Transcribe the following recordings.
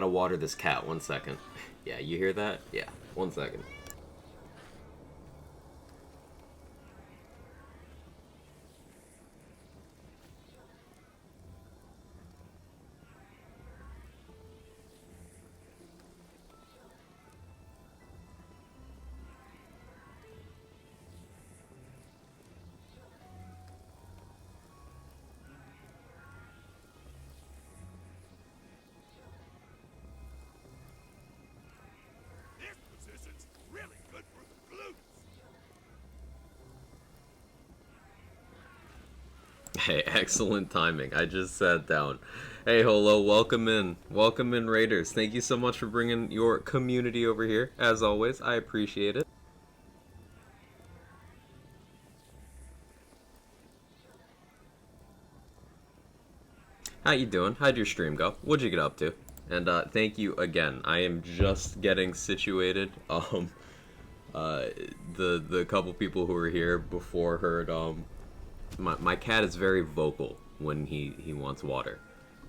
gotta water this cat. 1 second. Yeah, you hear that? Yeah, 1 second. Hey, excellent timing. I just sat down. Hey, Holo, welcome in. Welcome in, Raiders. Thank you so much for bringing your community over here. As always, I appreciate it. How you doing? How'd your stream go? What'd you get up to? And thank you again. I am just getting situated. The couple people who were here before heard my cat is very vocal when he wants water,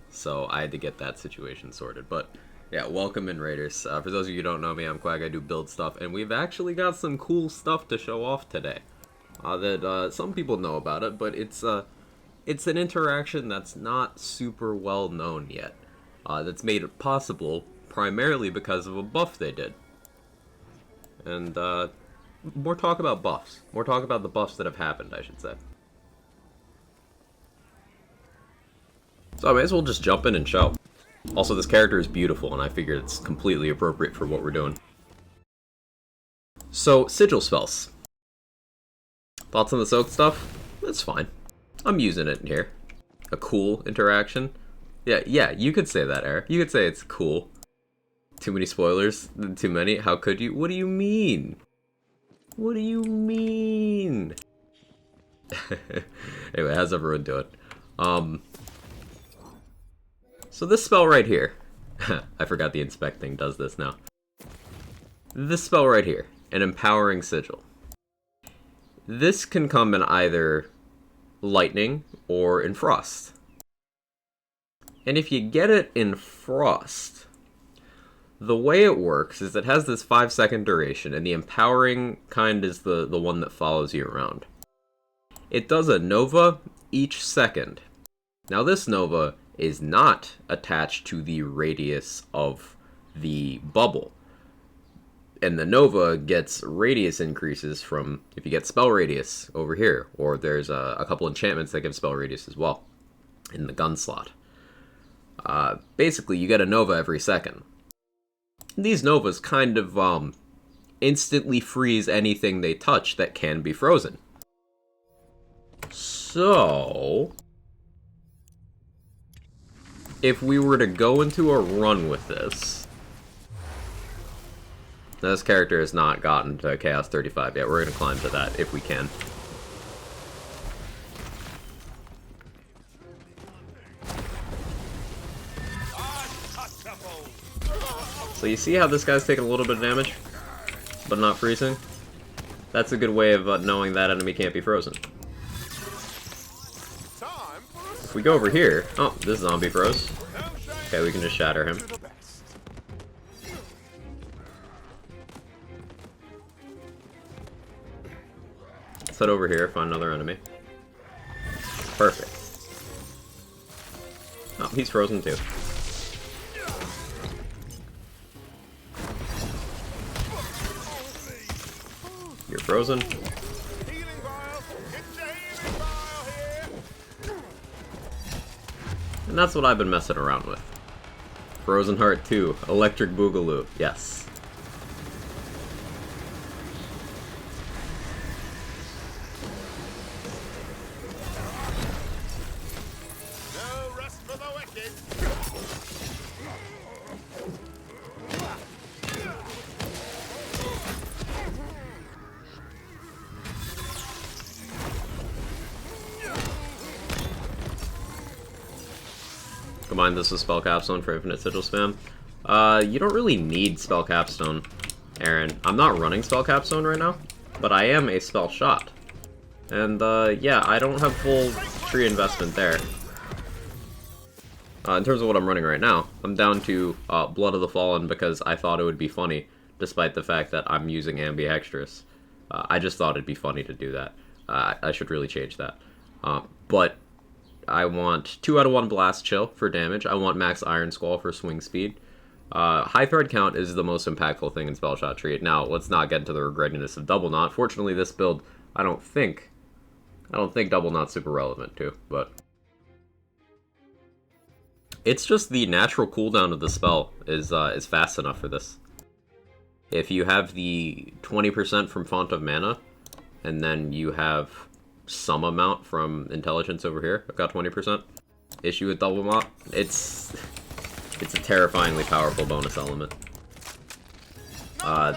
so I had to get that situation sorted. But yeah, welcome in, Raiders. For those of you who don't know me, I'm Quag. I do build stuff, and we've actually got some cool stuff to show off today. That some people know about it, but it's an interaction that's not super well known yet. That's made it possible primarily because of a buff they did. And more talk about buffs. More talk about the buffs that have happened, I should say. So I may as well just jump in and show. Also, this character is beautiful, and I figured it's completely appropriate for what we're doing. So, Sigil spells. Thoughts on the soak stuff? It's fine. I'm using it in here. A cool interaction. Yeah, you could say that, Eric. You could say it's cool. Too many spoilers? Too many? How could you? What do you mean? What do you mean? Anyway, how's everyone doing? So this spell right here, I forgot the inspect thing does this now. This spell right here, an empowering sigil. This can come in either lightning or in frost. And if you get it in frost, the way it works is it has this 5-second duration, and the empowering kind is the one that follows you around. It does a nova each second. Now this nova is not attached to the radius of the bubble. And the nova gets radius increases from, if you get spell radius over here, or there's a couple enchantments that give spell radius as well in the gun slot. Basically, you get a nova every second. These novas kind of instantly freeze anything they touch that can be frozen. So if we were to go into a run with this character has not gotten to Chaos 35 yet. We're going to climb to that if we can. So you see how this guy's taking a little bit of damage, but not freezing? That's a good way of knowing that enemy can't be frozen. If we go over here... Oh, this zombie froze. Okay, we can just shatter him. Let's head over here, find another enemy. Perfect. Oh, he's frozen too. You're frozen. And that's what I've been messing around with. Frozen Heart 2, Electric Boogaloo, yes. No rest for the wicked. Combine this with Spell Capstone for infinite sigil spam. You don't really need Spell Capstone, Aaron. I'm not running Spell Capstone right now, but I am a Spell Shot. And, yeah, I don't have full tree investment there. In terms of what I'm running right now, I'm down to Blood of the Fallen because I thought it would be funny, despite the fact that I'm using Ambidextrous. I just thought it'd be funny to do that. I should really change that. But I want 2 out of 1 Blast Chill for damage. I want Max Iron Squall for swing speed. High Thread Count is the most impactful thing in Spell Shot Tree. Now, let's not get into the regrettiness of Double Knot. Fortunately, this build, I don't think Double Knot's super relevant to, but it's just the natural cooldown of the spell is fast enough for this. If you have the 20% from Font of Mana, and then you have some amount from Intelligence over here, I've got 20%. Issue with Double Knot, it's a terrifyingly powerful bonus element.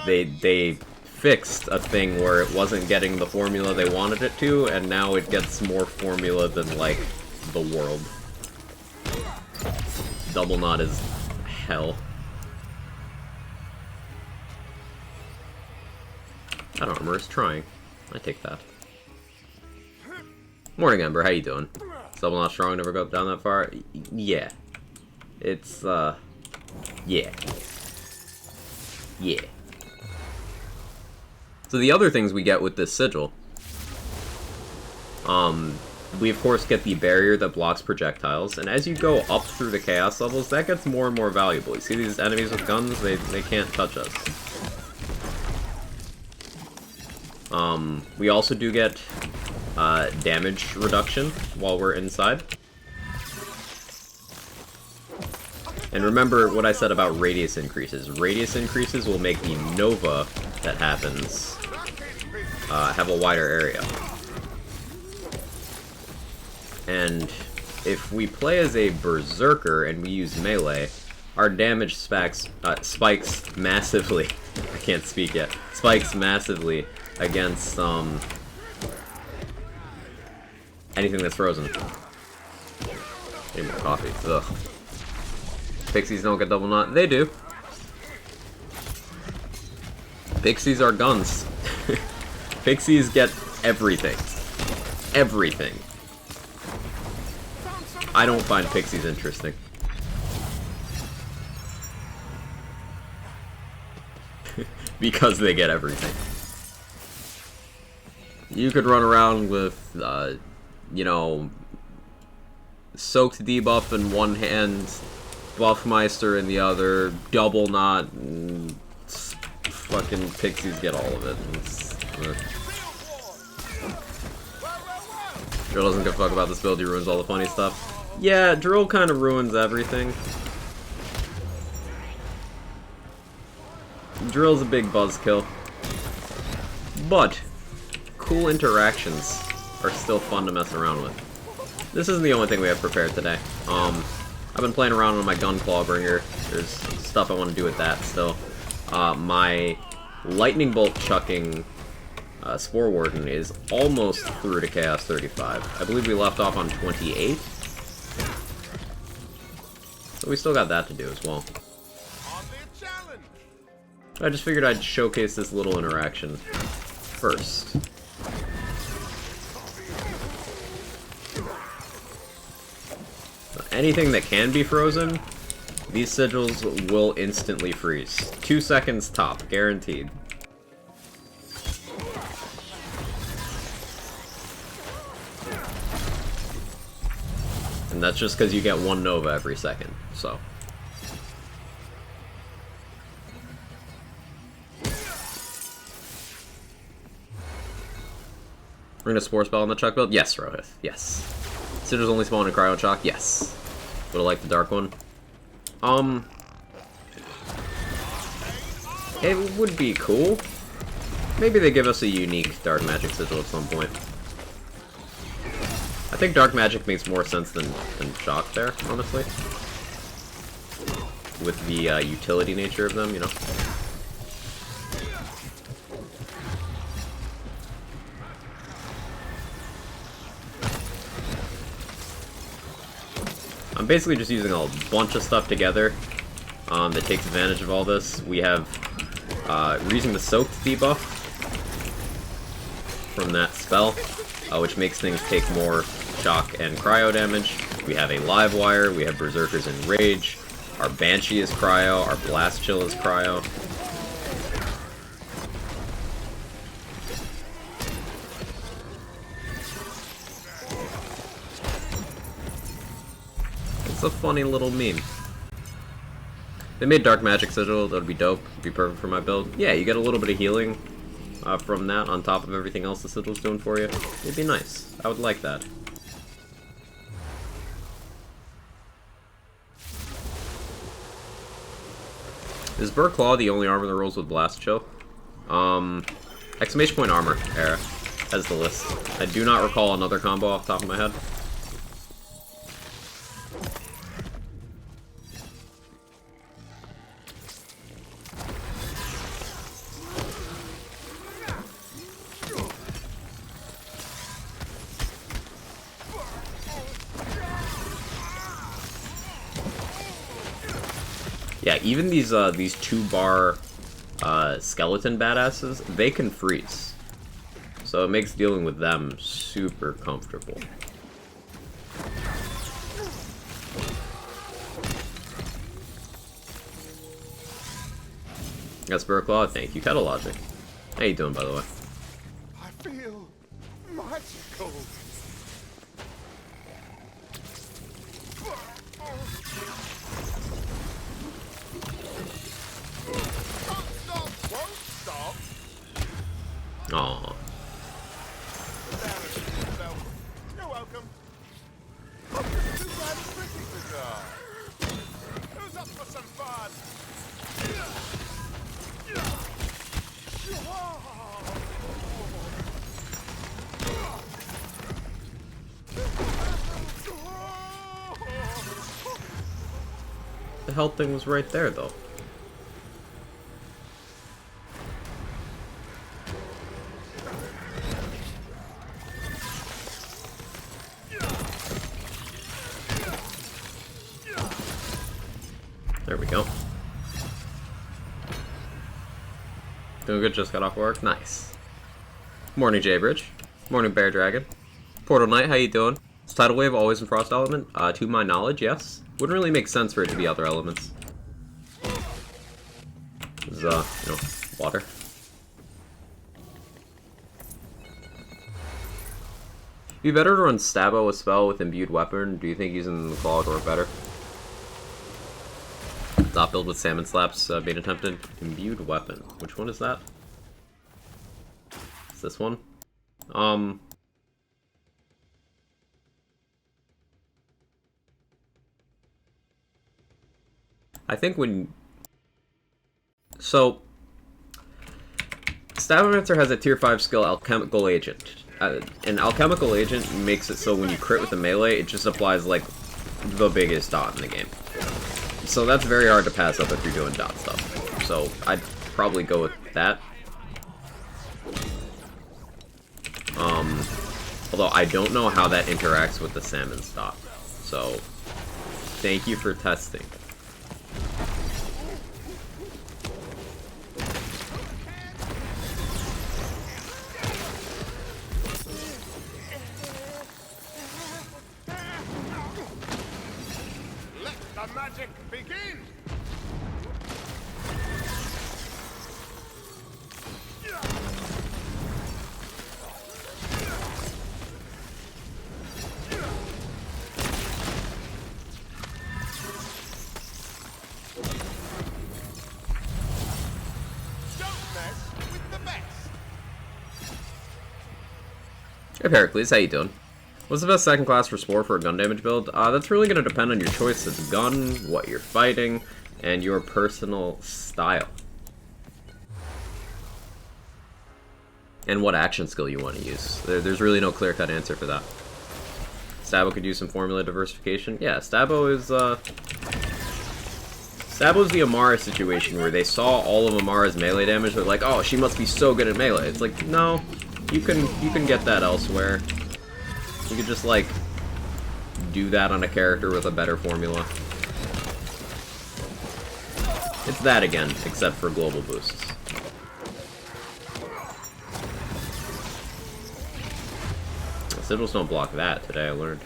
They fixed a thing where it wasn't getting the formula they wanted it to, and now it gets more formula than, like, the world. Double Knot is hell. That armor is trying. I take that. Morning, Ember. How you doing? Is Double Knot strong? Never go down that far? Yeah. It's, yeah. Yeah. So the other things we get with this Sigil, we of course get the barrier that blocks projectiles, and as you go up through the chaos levels, that gets more and more valuable. You see these enemies with guns? They can't touch us. We also do get damage reduction while we're inside. And remember what I said about radius increases. Radius increases will make the Nova that happens have a wider area. And if we play as a Berserker and we use melee, our damage spikes massively. I can't speak yet. Spikes massively against anything that's frozen. Need more coffee. Ugh. Pixies don't get Double Knot. They do. Pixies are guns. Pixies get everything. Everything. I don't find Pixies interesting. Because they get everything. You could run around with, you know, Soaked Debuff in one hand, Buffmeister in the other, Double Knot, and fucking Pixies get all of it. Drill doesn't give a fuck about this build, he ruins all the funny stuff. Yeah, Drill kind of ruins everything. Drill's a big buzzkill. But cool interactions are still fun to mess around with. This isn't the only thing we have prepared today. I've been playing around on my Gun Clawbringer. There's stuff I want to do with that still. My Lightning Bolt chucking Spore Warden is almost through to Chaos 35. I believe we left off on 28. So we still got that to do as well. I just figured I'd showcase this little interaction first. Anything that can be frozen, these sigils will instantly freeze. 2 seconds top, guaranteed. And that's just because you get 1 Nova every second, so. We're gonna Spore Spell on the Chuck build? Yes, Rohith, yes. Sigils only spawn in Cryo Chalk? Yes. Would have liked the dark one. It would be cool. Maybe they give us a unique Dark Magic Sigil at some point. I think Dark Magic makes more sense than Chalk there, honestly. With the utility nature of them, you know? I'm basically just using a bunch of stuff together that takes advantage of all this. We have, we're using the Soaked debuff from that spell, which makes things take more shock and cryo damage. We have a Live Wire, we have Berserkers in Rage, our Banshee is Cryo, our Blast Chill is Cryo. It's a funny little meme. They made Dark Magic Sigil, that would be dope, it'd be perfect for my build. Yeah, you get a little bit of healing from that on top of everything else the Sigil's doing for you. It'd be nice. I would like that. Is Burr Claw the only armor that rolls with Blast Chill? Exclamation point armor era has the list. I do not recall another combo off the top of my head. Yeah, even these 2-bar skeleton badasses, they can freeze. So it makes dealing with them super comfortable. That's Burklaw. Thank you, Ketalogic. How you doing, by the way? I feel magical. Aww. You're welcome. Who's up for some fun? The health thing was right there, though. There we go. Doing good, just got off work. Nice. Morning, Jaybridge. Morning, Bear Dragon. Portal Knight, how you doing? Is Tidal Wave always in Frost Element? To my knowledge, yes. Wouldn't really make sense for it to be other elements. This is, you know, water. Be better to run Stabbo a spell with Imbued Weapon? Do you think using the Claw would work better? Top build with Salmon Slaps being attempted. Imbued Weapon. Which one is that? Is this one? I think when... So... Stabomancer has a tier 5 skill, Alchemical Agent. An Alchemical Agent makes it so when you crit with a melee, it just applies, like, the biggest dot in the game. So that's very hard to pass up if you're doing dot stuff. So I'd probably go with that. Although I don't know how that interacts with the salmon dot. So thank you for testing. Let the magic begin! Hey Pericles, how you doing? What's the best second class for Spore for a gun damage build? That's really going to depend on your choice of gun, what you're fighting, and your personal style. And what action skill you want to use. There's really no clear-cut answer for that. Stabbo could use some formula diversification. Yeah, Stabbo is, Stabbo's the Amara situation where they saw all of Amara's melee damage, they're like, oh, she must be so good at melee. It's like, no, you can get that elsewhere. You could just, like, do that on a character with a better formula. It's that again, except for global boosts. Sigils don't block that today, I learned.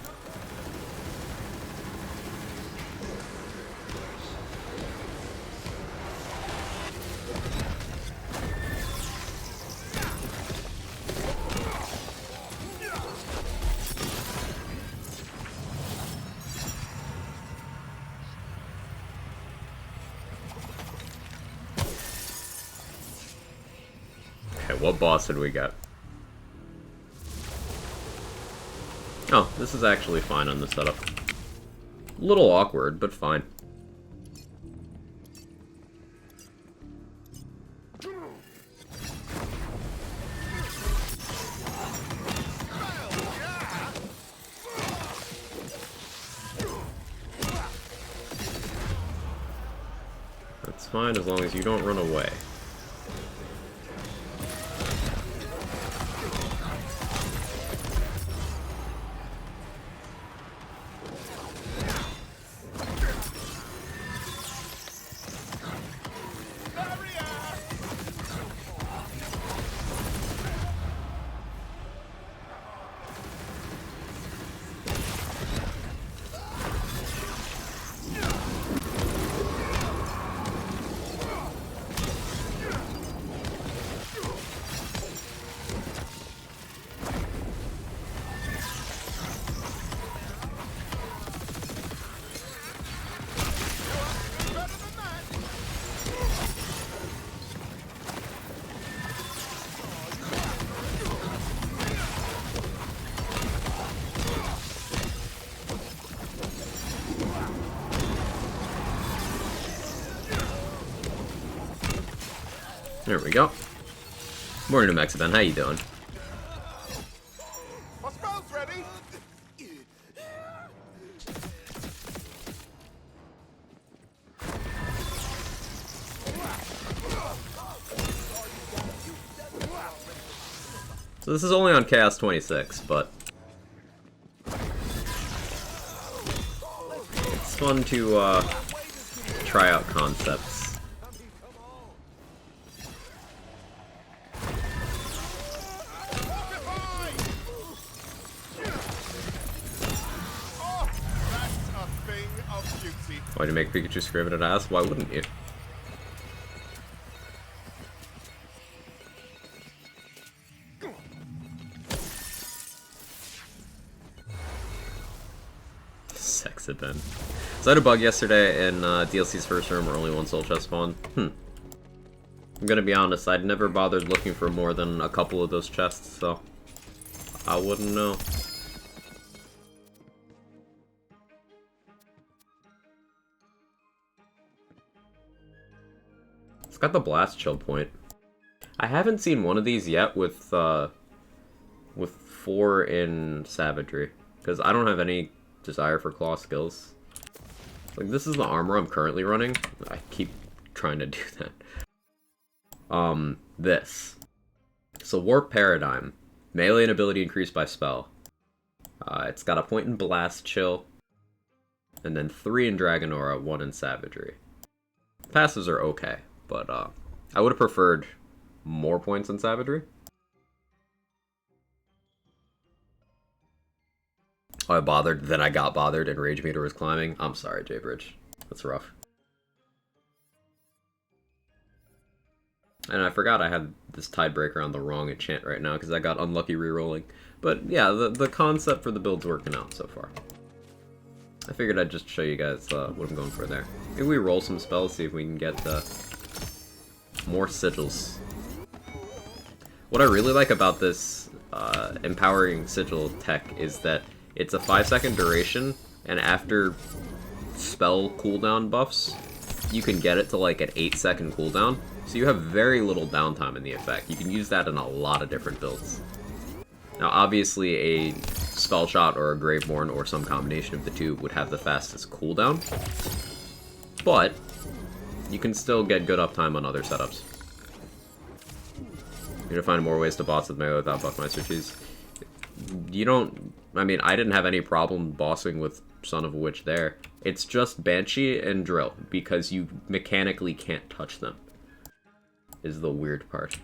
Alright, what boss did we get? Oh, this is actually fine on the setup. A little awkward, but fine. That's fine as long as you don't run away. There we go. Morning, Mexican. How you doing? My spell's ready. So this is only on Chaos 26, but it's fun to try out concepts. Why'd you make Pikachu scream at ass? Why wouldn't you? Sexadent. So I had a bug yesterday in DLC's first room where only one soul chest spawned. I'm gonna be honest, I'd never bothered looking for more than a couple of those chests, so I wouldn't know. It's got the blast chill point. I haven't seen one of these yet with 4 in savagery, because I don't have any desire for claw skills. Like, this is the armor I'm currently running. I keep trying to do that. This. So warp paradigm. Melee and ability increased by spell. It's got a point in blast chill, and then 3 in dragon aura, 1 in savagery. Passives are okay. But, I would have preferred more points in savagery. Oh, I bothered, then I got bothered, and Rage Meter was climbing. I'm sorry, J-Bridge. That's rough. And I forgot I had this Tidebreaker on the wrong enchant right now, because I got unlucky rerolling. But, yeah, the concept for the build's working out so far. I figured I'd just show you guys what I'm going for there. Maybe we roll some spells, see if we can get more sigils. What I really like about this empowering sigil tech is that it's a 5-second duration, and after spell cooldown buffs, you can get it to like an 8-second cooldown, so you have very little downtime in the effect. You can use that in a lot of different builds. Now obviously a spell shot or a Graveborn or some combination of the two would have the fastest cooldown, but you can still get good uptime on other setups. You're gonna find more ways to boss with melee without Buckmeister cheese. You don't... I mean, I didn't have any problem bossing with Son of a Witch there. It's just Banshee and Drill, because you mechanically can't touch them, is the weird part.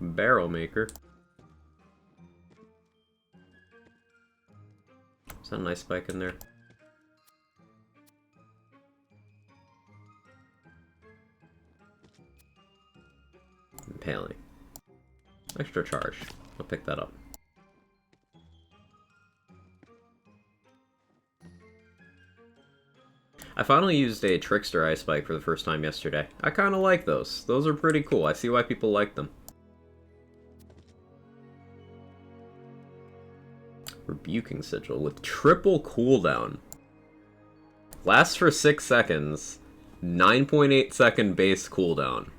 Barrel Maker. Is that a nice spike in there? Impaling. Extra charge. I'll pick that up. I finally used a Trickster Ice Spike for the first time yesterday. I kind of like those. Those are pretty cool. I see why people like them. Rebuking Sigil with triple cooldown. Lasts for 6 seconds. 9.8 second base cooldown.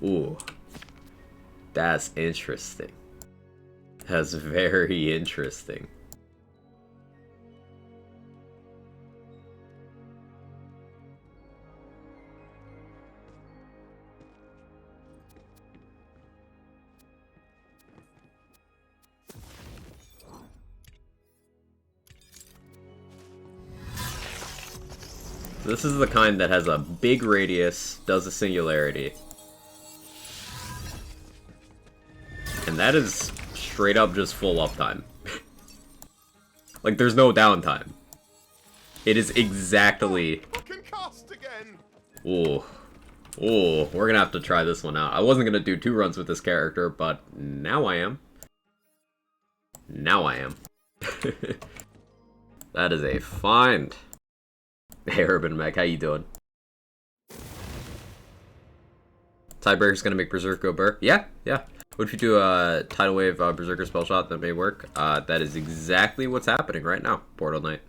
Ooh. That's interesting. That's very interesting. This is the kind that has a big radius, does a singularity. And that is straight up just full uptime. Like, there's no downtime. It is exactly... Ooh. Ooh, we're gonna have to try this one out. I wasn't gonna do 2 runs with this character, but now I am. Now I am. That is a find. Hey, Urban Mech, how you doing? Tiebreaker's gonna make Berserk go burr. Yeah. What if you do a Tidal Wave Berserker spell shot? That may work. That is exactly what's happening right now, Portal Knight.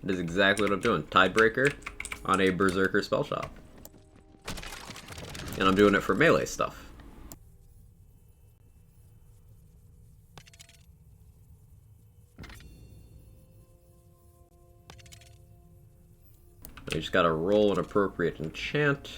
That is exactly what I'm doing. Tidebreaker on a Berserker spell shot. And I'm doing it for melee stuff. You just gotta roll an appropriate enchant.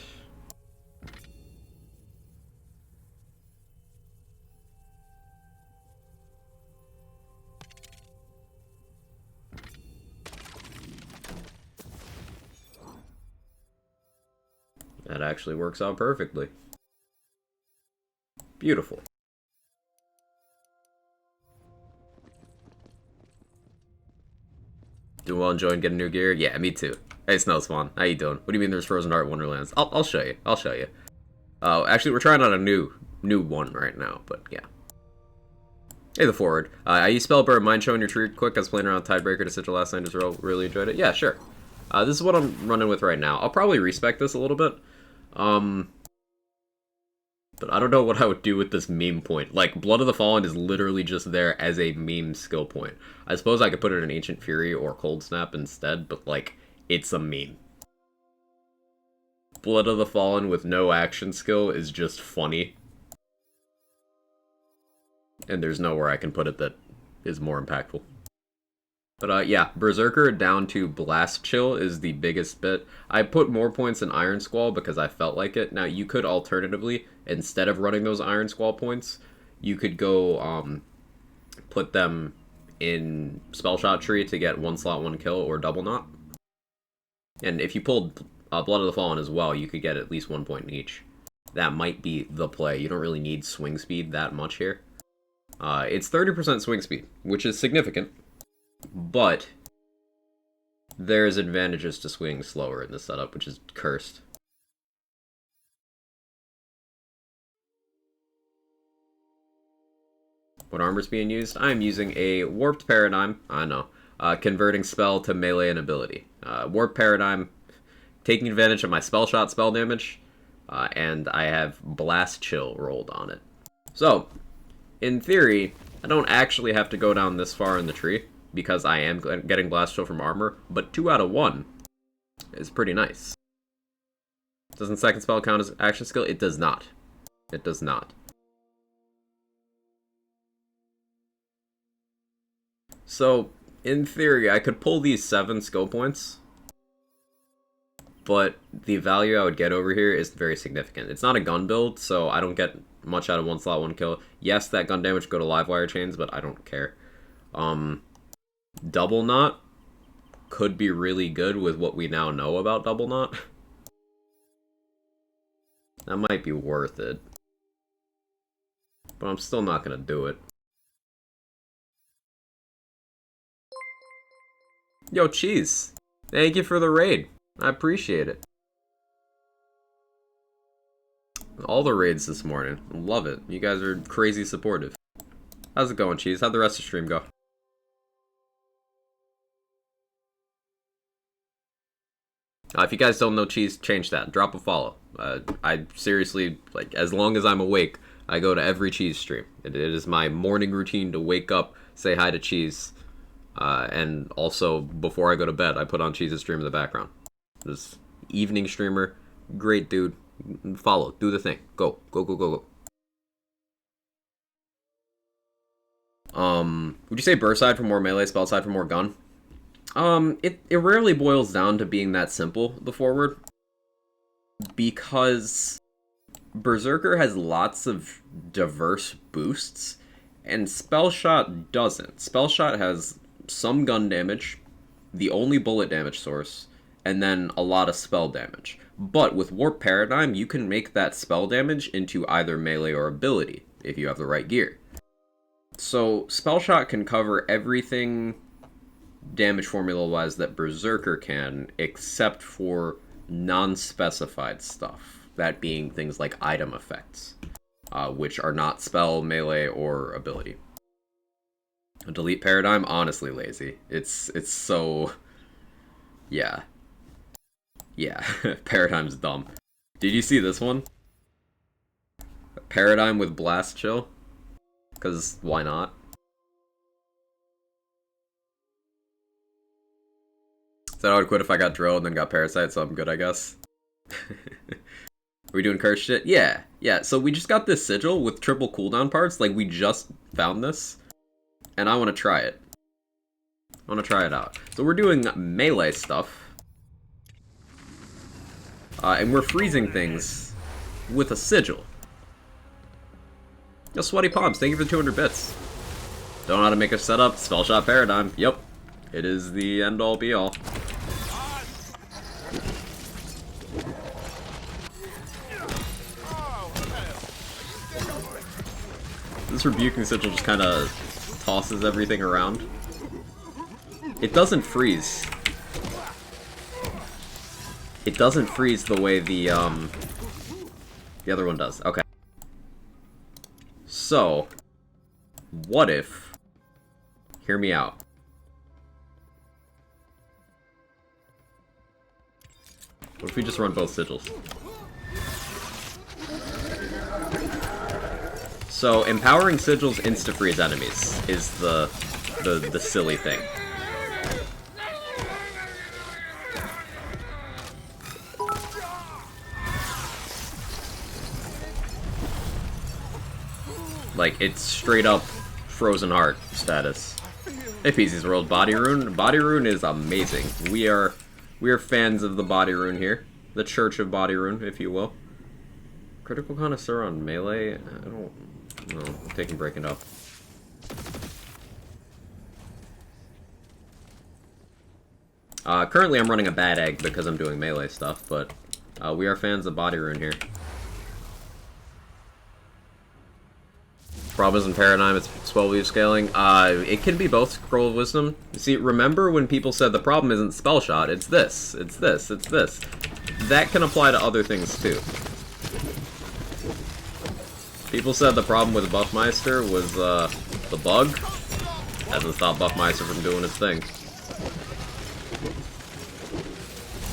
That actually works out perfectly. Beautiful. Doing well, enjoying getting new gear? Yeah, me too. Hey, Snowspawn, how you doing? What do you mean there's Frozen Heart Wonderlands? I'll show you. I'll show you. Actually, we're trying out a new one right now, but yeah. Hey, the forward. I use Spellburn. Mind showing your tree quick? I was playing around Tidebreaker to Sigil last night. Just really enjoyed it. Yeah, sure. This is what I'm running with right now. I'll probably respec this a little bit. But I don't know what I would do with this meme point. Like, Blood of the Fallen is literally just there as a meme skill point. I suppose I could put it in Ancient Fury or Cold Snap instead, but, like, it's a meme. Blood of the Fallen with no action skill is just funny. And there's nowhere I can put it that is more impactful. But yeah, Berserker down to Blast Chill is the biggest bit. I put more points in Iron Squall because I felt like it. Now, you could alternatively, instead of running those Iron Squall points, you could go put them in Spellshot Tree to get 1 slot, 1 kill, or Double Knot. And if you pulled Blood of the Fallen as well, you could get at least 1 point in each. That might be the play. You don't really need swing speed that much here. It's 30% swing speed, which is significant. But there's advantages to swinging slower in this setup, which is cursed. What armor's being used? I'm using a Warped Paradigm. I know. Converting spell to melee and ability. Warped Paradigm, taking advantage of my spell shot spell damage, and I have Blast Chill rolled on it. So, in theory, I don't actually have to go down this far in the tree, because I am getting Blast Chill from armor, but 2 out of 1 is pretty nice. Doesn't second spell count as action skill? It does not. It does not. So, in theory, I could pull these 7 skill points, but the value I would get over here is very significant. It's not a gun build, so I don't get much out of 1 slot, 1 kill. Yes, that gun damage go to live wire chains, but I don't care. Double Knot could be really good with what we now know about Double Knot. That might be worth it. But I'm still not going to do it. Yo, Cheese! Thank you for the raid. I appreciate it. All the raids this morning. Love it. You guys are crazy supportive. How's it going, Cheese? How'd the rest of the stream go? If you guys don't know Cheese, change that. Drop a follow. I seriously, like, as long as I'm awake, I go to every Cheese stream. It is my morning routine to wake up, say hi to Cheese, and also, before I go to bed, I put on Cheese's stream in the background. This evening streamer, great dude. Follow, do the thing. Go, go, go, go, go. Would you say burst side for more melee, spell side for more gun? It rarely boils down to being that simple, the forward. Because Berserker has lots of diverse boosts, and Spell Shot doesn't. Spell Shot has some gun damage, the only bullet damage source, and then a lot of spell damage. But with Warp Paradigm, you can make that spell damage into either melee or ability, if you have the right gear. So, Spell Shot can cover everything damage formula-wise that Berserker can, except for non-specified stuff. That being things like item effects, which are not spell, melee, or ability. Delete Paradigm, honestly lazy. It's so... Yeah. Yeah, Paradigm's dumb. Did you see this one? Paradigm with Blast Chill? Because why not? So I would quit if I got drilled and then got Parasite, so I'm good, I guess. Are we doing cursed shit? Yeah, yeah. So we just got this Sigil with triple cooldown parts. Like, we just found this. And I want to try it. I want to try it out. So we're doing melee stuff. And we're freezing things with a Sigil. Yo, Sweaty Palms, thank you for the 200 bits. Don't know how to make a setup. Spell Shot Paradigm. Yep. It is the end-all be-all. This Rebuking Sigil just kind of tosses everything around. It doesn't freeze. It doesn't freeze the way the other one does. Okay. So, what if... Hear me out. What if we just run both Sigils? So, empowering Sigils insta-freeze enemies is the silly thing. Like, it's straight up Frozen Heart status. Hey, PC's World, Body Rune. Body Rune is amazing. We are fans of the Body Rune here. The Church of Body Rune, if you will. Critical Connoisseur on melee? I don't know. I'm taking breaking up. Currently I'm running a bad egg because I'm doing melee stuff, but we are fans of Body Rune here. Problem isn't Paradigm, it's Spell Weave scaling. It can be both Scroll of Wisdom. See, remember when people said the problem isn't Spell Shot, it's this, it's this, it's this. That can apply to other things too. People said the problem with Buffmeister was the bug. Hasn't stopped Buffmeister from doing its thing.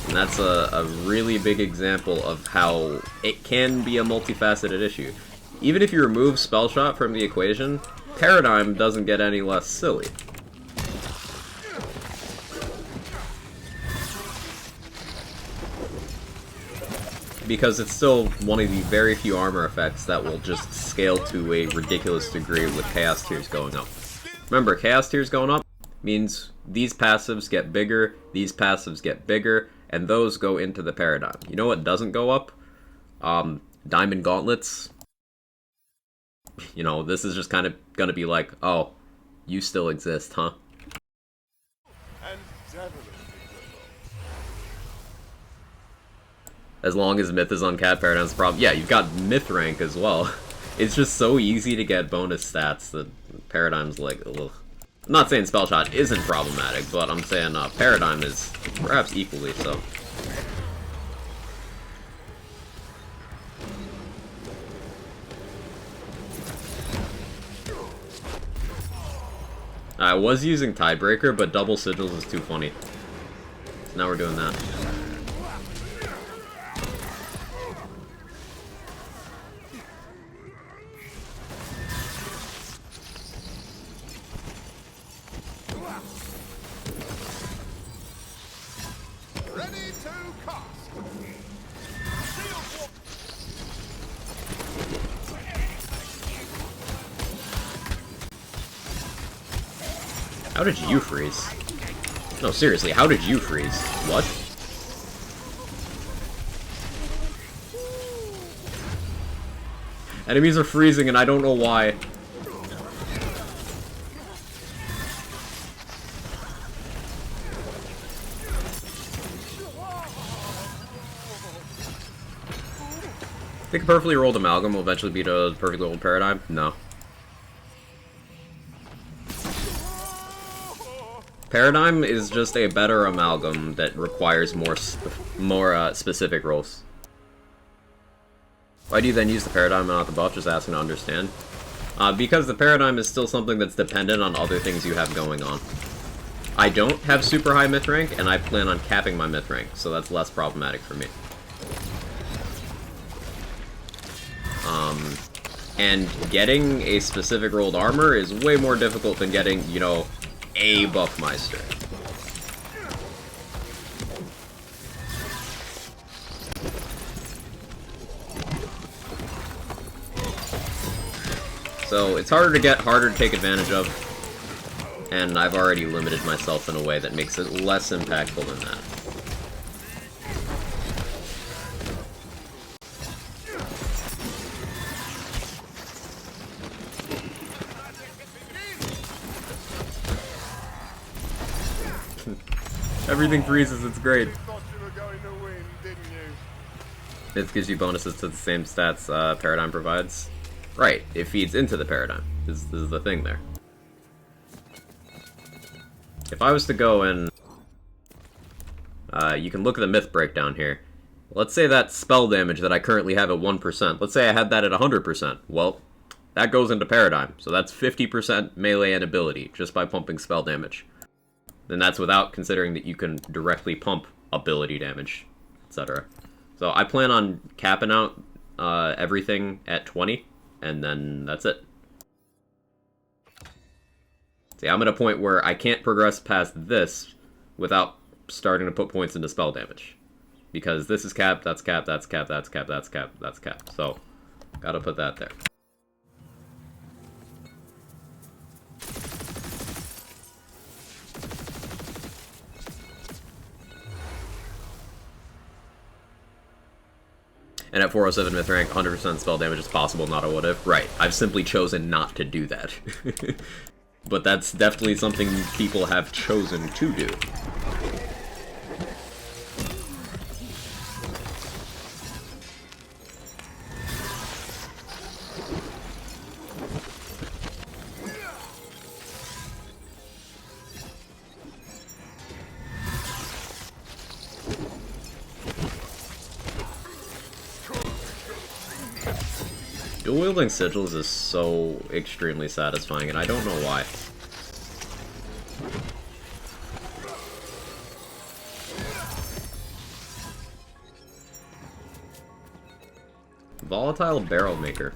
And that's a really big example of how it can be a multifaceted issue. Even if you remove Spell Shot from the equation, Paradigm doesn't get any less silly. Because it's still one of the very few armor effects that will just scale to a ridiculous degree with Chaos Tiers going up. Remember, Chaos Tiers going up means these passives get bigger, these passives get bigger, and those go into the Paradigm. You know what doesn't go up? Diamond Gauntlets. You know, this is just kind of gonna be like, oh, you still exist, huh? And As long as Myth is on Cat Paradigm's the problem. Yeah, you've got Myth rank as well. It's just so easy to get bonus stats that Paradigm's like, ugh. I'm not saying Spell Shot isn't problematic, but I'm saying Paradigm is perhaps equally so. I was using Tiebreaker, but double sigils is too funny. So now we're doing that. ready to cast. How did you freeze? No, seriously, how did you freeze? What? Enemies are freezing and I don't know why. Think a perfectly rolled amalgam will eventually beat a perfectly rolled paradigm? No. Paradigm is just a better amalgam that requires more specific rolls. Why do you then use the paradigm and not the buff? Just asking to understand. Because the paradigm is still something that's dependent on other things you have going on. I don't have super high myth rank, and I plan on capping my myth rank, so that's less problematic for me. And getting a specific rolled armor is way more difficult than getting, you know, a Buffmeister. So it's harder to get, harder to take advantage of, and I've already limited myself in a way that makes it less impactful than that. Everything freezes, it's great. Thought you were going to win, didn't you? It gives you bonuses to the same stats Paradigm provides. Right, it feeds into the Paradigm. This is the thing there. If I was to go and... you can look at the myth breakdown here. Let's say that spell damage that I currently have at 1%. Let's say I had that at 100%. Well, that goes into Paradigm. So that's 50% melee and ability, just by pumping spell damage. Then that's without considering that you can directly pump ability damage, etc. So I plan on capping out everything at 20, and then that's it. See, I'm at a point where I can't progress past this without starting to put points into spell damage. Because this is capped, that's capped, that's capped, that's capped, that's capped, that's capped. So, gotta put that there. And at 407 myth rank, 100% spell damage is possible, not a what if. Right, I've simply chosen not to do that. But that's definitely something people have chosen to do. Dual-wielding sigils is so extremely satisfying, and I don't know why. Volatile barrel maker.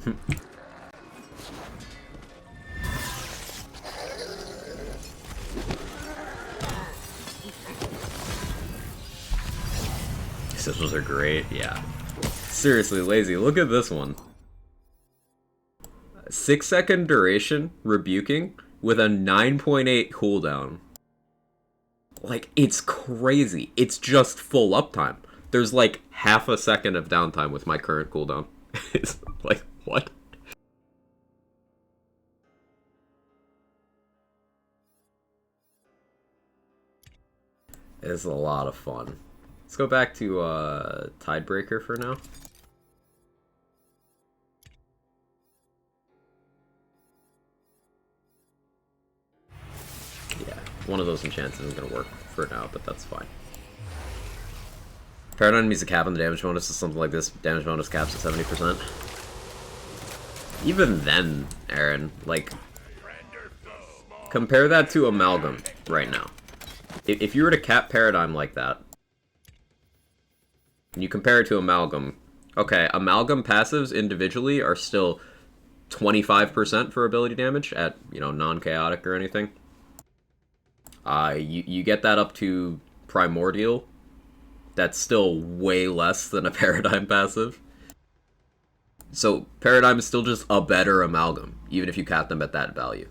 Sigils are great, yeah. Seriously, lazy, look at this one. 6-second duration, rebuking, with a 9.8 cooldown. Like, it's crazy. It's just full uptime. There's like half a second of downtime with my current cooldown. It's like, what? It's a lot of fun. Let's go back to Tidebreaker for now. Yeah, one of those enchants isn't going to work for now, but that's fine. Paradigm needs a cap on the damage bonus to something like this. Damage bonus caps at 70%. Even then, Aaron, like... Compare that to Amalgam right now. If you were to cap Paradigm like that, and you compare it to Amalgam, okay, Amalgam passives individually are still 25% for ability damage at, you know, non-chaotic or anything. You get that up to Primordial. That's still way less than a Paradigm passive. So Paradigm is still just a better Amalgam, even if you cap them at that value.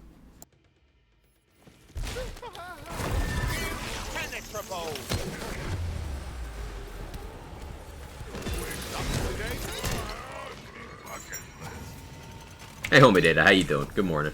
Hey, Homie Data, how you doing? Good morning.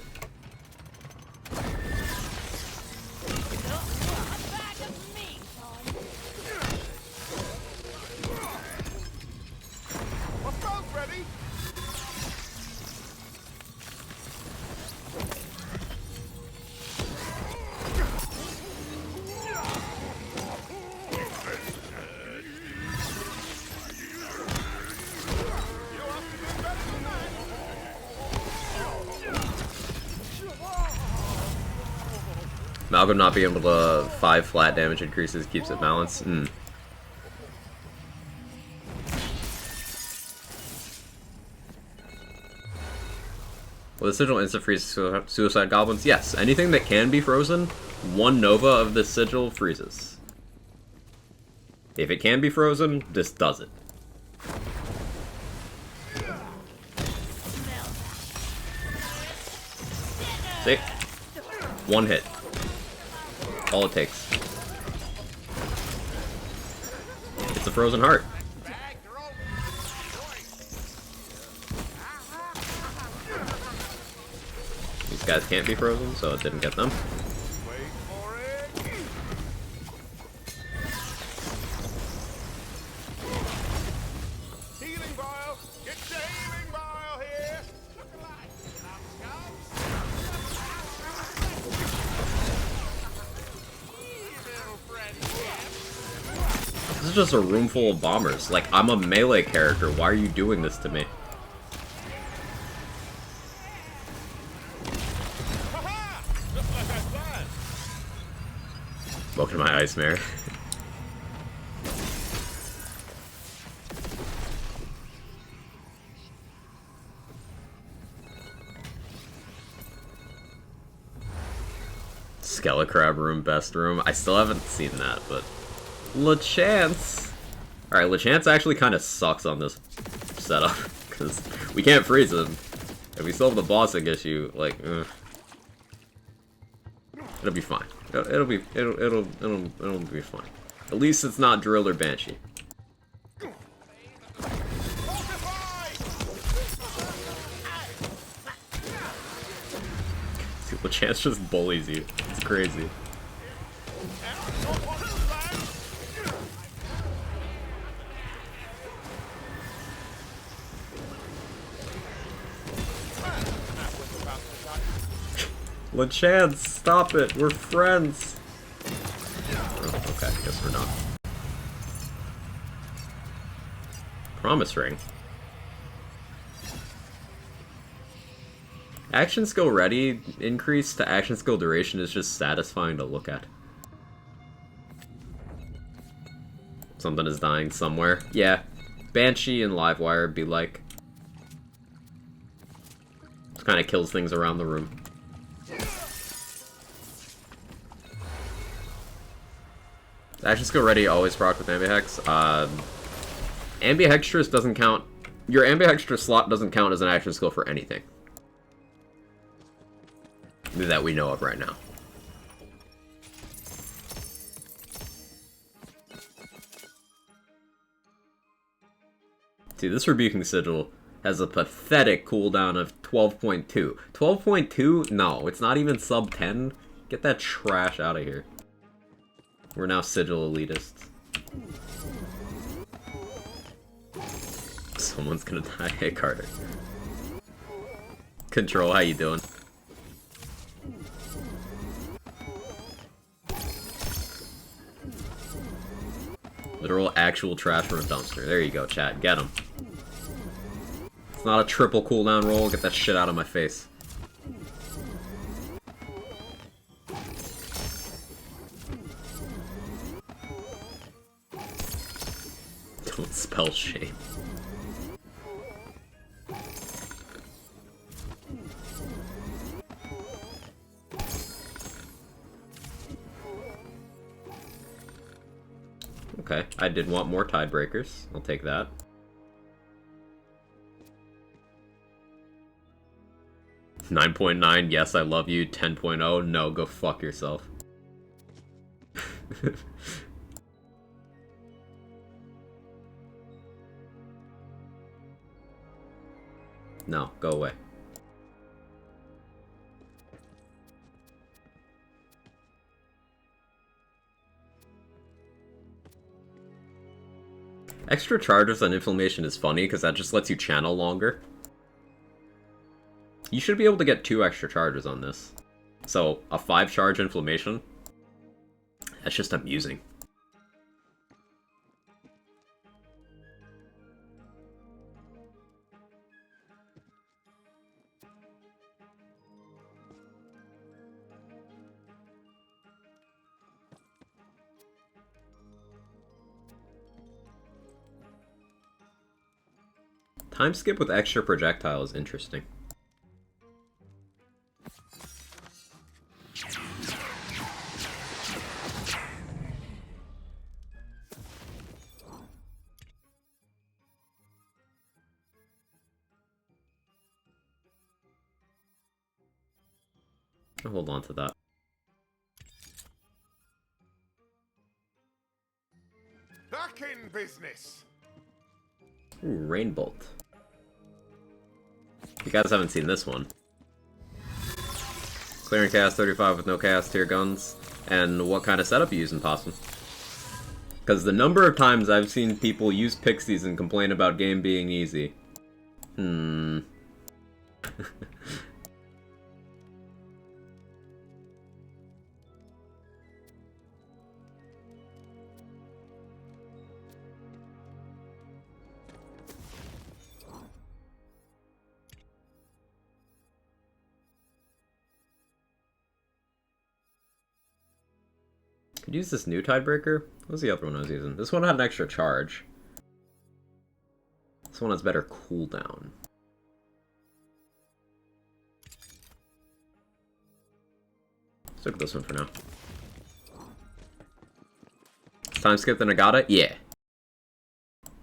Malcolm not being able to 5 flat damage increases keeps it balanced. Well, the Sigil instant freezes suicide goblins? Yes, anything that can be frozen, 1 Nova of this Sigil freezes. If it can be frozen, this does it. See? 1 hit. All it takes. It's a frozen heart. These guys can't be frozen, so it didn't get them. This is just a room full of bombers. Like, I'm a melee character. Why are you doing this to me? Welcome to my ice mare. Skelecrab room, best room. I still haven't seen that, but LeChance. Alright, LeChance actually kind of sucks on this setup, because we can't freeze him. If we still have the bossing issue, like, it'll be fine. It'll be fine. At least it's not Drill or Banshee. See, LeChance just bullies you. It's crazy. LeChance, stop it! We're friends! Oh, okay, guess we're not. Promise ring. Action skill ready increase to action skill duration is just satisfying to look at. Something is dying somewhere. Yeah, Banshee and Livewire be like. It kind of kills things around the room. Action skill ready always proc with Ambihex. Ambihextrous doesn't count. Your Ambihextrous slot doesn't count as an action skill for anything that we know of right now. See, this Rebuking Sigil has a pathetic cooldown of 12.2. 12.2? No, it's not even sub 10. Get that trash out of here. We're now Sigil elitists. Someone's gonna die. Hey, Carter. Control, how you doing? Literal actual trash from a dumpster. There you go, chat. Get him. It's not a triple cooldown roll. Get that shit out of my face. Spell shame. Okay, I did want more Tidebreakers. I'll take that. $9.9, yes, I love you. 10.0, no, go fuck yourself. No, go away. Extra charges on inflammation is funny because that just lets you channel longer. You should be able to get 2 extra charges on this. So, a 5 charge inflammation, that's just amusing. Time skip with extra projectile is interesting. I'll hold on to that. Back in business. Ooh, Rainbolt. You guys haven't seen this one. Clearing cast 35 with no cast tier guns. And what kind of setup you use in Possum? Because the number of times I've seen people use Pixies and complain about game being easy. Could use this new Tidebreaker. What was the other one I was using? This one had an extra charge. This one has better cooldown. Stick with this one for now. Time skip the Nagata? Yeah.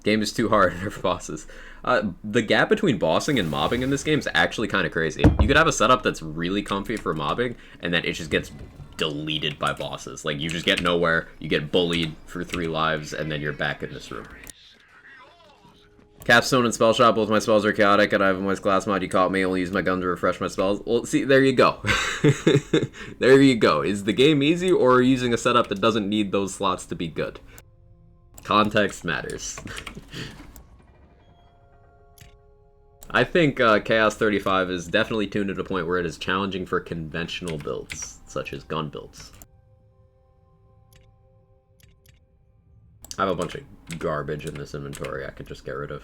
Game is too hard for bosses. The gap between bossing and mobbing in this game is actually kind of crazy. You could have a setup that's really comfy for mobbing, and then it just gets deleted by bosses. Like, you just get nowhere, you get bullied for 3 lives, and then you're back in this room. Capstone and Spell Shot, both my spells are chaotic, and I have a voice class mod. You caught me, only use my gun to refresh my spells. Well, see, there you go. There you go. Is the game easy, or are you using a setup that doesn't need those slots to be good? Context matters. I think Chaos 35 is definitely tuned to the point where it is challenging for conventional builds, such as gun builds. I have a bunch of garbage in this inventory I could just get rid of.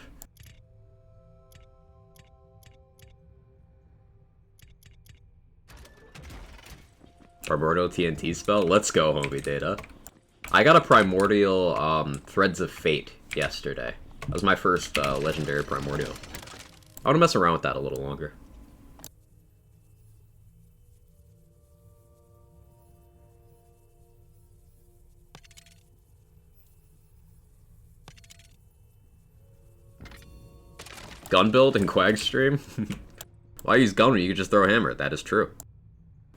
Primordial TNT spell? Let's go, homie Data. I got a Primordial Threads of Fate yesterday. That was my first legendary Primordial. I want to mess around with that a little longer. Gun build and Quag stream? Why use gun when you could just throw a hammer? That is true.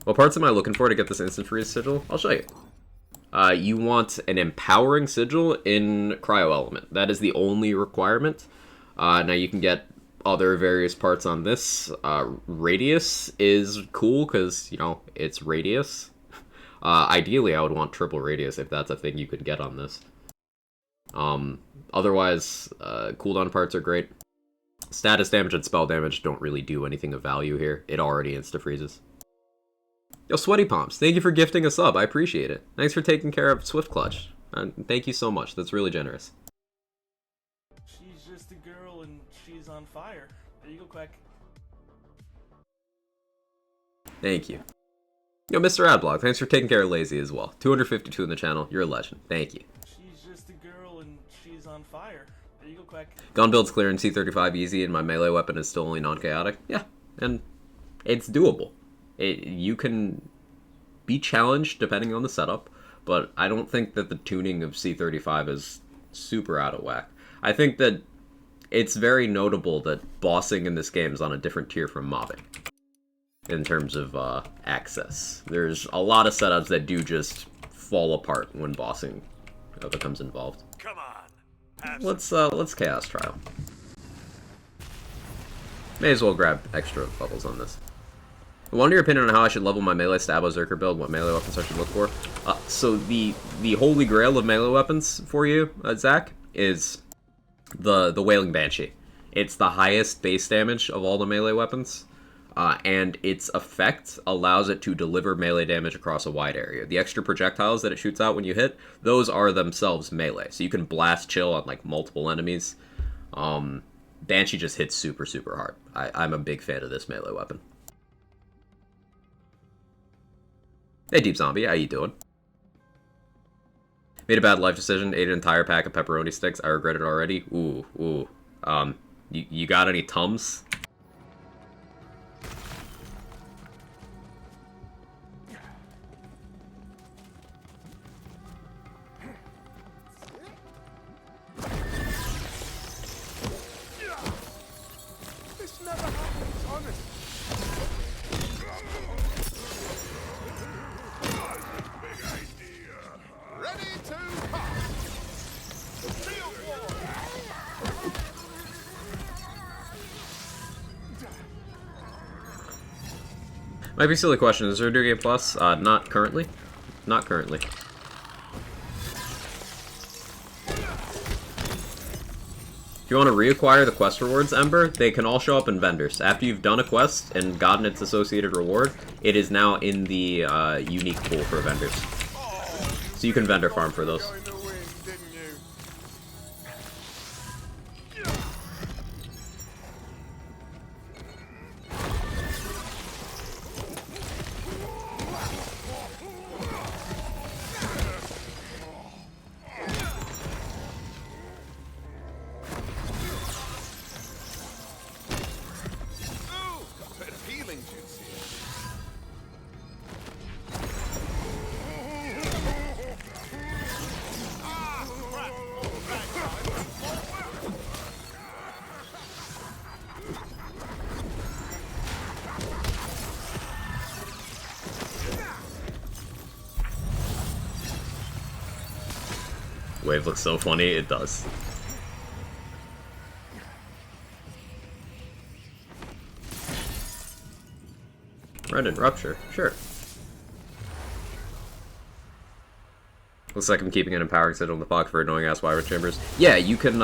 What parts am I looking for to get this instant freeze sigil? I'll show you. You want an empowering sigil in cryo element. That is the only requirement. Now you can get other various parts on this. Radius is cool because, you know, it's radius. Ideally, I would want triple radius if that's a thing you could get on this. Otherwise, cooldown parts are great. Status damage and spell damage don't really do anything of value here. It already insta-freezes. Yo, Sweaty Palms, thank you for gifting a sub. I appreciate it. Thanks for taking care of Swift Clutch. Thank you so much. That's really generous. She's just a girl and she's on fire. There you go, Quack. Thank you. Yo, Mr. Adblock, thanks for taking care of Lazy as well. 252 in the channel. You're a legend. Thank you. She's just a girl and she's on fire. There you go, Quack. Gun build's clear in C35 easy, and my melee weapon is still only non-chaotic. Yeah, and it's doable. You can be challenged depending on the setup, but I don't think that the tuning of C35 is super out of whack. I think that it's very notable that bossing in this game is on a different tier from mobbing in terms of access. There's a lot of setups that do just fall apart when bossing becomes involved. Come on. Let's Chaos Trial. May as well grab extra levels on this. I wonder your opinion on how I should level my melee stab berserker build, what melee weapons I should look for. So the holy grail of melee weapons for you, Zach, is the Wailing Banshee. It's the highest base damage of all the melee weapons, and its effect allows it to deliver melee damage across a wide area. The extra projectiles that it shoots out when you hit, those are themselves melee, so you can blast chill on like multiple enemies. Banshee just hits super, super hard. I'm a big fan of this melee weapon. Hey, Deep Zombie, how you doing? Made a bad life decision, ate an entire pack of pepperoni sticks. I regret it already. Ooh. You got any Tums? This never happens, honest. Big idea. Ready to pop. Field war. Might be a silly question. Is there a New Game Plus? Not currently. Not currently. If you want to reacquire the quest rewards, Ember, they can all show up in vendors. After you've done a quest and gotten its associated reward, it is now in the unique pool for vendors. So you can vendor farm for those. Going to win, didn't you? Ooh, got a bit of healing juice here. Wave looks so funny, it does. Rendon Rupture, sure. Looks like I'm keeping an empowering sigil in the box for annoying ass wyvern chambers. Yeah, you can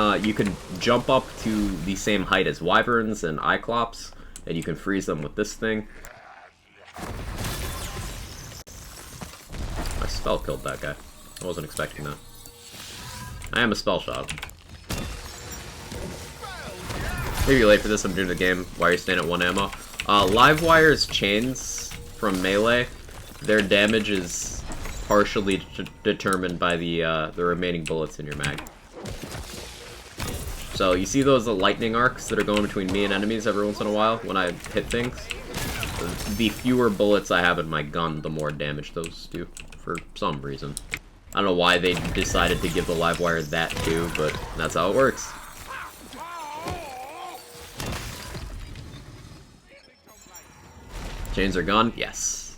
jump up to the same height as wyverns and Cyclops, and you can freeze them with this thing. My spell killed that guy. I wasn't expecting that. I am a spell shot. Maybe you're late for this, I'm new to the game. Why are you staying at 1 ammo? Livewire's chains from melee, their damage is partially determined by the remaining bullets in your mag. So you see those lightning arcs that are going between me and enemies every once in a while when I hit things? The fewer bullets I have in my gun, the more damage those do, for some reason. I don't know why they decided to give the Livewire that too, but that's how it works. Chains are gone? Yes.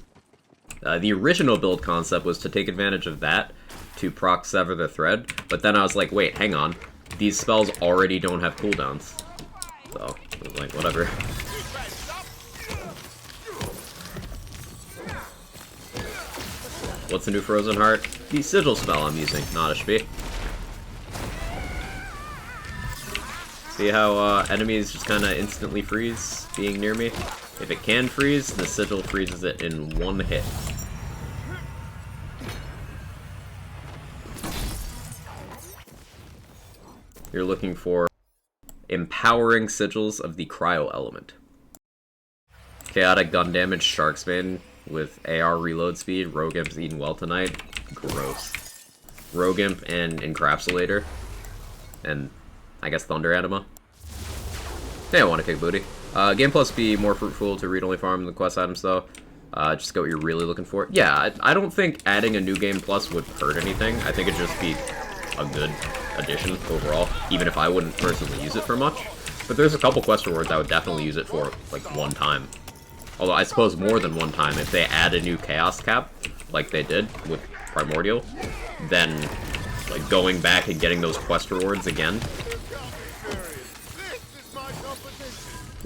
The original build concept was to take advantage of that to proc Sever the Thread, but then I was like, wait, hang on. These spells already don't have cooldowns. So, I was like, whatever. What's the new Frozen Heart? The Sigil spell I'm using, not a Shpee. See how enemies just kind of instantly freeze being near me? If it can freeze, the Sigil freezes it in one hit. You're looking for empowering sigils of the cryo element. Chaotic gun damage, Sharksbane with AR reload speed. Rogimp's eating well tonight. Gross. Rogimp and Encapsulator. And I guess, Thunder Anima. They don't want to kick booty. Game Plus be more fruitful to read-only farm than quest items, though. Just get what you're really looking for. Yeah, I don't think adding a new Game Plus would hurt anything. I think it'd just be a good addition overall, even if I wouldn't personally use it for much. But there's a couple quest rewards I would definitely use it for, like, one time. Although I suppose more than one time. If they add a new Chaos Cap, like they did with Primordial, then, like, going back and getting those quest rewards again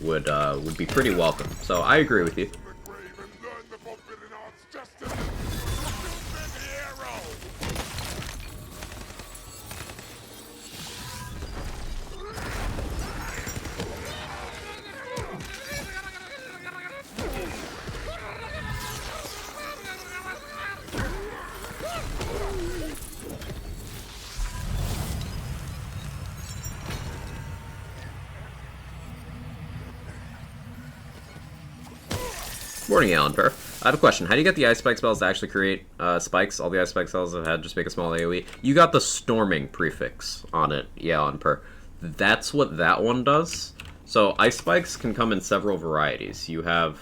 would be pretty welcome. So I agree with you. Morning, Alan Per. I have a question. How do you get the Ice Spike spells to actually create spikes? All the Ice Spike spells I've had just make a small AoE. You got the Storming prefix on it, yeah, Alan Per. That's what that one does. So, Ice Spikes can come in several varieties. You have,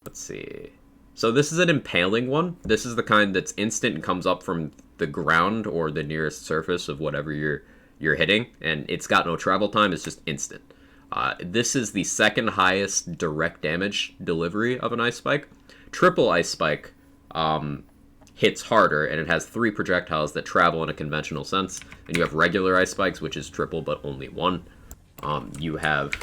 let's see. So this is an Impaling one. This is the kind that's instant and comes up from the ground or the nearest surface of whatever you're hitting. And it's got no travel time, it's just instant. This is the second highest direct damage delivery of an Ice Spike. Triple Ice Spike hits harder, and it has 3 projectiles that travel in a conventional sense. And you have regular Ice Spikes, which is triple, but only 1. You have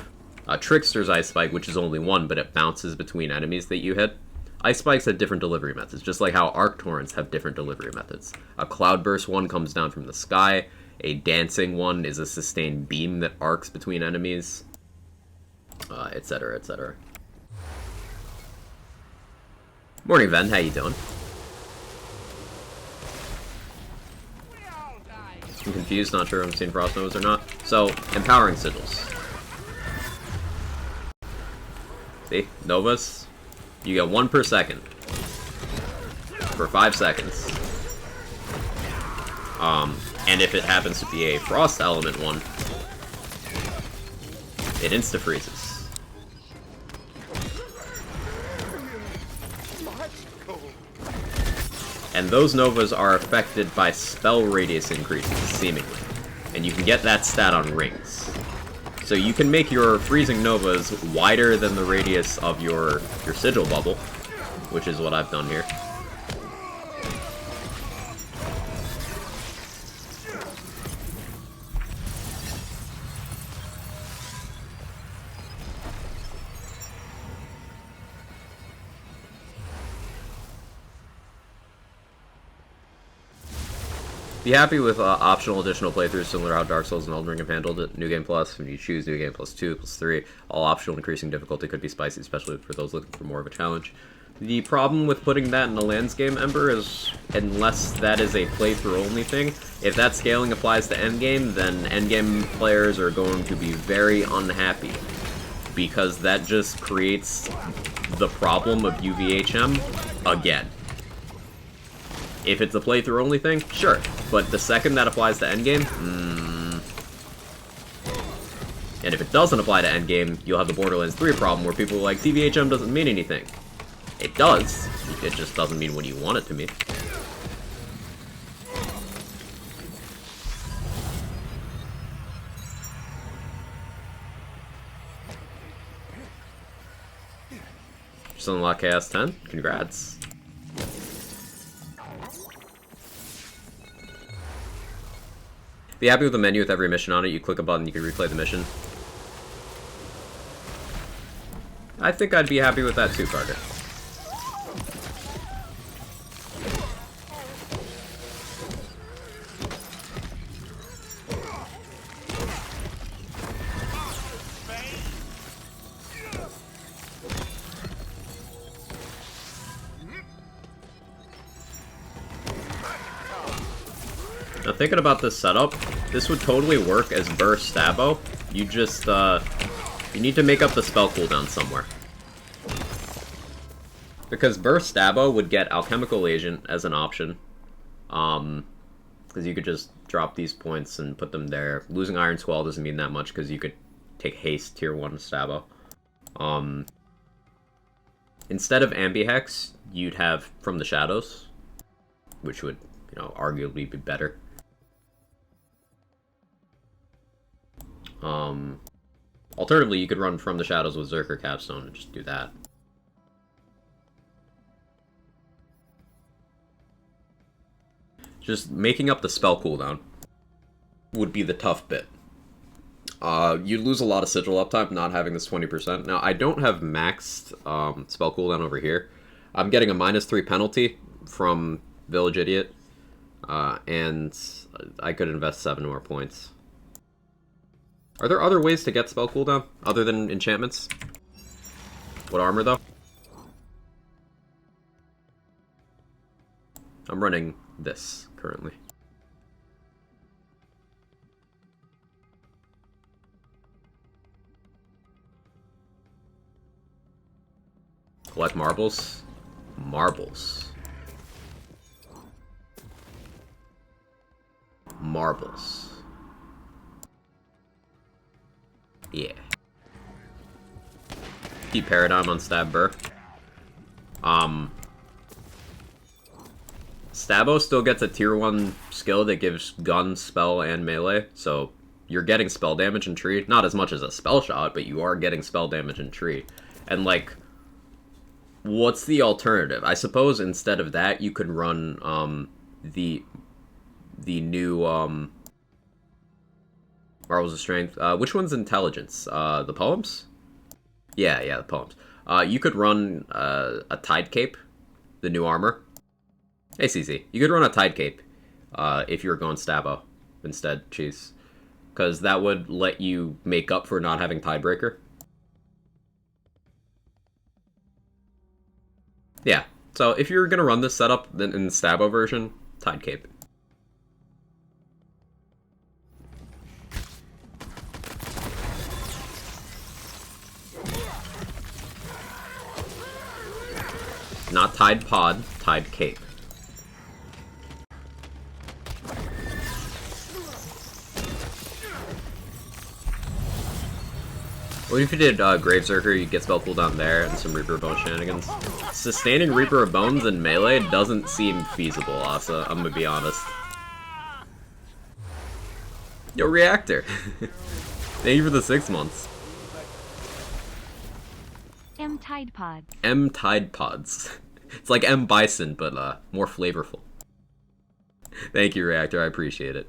Trickster's Ice Spike, which is only 1, but it bounces between enemies that you hit. Ice Spikes have different delivery methods, just like how Arc Torrents have different delivery methods. A Cloudburst one comes down from the sky. A Dancing one is a sustained beam that arcs between enemies. Etc., etc. Morning, Ven. How you doing? I'm confused, not sure if I'm seeing Frost Novas or not. So, Empowering Sigils. See? Novas. You get 1 per second. For 5 seconds. And if it happens to be a Frost Element one, it insta-freezes. And those Novas are affected by spell radius increases, seemingly. And you can get that stat on rings. So you can make your freezing Novas wider than the radius of your Sigil bubble, which is what I've done here. Be happy with optional additional playthroughs similar to how Dark Souls and Elden Ring have handled it. New Game Plus, when you choose New Game Plus 2, Plus 3, all optional increasing difficulty could be spicy, especially for those looking for more of a challenge. The problem with putting that in a lands game, Ember, is unless that is a playthrough-only thing, if that scaling applies to endgame, then endgame players are going to be very unhappy, because that just creates the problem of UVHM again. If it's a playthrough-only thing, sure. But the second that applies to endgame, And if it doesn't apply to endgame, you'll have the Borderlands 3 problem where people are like, DVHM doesn't mean anything. It does. It just doesn't mean what you want it to mean. Just unlock Chaos 10. Congrats. Be happy with the menu with every mission on it. You click a button, you can replay the mission. I think I'd be happy with that too, Carter. Now thinking about this setup, this would totally work as Burst Stabbo. You just, you need to make up the spell cooldown somewhere. Because Burst Stabbo would get Alchemical Agent as an option. Because you could just drop these points and put them there. Losing Iron Swell doesn't mean that much because you could take Haste Tier 1 Stabbo. Instead of Ambi-Hex, you'd have From the Shadows, which would, you know, arguably be better. Alternatively, you could run From the Shadows with Zerker Capstone and just do that. Just making up the spell cooldown would be the tough bit. You'd lose a lot of Sigil uptime not having this 20%. Now, I don't have maxed spell cooldown over here. I'm getting a -3 penalty from Village Idiot, and I could invest 7 more points. Are there other ways to get spell cooldown other than enchantments? What armor, though? I'm running this currently. Collect marbles. Marbles. Marbles. Yeah. Keep Paradigm on Stab Burr. Stabbo still gets a tier 1 skill that gives gun, spell, and melee, so you're getting spell damage in tree. Not as much as a spell shot, but you are getting spell damage in tree. And, like, what's the alternative? I suppose instead of that, you could run the new Marvels of Strength. Which one's Intelligence? The Poems? Yeah, the Poems. You could run a Tide Cape, the new armor. Hey, CC. You could run a Tide Cape if you were going Stabbo instead, Cheese. Because that would let you make up for not having Tidebreaker. Yeah, so if you're going to run this setup then in the Stabbo version, Tide Cape. Not Tide Pod, Tide Cape. What if you did Grave Zerker, you get spell cooldown there and some Reaper of Bones shenanigans? Sustaining Reaper of Bones in melee doesn't seem feasible, Asa, I'm gonna be honest. Yo, Reactor! Thank you for the 6 months. M Tide Pods. M Tide Pods. It's like M Bison, but more flavorful. Thank you, Reactor, I appreciate it.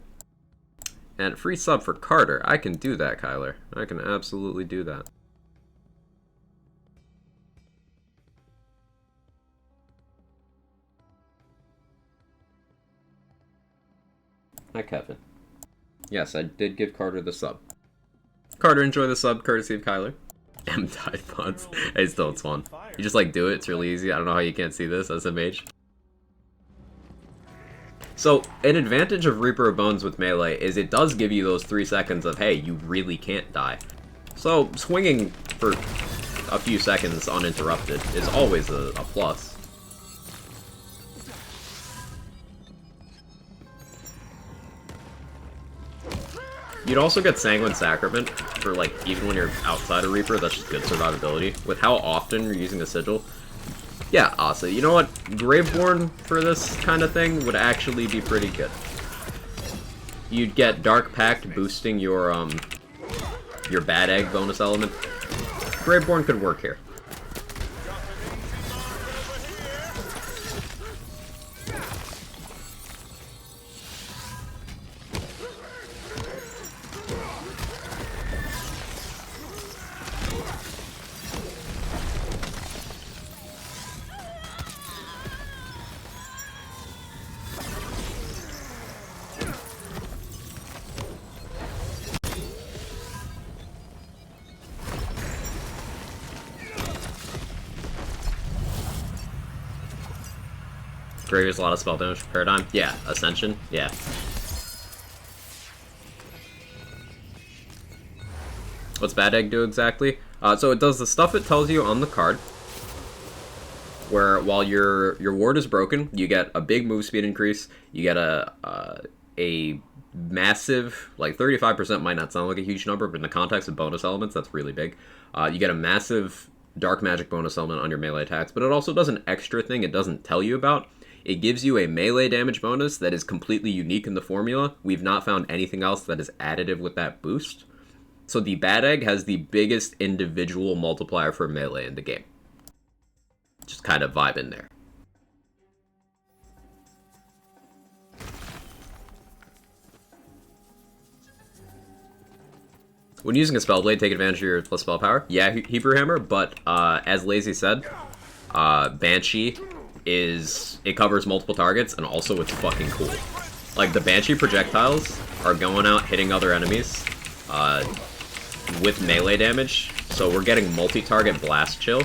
And free sub for Carter. I can do that, Kyler. I can absolutely do that. Hi, Kevin. Yes, I did give Carter the sub. Carter, enjoy the sub, courtesy of Kyler. M Tide Pods. Hey, still, it's fun. You just, like, do it. It's really easy. I don't know how you can't see this as a mage. So, an advantage of Reaper of Bones with melee is it does give you those 3 seconds of, hey, you really can't die. So, swinging for a few seconds uninterrupted is always a plus. You'd also get Sanguine Sacrament for, like, even when you're outside of Reaper, that's just good survivability. With how often you're using the Sigil. Yeah, Asa, you know what? Graveborn for this kind of thing would actually be pretty good. You'd get Dark Pact boosting your Bad Egg bonus element. Graveborn could work here. Triggers a lot of spell damage for Paradigm. Yeah, Ascension. Yeah. What's Bad Egg do exactly? So it does the stuff it tells you on the card, where while your ward is broken, you get a big move speed increase, you get a massive, like 35% might not sound like a huge number, but in the context of bonus elements, that's really big. You get a massive dark magic bonus element on your melee attacks, but it also does an extra thing it doesn't tell you about. It gives you a melee damage bonus that is completely unique in the formula. We've not found anything else that is additive with that boost. So the Bad Egg has the biggest individual multiplier for melee in the game. Just kind of vibe in there. When using a Spellblade, take advantage of your plus spell power. Yeah, Hebrew Hammer, but as Lazy said, Banshee it covers multiple targets, and also it's fucking cool. Like, the Banshee projectiles are going out, hitting other enemies with melee damage, so we're getting multi-target blast chill.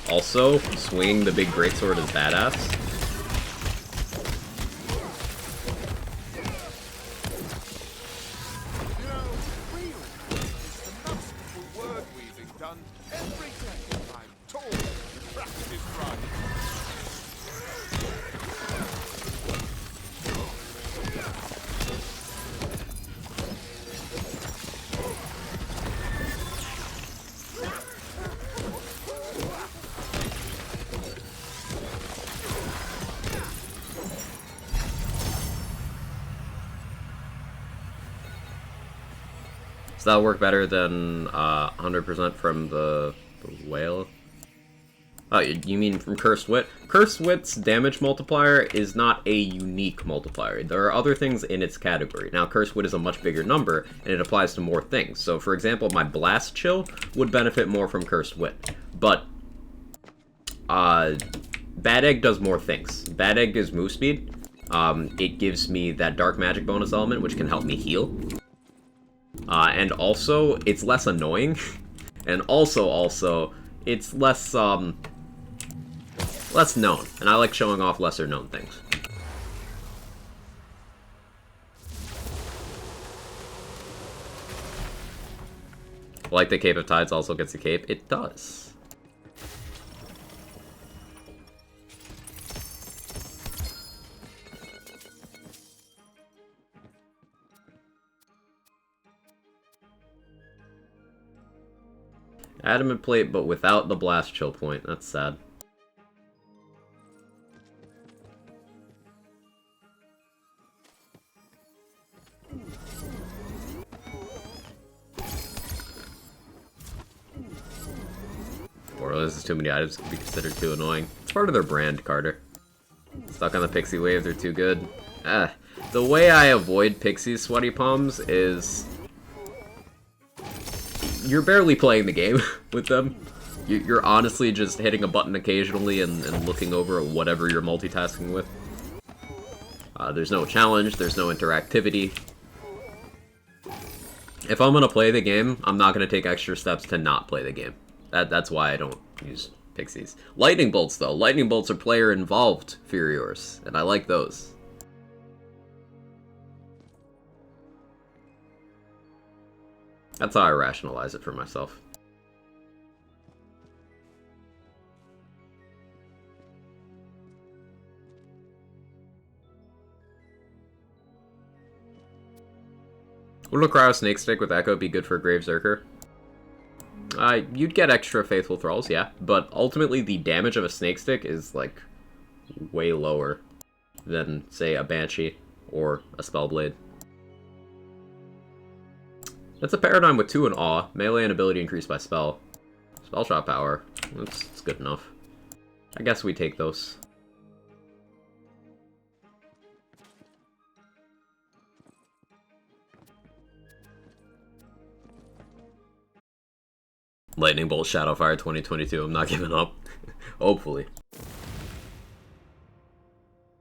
Also, swinging the big greatsword is badass. Does that work better than 100% from the whale? Oh, you mean from Cursed Wit? Cursed Wit's damage multiplier is not a unique multiplier. There are other things in its category. Now, Cursed Wit is a much bigger number, and it applies to more things. So, for example, my Blast Chill would benefit more from Cursed Wit. But, Bad Egg does more things. Bad Egg gives move speed. It gives me that Dark Magic bonus element, which can help me heal. And also, it's less annoying. And also, it's less known. And I like showing off lesser known things. Like the Cape of Tides also gets a cape? It does. Adamant plate, but without the blast chill point. That's sad. Or this is too many items to be considered too annoying. It's part of their brand, Carter. Stuck on the pixie wave, they're too good. The way I avoid Pixie's sweaty palms is you're barely playing the game with them. You're honestly just hitting a button occasionally and looking over at whatever you're multitasking with. There's no challenge, there's no interactivity. If I'm gonna play the game, I'm not gonna take extra steps to not play the game. That's why I don't use Pixies. Lightning Bolts, though. Lightning Bolts are player-involved Furiors, and I like those. That's how I rationalize it for myself. Would a Cryo Snake Stick with Echo be good for a Grave Zerker? You'd get extra Faithful Thralls, yeah, but ultimately the damage of a Snake Stick is, like, way lower than, say, a Banshee or a Spellblade. That's a paradigm with 2 in Awe. Melee and ability increased by spell. Spell shot power. That's good enough. I guess we take those. Lightning Bolt Shadowfire 2022. I'm not giving up. Hopefully.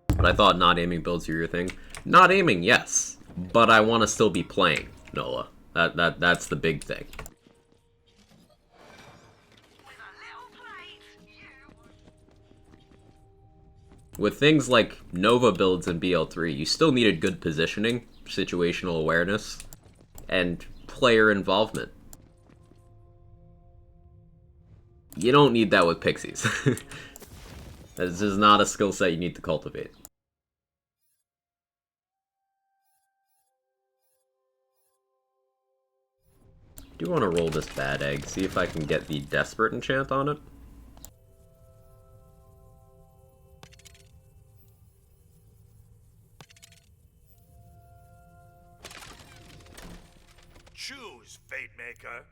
But I thought not aiming builds are your thing. Not aiming, yes. But I want to still be playing, Nola. That's the big thing. With things like Nova builds in BL3, you still needed good positioning, situational awareness, and player involvement. You don't need that with Pixies. This is not a skill set you need to cultivate. do want to roll this bad egg, see if I can get the Desperate enchant on it. Choose, Fate Maker.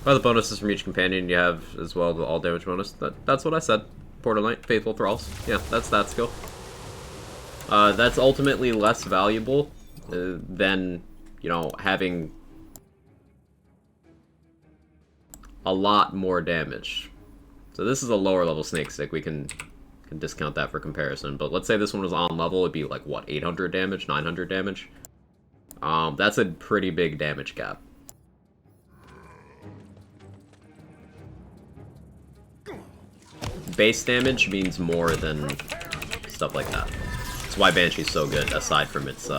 By the bonuses from each companion, you have as well the all damage bonus. That's what I said. Portal Knight, Faithful Thralls. Yeah, that's that skill. That's ultimately less valuable than, you know, having a lot more damage. So this is a lower level Snake Stick. We can discount that for comparison. But let's say this one was on level, it'd be like, what, 800 damage, 900 damage? That's a pretty big damage gap. Base damage means more than stuff like that. That's why Banshee's so good, aside from its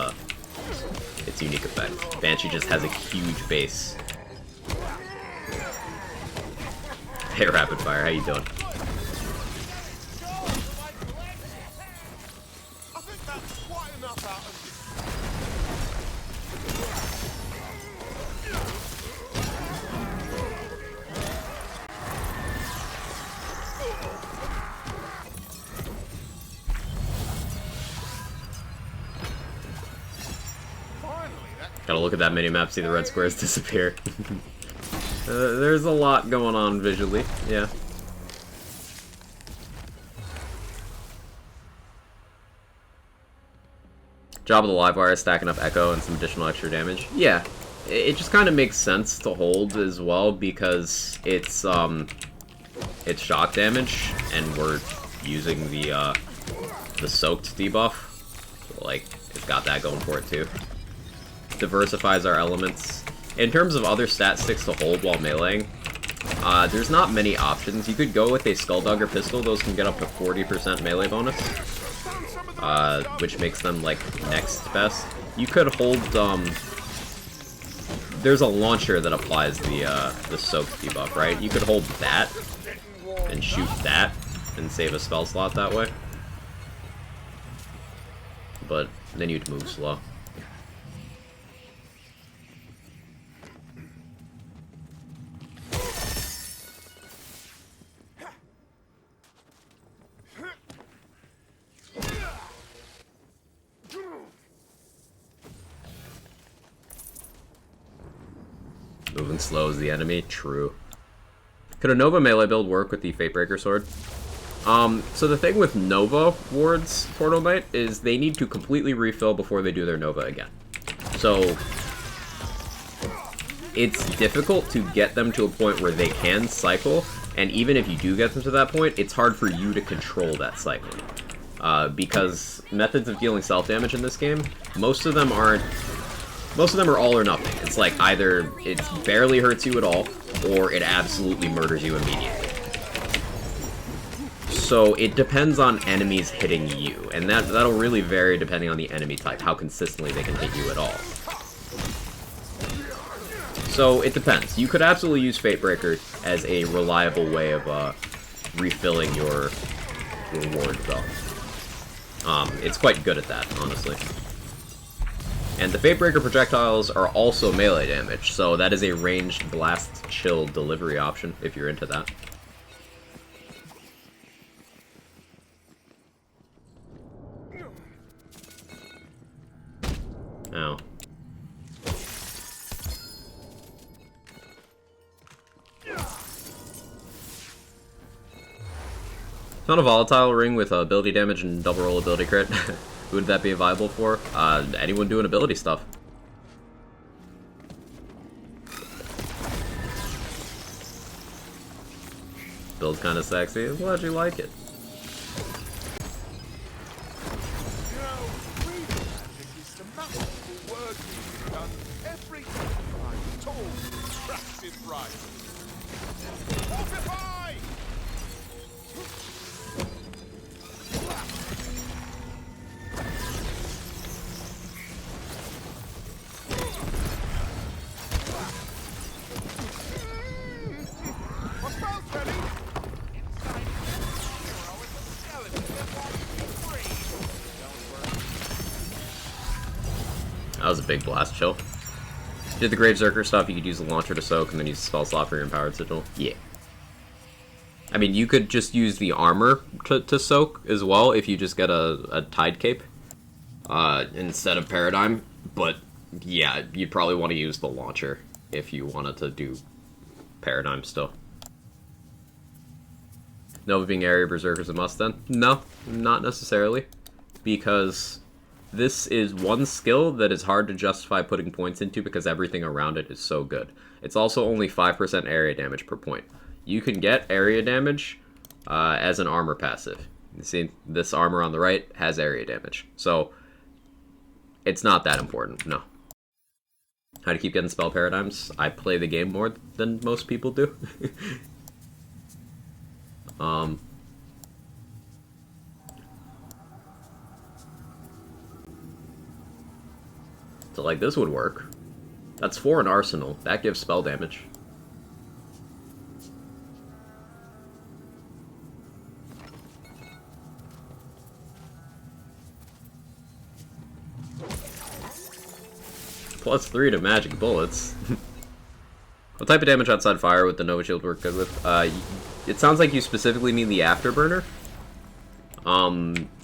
unique effect. Banshee just has a huge base. Hey, Rapid Fire, how you doing? I think that's quite enough out of Gotta look at that mini-map, see the red squares disappear. There's a lot going on visually, yeah. Job of the Livewire is stacking up Echo and some additional extra damage. Yeah, it just kind of makes sense to hold as well because it's shock damage and we're using the soaked debuff. So, like, it's got that going for it too. Diversifies our elements. In terms of other stat sticks to hold while meleeing, there's not many options. You could go with a Skulldugger pistol. Those can get up to 40% melee bonus, which makes them, like, next best. You could hold, there's a launcher that applies the soaked debuff, right? You could hold that and shoot that and save a spell slot that way. But then you'd move slow. Moving slow as the enemy? True. Could a Nova melee build work with the Fatebreaker sword? So the thing with Nova wards, Portal Knight, is they need to completely refill before they do their Nova again. So it's difficult to get them to a point where they can cycle, and even if you do get them to that point, it's hard for you to control that cycle. Because methods of dealing self-damage in this game, most of them are all or nothing. It's like either it barely hurts you at all, or it absolutely murders you immediately. So it depends on enemies hitting you, and that'll really vary depending on the enemy type, how consistently they can hit you at all. So it depends. You could absolutely use Fatebreaker as a reliable way of refilling your reward, though. It's quite good at that, honestly. And the Fatebreaker projectiles are also melee damage, so that is a ranged blast chill delivery option if you're into that. Ow. Found a volatile ring with ability damage and double roll ability crit. Who would that be viable for? Anyone doing ability stuff. Build's kind of sexy. I'm glad you like it. You know, reading magic is the masterful work you've done every time. Tall, attractive right. Fortify! My spell's ready. Inside hero is a skeleton that wants to be free. Don't worry. That was a big blast. Chill. Did the Grave Zerker stuff, you could use the launcher to soak and then use the spell slot for your empowered sigil. Yeah. I mean, you could just use the armor to soak as well if you just get a Tide Cape instead of Paradigm. But yeah, you'd probably want to use the launcher if you wanted to do Paradigm still. Nova being area Berserker's a must then? No, not necessarily. Because this is one skill that is hard to justify putting points into because everything around it is so good. It's also only 5% area damage per point. You can get area damage as an armor passive. You see, this armor on the right has area damage. So, it's not that important, no. How to keep getting spell paradigms? I play the game more than most people do. So, like, this would work. That's 4 in Arsenal. That gives spell damage. +3 to magic bullets. What type of damage outside fire would the Nova Shield work good with? It sounds like you specifically mean the Afterburner.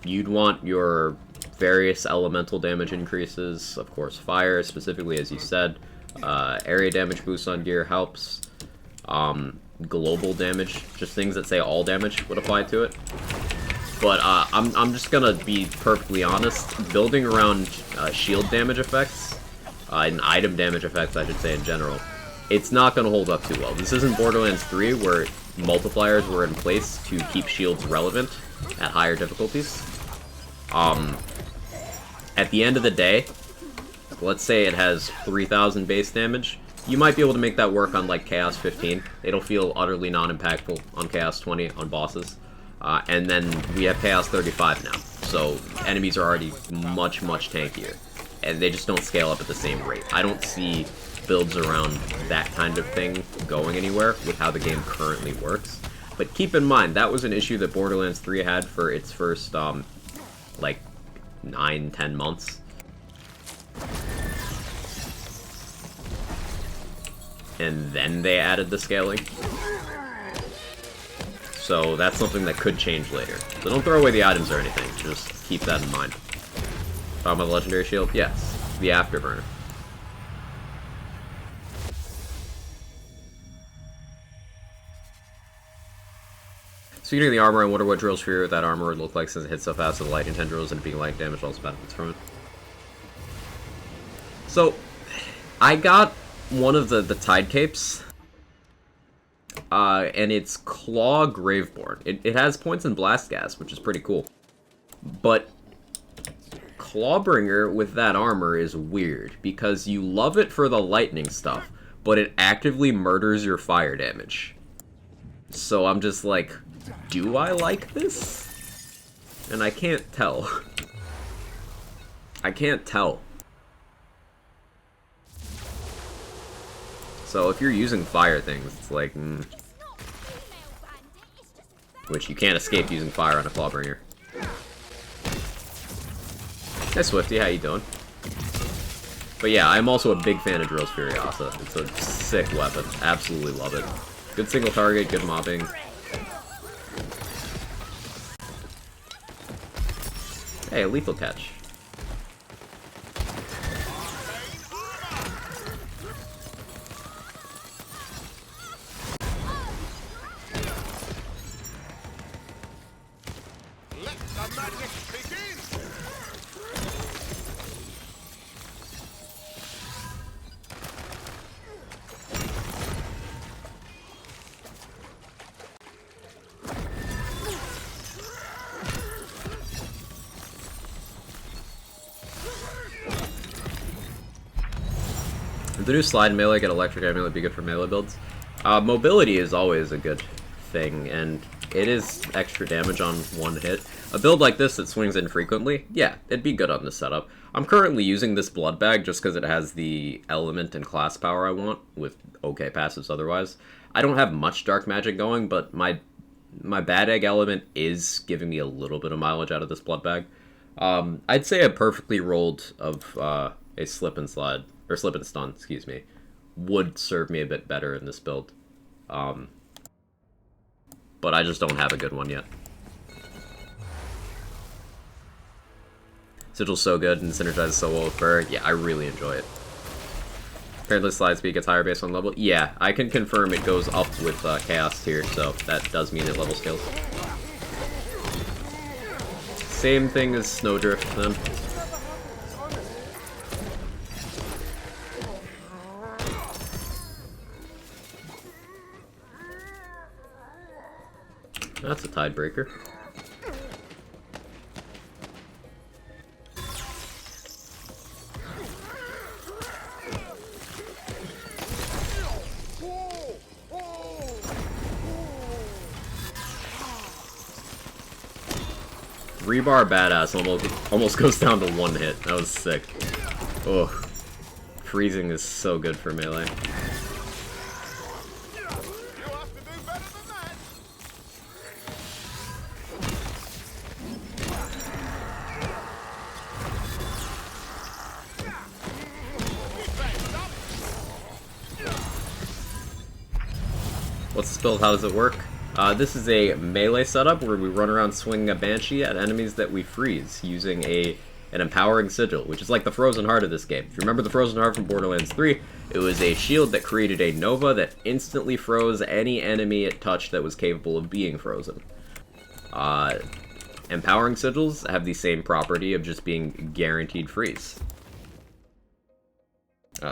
You'd want your various elemental damage increases, of course fire, specifically as you said. Area damage boost on gear helps. Global damage, just things that say all damage would apply to it. But I'm just gonna be perfectly honest, building around shield damage effects, and item damage effects I should say in general, it's not gonna hold up too well. This isn't Borderlands 3 where multipliers were in place to keep shields relevant at higher difficulties. At the end of the day, let's say it has 3,000 base damage, you might be able to make that work on like Chaos 15. It'll feel utterly non-impactful on Chaos 20 on bosses. And then we have Chaos 35 now, so enemies are already much tankier. And they just don't scale up at the same rate. I don't see builds around that kind of thing going anywhere with how the game currently works. But keep in mind, that was an issue that Borderlands 3 had for its first, like, 9-10 months. And then they added the scaling. So that's something that could change later. So don't throw away the items or anything, just keep that in mind. Talking about the Legendary Shield? Yes, the Afterburner. Speaking of the armor, I wonder what drill sphere that armor would look like since it hits so fast with the lightning tendrils and being light damage also benefits from it. So, I got one of the Tide Capes, and it's Claw Graveborn. It has points in Blast Gas, which is pretty cool. But Clawbringer with that armor is weird, because you love it for the lightning stuff, but it actively murders your fire damage. So I'm just like, do I like this? And I can't tell. I can't tell. So if you're using fire things, it's like, which you can't escape using fire on a Clawbringer. Hey Swifty, how you doing? But yeah, I'm also a big fan of Drill's Furiosa. It's a sick weapon. Absolutely love it. Good single target, good mobbing. Hey, a lethal catch. Let the magic begin! If the new slide melee get electric amulet would be good for melee builds. Mobility is always a good thing, and it is extra damage on one hit. A build like this that swings in frequently, yeah, it'd be good on this setup. I'm currently using this blood bag just because it has the element and class power I want, with okay passives otherwise. I don't have much dark magic going, but my bad egg element is giving me a little bit of mileage out of this blood bag. I'd say a perfectly rolled of a slip and slide, or slip and stun, excuse me, would serve me a bit better in this build. But I just don't have a good one yet. Sigil's so good and synergizes so well with Burr. Yeah, I really enjoy it. Apparently slide speed gets higher based on level. Yeah, I can confirm it goes up with Chaos tier, so that does mean it level scales. Same thing as Snowdrift then. That's a Tidebreaker. Rebar badass almost goes down to 1 hit. That was sick. Oh, freezing is so good for melee. What's this build? How does it work? This is a melee setup where we run around swinging a Banshee at enemies that we freeze using an empowering sigil, which is like the frozen heart of this game. If you remember the frozen heart from Borderlands 3, it was a shield that created a Nova that instantly froze any enemy it touched that was capable of being frozen. Empowering sigils have the same property of just being guaranteed freeze.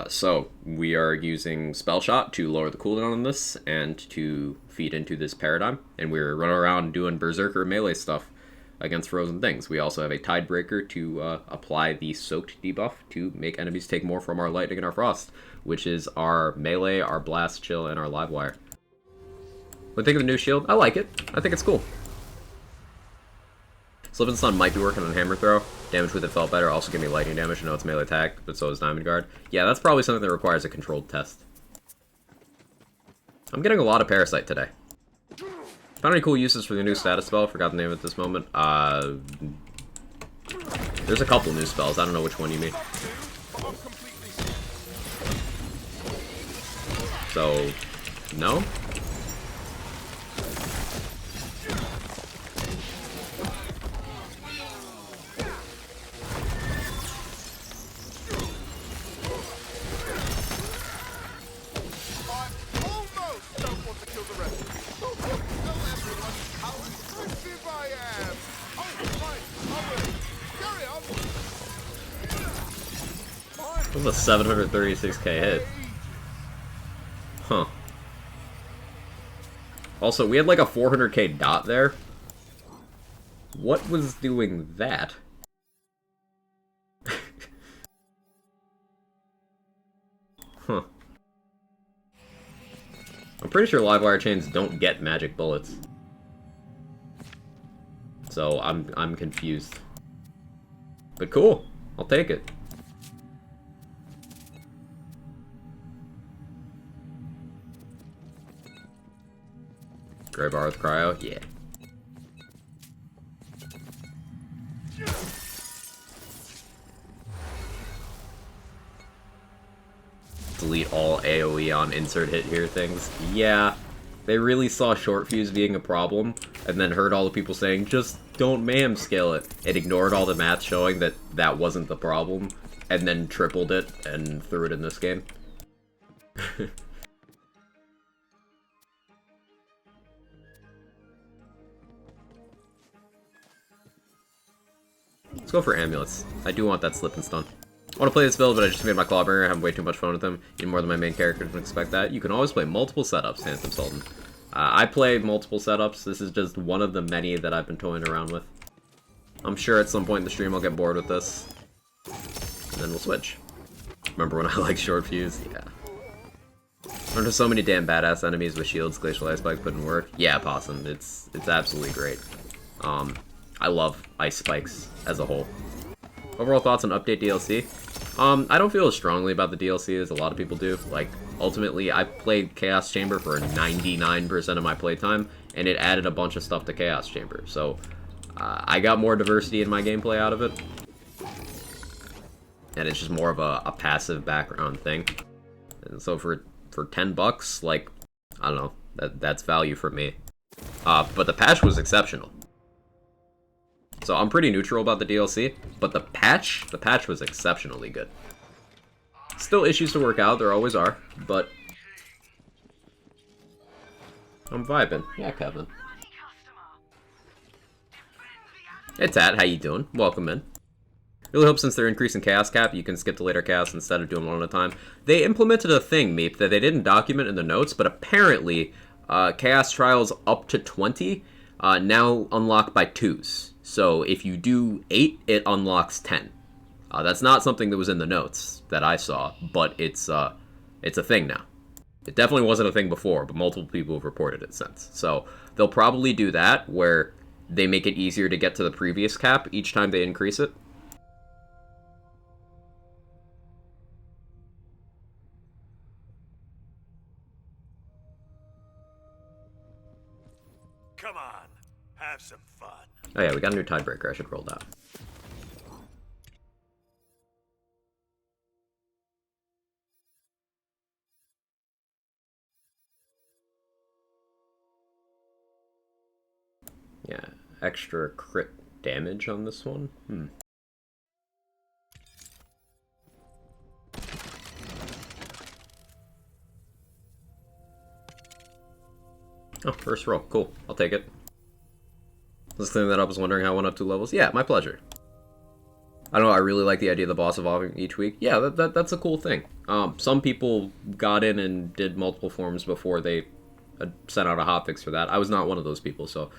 So, we are using Spell Shot to lower the cooldown on this, and to feed into this paradigm, and we're running around doing Berserker melee stuff against frozen things. We also have a Tidebreaker to apply the Soaked debuff to make enemies take more from our Lightning and our Frost, which is our melee, our Blast, Chill, and our Livewire. What do you think of the new shield? I like it. I think it's cool. Slip and Stun might be working on Hammer Throw. Damage with it felt better. Also give me lightning damage. I know it's melee attack, but so is Diamond Guard. Yeah, that's probably something that requires a controlled test. I'm getting a lot of Parasite today. Found any cool uses for the new status spell? Forgot the name at this moment. There's a couple new spells. I don't know which one you mean. So, no? That was a 736k hit. Huh. Also, we had like a 400k dot there. What was doing that? Huh. I'm pretty sure Livewire chains don't get magic bullets. So I'm confused. But cool. I'll take it. Gray bar with cryo? Yeah. Delete all AoE on insert hit here things. Yeah. They really saw short fuse being a problem, and then heard all the people saying, just don't mayhem scale it. It ignored all the math showing that that wasn't the problem, and then tripled it and threw it in this game. Let's go for amulets. I do want that slip and stun. I want to play this build, but I just made my Clawbringer. I'm having way too much fun with him. Even more than my main character can expect that. You can always play multiple setups, Handsome Sultan. I play multiple setups. This is just one of the many that I've been toying around with. I'm sure at some point in the stream I'll get bored with this. And then we'll switch. Remember when I liked short fuse? Yeah. There's so many damn badass enemies with shields, glacial ice spikes put in work. Yeah, Possum. It's absolutely great. I love ice spikes as a whole. Overall thoughts on update DLC? I don't feel as strongly about the DLC as a lot of people do. Like, ultimately, I played Chaos Chamber for 99% of my playtime, and it added a bunch of stuff to Chaos Chamber. So, I got more diversity in my gameplay out of it. and it's just more of a passive background thing. And so for $10, like, I don't know, that's value for me. But the patch was exceptional. So I'm pretty neutral about the DLC, but the patch was exceptionally good. Still issues to work out, there always are, but I'm vibing. Yeah, Kevin. Hey Tat, how you doing? Welcome in. Really hope since they're increasing Chaos Cap, you can skip to later Chaos instead of doing one at a time. They implemented a thing, Meep, that they didn't document in the notes, but apparently Chaos Trials up to 20 now unlock by 2s. So if you do 8, it unlocks 10. That's not something that was in the notes that I saw, but it's a thing now. It definitely wasn't a thing before, but multiple people have reported it since. So they'll probably do that, where they make it easier to get to the previous cap each time they increase it. Come on, have some fun. Oh yeah, we got a new tiebreaker. I should roll that. Yeah, extra crit damage on this one. Oh, first roll. Cool. I'll take it. Just cleaning that up, I was wondering how I went up 2 levels. Yeah, my pleasure. I don't know, I really like the idea of the boss evolving each week. Yeah, that's a cool thing. Some people got in and did multiple forms before they sent out a hotfix for that. I was not one of those people, so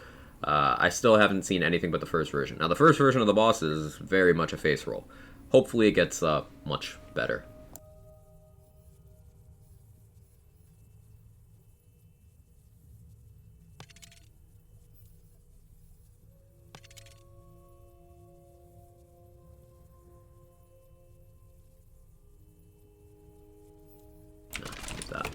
I still haven't seen anything but the first version. Now, the first version of the boss is very much a face roll. Hopefully it gets much better. That.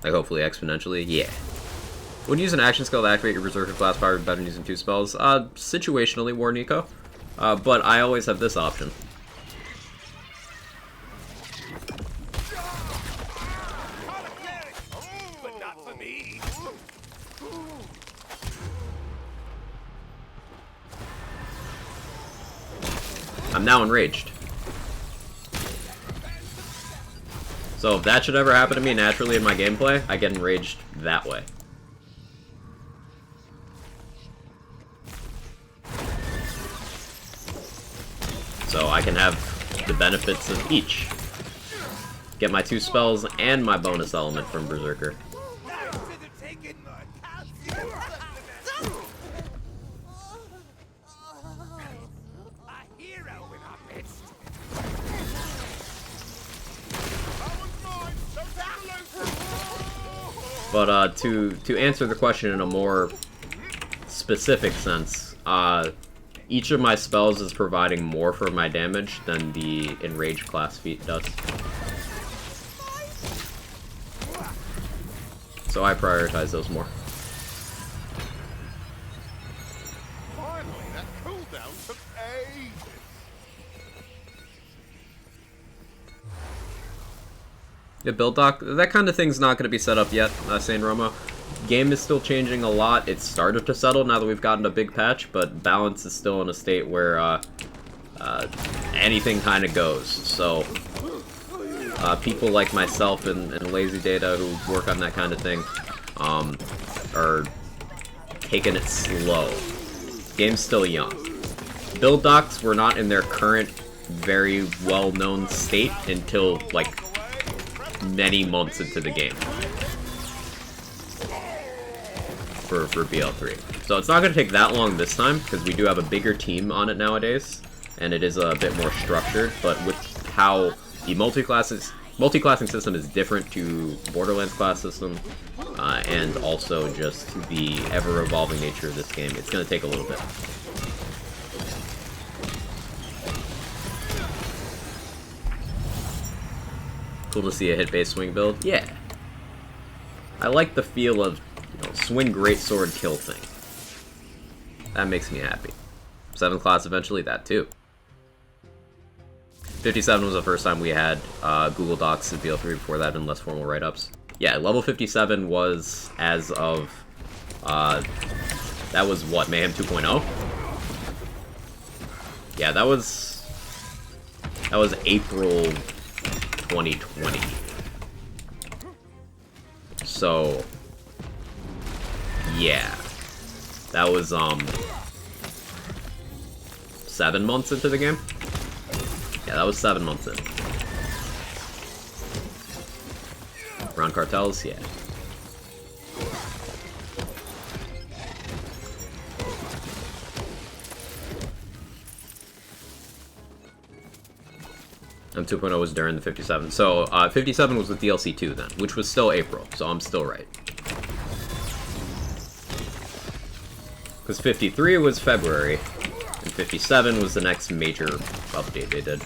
Like, hopefully exponentially? Yeah. When you use an action skill to activate your Berserker class power, better than using 2 spells. Situationally, War Nico. But I always have this option. But not for me. I'm now enraged. So if that should ever happen to me naturally in my gameplay, I get enraged that way. So I can have the benefits of each. Get my 2 spells and my bonus element from Berserker. But to answer the question in a more specific sense, each of my spells is providing more for my damage than the Enraged class feat does. So I prioritize those more. Finally, that cooldown took ages. Yeah, build doc, that kind of thing's not going to be set up yet, Saint Romo. Game is still changing a lot. It's started to settle now that we've gotten a big patch, but balance is still in a state where anything kind of goes. So people like myself and Lazy Data who work on that kind of thing are taking it slow. Game's still young. Build docs were not in their current, very well-known state until, like, many months into the game for BL3. So it's not going to take that long this time, because we do have a bigger team on it nowadays, and it is a bit more structured, but with how the multi-classing system is different to Borderlands class system, and also just the ever-evolving nature of this game, it's going to take a little bit. Cool to see a hit-based swing build? Yeah. I like the feel of, you know, swing greatsword kill thing. That makes me happy. 7th class eventually, that too. 57 was the first time we had Google Docs and BL3 before that and less formal write-ups. Yeah, level 57 was as of, that was what, Mayhem 2.0? Yeah, that was April 2020. So, yeah. That was, 7 months into the game? Yeah, that was 7 months in. Around cartels? Yeah. And 2.0 was during the 57. So, 57 was with DLC 2 then, which was still April, so I'm still right. Because 53 was February, and 57 was the next major update they did.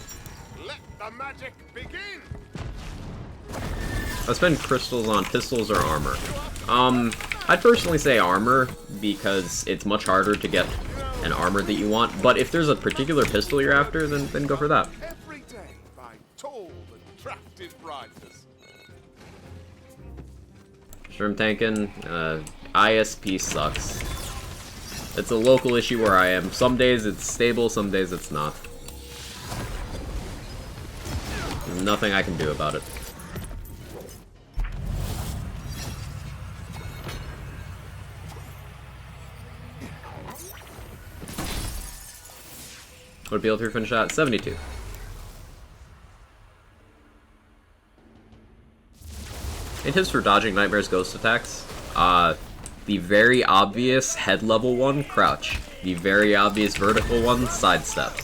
Let the magic begin. I spend crystals on pistols or armor. I'd personally say armor, because it's much harder to get an armor that you want, but if there's a particular pistol you're after, then go for that. Every day by tall and attractive riders. Shrimp tanking, ISP sucks. It's a local issue where I am. Some days it's stable, some days it's not. Nothing I can do about it. Would be able to finish at 72. It hits for dodging Nightmare's ghost attacks. The very obvious head level one, crouch. The very obvious vertical one, sidestep.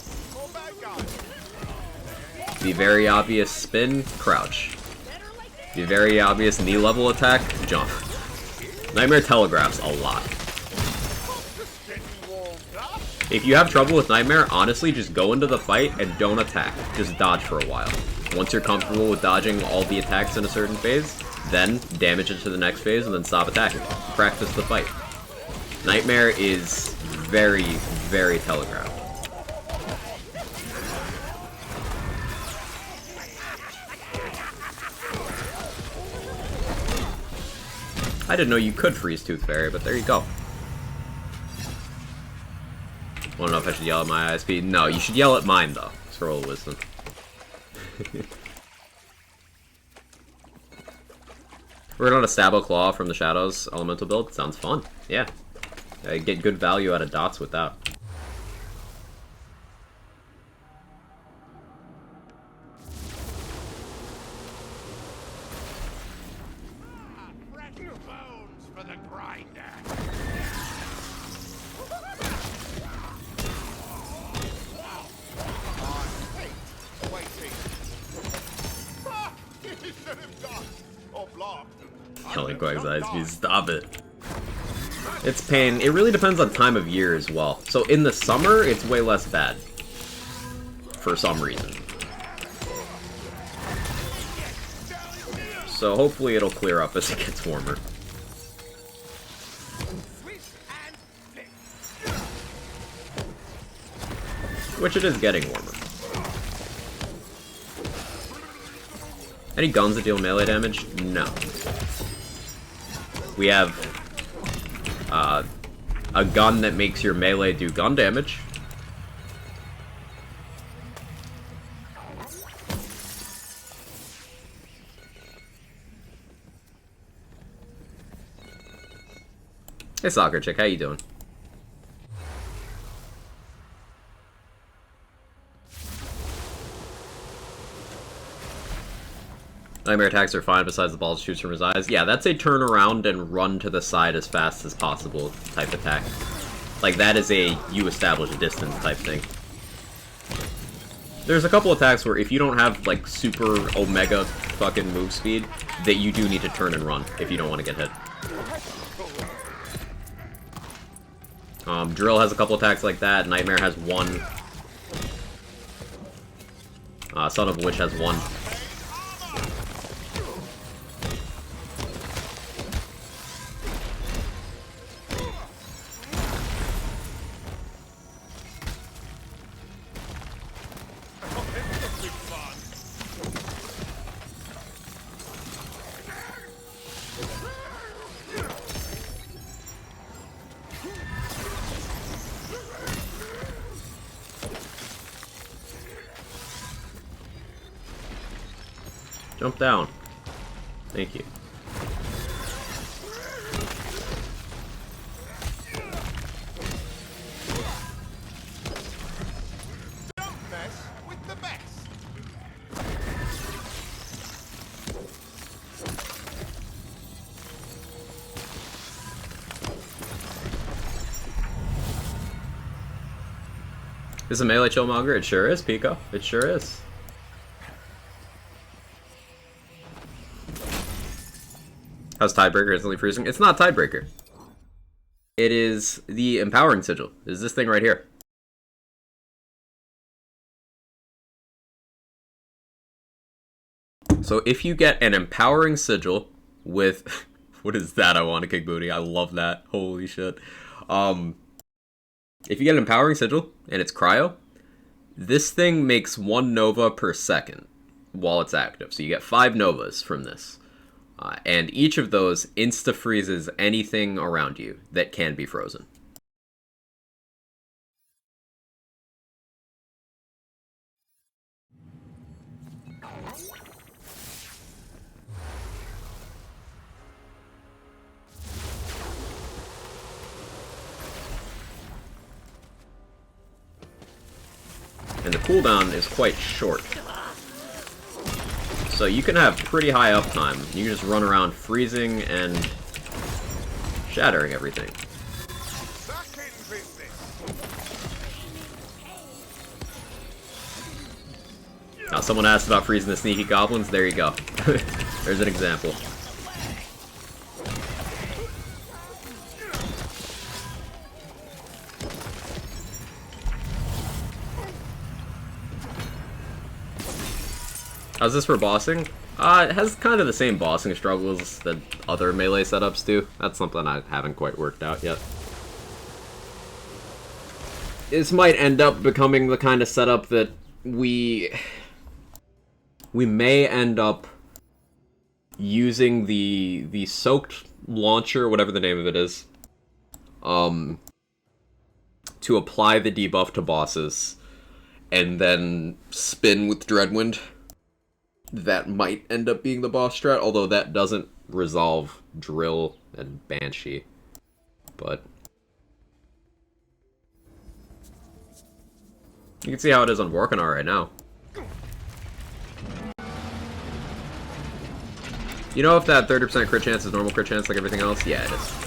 The very obvious spin, crouch. The very obvious knee level attack, jump. Nightmare telegraphs a lot. If you have trouble with Nightmare, honestly, just go into the fight and don't attack. Just dodge for a while. Once you're comfortable with dodging all the attacks in a certain phase, then damage it to the next phase and then stop attacking. Practice the fight. Nightmare is very, very telegraphed. I didn't know you could freeze Tooth Fairy, but there you go. Wanna know if I should yell at my ISP? No, you should yell at mine, though. Scroll of Wisdom. We're gonna Stabbo Claw from the Shadows Elemental build. Sounds fun. Yeah. I get good value out of dots with that. Fresh bones for the grinder. Waiting. You should have done or blocked. Killing Quack's ISP, stop it. It's pain. It really depends on time of year as well. So in the summer, it's way less bad. For some reason. So hopefully it'll clear up as it gets warmer. Which it is getting warmer. Any guns that deal melee damage? No. We have a gun that makes your melee do gun damage. Hey Soccer Chick, how you doing? Nightmare attacks are fine besides the ball shoots from his eyes. Yeah, that's a turn around and run to the side as fast as possible type attack. Like, that is a you establish a distance type thing. There's a couple attacks where if you don't have, like, super omega fucking move speed, that you do need to turn and run if you don't want to get hit. Drill has a couple attacks like that. Nightmare has one. Son of a Witch has one. Jump down. Thank you. Don't mess with the best. Is a melee Chillmonger? It sure is, Pico. It sure is. How's Tiebreaker instantly freezing? It's not Tiebreaker. It is the Empowering Sigil. Is this thing right here. So if you get an Empowering Sigil with... what is that? I want to kick booty. I love that. Holy shit. If you get an Empowering Sigil, and it's Cryo, this thing makes 1 Nova per second while it's active. So you get 5 Novas from this. And each of those insta-freezes anything around you that can be frozen. And the cooldown is quite short. So you can have pretty high uptime. You can just run around freezing and shattering everything. Back in business. Now someone asked about freezing the sneaky goblins, there you go. There's an example. How's this for bossing? It has kind of the same bossing struggles that other melee setups do. That's something I haven't quite worked out yet. This might end up becoming the kind of setup that we may end up using the soaked launcher, whatever the name of it is, to apply the debuff to bosses, and then spin with Dreadwind. That might end up being the boss strat, although that doesn't resolve Drill and Banshee. But you can see how it is on Vorkanar right now. You know if that 30% crit chance is normal crit chance like everything else? Yeah, it is.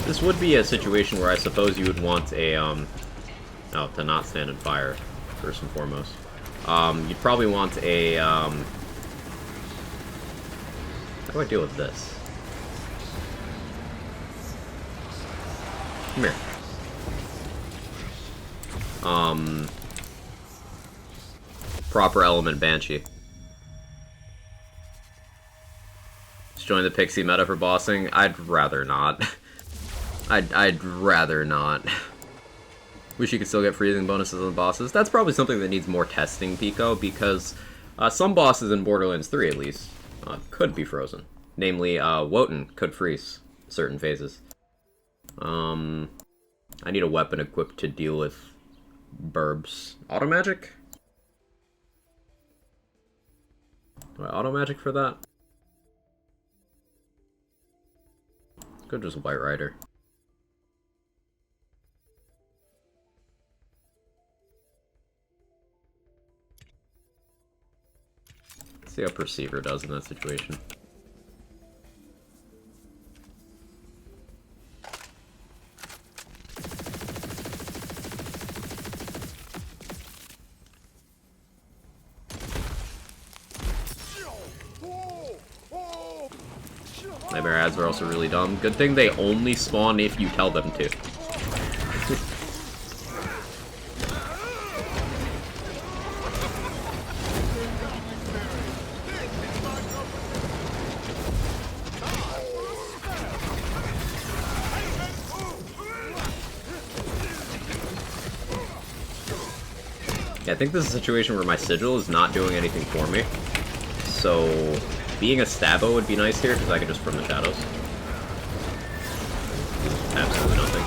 This would be a situation where I suppose you would want a, oh, to not stand in fire, first and foremost. You'd probably want a, how do I deal with this? Come here. Proper element Banshee. Just join the Pixie meta for bossing? I'd rather not. I'd rather not. Wish you could still get freezing bonuses on bosses. That's probably something that needs more testing, Pico, because some bosses in Borderlands 3, at least, could be frozen. Namely, Wotan could freeze certain phases. I need a weapon equipped to deal with burbs. Auto magic? Do I auto magic for that? Could just White Rider. See how Perceiver does in that situation. Nightmare ads are also really dumb. Good thing they only spawn if you tell them to. I think this is a situation where my Sigil is not doing anything for me. So, being a Stabbo would be nice here, because I can just from the shadows. Absolutely nothing.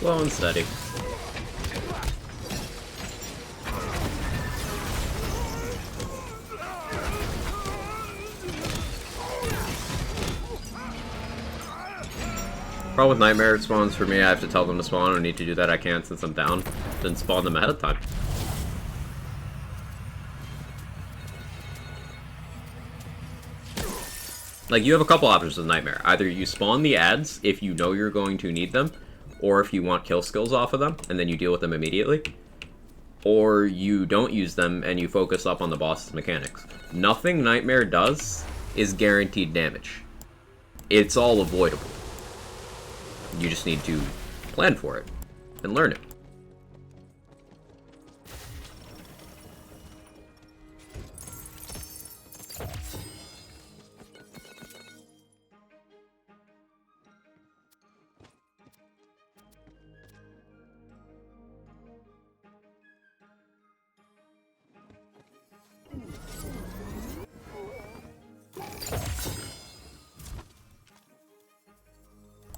Slow and steady. Problem with Nightmare spawns for me, I have to tell them to spawn. I don't need to do that, I can't since I'm down. Then spawn them ahead of time. Like, you have a couple options with Nightmare. Either you spawn the ads if you know you're going to need them, or if you want kill skills off of them, and then you deal with them immediately. Or you don't use them and you focus up on the boss's mechanics. Nothing Nightmare does is guaranteed damage. It's all avoidable. You just need to plan for it and learn it.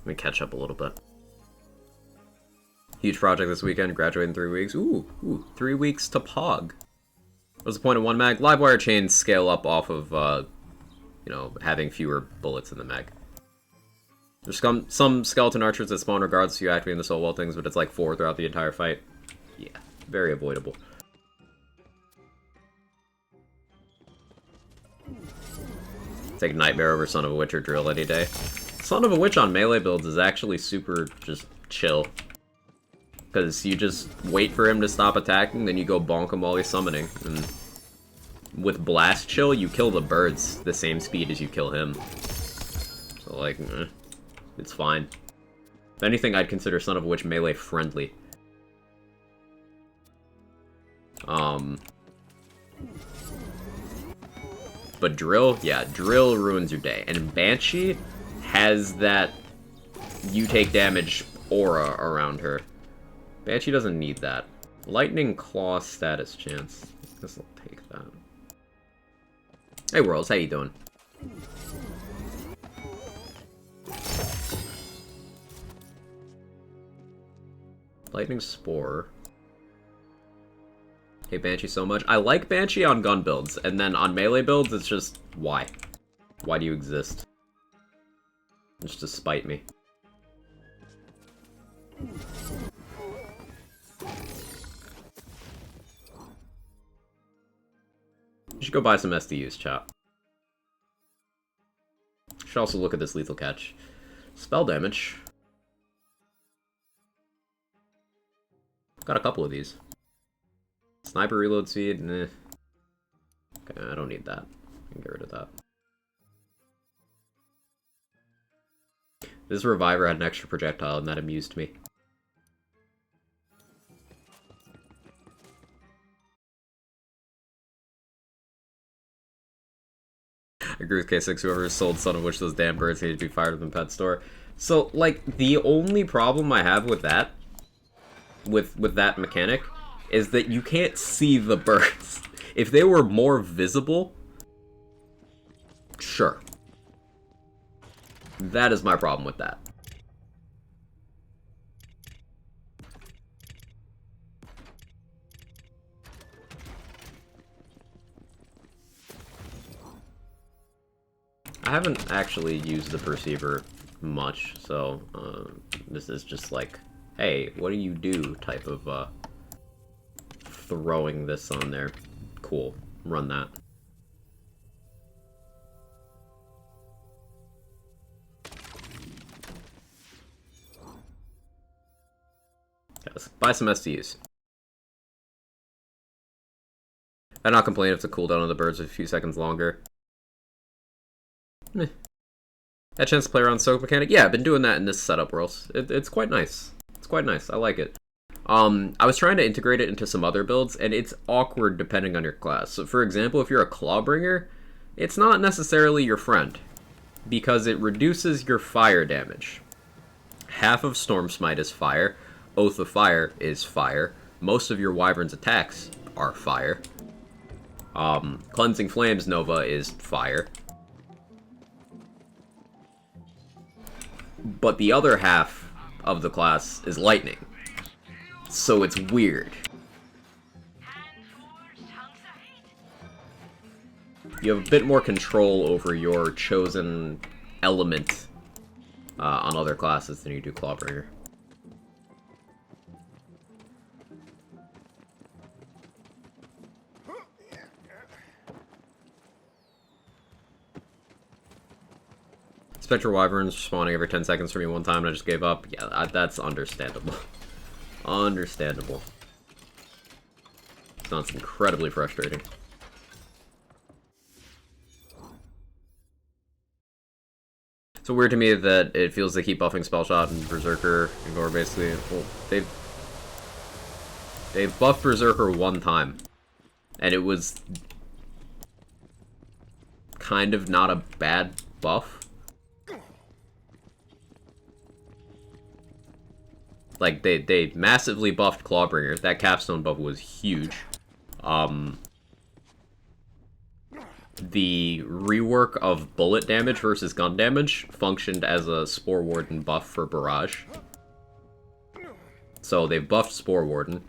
Let me catch up a little bit. Huge project this weekend, graduate in 3 weeks. Ooh, 3 weeks to Pog. What's the point of one mag? Livewire chains scale up off of, you know, having fewer bullets in the mag. There's some skeleton archers that spawn regardless of you activating the soul well things, but it's like 4 throughout the entire fight. Yeah, very avoidable. Take Nightmare over Son of a Witch or Drill any day. Son of a Witch on melee builds is actually super just chill. Because you just wait for him to stop attacking, then you go bonk him while he's summoning. And with Blast Chill, you kill the birds the same speed as you kill him. So, like, it's fine. If anything, I'd consider Son of a Witch melee friendly. But Drill, yeah, Drill ruins your day. And Banshee has that you take damage aura around her. Banshee doesn't need that. Lightning Claw status chance. I guess I'll take that. Hey Worlds, how you doing? Lightning Spore. Hey Banshee so much. I like Banshee on gun builds, and then on melee builds, it's just, why? Why do you exist? Just to spite me. You should go buy some SDUs, chat. Should also look at this lethal catch. Spell damage. Got a couple of these. Sniper reload speed, nah. Okay, I don't need that. I can get rid of that. This Reviver had an extra projectile and that amused me. agree with K6, whoever sold Son of Which those damn birds need to be fired from the pet store. So, like, the only problem I have with that, with that mechanic, is that you can't see the birds. If they were more visible, sure. That is my problem with that. I haven't actually used the perceiver much, so this is just like, hey, what do you do type of throwing this on there. Cool, run that. Let's buy some SDUs. I'm not complaining if the cooldown on the birds is a few seconds longer. Meh. That chance to play around soak mechanic? Yeah, I've been doing that in this setup, Worlds. It's quite nice. It's quite nice. I like it. I was trying to integrate it into some other builds, and it's awkward depending on your class. So, for example, if you're a Clawbringer, it's not necessarily your friend, because it reduces your fire damage. Half of Storm Smite is fire. Oath of Fire is fire. Most of your Wyvern's attacks are fire. Cleansing Flames Nova is fire. But the other half of the class is lightning. So it's weird. You have a bit more control over your chosen element on other classes than you do Clawbringer. Spectral Wyverns spawning every 10 seconds for me one time and I just gave up. Yeah, that's understandable. Understandable. Sounds incredibly frustrating. It's so weird to me that it feels they keep buffing Spellshot and Berserker and Gore basically. Well, they've buffed Berserker one time. And it was kind of not a bad buff. Like, they massively buffed Clawbringer. That capstone buff was huge. The rework of bullet damage versus gun damage functioned as a Spore Warden buff for Barrage. So they buffed Spore Warden.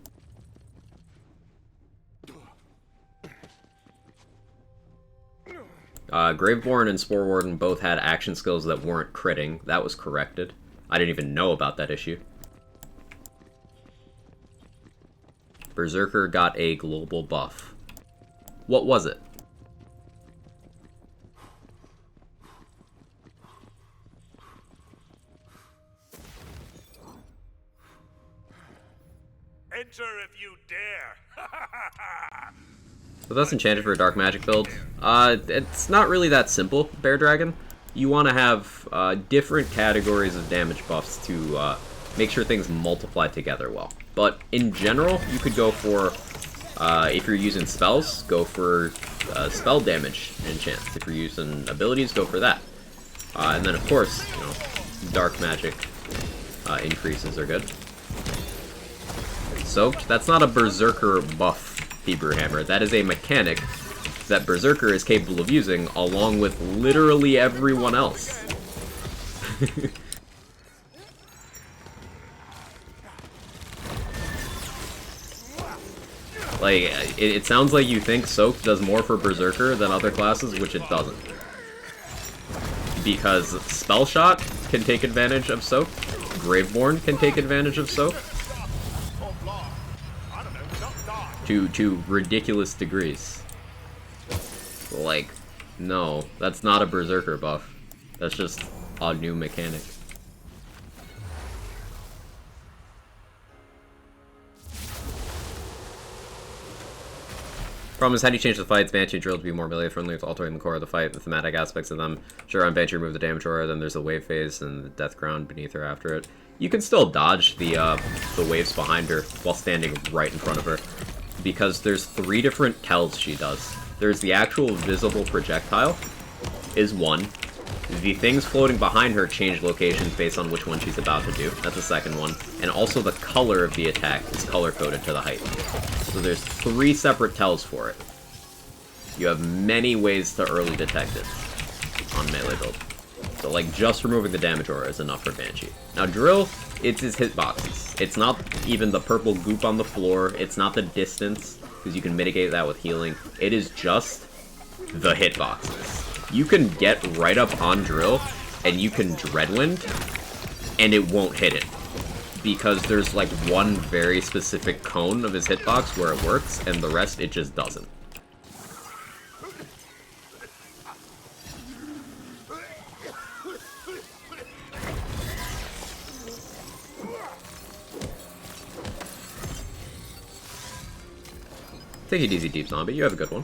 Graveborn and Spore Warden both had action skills that weren't critting. That was corrected. I didn't even know about that issue. Berserker got a global buff. What was it? Enter if you dare. So that's enchanted for a dark magic build. It's not really that simple, Bear Dragon. You want to have different categories of damage buffs to make sure things multiply together well. But in general, you could go for, if you're using spells, go for spell damage enchants. If you're using abilities, go for that. And then of course, you know, dark magic increases are good. Soaked, that's not a Berserker buff, Hebrew Hammer. That is a mechanic that Berserker is capable of using along with literally everyone else. Like, it sounds like you think Soak does more for Berserker than other classes, which it doesn't. Because Spellshot can take advantage of Soak, Graveborn can take advantage of Soak, to ridiculous degrees. Like, no, that's not a Berserker buff. That's just a new mechanic. Problem is, how do you change the fights? Banshee Drill to be more melee friendly with altering the core of the fight, the thematic aspects of them. Sure, on Banshee remove the damage aura, then there's the wave phase and the death crown beneath her after it. You can still dodge the waves behind her while standing right in front of her, because there's 3 different tells she does. There's the actual visible projectile, is 1. The things floating behind her change locations based on which one she's about to do. That's the second one. And also the color of the attack is color-coded to the height. So there's 3 separate tells for it. You have many ways to early detect it on melee build. So, like, just removing the damage aura is enough for Banshee. Now, Drill, it's his hitboxes. It's not even the purple goop on the floor. It's not the distance, because you can mitigate that with healing. It is just the hitboxes. You can get right up on Drill, and you can Dreadwind, and it won't hit it. Because there's, like, one very specific cone of his hitbox where it works, and the rest, it just doesn't. Take it easy, Deep Zombie. You have a good one.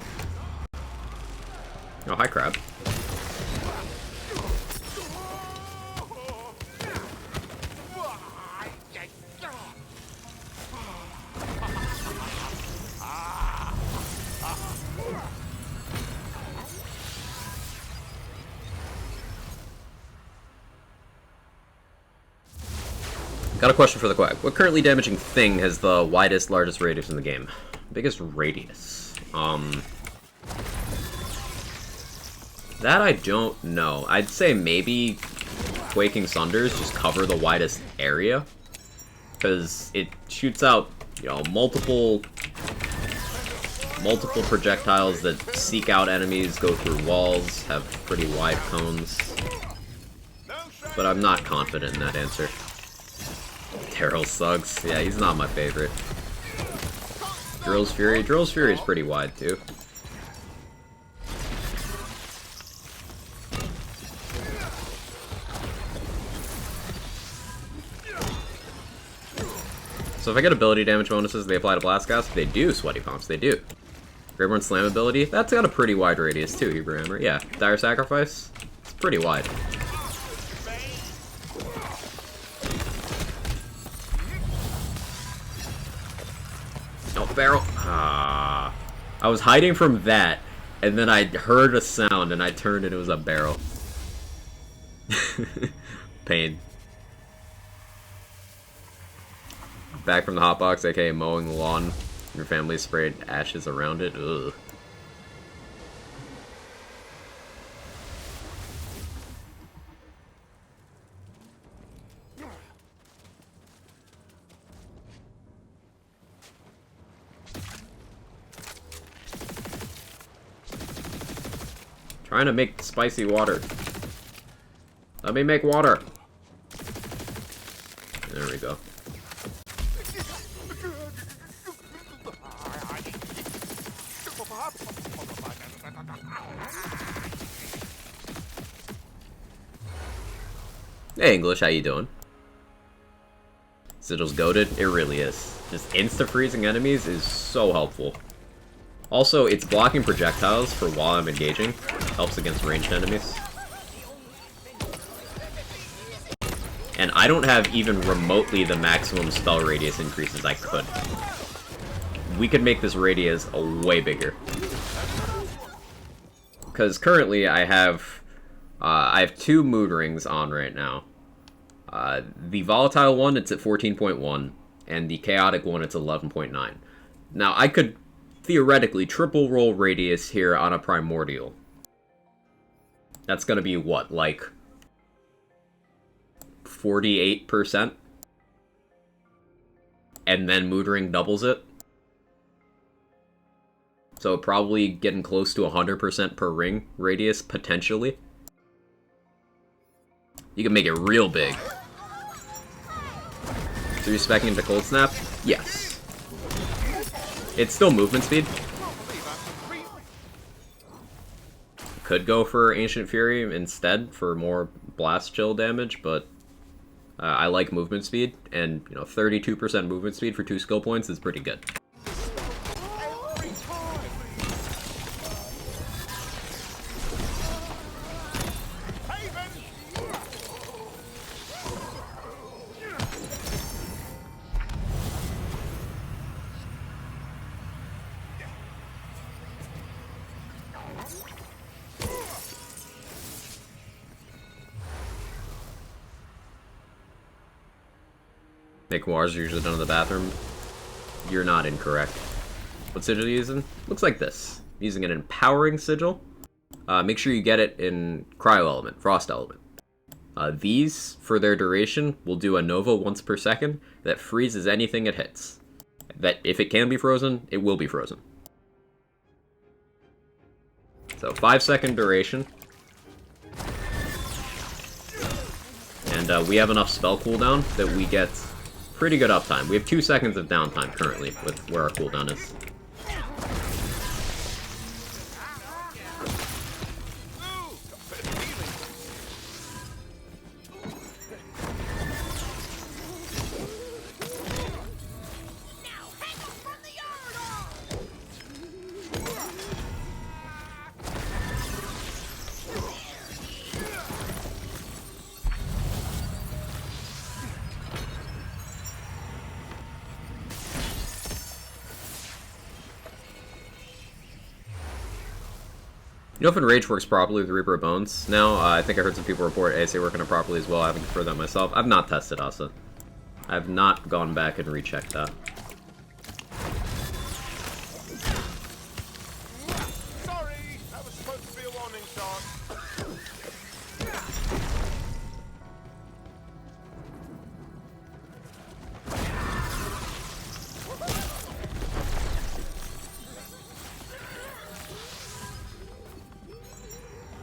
Oh, hi, Crab. Got a question for the Quack. What currently damaging thing has the widest, largest radius in the game? Biggest radius. That I don't know. I'd say maybe Quaking Sunders just cover the widest area. Because it shoots out, you know, multiple projectiles that seek out enemies, go through walls, have pretty wide cones. But I'm not confident in that answer. Daryl sucks. Yeah, he's not my favorite. Drill's Fury. Drill's Fury is pretty wide, too. So if I get ability damage bonuses, they apply to Blast Gas? They do, Sweaty Palms, they do. Greyborn Slam ability? That's got a pretty wide radius, too, Hebrew Hammer. Yeah. Dire Sacrifice? It's pretty wide. Barrel. Ah. I was hiding from that, and then I heard a sound, and I turned, and it was a barrel. Pain. Back from the hotbox, aka mowing the lawn. Your family sprayed ashes around it. Ugh. Trying to make spicy water. Let me make water. There we go. Hey English, how you doing? Sigil's goated? It really is. Just insta-freezing enemies is so helpful. Also, it's blocking projectiles for while I'm engaging. Helps against ranged enemies. And I don't have even remotely the maximum spell radius increases I could. We could make this radius a way bigger. Because currently I have 2 mood rings on right now. The volatile one, it's at 14.1, and the chaotic one, it's 11.9. Now, I could theoretically triple roll radius here on a primordial. That's gonna be what, like 48%? And then mood ring doubles it. So probably getting close to 100% per ring radius, potentially. You can make it real big. So you're speccing into Cold Snap? Yes. It's still movement speed. Could go for Ancient Fury instead for more blast chill damage, but I like movement speed, and you know, 32% movement speed for 2 skill points is pretty good. Memoirs are usually done in the bathroom. You're not incorrect. What sigil are you using? Looks like this. I'm using an empowering sigil. Make sure you get it in cryo element, frost element. These, for their duration, will do a nova once per second that freezes anything it hits. That if it can be frozen, it will be frozen. So 5-second duration. And we have enough spell cooldown that we get pretty good uptime. We have 2 seconds of downtime currently with where our cooldown is. You know if Enrage works properly with Reaper of Bones now? I think I heard some people report ASA working it properly as well. I haven't confirmed that myself. I've not tested Asa. I've not gone back and rechecked that. Sorry, that was supposed to be a warning shot.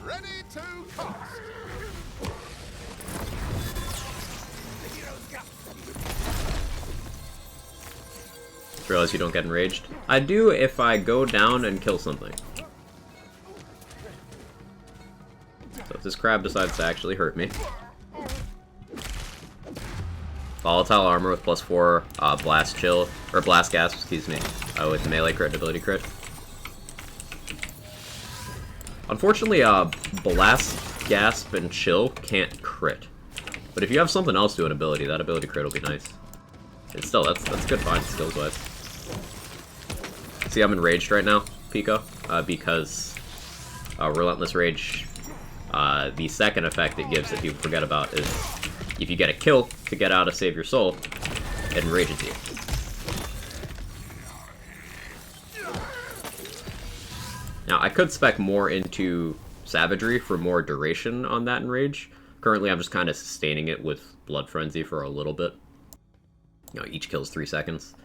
Ready to cast. Just realized you don't get enraged. I do if I go down and kill something. So if this crab decides to actually hurt me. Volatile armor with +4 blast chill, or blast gas, excuse me, with melee crit and ability crit. Unfortunately, blast, gasp, and chill can't crit. But if you have something else doing ability, that ability crit will be nice. And still, that's good find skills-wise. See, I'm enraged right now, Pico, because Relentless Rage, the second effect it gives that people forget about is if you get a kill to get out of Save Your Soul, it enrages you. Now, I could spec more into Savagery for more duration on that Enrage. Currently, I'm just kind of sustaining it with Blood Frenzy for a little bit. You know, each kill's 3 seconds.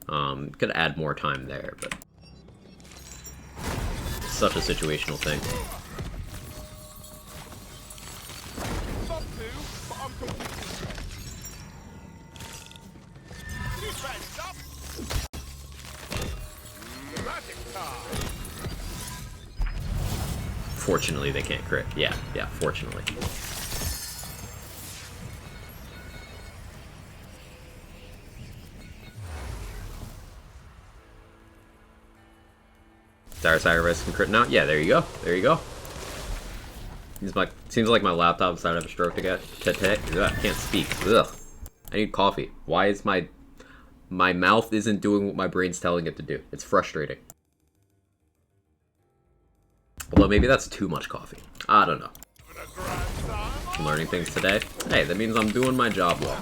Could add more time there, but... it's such a situational thing. Not to, but I'm completely straight. You fast up. Magic card. Fortunately, they can't crit. Yeah, fortunately. Dire Sacrifice can crit now? Yeah, there you go. There you go. Seems like my laptop decided to have a stroke to get. I can't speak. Ugh. I need coffee. Why is my mouth isn't doing what my brain's telling it to do? It's frustrating. Although maybe that's too much coffee. I don't know. I'm learning things today. Hey, that means I'm doing my job well.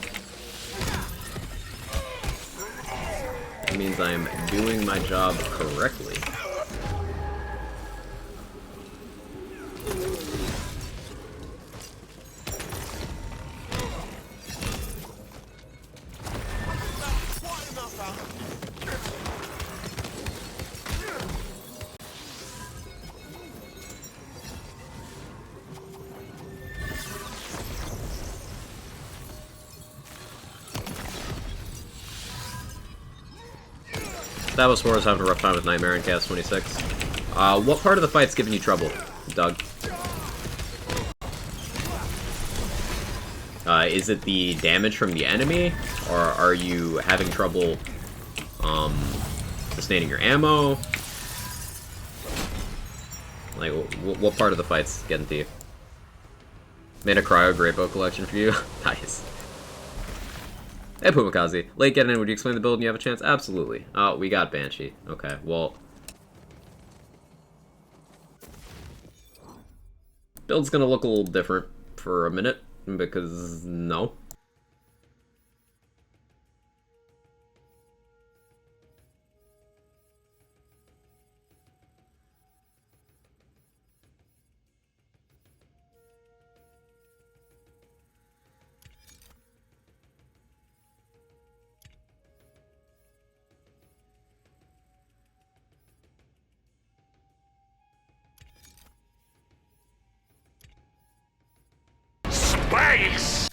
It means I'm doing my job correctly. That was Horror's having a rough time with Nightmare in Cast 26. What part of the fight's giving you trouble, Doug? Is it the damage from the enemy? Or are you having trouble, sustaining your ammo? Like, what part of the fight's getting to you? Made a Cryo Great Boat collection for you? Nice. Hey, Pumakazi. Late getting in, would you explain the build when you have a chance? Absolutely. Oh, we got Banshee. Okay, well... build's gonna look a little different for a minute, because... no. face!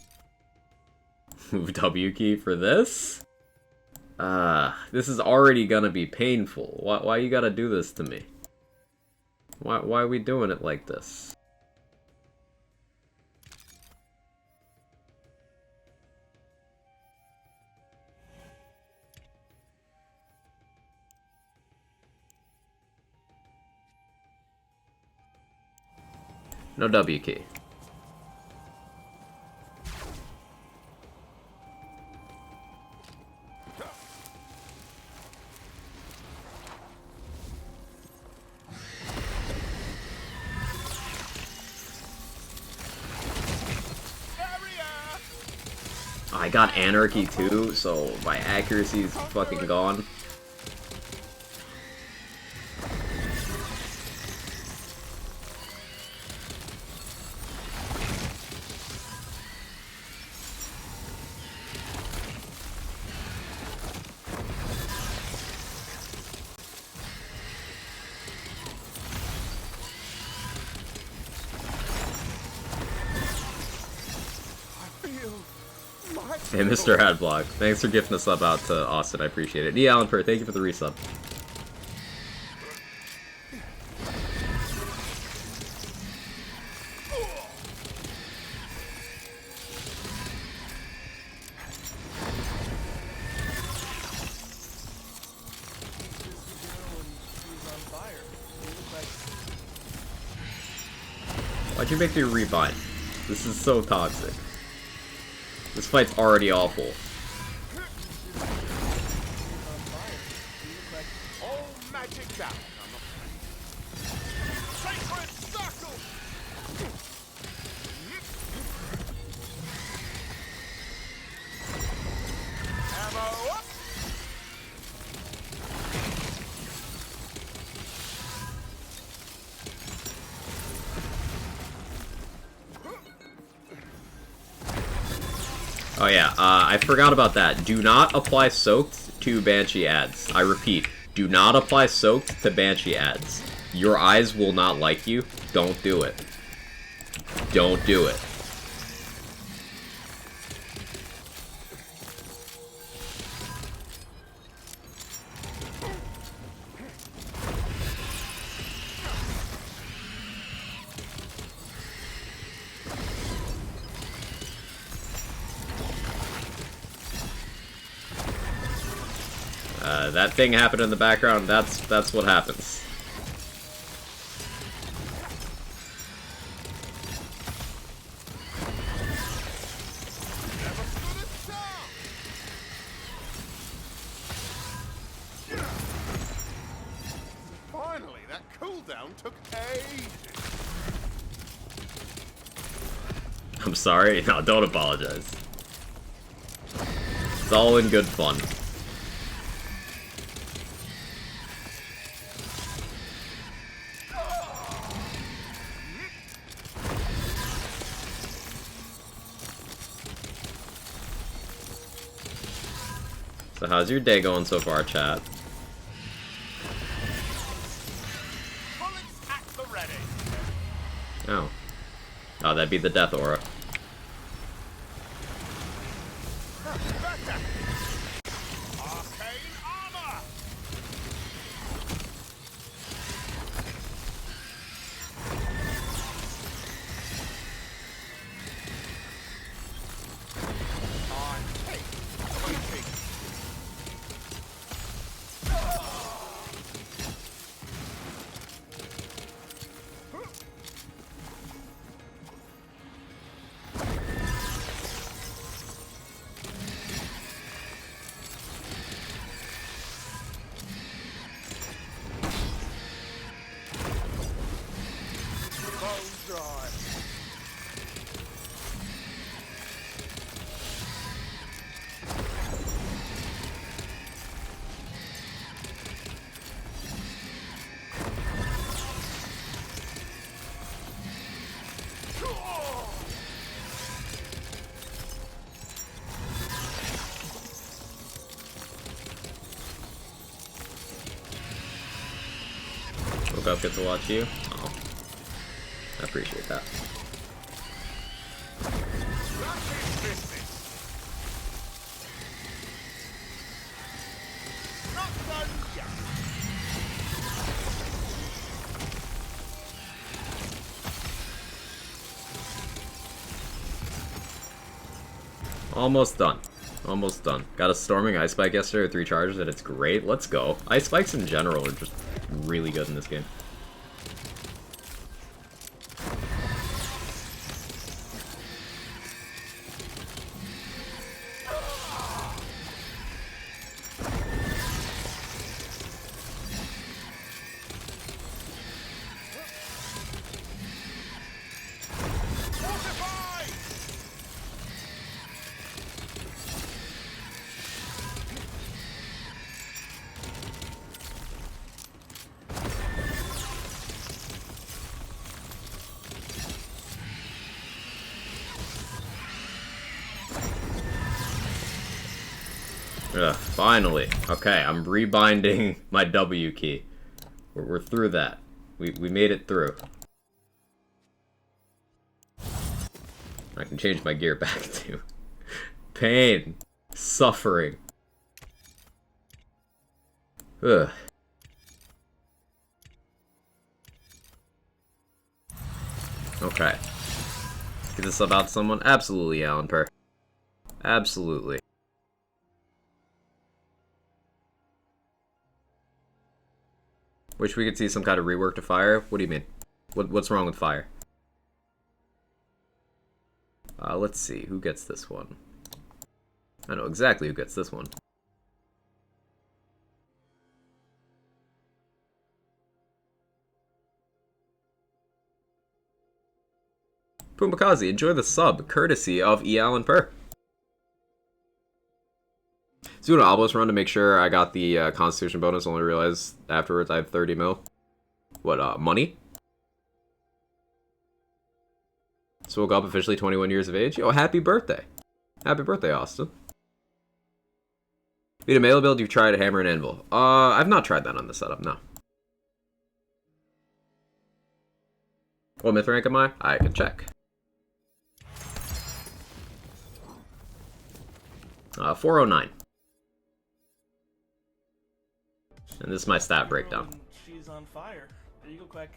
Move W key for this? This is already gonna be painful. Why you gotta do this to me? Why are we doing it like this? No W key. I got Anarchy too, so my accuracy is fucking gone. Hey, Mr. Hadblock, thanks for gifting a sub out to Austin, I appreciate it. Allen Per, thank you for the resub. Why'd you make me rebind? This is so toxic. This fight's already awful. All magic down. Sacred circle. Ammo up. Oh yeah, I forgot about that. Do not apply Soaked to Banshee ads. I repeat, do not apply Soaked to Banshee ads. Your eyes will not like you. Don't do it. Don't do it. That thing happened in the background, that's what happens. Finally, that cooldown took ages. I'm sorry, no, don't apologize. It's all in good fun. So how's your day going so far, chat? Bullets at the ready. Oh. Oh, that'd be the death aura. Arcane armor. I hate waiting. Bone dry. Woke up, get to watch you. Oh. I appreciate that. Almost done. Almost done. Got a Storming Ice Spike yesterday with 3 charges, and it's great. Let's go. Ice Spikes in general are just really good in this game. Ugh, finally. Okay, I'm rebinding my W key. We're through that. We made it through. I can change my gear back to pain, suffering. Ugh. Okay. Let's get this about someone. Absolutely, Alan Per. Absolutely. Wish we could see some kind of rework to fire. What do you mean? What's wrong with fire? Let's see. Who gets this one? I know exactly who gets this one. Pumakazi, enjoy the sub, courtesy of E. Allen Per. Doing an Obelisk run to make sure I got the Constitution bonus, only realized afterwards I have 30 mil. What, money? So woke up officially 21 years of age. Yo, happy birthday. Happy birthday, Austin. Beat a melee build, you've tried a hammer and anvil. I've not tried that on the setup, no. What myth rank am I? I can check. 409. And this is my stat breakdown. She's on fire. There you go, Quack.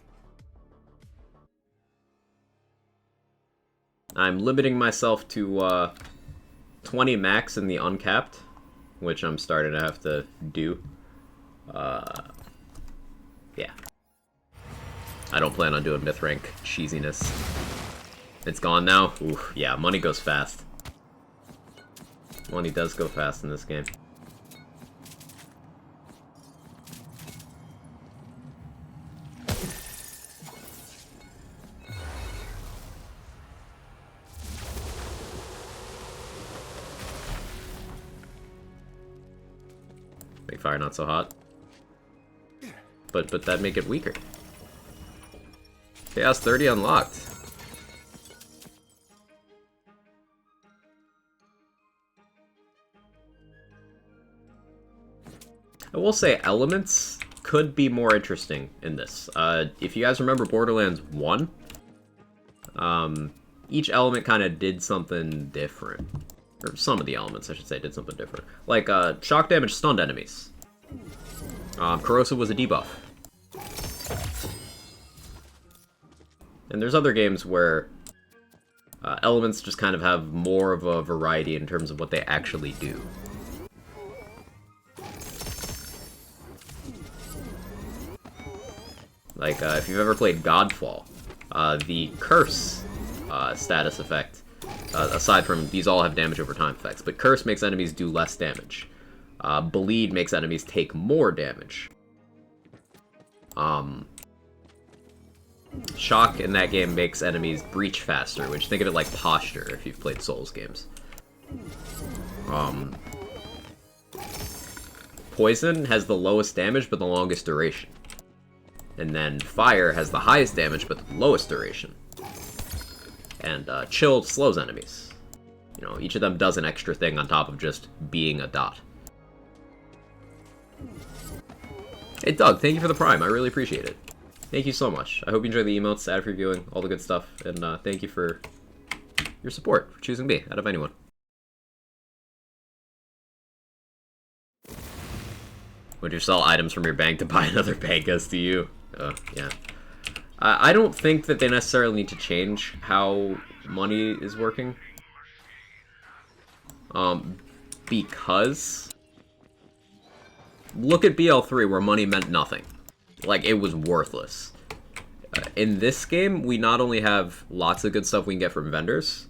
I'm limiting myself to 20 max in the uncapped, which I'm starting to have to do. Yeah. I don't plan on doing myth rank cheesiness. It's gone now? Ooh, yeah, money goes fast. Money does go fast in this game. Make fire not so hot. But that make it weaker. Chaos 30 unlocked. I will say elements could be more interesting in this. If you guys remember Borderlands 1, each element kind of did something different. Or some of the elements, I should say, did something different. Like, shock damage stunned enemies. Corrosive was a debuff. And there's other games where elements just kind of have more of a variety in terms of what they actually do. Like, if you've ever played Godfall, the Curse status effect, aside from these all have damage over time effects, but Curse makes enemies do less damage. Bleed makes enemies take more damage. Shock in that game makes enemies breach faster, which think of it like posture if you've played Souls games. Poison has the lowest damage but the longest duration. And then Fire has the highest damage but the lowest duration. And Chill slows enemies. You know, each of them does an extra thing on top of just being a dot. Hey Doug, thank you for the Prime. I really appreciate it. Thank you so much. I hope you enjoy the emotes, ad reviewing, all the good stuff, and thank you for your support, for choosing me out of anyone. Would you sell items from your bank to buy another bank SDU? Yeah. I don't think that they necessarily need to change how money is working. Because look at BL3 where money meant nothing. Like, it was worthless. In this game, we not only have lots of good stuff we can get from vendors,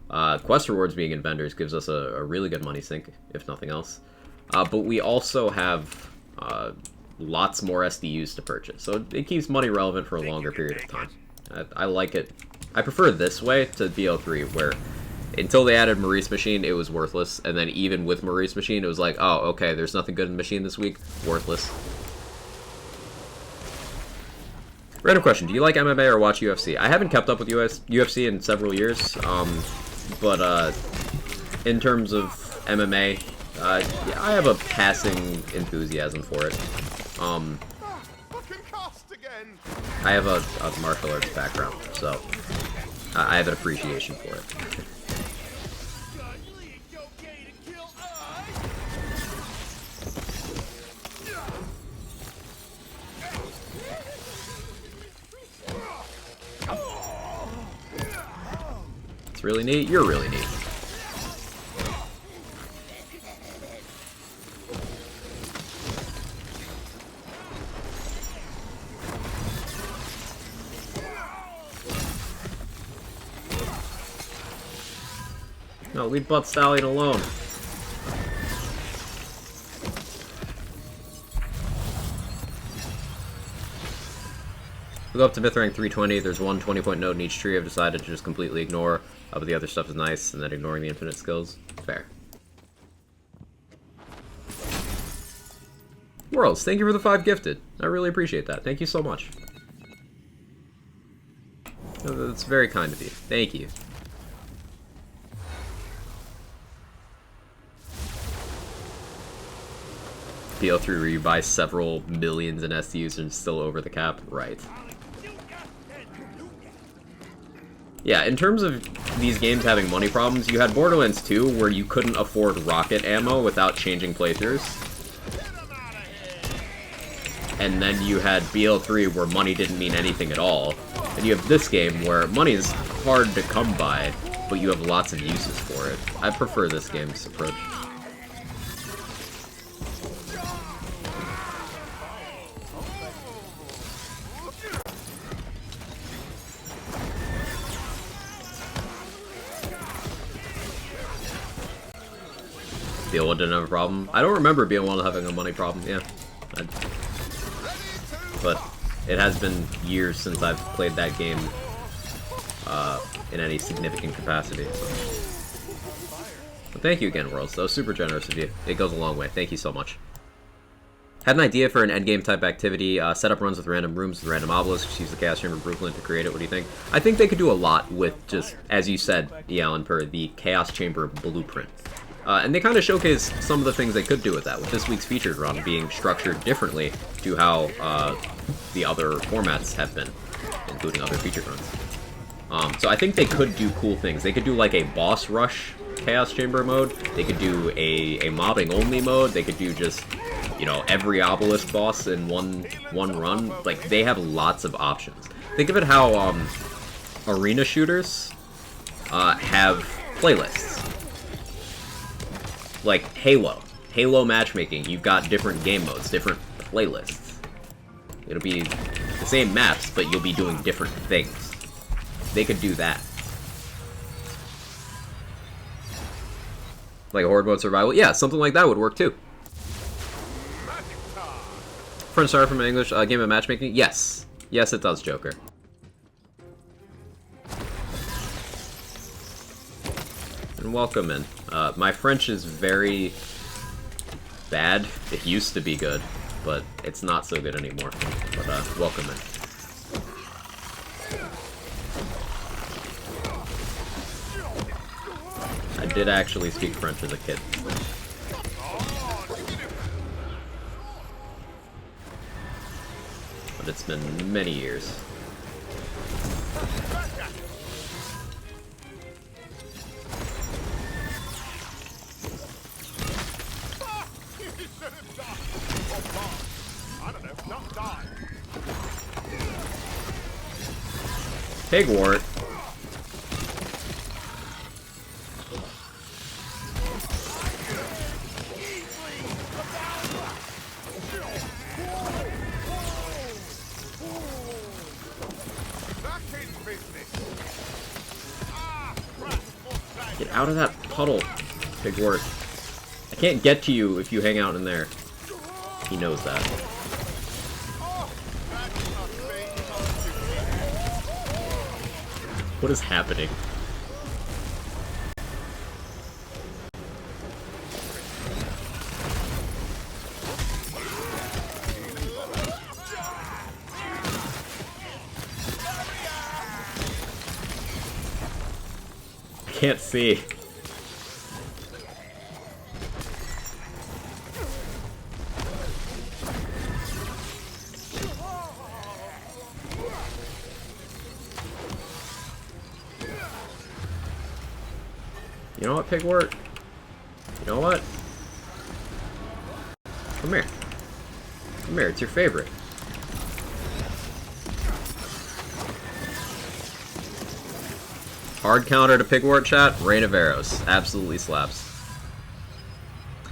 quest rewards being in vendors gives us a really good money sink, if nothing else. But we also have lots more SDUs to purchase, so it keeps money relevant for a longer period of time. I like it. I prefer this way to BL3, where until they added Maurice Machine, it was worthless, and then even with Maurice Machine, it was like, oh, okay, there's nothing good in Machine this week, worthless. Random question, do you like MMA or watch UFC? I haven't kept up with UFC in several years, but in terms of MMA, yeah, I have a passing enthusiasm for it. I have a martial arts background, so I have an appreciation for it. It's really neat. You're really neat. No, leave Butt Stallion alone. We go up to myth rank 320. There's one 20-point node in each tree I've decided to just completely ignore. But the other stuff is nice, and then ignoring the infinite skills. Fair. Worlds, thank you for the 5 gifted. I really appreciate that. Thank you so much. That's very kind of you. Thank you. BL3 where you buy several millions in SDUs and still over the cap? Right. Yeah, in terms of these games having money problems, you had Borderlands 2 where you couldn't afford rocket ammo without changing playthroughs. And then you had BL3 where money didn't mean anything at all. And you have this game where money is hard to come by, but you have lots of uses for it. I prefer this game's approach. BL1 didn't have a problem. I don't remember BL1 having a money problem, yeah. But it has been years since I've played that game in any significant capacity. So. But thank you again, Worlds. That was super generous of you. It goes a long way. Thank you so much. Had an idea for an endgame type activity. Set up runs with random rooms with random obelisks. Use the Chaos Chamber Blueprint to create it. What do you think? I think they could do a lot with just, as you said, Alan, per the Chaos Chamber Blueprint. And they kind of showcase some of the things they could do with that, with this week's featured run being structured differently to how the other formats have been, including other featured runs. So I think they could do cool things. They could do like a boss rush Chaos Chamber mode. They could do a mobbing only mode. They could do just, you know, every obelisk boss in one run. Like, they have lots of options. Think of it how arena shooters have playlists. Like Halo matchmaking, you've got different game modes, different playlists. It'll be the same maps, but you'll be doing different things. They could do that. Like a horde mode survival? Yeah, something like that would work too. French star from English, game of matchmaking? Yes. Yes, it does, Joker. And welcome in. My French is very bad. It used to be good, but it's not so good anymore. But welcome in. I did actually speak French as a kid. But it's been many years. Pigwort. out of that puddle, Pigwort. I can't get to you if you hang out in there. He knows that. What is happening? I can't see. You know what, Pigwort? You know what? Come here. Come here, it's your favorite. Hard counter to Pigwort chat, Rain of Arrows. Absolutely slaps.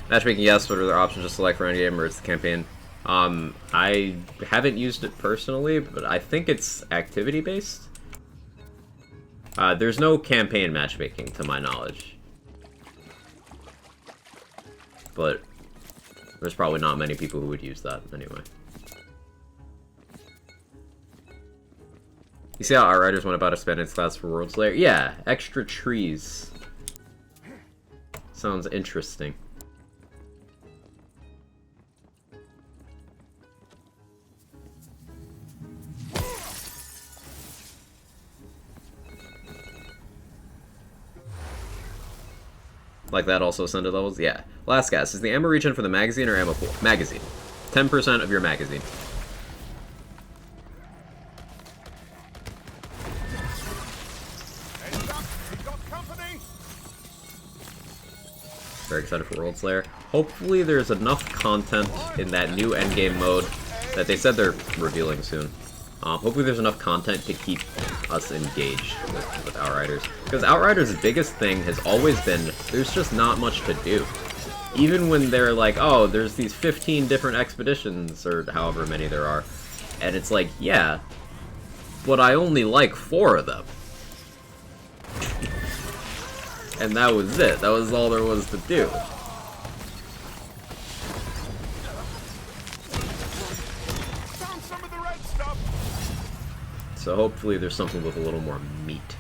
Matchmaking, yes, but are there options to select for endgame or it's the campaign? I haven't used it personally, but I think it's activity-based. There's no campaign matchmaking, to my knowledge. But there's probably not many people who would use that anyway. You see how Outriders went about expanding its class for World Slayer? Yeah, extra trees. Sounds interesting. Like that also ascended levels? Yeah. Last guess, is the ammo regen for the magazine or ammo pool? Magazine. 10% of your magazine. Very excited for World Slayer. Hopefully there's enough content in that new endgame mode that they said they're revealing soon. Hopefully there's enough content to keep us engaged with Outriders. Because Outriders' biggest thing has always been, there's just not much to do. Even when they're like, oh, there's these 15 different expeditions, or however many there are. And it's like, yeah, but I only like 4 of them. And that was it. That was all there was to do. Found some of the red stuff. So hopefully there's something with a little more meat.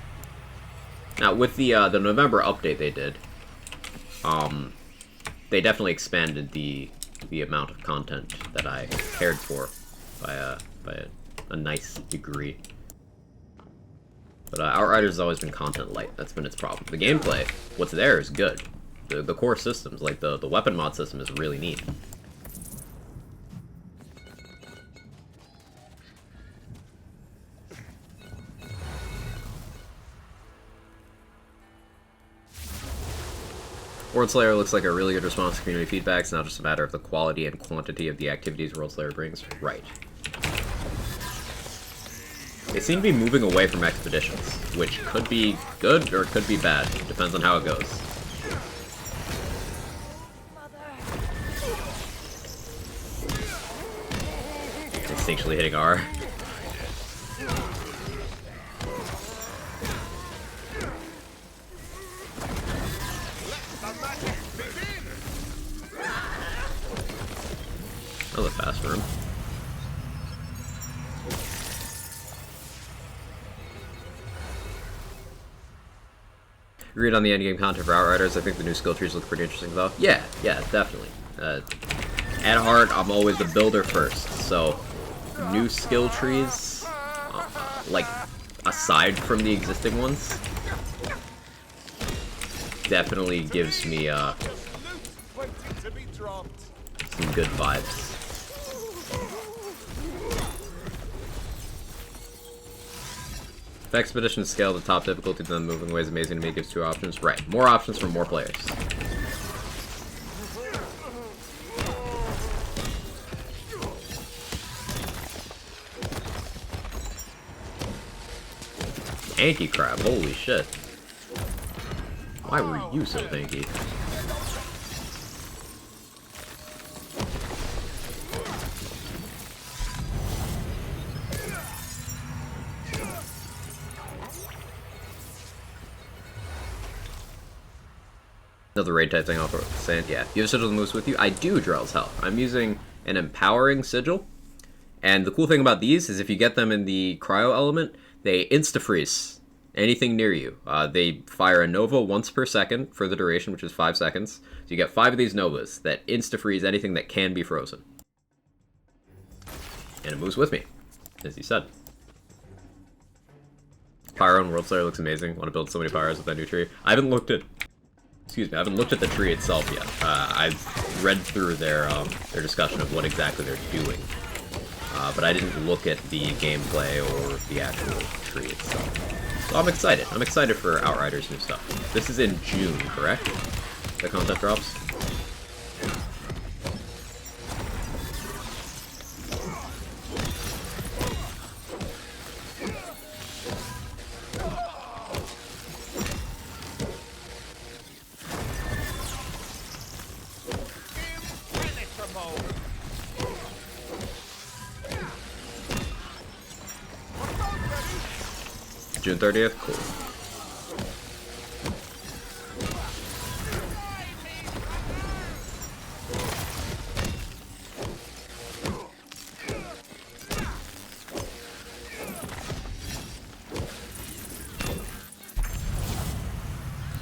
Now with the November update they did, they definitely expanded the amount of content that I cared for by a nice degree. But Outriders has always been content light. That's been its problem. The gameplay, what's there is good. The core systems, like the weapon mod system, is really neat. World Slayer looks like a really good response to community feedback. It's not just a matter of the quality and quantity of the activities World Slayer brings. Right. They seem to be moving away from expeditions, which could be good or could be bad. Depends on how it goes. Instinctually hitting R. That was a fast room. Read on the endgame content for Outriders. I think the new skill trees look pretty interesting, though. Yeah, definitely. At heart, I'm always the builder first, so new skill trees, like, aside from the existing ones, definitely gives me, some good vibes. If expeditions scale to top difficulty, then moving away is amazing to me. It gives 2 options. Right. More options for more players. Tanky crab. Holy shit. Why were you so tanky? Another raid type thing off of sand. Yeah, you have Sigil that moves with you. I do, Drell's Health. I'm using an Empowering Sigil. And the cool thing about these is if you get them in the Cryo element, they insta-freeze anything near you. They fire a Nova once per second for the duration, which is 5 seconds. So you get 5 of these Novas that insta-freeze anything that can be frozen. And it moves with me, as you said. Pyro and World Slayer looks amazing. Want to build so many pyros with that new tree. I haven't looked at the tree itself yet. I've read through their discussion of what exactly they're doing. But I didn't look at the gameplay or the actual tree itself. So I'm excited. I'm excited for Outriders new stuff. This is in June, correct? The content drops? June 30th? Cool.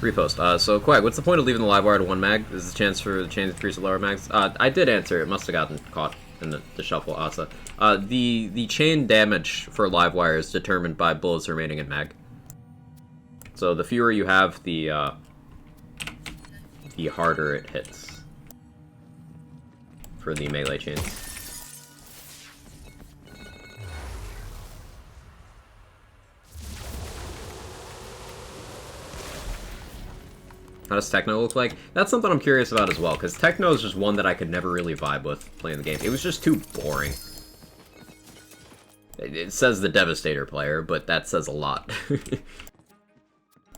Repost. So Quag, what's the point of leaving the live wire to 1 mag? This is a chance for the chain to increase the lower mags. I did answer. It must have gotten caught in the shuffle, Asa. The chain damage for live wire is determined by bullets remaining in mag. So the fewer you have, the harder it hits for the melee chains. How does Techno look like? That's something I'm curious about as well, because Techno is just one that I could never really vibe with playing the game. It was just too boring. It says the Devastator player, but that says a lot.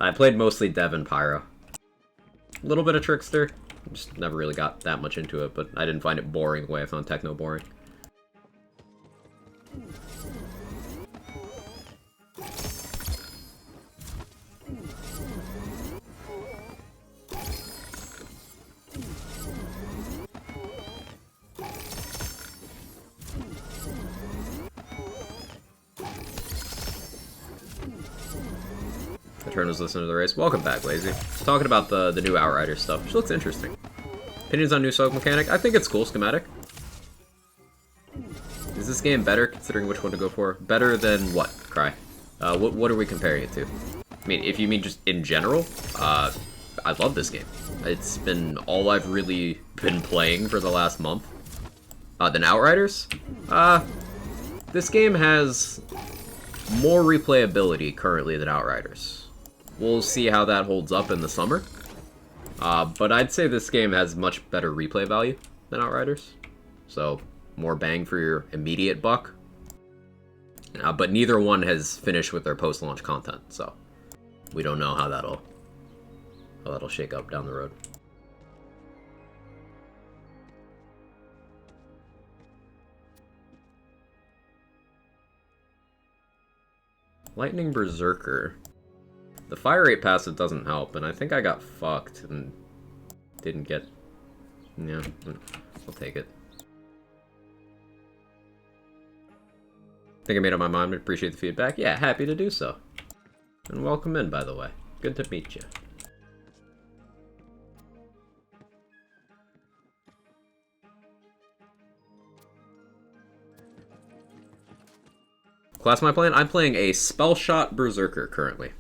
I played mostly Dev and Pyro. A little bit of Trickster. Just never really got that much into it, but I didn't find it boring the way I found Techno boring. Eternal's listening to the race. Welcome back, Lazy. Talking about the new Outrider stuff, which looks interesting. Opinions on new soak mechanic? I think it's cool schematic. Is this game better, considering which one to go for? Better than what, Cry? What are we comparing it to? I mean, if you mean just in general, I love this game. It's been all I've really been playing for the last month. Than Outriders? This game has more replayability currently than Outriders. We'll see how that holds up in the summer. But I'd say this game has much better replay value than Outriders. So, more bang for your immediate buck. But neither one has finished with their post-launch content, so we don't know how that'll shake up down the road. Lightning Berserker. The fire rate passive doesn't help, and I think I got fucked and didn't get... Yeah, I'll take it. Think I made up my mind, but appreciate the feedback. Yeah, happy to do so. And welcome in, by the way. Good to meet you. Class am I playing? I'm playing a Spellshot Berserker currently.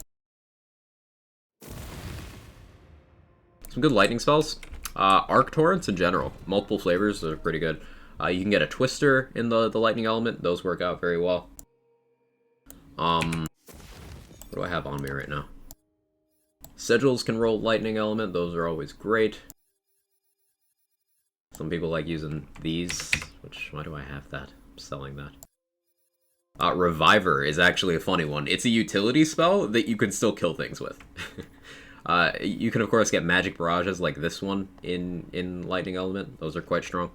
Some good lightning spells. Arc Torrents in general. Multiple flavors are pretty good. You can get a Twister in the lightning element. Those work out very well. What do I have on me right now? Sigils can roll lightning element. Those are always great. Some people like using these. Why do I have that? I'm selling that. Reviver is actually a funny one. It's a utility spell that you can still kill things with. You can, of course, get magic barrages like this one in Lightning Element. Those are quite strong.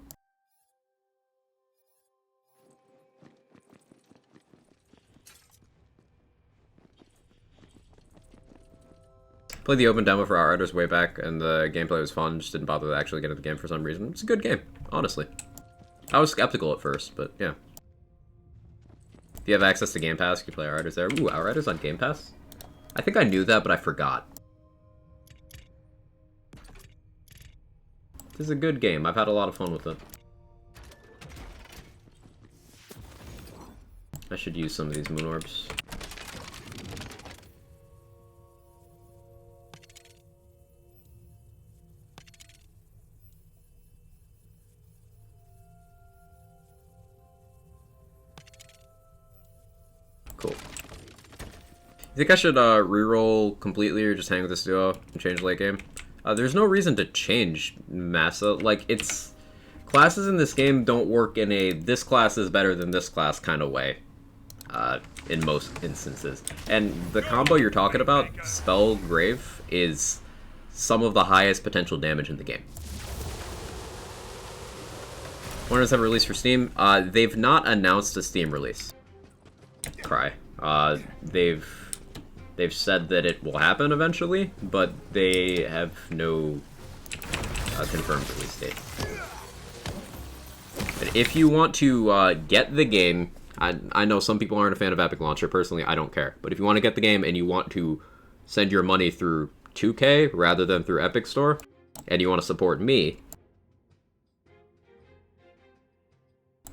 Played the open demo for Outriders way back, and the gameplay was fun. Just didn't bother to actually get into the game for some reason. It's a good game, honestly. I was skeptical at first, but yeah. If you have access to Game Pass, you can play Outriders there. Ooh, Outriders on Game Pass? I think I knew that, but I forgot. This is a good game. I've had a lot of fun with it. I should use some of these moon orbs. Cool. You think I should reroll completely or just hang with this duo and change late game? There's no reason to change Massa. Like, it's... Classes in this game don't work in a this class is better than this class kind of way. In most instances. And the combo you're talking about, Spell Grave, is some of the highest potential damage in the game. When does that release for Steam? They've not announced a Steam release. Cry. They've said that it will happen eventually, but they have no confirmed release date. But if you want to get the game, I know some people aren't a fan of Epic Launcher. Personally, I don't care. But if you want to get the game and you want to send your money through 2K rather than through Epic Store, and you want to support me,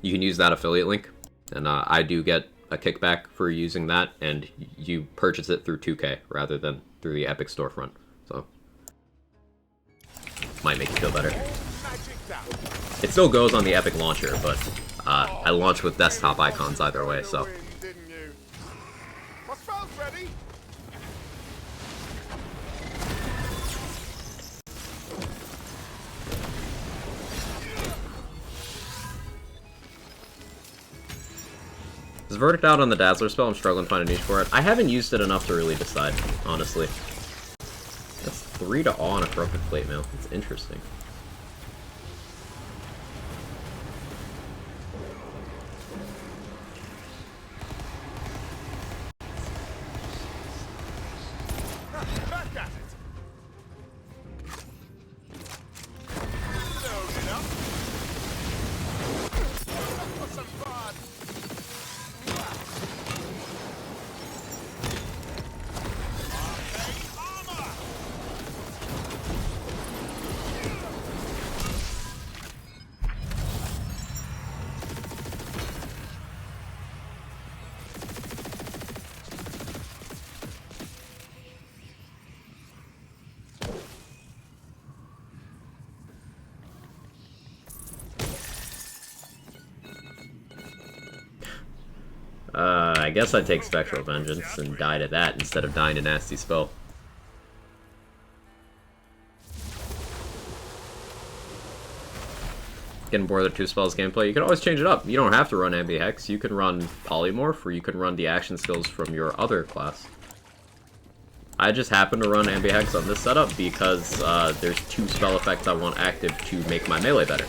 you can use that affiliate link. And I do get a kickback for using that, and you purchase it through 2K rather than through the Epic storefront. So, might make you feel better. It still goes on the Epic launcher, but I launch with desktop icons either way, so. Is Verdict out on the Dazzler spell? I'm struggling to find a niche for it. I haven't used it enough to really decide, honestly. That's 3 to awe on a Corrupted Plate Mail. It's interesting. I guess I'd take Spectral Vengeance and die to that instead of dying to Nasty Spell. Getting bored of the 2 spells gameplay, you can always change it up. You don't have to run Ambi-Hex, you can run Polymorph, or you can run the action skills from your other class. I just happen to run Ambi-Hex on this setup because there's 2 spell effects I want active to make my melee better.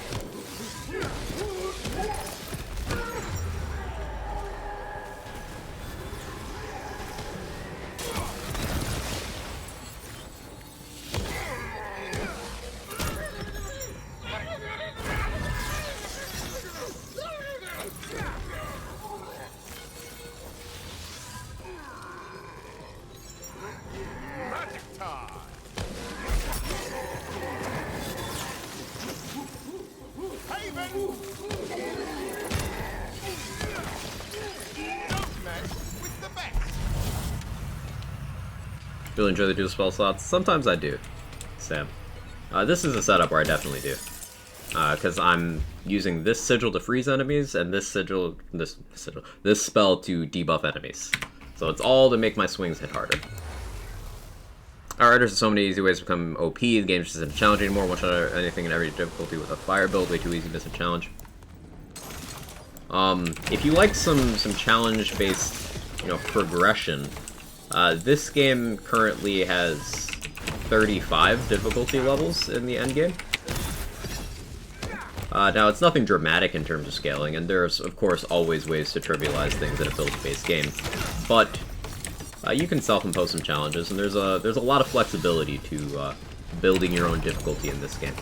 Really enjoy the dual spell slots? Sometimes I do, Sam. This is a setup where I definitely do. Because I'm using this sigil to freeze enemies, and this spell to debuff enemies. So it's all to make my swings hit harder. Alright, there's so many easy ways to become OP, the game just isn't challenging anymore, one shot anything and every difficulty with a fire build, way too easy to miss a challenge. If you like some challenge-based, progression, this game currently has 35 difficulty levels in the endgame. Now, it's nothing dramatic in terms of scaling, and there's, of course, always ways to trivialize things in a build-based game. But you can self-impose some challenges, and there's a lot of flexibility to building your own difficulty in this game.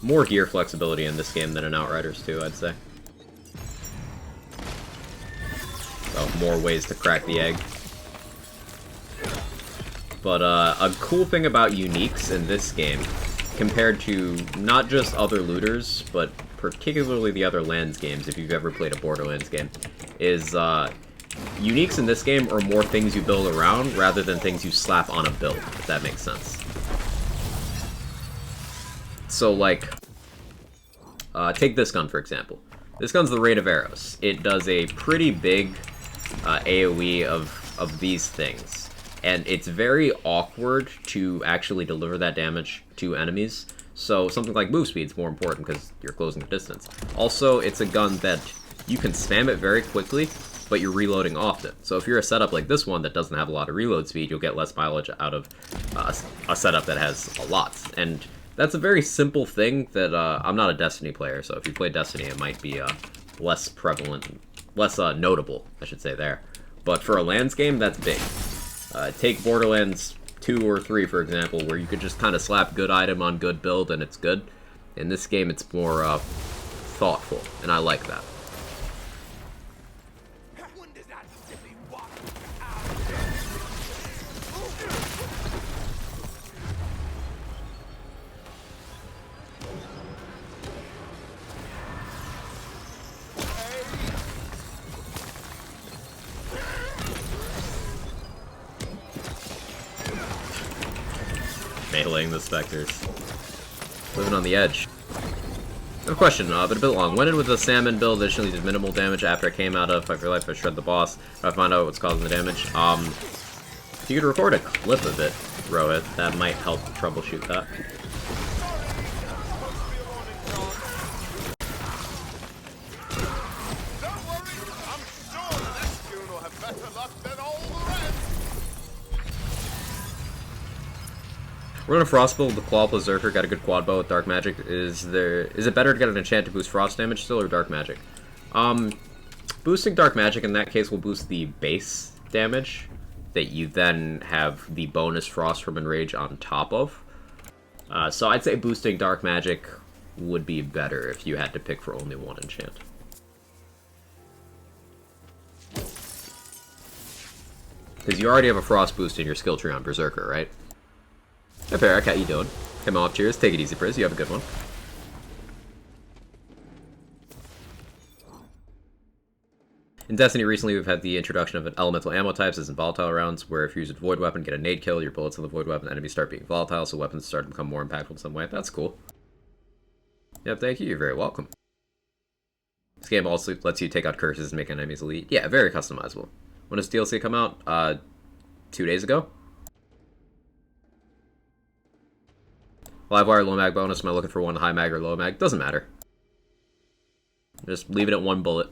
More gear flexibility in this game than in Outriders 2, I'd say. So, more ways to crack the egg. But a cool thing about uniques in this game, compared to not just other looters, but particularly the other Lands games, if you've ever played a Borderlands game, is uniques in this game are more things you build around rather than things you slap on a build, if that makes sense. So, like, take this gun, for example. This gun's the Rain of Arrows. It does a pretty big AoE of these things. And it's very awkward to actually deliver that damage to enemies. So something like move speed's more important because you're closing the distance. Also, it's a gun that you can spam it very quickly, but you're reloading often. So if you're a setup like this one that doesn't have a lot of reload speed, you'll get less mileage out of a setup that has a lot. And that's a very simple thing that I'm not a Destiny player, so if you play Destiny, it might be less prevalent, less notable, I should say there. But for a Lands game, that's big. Take Borderlands 2 or 3, for example, where you could just kind of slap good item on good build and it's good. In this game, it's more thoughtful, and I like that. Meleeing the Spectres. Living on the edge. I have a question, but a bit long. When did with the salmon build additionally did minimal damage after I came out of Fight for Life, I shred the boss. If I find out what's causing the damage. If you could record a clip of it, Rohit, that might help troubleshoot that. Don't worry, I'm sure the next tune will have better luck than all the rest. We're gonna Frost build the Claw Berserker, got a good quad bow with Dark Magic. Is it better to get an enchant to boost Frost damage still, or Dark Magic? Boosting Dark Magic in that case will boost the base damage that you then have the bonus Frost from Enrage on top of. So I'd say boosting Dark Magic would be better if you had to pick for only one enchant. Because you already have a Frost boost in your skill tree on Berserker, right? Hey Peric, how you doing? Come off, cheers. Take it easy, Priz. You have a good one. In Destiny recently, we've had the introduction of elemental ammo types as in volatile rounds, where if you use a void weapon, get a nade kill, your bullets in the void weapon, enemies start being volatile, so weapons start to become more impactful in some way. That's cool. Yep, thank you. You're very welcome. This game also lets you take out curses and make enemies elite. Yeah, very customizable. When does DLC come out? 2 days ago? Live wire, low mag bonus. Am I looking for one high mag or low mag? Doesn't matter. Just leave it at 1 bullet.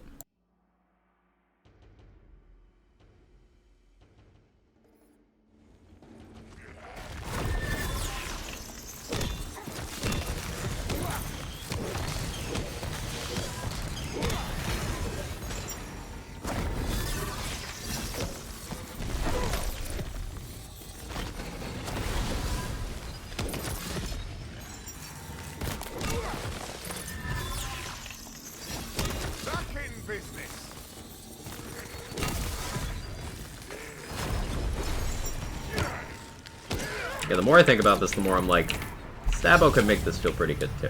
Yeah, the more I think about this, the more I'm like, Stabbo could make this feel pretty good too.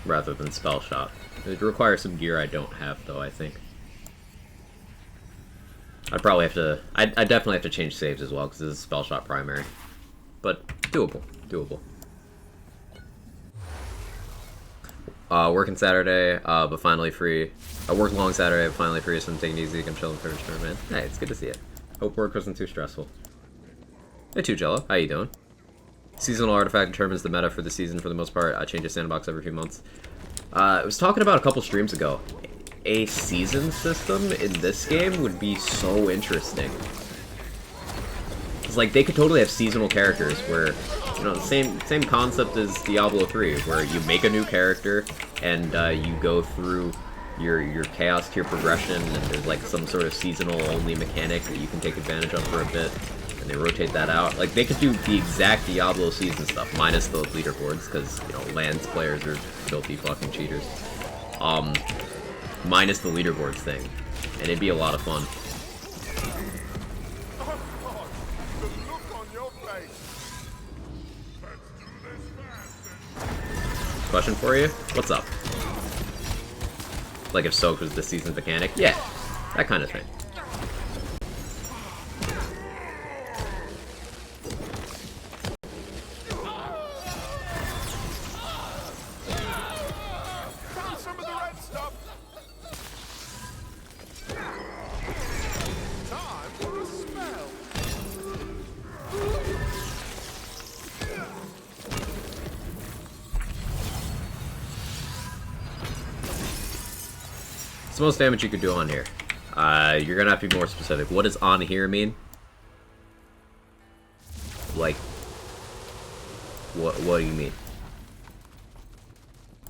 Rather than Spell Shot. It requires some gear I don't have though, I think. I'd probably have to, I definitely have to change saves as well, because this is Spell Shot primary. But, doable. Doable. Working Saturday, but finally free. I worked long Saturday, but finally free, so I'm taking it easy, I'm chilling for the tournament. Hey, it's good to see you. Hope work wasn't too stressful. Hey, Too Jello, how you doing? Seasonal artifact determines the meta for the season for the most part. I change a sandbox every few months. I was talking about a couple streams ago. A season system in this game would be so interesting. It's like they could totally have seasonal characters where, you know, the same concept as Diablo 3, where you make a new character and you go through your chaos tier progression, and there's like some sort of seasonal only mechanic that you can take advantage of for a bit, and they rotate that out. Like they could do the exact Diablo season stuff minus the leaderboards, because you know Lance players are filthy fucking cheaters. Minus the leaderboards thing, and it'd be a lot of fun. The look on your face. Let's do this fast. Question for you: what's up? Like if Soak was this season's mechanic? Yeah, that kind of thing. Found some of the red stuff. Time for a spell. It's the most damage you could do on here. You're gonna have to be more specific. What does on here mean? Like, what do you mean?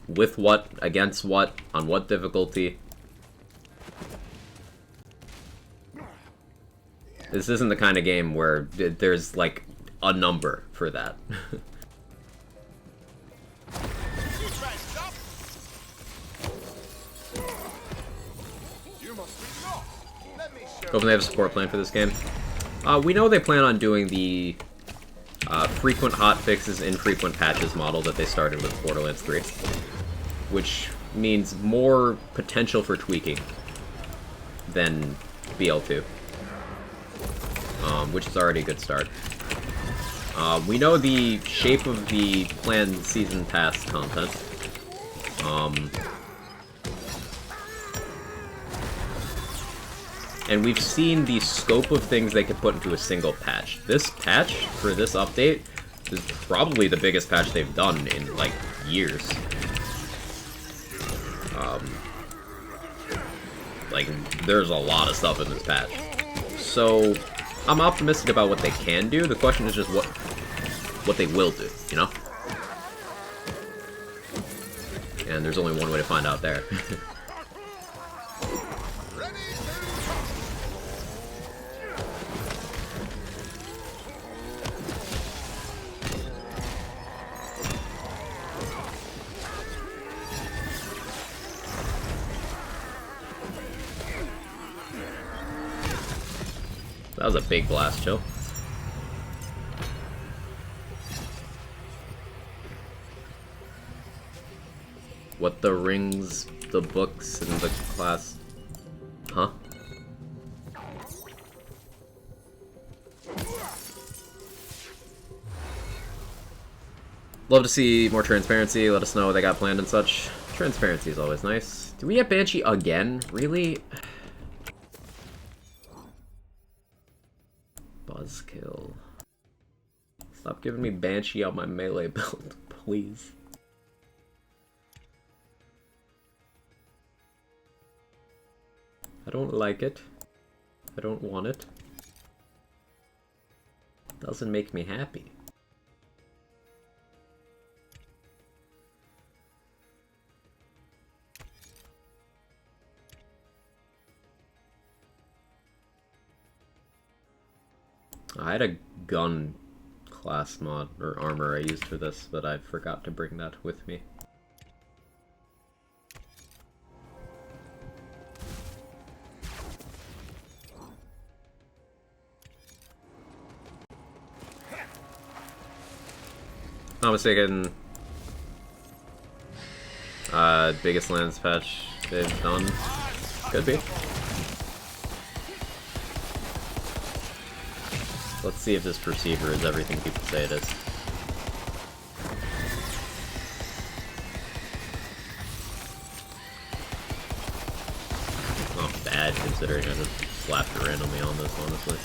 With what? Against what? On what difficulty? This isn't the kind of game where there's, like, a number for that. You must be lost. Let me show Hope they have a support plan for this game. We know they plan on doing the frequent hotfixes, infrequent patches model that they started with Borderlands 3. Which means more potential for tweaking than BL2. Which is already a good start. We know the shape of the planned Season Pass content. And we've seen the scope of things they could put into a single patch. This patch, for this update, is probably the biggest patch they've done in, like, years. Like, there's a lot of stuff in this patch. So, I'm optimistic about what they can do. The question is just what they will do, you know? And there's only one way to find out there. That was a big blast, Chill. What the rings, the books, and the class... Huh? Love to see more transparency, let us know what they got planned and such. Transparency is always nice. Do we get Banshee again? Really? Buzzkill. Stop giving me Banshee on my melee build, please. I don't like it. I don't want it. Doesn't make me happy. I had a gun class mod, or armor I used for this, but I forgot to bring that with me. Not mistaken, biggest lands patch they've done. Could be. Let's see if this perceiver is everything people say it is. It's not bad considering I just slapped it randomly on this, honestly.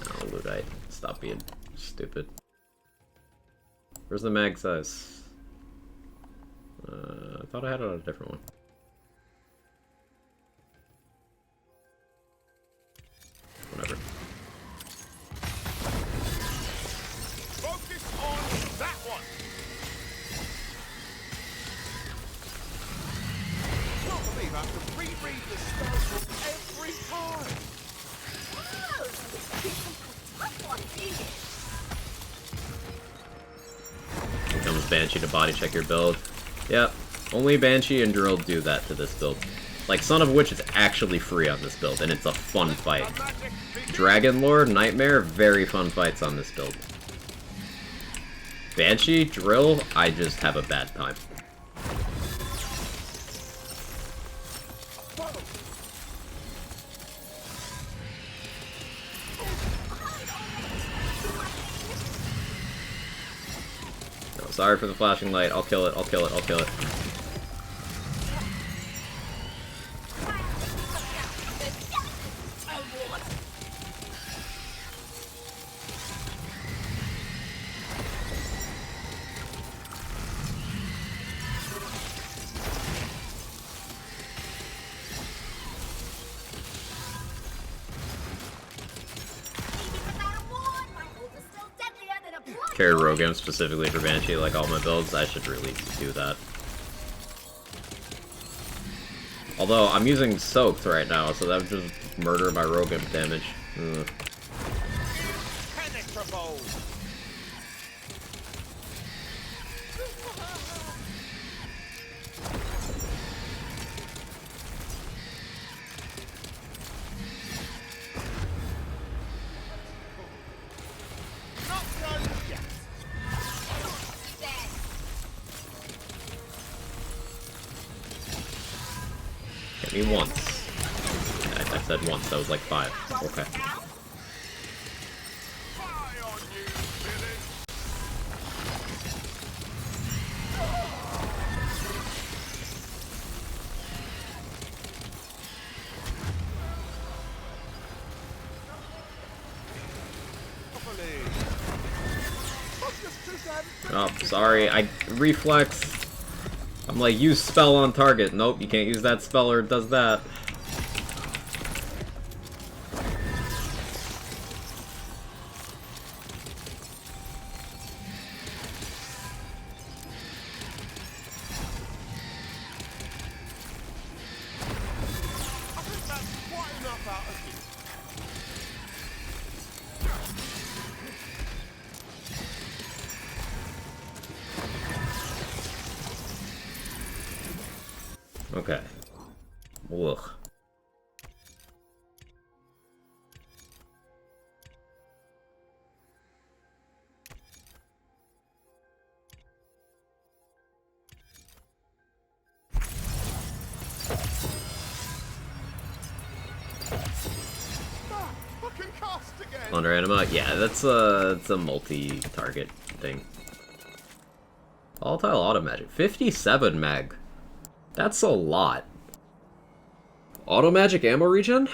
Oh, Ludite, stop being stupid. Where's the mag size? I thought I had it on a different one. use Banshee to body check your build. Yep, only Banshee and Drill do that to this build. Like, Son of Witch is actually free on this build, and it's a fun fight. Dragon Lord, Nightmare, very fun fights on this build. Banshee, Drill, I just have a bad time. No, sorry for the flashing light. I'll kill it, I'll kill it, I'll kill it. Carry Rogam specifically for Banshee, like all my builds. I should really do that. Although, I'm using Soaked right now, so that would just murder my Rogam damage. Ugh. Hit me once. I said once, that was like 5. Okay. Oh, sorry, I reflex. I'm like, use spell on target. Nope, you can't use that spell or it does that. Okay. Ugh. Under Anima? Yeah, that's it's a multi-target thing. Volatile Auto Magic. 57 mag. That's a lot. Auto Magic ammo regen?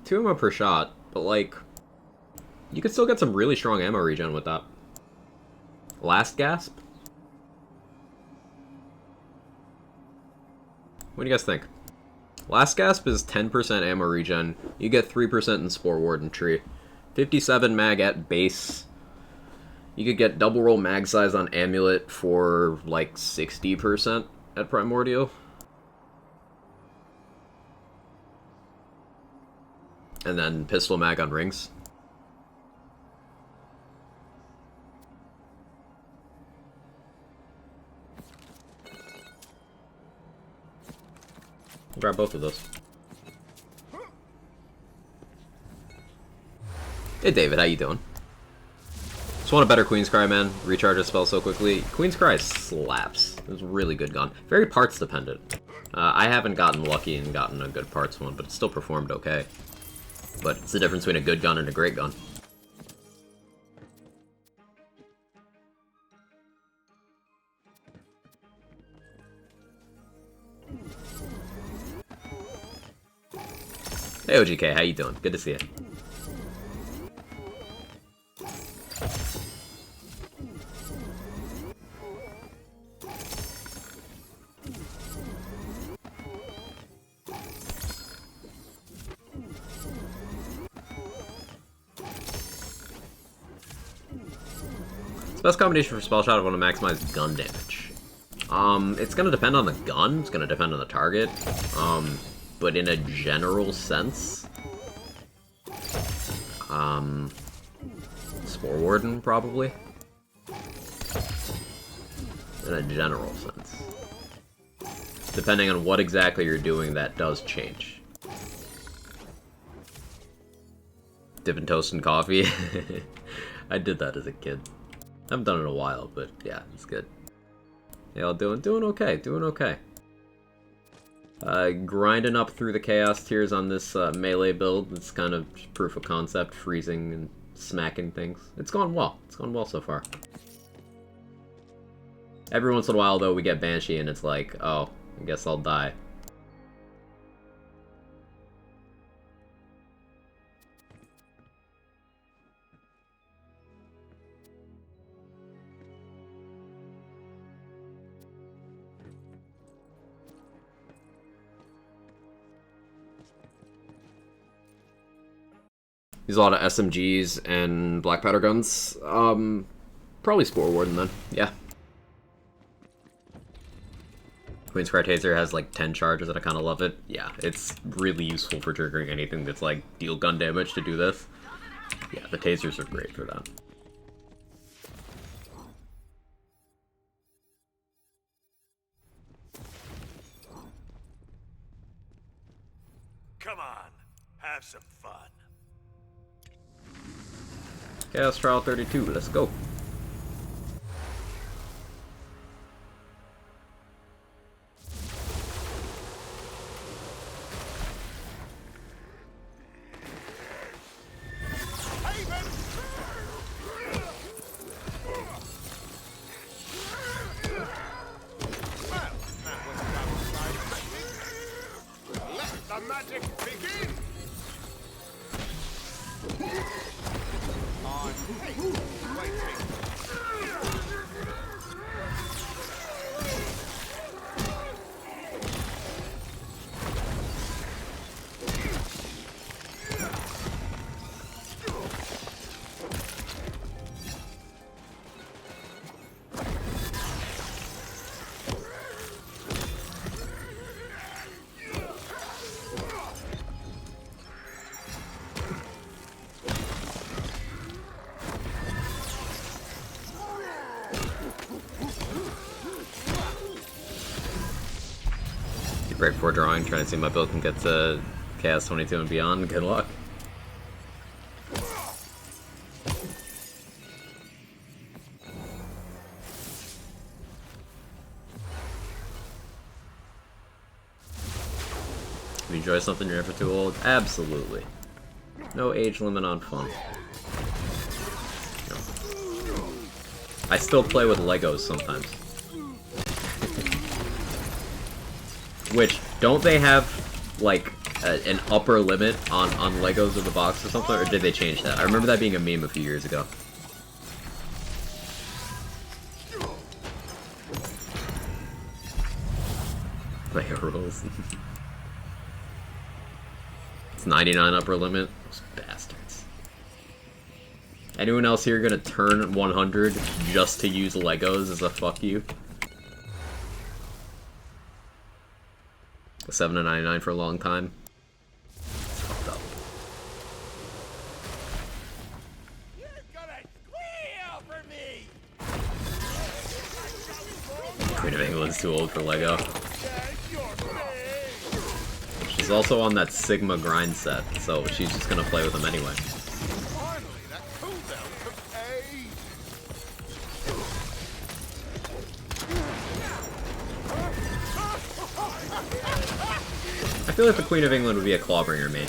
2 ammo per shot, but like, you could still get some really strong ammo regen with that. Last Gasp? What do you guys think? Last Gasp is 10% ammo regen. You get 3% in Spore Warden Tree. 57 mag at base. You could get double roll mag size on Amulet for like 60% at Primordial. And then pistol mag on Rings. I'll grab both of those. Hey David, how you doing? Just want a better Queen's Cry, man. Recharge a spell so quickly. Queen's Cry slaps. It was a really good gun. Very parts dependent. I haven't gotten lucky and gotten a good parts one, but it still performed okay. But it's the difference between a good gun and a great gun. Hey OGK, how you doing? Good to see you. Best combination for spell shot, I want to maximize gun damage. It's gonna depend on the gun, it's gonna depend on the target. But in a general sense, Spore Warden, probably. In a general sense. Depending on what exactly you're doing, that does change. Dipping toast in coffee? I did that as a kid. I haven't done it in a while, but yeah, it's good. Yeah, doing okay, doing okay. Grinding up through the chaos tiers on this melee build. It's kind of proof of concept, freezing and smacking things. It's gone well. It's gone well so far. Every once in a while, though, we get Banshee and it's like, oh, I guess I'll die. Use a lot of SMGs and black powder guns. Probably Spore Warden then. Yeah. Queen's Cry Taser has like 10 charges and I kind of love it. Yeah, it's really useful for triggering anything that's like deal gun damage to do this. Yeah, the tasers are great for that. Come on, have some fun. Chaos Trial 32, let's go. The magic begin! On hate waiting. Right before drawing, trying to see if my build can get to Chaos 22 and beyond. Good luck. If you enjoy something you're never too old, absolutely. No age limit on fun. No. I still play with Legos sometimes. Which, don't they have, like, an upper limit on Legos in the box or something, or did they change that? I remember that being a meme a few years ago. Lego rules. It's 99 upper limit? Those bastards. Anyone else here gonna turn 100 just to use Legos as a fuck you? $7.99 for a long time. It's fucked up. You're gonna squeal for me! Queen of England's too old for Lego. Yes, you're big! She's also on that Sigma grind set, so she's just gonna play with them anyway. Finally, that cooldown took aid! I feel like the Queen of England would be a Clawbringer main.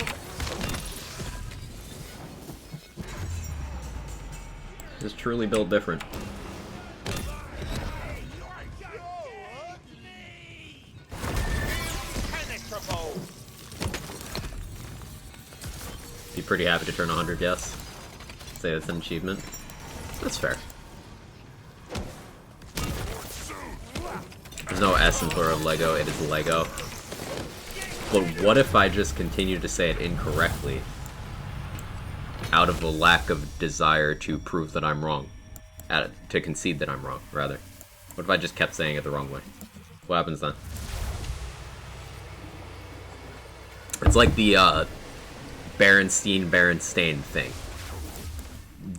Just truly built different. Be pretty happy to turn 100, yes. Say that's an achievement. That's fair. There's no S in plural of Lego, it is Lego. But what if I just continue to say it incorrectly out of the lack of desire to prove that I'm wrong? To concede that I'm wrong, rather. What if I just kept saying it the wrong way? What happens then? It's like the Berenstain thing.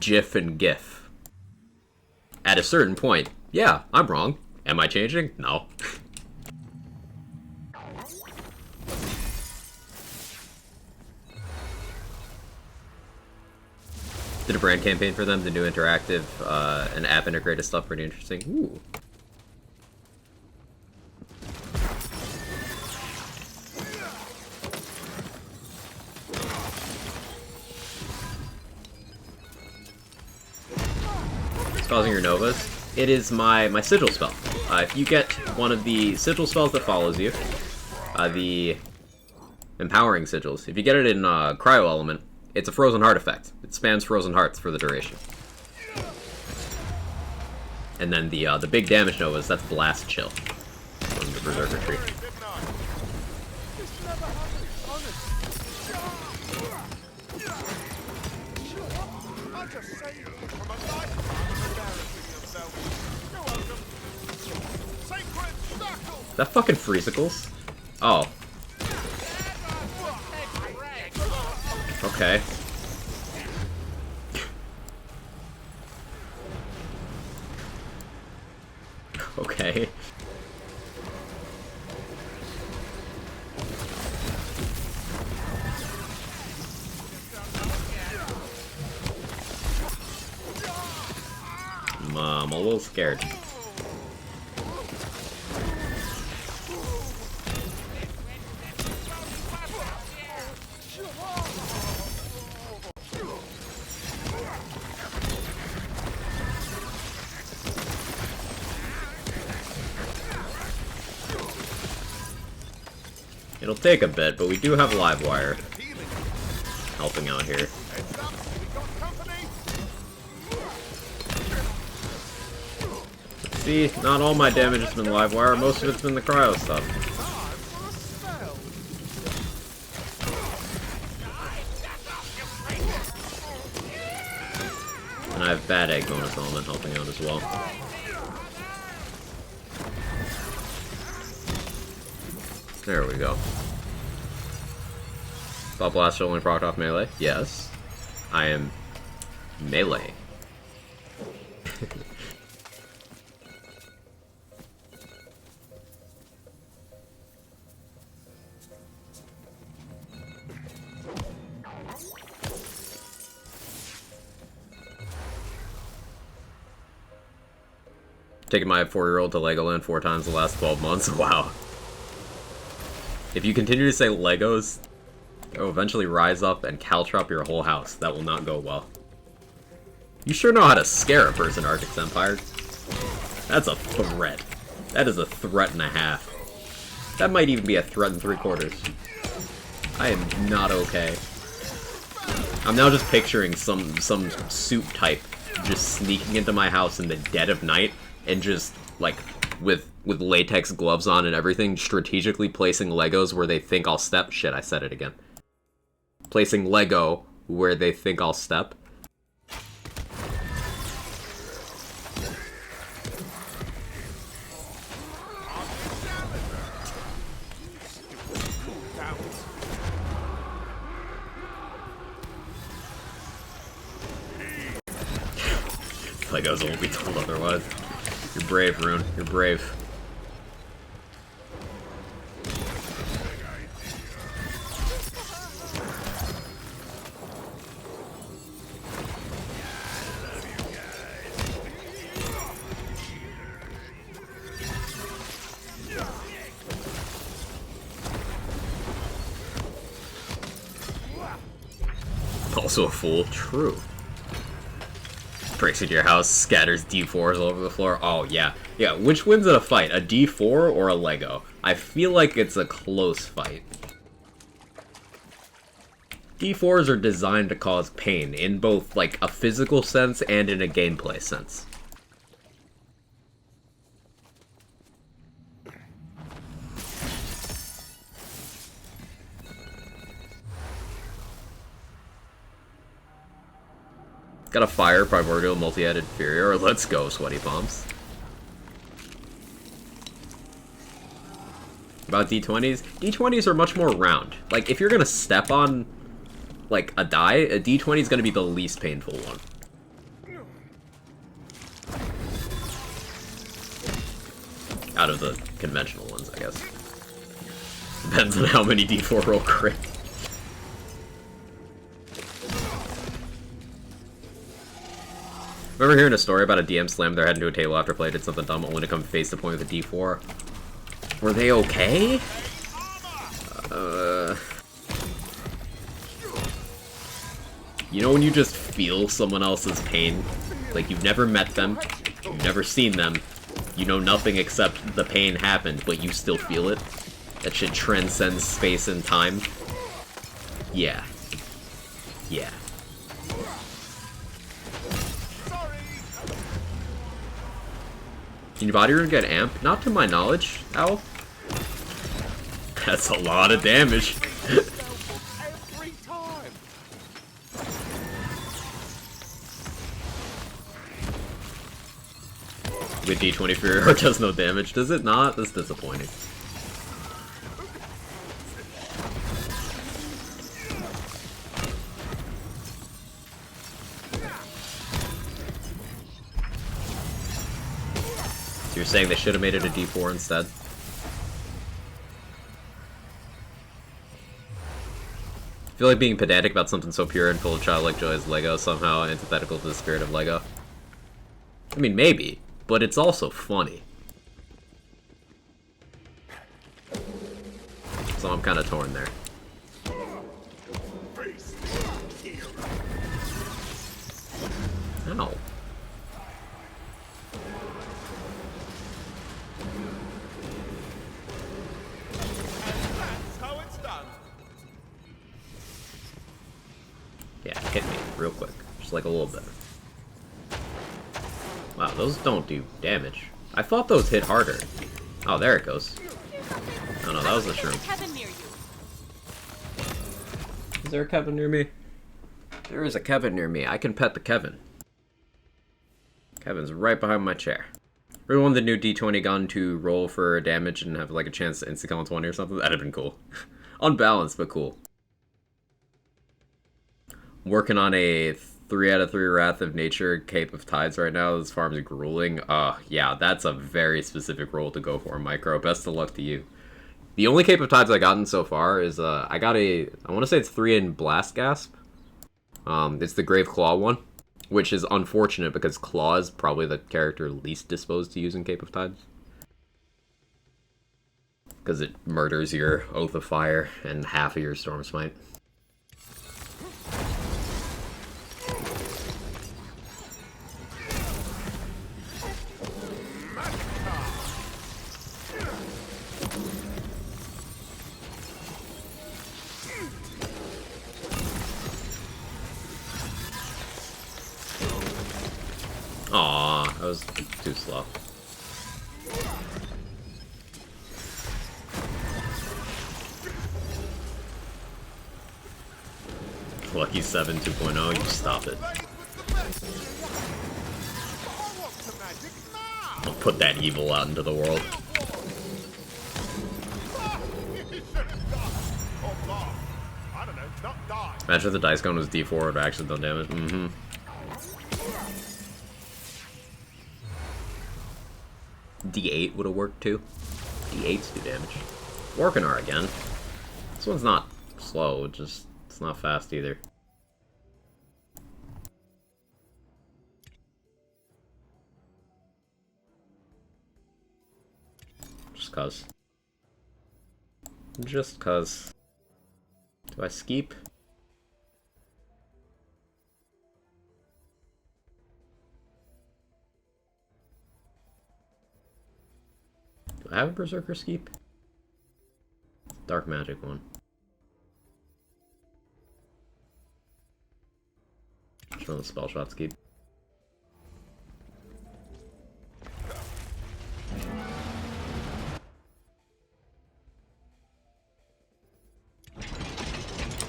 GIF and GIF. At a certain point, yeah, I'm wrong. Am I changing? No. Did a brand campaign for them, the new interactive and app integrated stuff, pretty interesting. Ooh. It's causing your novas. It is my sigil spell. If you get one of the sigil spells that follows you, the empowering sigils, if you get it in cryo element, it's a frozen heart effect. It spans frozen hearts for the duration. And then the big damage novas, that's blast chill from the berserker tree. Is that fucking Freezicles? Oh. Okay. Okay. I'm a little scared. It'll take a bit, but we do have Livewire helping out here. See, not all my damage has been Livewire, most of it's been the cryo stuff. And I have Bad Egg bonus element helping out as well. There we go. Thought Blaster only procced off melee? Yes. I am melee. Taking my 4-year-old to Legoland 4 times the last 12 months? Wow. If you continue to say Legos, it will eventually rise up and caltrop your whole house. That will not go well. You sure know how to scare a person, Arctic's Empire. That's a threat. That is a threat and a half. That might even be a threat and 3/4. I am not okay. I'm now just picturing some suit type just sneaking into my house in the dead of night and just, like, with latex gloves on and everything, strategically placing Legos where they think I'll step. Shit, I said it again. Placing Lego where they think I'll step. Legos won't be told otherwise. You're brave, Rune. You're brave. Also a fool. True. Breaks into your house, scatters D4s all over the floor. Oh, yeah. Yeah, which wins in a fight? A D4 or a Lego? I feel like it's a close fight. D4s are designed to cause pain, in both, like, a physical sense and in a gameplay sense. Got a fire, primordial, multi-headed inferior. Let's go, sweaty palms. About D20s? D20s are much more round. Like, if you're gonna step on, like, a die, a D20 is gonna be the least painful one. Out of the conventional ones, I guess. Depends on how many D4 roll crit. Remember hearing a story about a DM slammed their head into a table after play did something dumb only to come face to point with a D4? Were they okay? You know when you just feel someone else's pain? Like you've never met them, you've never seen them, you know nothing except the pain happened, but you still feel it? That shit transcends space and time? Yeah. Yeah. Can your body rune get amped? Not to my knowledge, Owl. That's a lot of damage. Every time. With D20 for your heart does no damage, does it not? That's disappointing. So you're saying they should have made it a D4 instead? I feel like being pedantic about something so pure and full of childlike joy as Lego somehow antithetical to the spirit of Lego. I mean, maybe, but it's also funny. So I'm kind of torn there. Ow. That's how it's done. Yeah, hit me real quick. Just like a little bit. Wow, those don't do damage. I thought those hit harder. Oh, there it goes. Oh no, that was the shroom. Is there a Kevin near me? There is a Kevin near me. I can pet the Kevin. Kevin's right behind my chair. Really wanted the new D20 gun to roll for damage and have like a chance to insta-kill on 20 or something. That'd have been cool. Unbalanced, but cool. Working on a 3 out of 3 Wrath of Nature Cape of Tides right now. This farm's grueling. Yeah, that's a very specific role to go for, Micro. Best of luck to you. The only Cape of Tides I've gotten so far is, I got a, I want to say it's 3 in Blast Gasp. It's the Grave Claw one, which is unfortunate because Claw is probably the character least disposed to using Cape of Tides. Because it murders your Oath of Fire and half of your Storm Smite. Aw, that was too slow. Lucky 7 2.0, you stop it. I'll put that evil out into the world. Imagine if the dice gun was D4, it would actually done damage. Mm-hmm. D8 would have worked too. D8s do damage. Working R again. This one's not slow, just it's not fast either. Just cuz. Just cuz. Do I skeep? Do I have a Berserker Skeep? Dark Magic one. Just run the Spell Shot Skeep.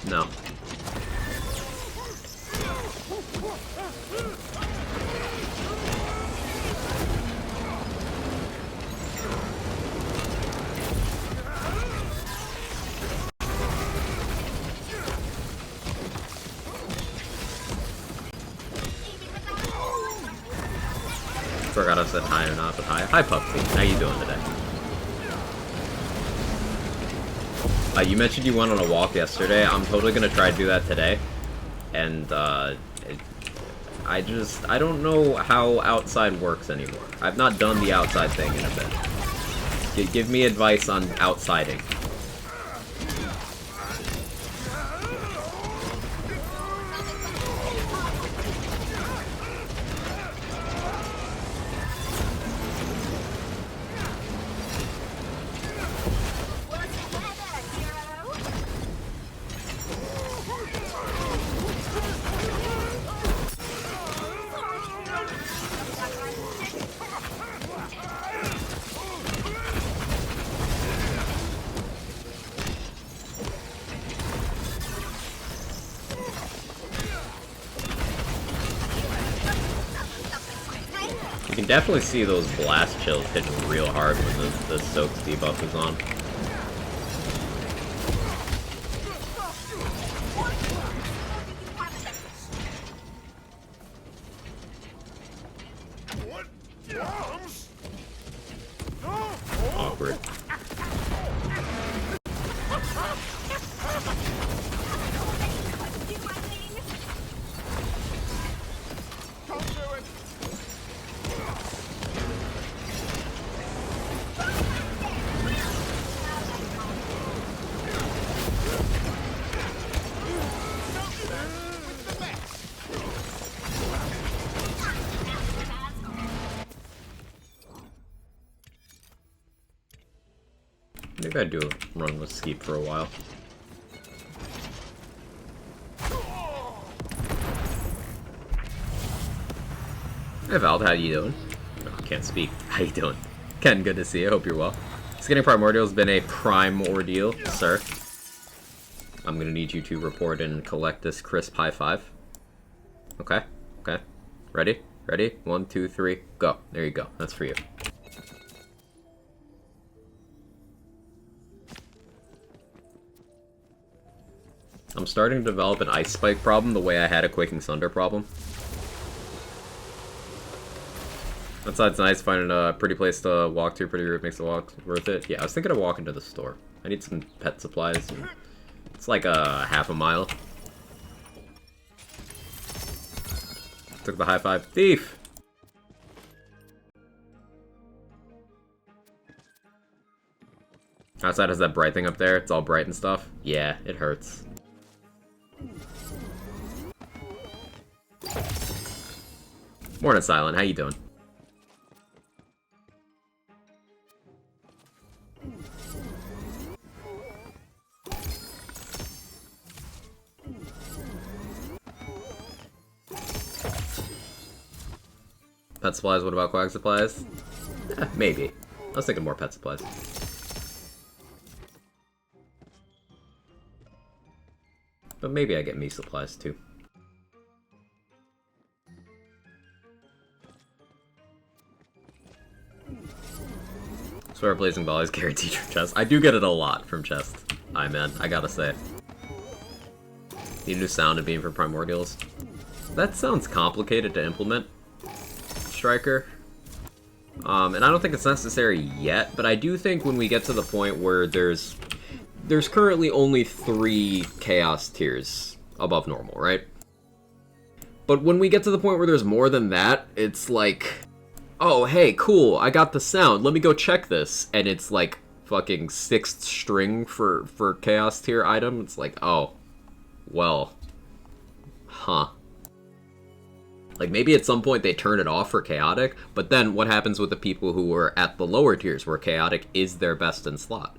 No. Forgot I said hi or not, but hi. Hi, Puppy. How you doing today? You mentioned you went on a walk yesterday. I'm totally gonna try to do that today. And, I don't know how outside works anymore. I've not done the outside thing in a bit. Give me advice on outsiding. You can definitely see those blast chills hitting real hard when the Soak's debuff is on. Awkward. Maybe I'd do a run with Skeep for a while. Hey Val, how you doing? No, I can't speak. How you doing? Ken, good to see you. Hope you're well. Getting Primordial has been a prime ordeal, sir. I'm gonna need you to report and collect this crisp high five. Okay, okay. Ready? Ready? 1, 2, 3, go. There you go. That's for you. I'm starting to develop an Ice Spike problem the way I had a Quaking Thunder problem. That's why it's nice finding a pretty place to walk to. Pretty route makes the walk worth it. Yeah, I was thinking of walking to the store. I need some pet supplies. And it's like a half a mile. Took the high five. Thief! Outside has that bright thing up there. It's all bright and stuff. Yeah, it hurts. Morning, Silent. How you doing? Pet supplies, what about quack supplies? Maybe. I was thinking more pet supplies. But maybe I get me supplies too. Swear Blazing Ball is guaranteed from chest. I do get it a lot from chest. Man, I gotta say. Need a new sound and beam for Primordials. That sounds complicated to implement, Striker. And I don't think it's necessary yet, but I do think when we get to the point where there's currently only 3 Chaos tiers above normal, right? But when we get to the point where there's more than that, it's like, oh, hey, cool, I got the sound, let me go check this. And it's like fucking 6th string for Chaos tier item. It's like, oh, well, huh. Like, maybe at some point they turn it off for Chaotic, but then what happens with the people who are at the lower tiers where Chaotic is their best in slot?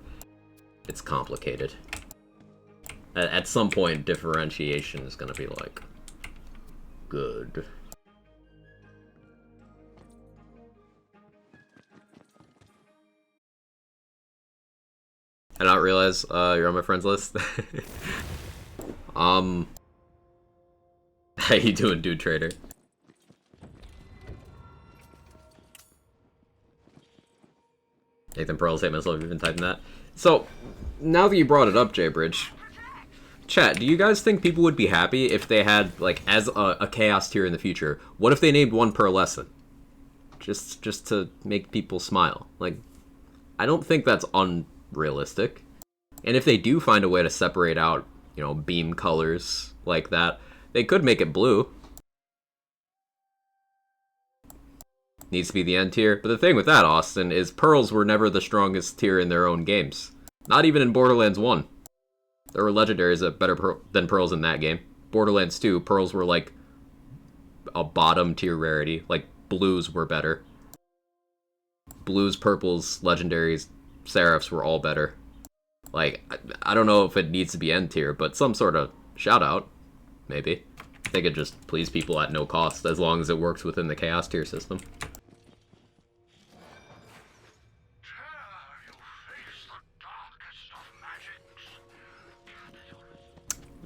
It's complicated. At some point, differentiation is gonna be like, good. I not realize you're on my friends list. How you doing, Dude Trader? Nathan Pearls, hate myself, you've been typing that. So, now that you brought it up, J-Bridge, chat, do you guys think people would be happy if they had, like, as a Chaos tier in the future, what if they named one per lesson? Just to make people smile. Like, I don't think that's unrealistic. And if they do find a way to separate out, you know, beam colors like that, they could make it blue. Needs to be the end tier. But the thing with that, Austin, is pearls were never the strongest tier in their own games. Not even in Borderlands 1. There were legendaries that better than pearls in that game. Borderlands 2, pearls were like a bottom tier rarity. Like, blues were better. Blues, purples, legendaries, seraphs were all better. Like, I don't know if it needs to be end tier, but some sort of shout out, maybe. I think it just please people at no cost, as long as it works within the chaos tier system.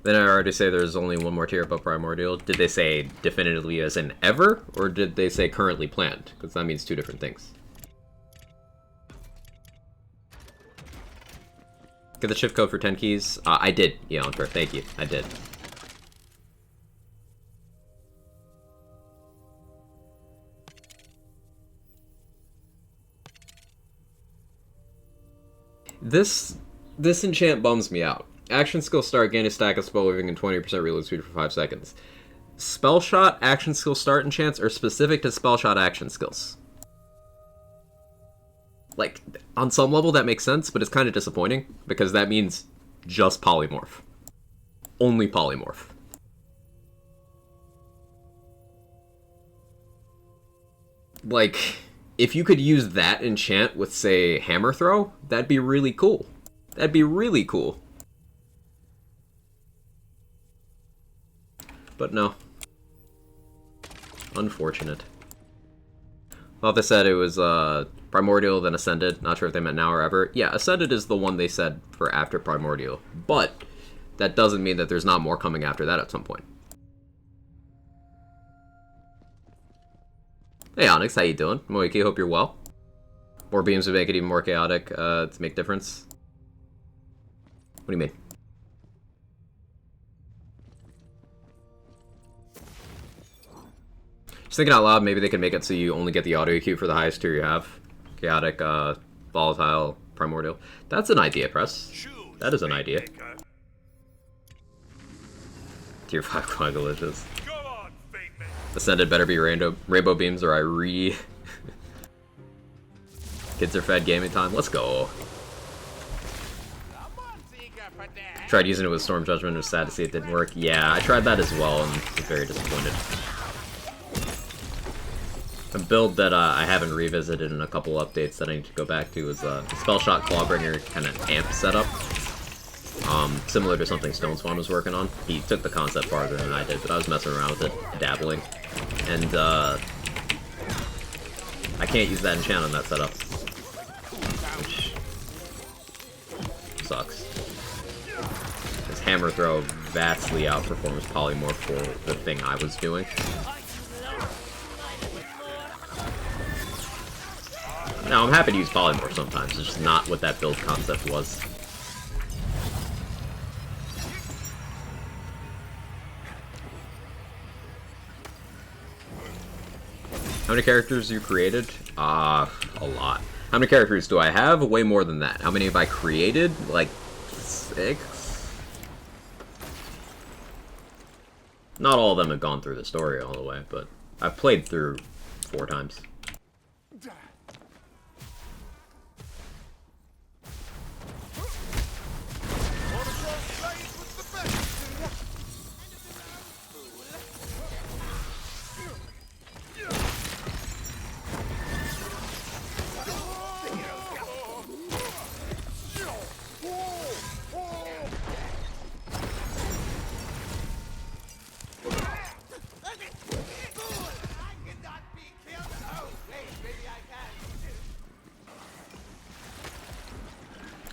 Then I already say there's only one more tier above Primordial. Did they say definitively as in ever, or did they say currently planned? Because that means two different things. Get the shift code for 10 keys. I did, Eonter. Thank you. I did. This enchant bums me out. Action skill start, gain a stack of spell weaving and 20% reload speed for 5 seconds. Spell shot, action skill start enchants are specific to spell shot action skills. Like, on some level that makes sense, but it's kind of disappointing, because that means just polymorph. Only polymorph. Like, if you could use that enchant with, say, hammer throw, that'd be really cool. That'd be really cool. But no. Unfortunate. Well, they said it was Primordial, then Ascended. Not sure if they meant now or ever. Yeah, Ascended is the one they said for after Primordial. But that doesn't mean that there's not more coming after that at some point. Hey Onyx, how you doing? Moiki, hope you're well. More beams would make it even more chaotic to make difference. What do you mean? Just thinking out loud, maybe they could make it so you only get the audio queue for the highest tier you have. Chaotic, volatile, primordial. That's an idea, Press. That is an idea. Tier 5 glitches. Ascended better be rainbow beams or I Kids are fed gaming time. Let's go. Tried using it with Storm Judgment. It was sad to see it didn't work. Yeah, I tried that as well and was very disappointed. A build that I haven't revisited in a couple updates that I need to go back to is a Spellshot Clawbringer kind of amp setup. Similar to something Stone Swan was working on. He took the concept farther than I did, but I was messing around with it, dabbling. And I can't use that enchant on that setup. Which sucks. Because Hammer Throw vastly outperforms Polymorph for the thing I was doing. Now, I'm happy to use Polymorph sometimes, it's just not what that build concept was. How many characters you created? A lot. How many characters do I have? Way more than that. How many have I created? Like, 6? Not all of them have gone through the story all the way, but I've played through 4 times.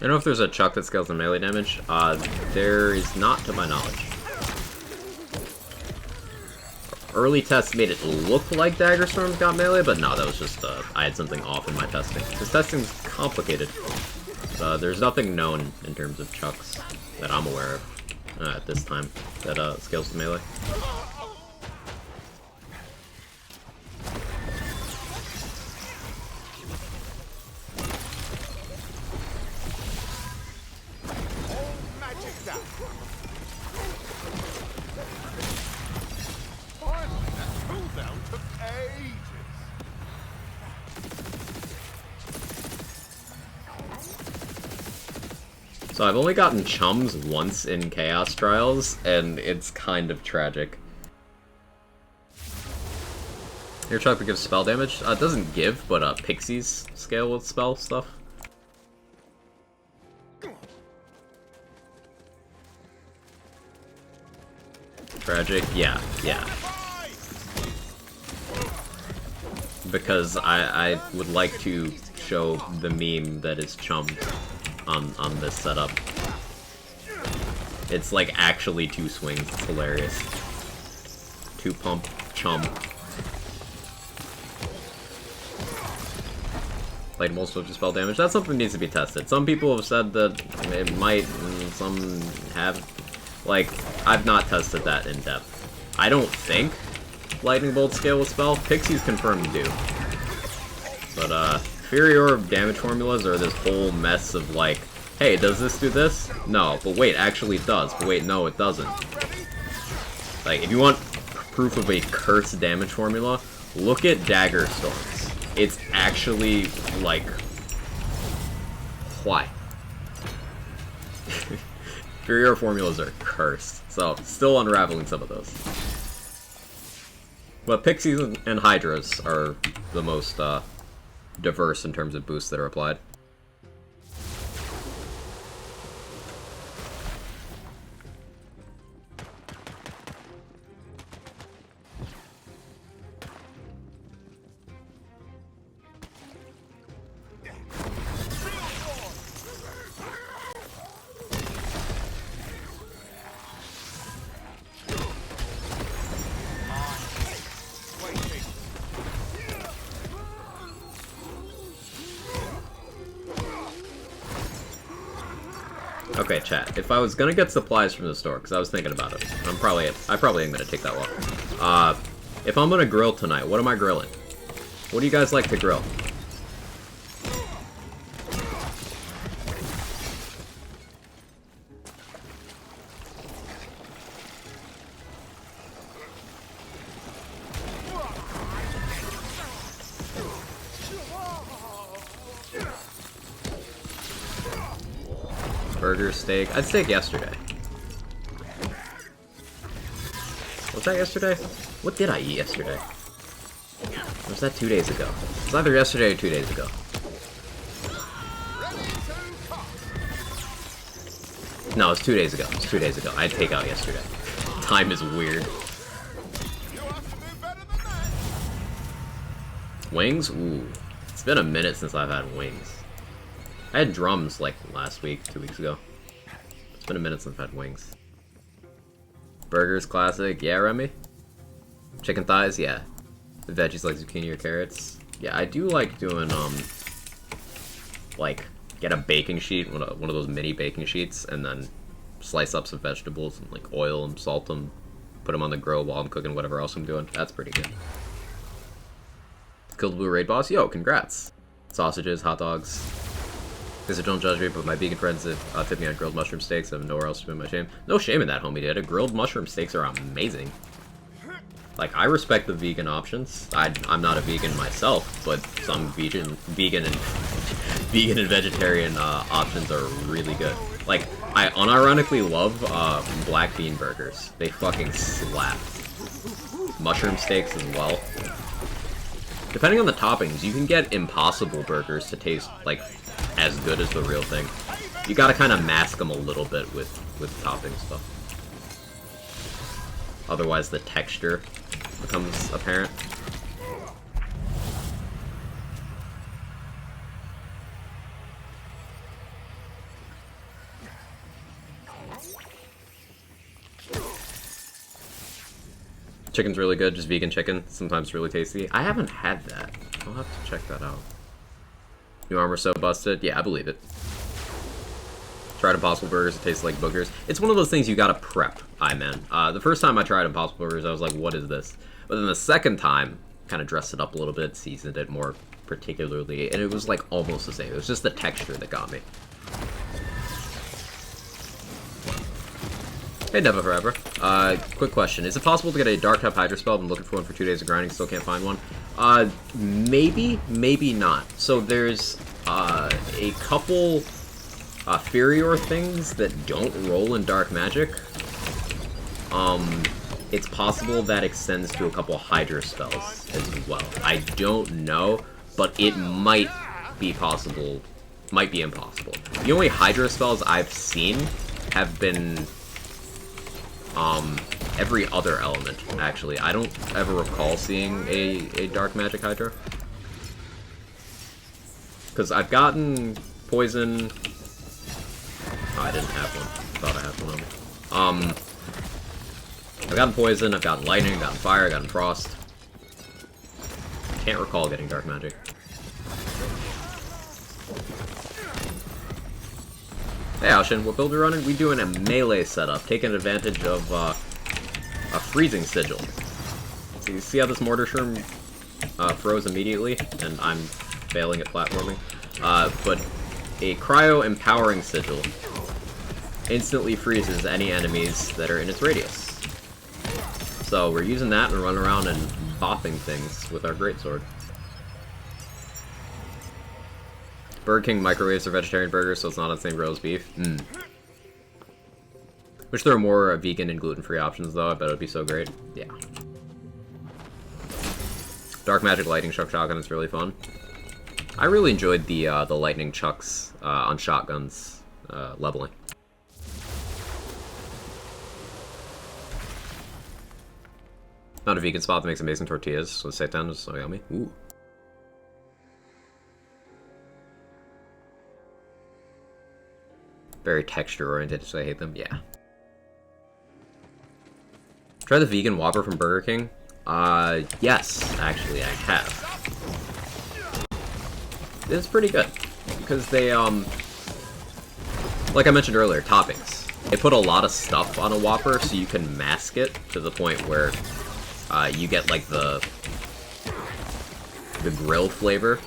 I don't know if there's a Chuck that scales the melee damage. There is not, to my knowledge. Early tests made it look like Dagger Storms got melee, but no, that was just, I had something off in my testing. This testing's complicated. There's nothing known in terms of Chucks that I'm aware of at this time that scales the melee. spell took ages. So I've only gotten chums once in Chaos Trials, and it's kind of tragic. Your Chuck gives spell damage? It doesn't give, but pixies scale with spell stuff. Tragic? Yeah. Because I would like to show the meme that is chummed on this setup. It's like actually 2 swings. It's hilarious. 2 pump chum. Like multiple spell damage. That's something that needs to be tested. Some people have said that it might, and some have. Like, I've not tested that in depth. I don't think lightning bolt scale with spell. Pixies confirmed do. But inferior damage formulas are this whole mess of like, hey, does this do this? No, but wait, actually it does. But wait, no, it doesn't. Like, if you want proof of a cursed damage formula, look at Dagger Storms. It's actually, like, why? Inferior formulas are cursed. So, still unraveling some of those. But Pixies and Hydras are the most diverse in terms of boosts that are applied. Okay, chat. If I was gonna get supplies from the store, because I was thinking about it, I probably am gonna take that walk. If I'm gonna grill tonight, what am I grilling? What do you guys like to grill? Burger, steak. I'd steak yesterday. Was that yesterday? What did I eat yesterday? Or was that 2 days ago? It was either yesterday or 2 days ago. No, it was 2 days ago. It was 2 days ago. I had takeout yesterday. Time is weird. Wings? Ooh. It's been a minute since I've had wings. I had drums like last week, 2 weeks ago. It's been a minute since I've had wings. Burgers, classic. Yeah, Remy? Chicken thighs? Yeah. The veggies like zucchini or carrots? Yeah, I do like doing, like, get a baking sheet, one of those mini baking sheets, and then slice up some vegetables and, like, oil them, salt them, put them on the grill while I'm cooking whatever else I'm doing. That's pretty good. Killed the Blue Raid boss? Yo, congrats. Sausages, hot dogs. Because don't judge me, but my vegan friends have tipped me on grilled mushroom steaks. I have nowhere else to put my shame. No shame in that, homie did. Grilled mushroom steaks are amazing. Like, I respect the vegan options. I'm not a vegan myself, but some vegan and vegetarian options are really good. Like, I unironically love black bean burgers. They fucking slap. Mushroom steaks as well. Depending on the toppings, you can get impossible burgers to taste, like, as good as the real thing. You gotta kind of mask them a little bit with topping stuff. Otherwise the texture becomes apparent. Chicken's really good, just vegan chicken. Sometimes really tasty. I haven't had that. I'll have to check that out. New armor so busted? Yeah, I believe it. Tried Impossible Burgers, it tastes like boogers. It's one of those things you gotta prep, man. The first time I tried Impossible Burgers, I was like, what is this? But then the second time, kind of dressed it up a little bit, seasoned it more particularly, and it was like almost the same. It was just the texture that got me. Hey, Never Forever. Quick question. Is it possible to get a Dark type Hydra spell? I've been looking for one for 2 days of grinding, still can't find one. Maybe, maybe not. So there's, a couple, Furior things that don't roll in Dark Magic. It's possible that extends to a couple Hydra spells as well. I don't know, but it might be possible, might be impossible. The only Hydra spells I've seen have been every other element, actually. I don't ever recall seeing a Dark Magic Hydra. Because I've gotten Poison... Oh, I didn't have one. Thought I had one on me. I've gotten Poison, I've gotten Lightning, I've gotten Fire, I've gotten Frost. Can't recall getting Dark Magic. Hey Alshin, what build are we running? We doing a melee setup, taking advantage of a freezing sigil. So you see how this mortar shroom froze immediately, and I'm failing at platforming. But a cryo empowering sigil instantly freezes any enemies that are in its radius. So we're using that and running around and bopping things with our greatsword. Burger King microwaves are vegetarian burgers, so it's not on the same grill as beef. Wish there were more vegan and gluten-free options, though. I bet it would be so great. Yeah. Dark Magic Lightning Chuck Shotgun is really fun. I really enjoyed the Lightning Chucks on shotguns leveling. Found a vegan spot that makes amazing tortillas with seitan, so yummy. Ooh. Very texture-oriented, so I hate them. Yeah. Try the vegan Whopper from Burger King? Yes, actually, I have. It's pretty good. Because they, like I mentioned earlier, toppings. They put a lot of stuff on a Whopper so you can mask it to the point where you get, like, the grill flavor,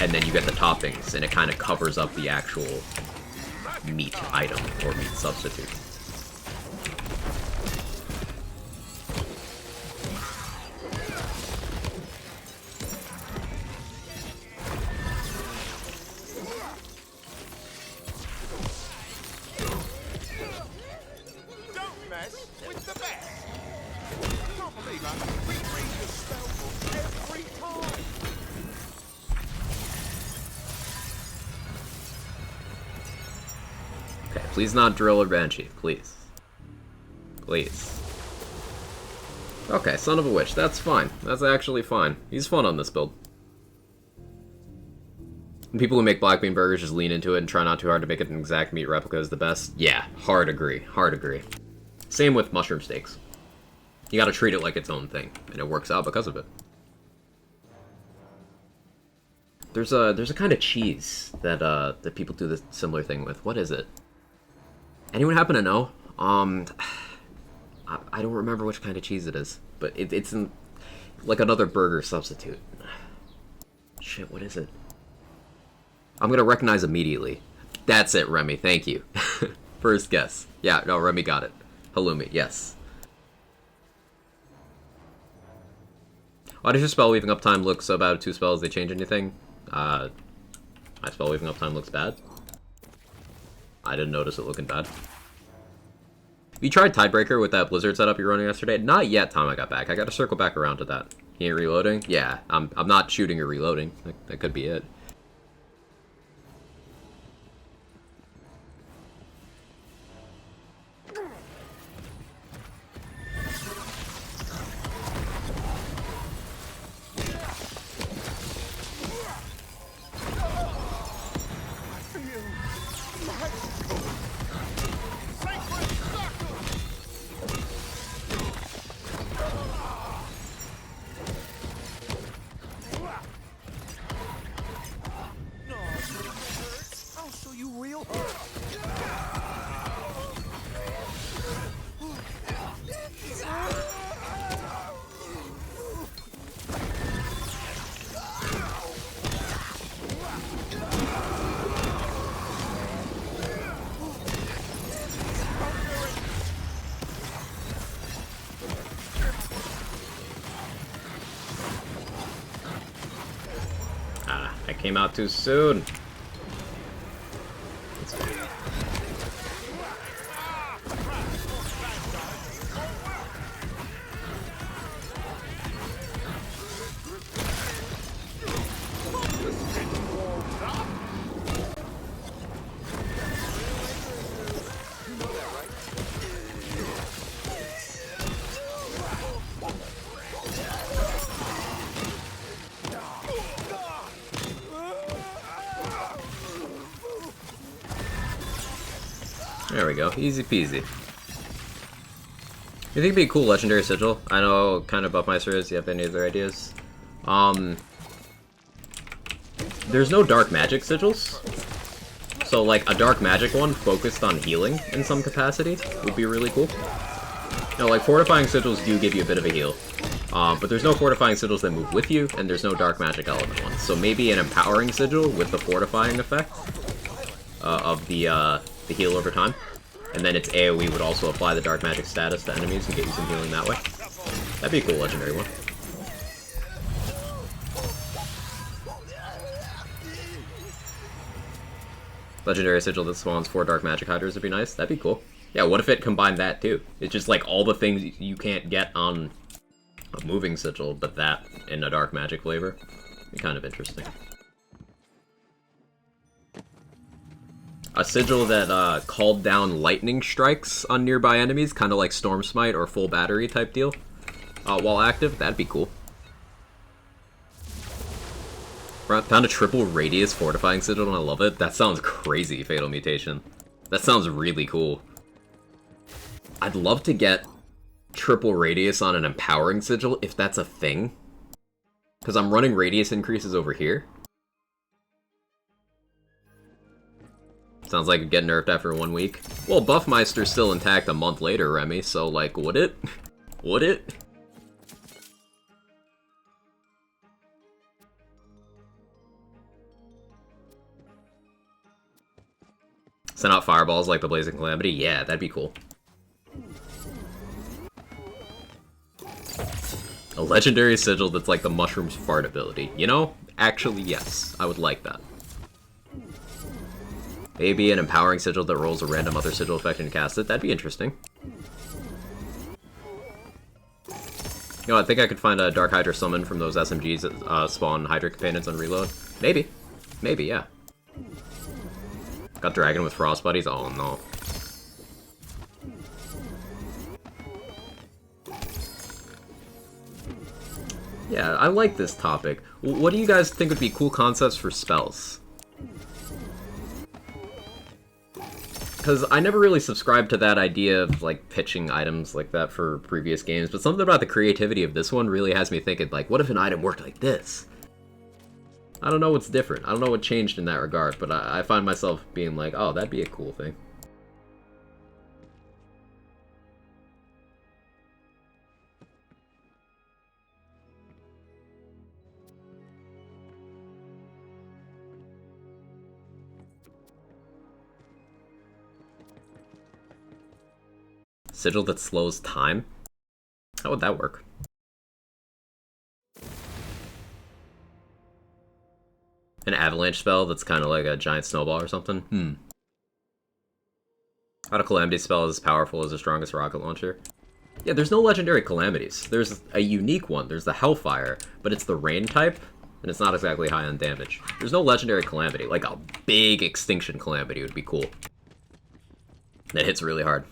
and then you get the toppings, and it kind of covers up the actual meat item or meat substitute. Don't mess with the best. Can't believe I reread the spell book every time. Okay, please not Drill or Banshee, please. Please. Okay, Son of a Witch, that's fine. That's actually fine. He's fun on this build. And people who make black bean burgers just lean into it and try not too hard to make it an exact meat replica is the best. Yeah, hard agree, hard agree. Same with mushroom steaks. You gotta treat it like its own thing, and it works out because of it. There's a kind of cheese that that people do this similar thing with. What is it? Anyone happen to know? I don't remember which kind of cheese it is, but it's in, like another burger substitute. Shit, what is it? I'm gonna recognize immediately. That's it, Remy, thank you. First guess. Yeah, no, Remy got it. Halloumi, yes. Why does your spell weaving uptime look so bad with 2 spells? They change anything? My spell weaving uptime looks bad. I didn't notice it looking bad. You tried Tidebreaker with that Blizzard setup you were running yesterday? Not yet, Tom. I got back. I got to circle back around to that. He ain't reloading? Yeah, I'm not shooting or reloading. That could be it. I came out too soon. There we go, easy peasy. You think it'd be a cool legendary sigil? I know kind of Buffmeister is, you have any other ideas? There's no dark magic sigils. So like a dark magic one focused on healing in some capacity would be really cool. You know, like fortifying sigils do give you a bit of a heal. But there's no fortifying sigils that move with you, and there's no dark magic element ones. So maybe an empowering sigil with the fortifying effect of the heal over time. And then its AoE would also apply the dark magic status to enemies and get you some healing that way. That'd be a cool legendary one. Legendary sigil that spawns 4 dark magic hydras would be nice. That'd be cool. Yeah, what if it combined that too? It's just like all the things you can't get on a moving sigil, but that in a dark magic flavor. Be kind of interesting. A sigil that called down lightning strikes on nearby enemies, kind of like Storm Smite or Full Battery type deal, while active. That'd be cool. Found a triple radius fortifying sigil and I love it. That sounds crazy, Fatal Mutation. That sounds really cool. I'd love to get triple radius on an empowering sigil if that's a thing. Because I'm running radius increases over here. Sounds like it'd get nerfed after 1 week. Well, Buffmeister's still intact a month later, Remy, so like, would it? Would it? Send out fireballs like the Blazing Calamity? Yeah, that'd be cool. A legendary sigil that's like the Mushroom's fart ability. You know? Actually, yes. I would like that. Maybe an empowering sigil that rolls a random other sigil effect and cast it. That'd be interesting. You know, I think I could find a Dark Hydra summon from those SMGs that spawn Hydra companions on reload. Maybe. Maybe, yeah. Got Dragon with Frost Buddies? Oh no. Yeah, I like this topic. What do you guys think would be cool concepts for spells? Because I never really subscribed to that idea of, like, pitching items like that for previous games, but something about the creativity of this one really has me thinking, like, what if an item worked like this? I don't know what's different. I don't know what changed in that regard, but I find myself being like, oh, that'd be a cool thing. Sigil that slows time? How would that work? An avalanche spell that's kind of like a giant snowball or something? Not a calamity spell as powerful as the strongest rocket launcher. Yeah, there's no legendary calamities. There's a unique one. There's the Hellfire, but it's the rain type, and it's not exactly high on damage. There's no legendary calamity. Like a big extinction calamity would be cool. That hits really hard.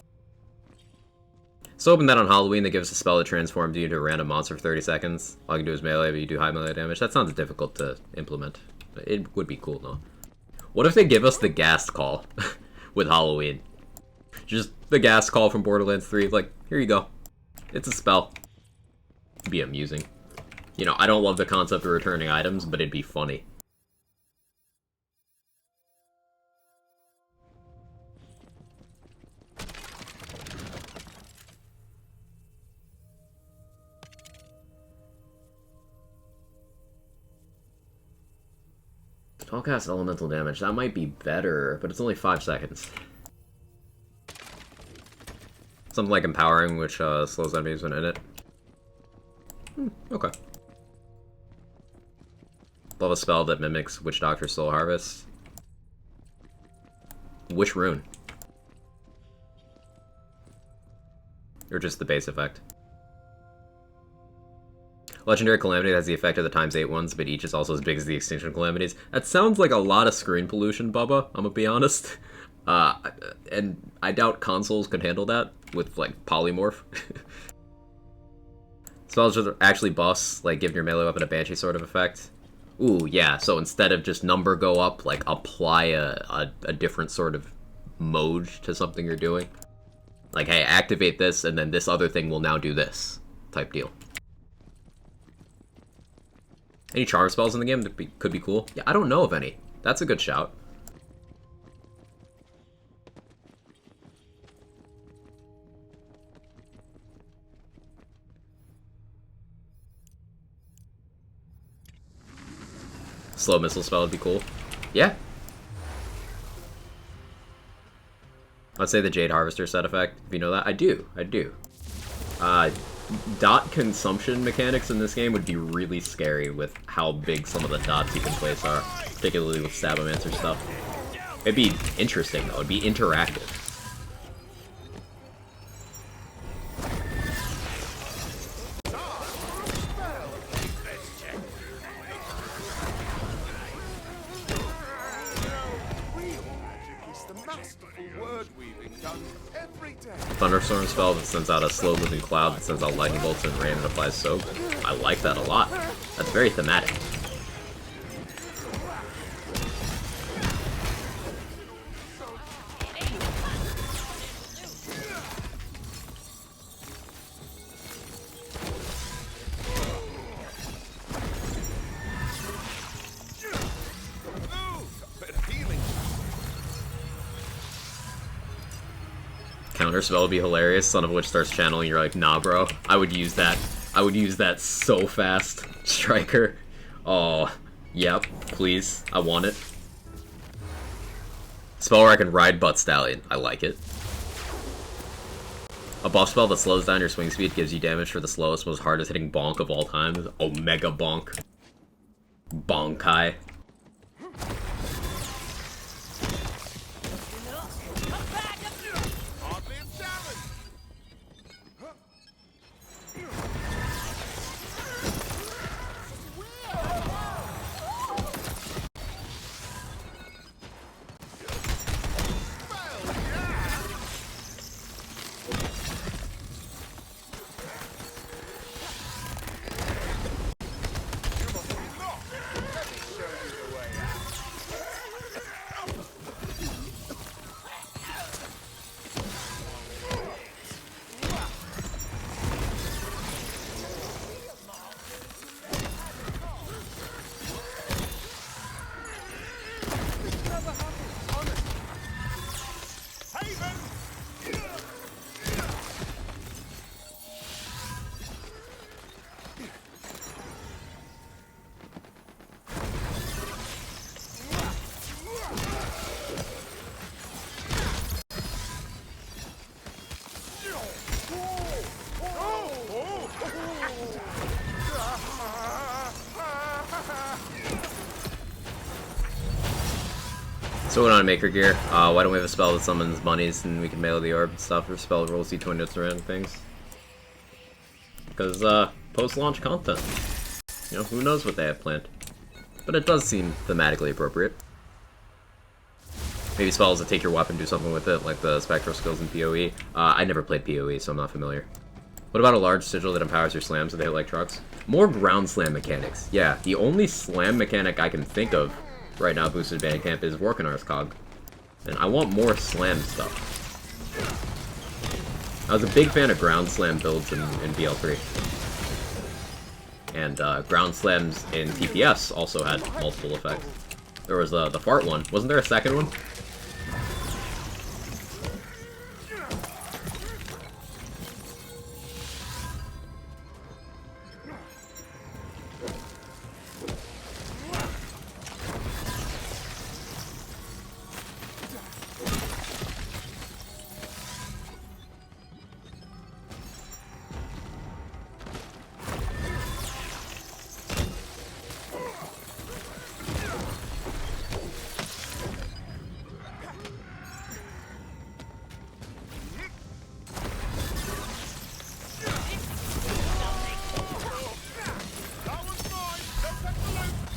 So open that on Halloween that gives a spell that transforms you into a random monster for 30 seconds. All you can do is melee, but you do high melee damage. That sounds difficult to implement. It would be cool, though. What if they give us the Ghast Call with Halloween? Just the Ghast Call from Borderlands 3. Like, here you go. It's a spell. It'd be amusing. You know, I don't love the concept of returning items, but it'd be funny. I'll cast elemental damage. That might be better, but it's only 5 seconds. Something like empowering, which slows enemies when in it. Okay. Love a spell that mimics Witch Doctor Soul Harvest. Which rune? Or just the base effect? Legendary Calamity has the effect of the times 8 ones, but each is also as big as the Extinction Calamities. That sounds like a lot of screen pollution, Bubba, I'm gonna be honest. And I doubt consoles could handle that with, like, polymorph. Spells are actually buffs, like giving your melee weapon a Banshee sort of effect. Ooh, yeah, so instead of just number go up, like, apply a different sort of mode to something you're doing. Like, hey, activate this, and then this other thing will now do this, type deal. Any charm spells in the game that could be cool? Yeah, I don't know of any. That's a good shout. Slow missile spell would be cool. Yeah. I'd say the Jade Harvester set effect, if you know that. I do. Dot consumption mechanics in this game would be really scary with how big some of the dots you can place are, particularly with Sabomancer stuff. It'd be interesting, though. It'd be interactive. Thunderstorm spell that sends out a slow-moving cloud that sends out lightning bolts and rain and applies soak. I like that a lot. That's very thematic. Counter spell would be hilarious. Son of Witch starts channeling. You're like, nah, bro. I would use that. I would use that so fast. Striker. Oh, yep. Please. I want it. Spell where I can ride Butt Stallion. I like it. A buff spell that slows down your swing speed gives you damage for the slowest, most hardest hitting bonk of all time. Omega Bonk. Bonkai. So what on Maker Gear? Why don't we have a spell that summons bunnies and we can melee the orb and stuff, or spell rolls D20 notes and random things? Because, post-launch content. You know, who knows what they have planned. But it does seem thematically appropriate. Maybe spells that take your weapon, do something with it, like the spectral skills in PoE. I never played PoE, so I'm not familiar. What about a large sigil that empowers your slams so they hit like trucks? More ground slam mechanics. Yeah, the only slam mechanic I can think of right now boosted Bandcamp is Workinar's Cog. And I want more slam stuff. I was a big fan of ground slam builds in BL3. And ground slams in TPS also had multiple effects. There was the fart one. Wasn't there a second one?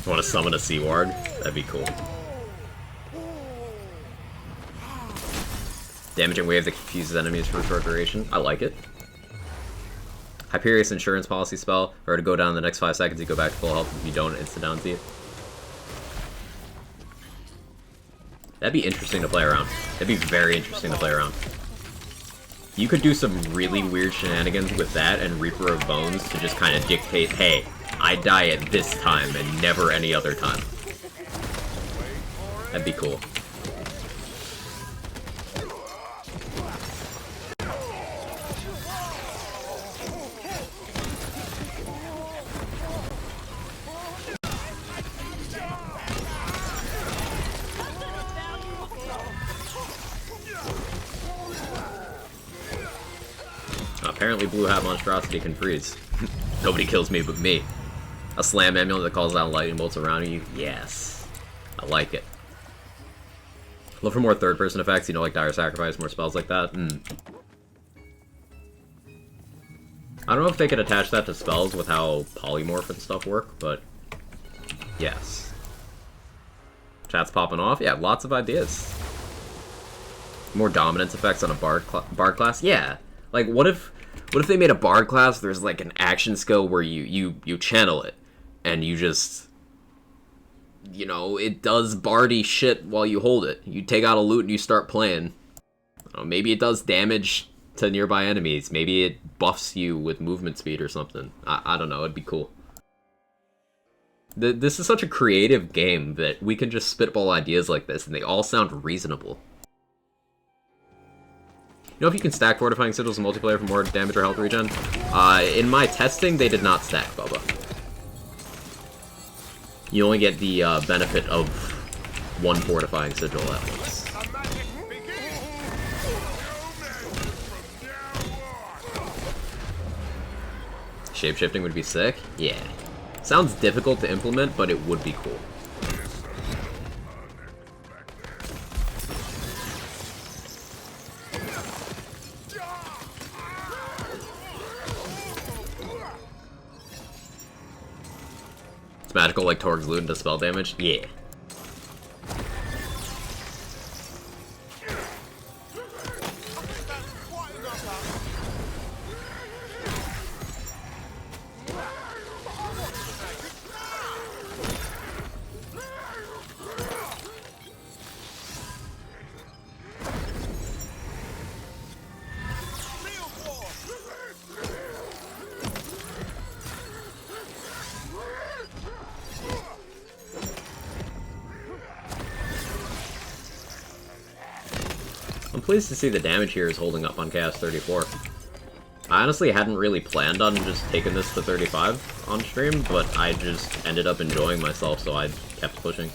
Want to summon a Sea Ward? That'd be cool. Damaging wave that confuses enemies for a short duration. I like it. Hyperion's insurance policy spell, or to go down in the next 5 seconds, you go back to full health. If you don't, insta down to you. That'd be interesting to play around. That'd be very interesting to play around. You could do some really weird shenanigans with that and Reaper of Bones to just kind of dictate, hey, I die at this time and never any other time. That'd be cool. Apparently Blue Hat Monstrosity can freeze. Nobody kills me but me. A slam amulet that calls out lightning bolts around you? Yes. I like it. Look for more third-person effects, you know, like Dire Sacrifice, more spells like that. I don't know if they could attach that to spells with how polymorph and stuff work, but yes. Chat's popping off? Yeah, lots of ideas. More dominance effects on a bard class? Yeah. Like, what if they made a bard class, there's like an action skill where you channel it, and you just, you know, it does bardy shit while you hold it. You take out a loot and you start playing. Maybe it does damage to nearby enemies. Maybe it buffs you with movement speed or something. I don't know, it'd be cool. This is such a creative game that we can just spitball ideas like this, and they all sound reasonable. You know if you can stack Fortifying Sigils in multiplayer for more damage or health regen? In my testing, they did not stack, Bubba. You only get the benefit of one Fortifying Sigil at once. Shapeshifting would be sick? Yeah. Sounds difficult to implement, but it would be cool. It's magical like Torg's Loot and does spell damage? Yeah. I'm pleased to see the damage here is holding up on Chaos 34. I honestly hadn't really planned on just taking this to 35 on stream, but I just ended up enjoying myself, so I kept pushing.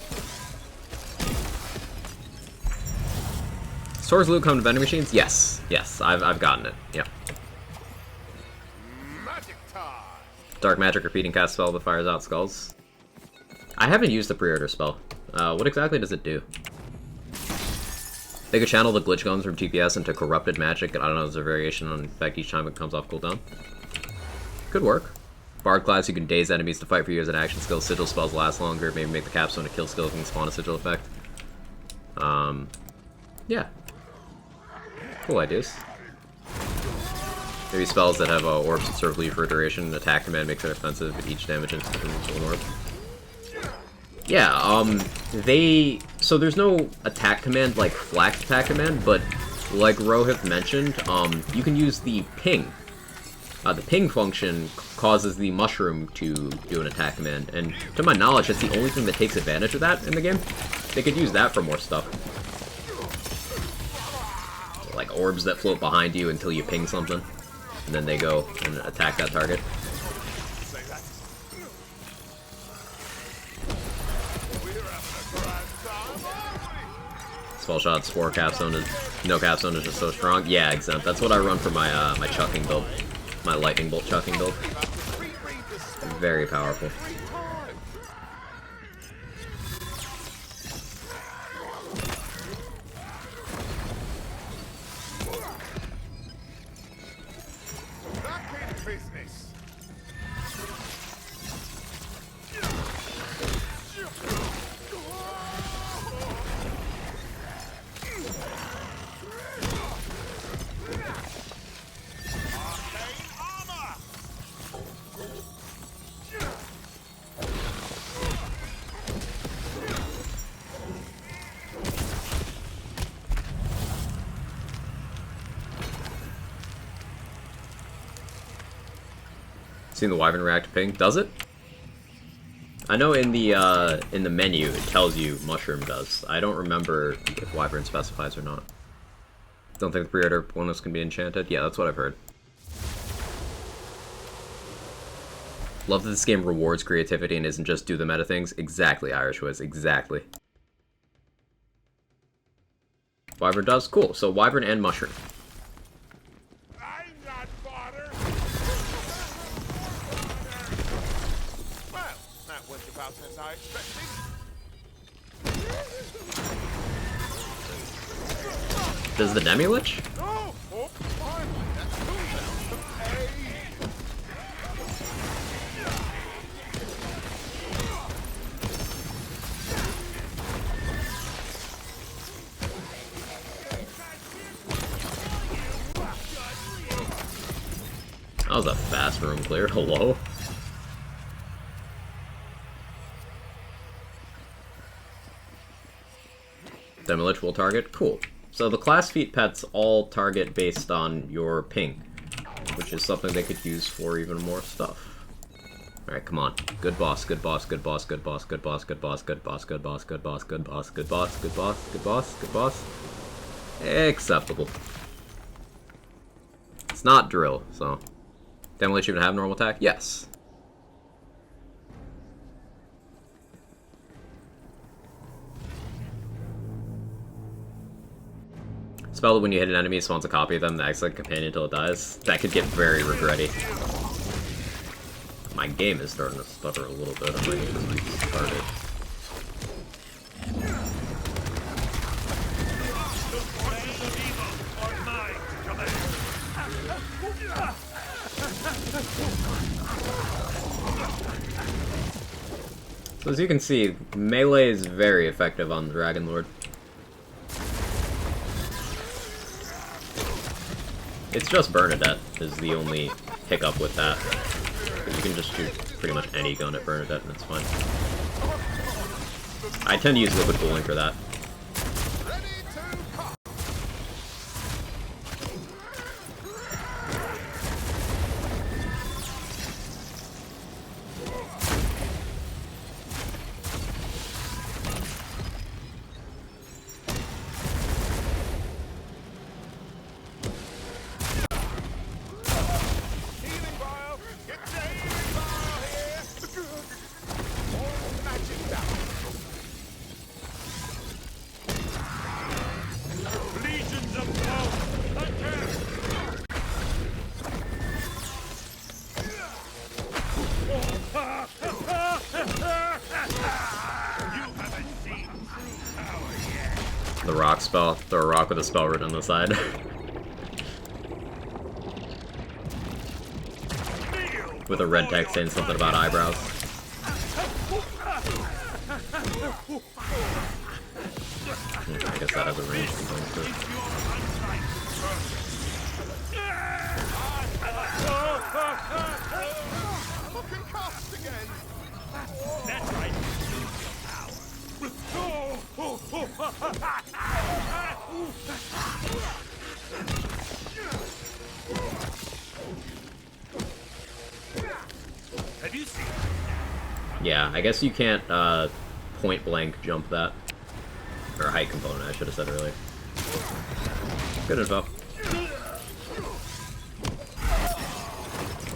Swords loot come to vending machines? Yes. Yes, I've gotten it. Yep. Dark magic repeating cast spell that fires out skulls. I haven't used the pre-order spell. What exactly does it do? They could channel the glitch guns from TPS into corrupted magic. I don't know, there's a variation on effect each time it comes off cooldown. Could work. Bard class, you can daze enemies to fight for you as an action skill. Sigil spells last longer. Maybe make the capstone a kill skill can spawn a sigil effect. Yeah. Cool ideas. Maybe spells that have orbs that serve leave for a duration. Attack command makes it offensive, but each damage instant from an orb. Yeah, so there's no attack command like Flax attack command, but like Rohith mentioned, you can use the ping. The ping function causes the mushroom to do an attack command, and to my knowledge, that's the only thing that takes advantage of that in the game. They could use that for more stuff. Like orbs that float behind you until you ping something, and then they go and attack that target. Spell shot, spore, capstone is no capstone is just so strong. Yeah, exempt. That's what I run for my my chucking build, my lightning bolt chucking build. Very powerful. Seen the Wyvern react to ping? Does it? I know in the menu it tells you Mushroom does. I don't remember if Wyvern specifies or not. Don't think the pre-order bonus can be enchanted? Yeah, that's what I've heard. Love that this game rewards creativity and isn't just do the meta things. Exactly, Irish Wiz, exactly. Wyvern does? Cool, so Wyvern and Mushroom. I'm not fodder. Well, that went about as I expected. Does the Demi-Lich? Oh, finally, that's cool down to pay. That was a fast room clear. Hello? Demi-Lich will target? Cool. So the class feat pets all target based on your ping, which is something they could use for even more stuff. Alright, come on. Good boss, good boss, good boss, good boss, good boss, good boss, good boss, good boss, good boss, good boss, good boss, good boss, good boss, good boss. Acceptable. It's not drill, so. Demi-Lich even have normal attack? Yes. Spell that when you hit an enemy, spawns a copy of them that acts like a companion until it dies. That could get very regretty. My game is starting to stutter a little bit. I might need to restart it. So as you can see, melee is very effective on Dragon Lord. It's just Bernadette is the only hiccup with that. You can just shoot pretty much any gun at Bernadette and it's fine. I tend to use liquid cooling for that. The rock spell. Throw a rock with a spell written on the side. With a red text saying something about eyebrows. I guess that has a range component to it. That's right. Have you seen? Yeah, I guess you can't point blank jump that. Or height component, I should have said earlier. Good info.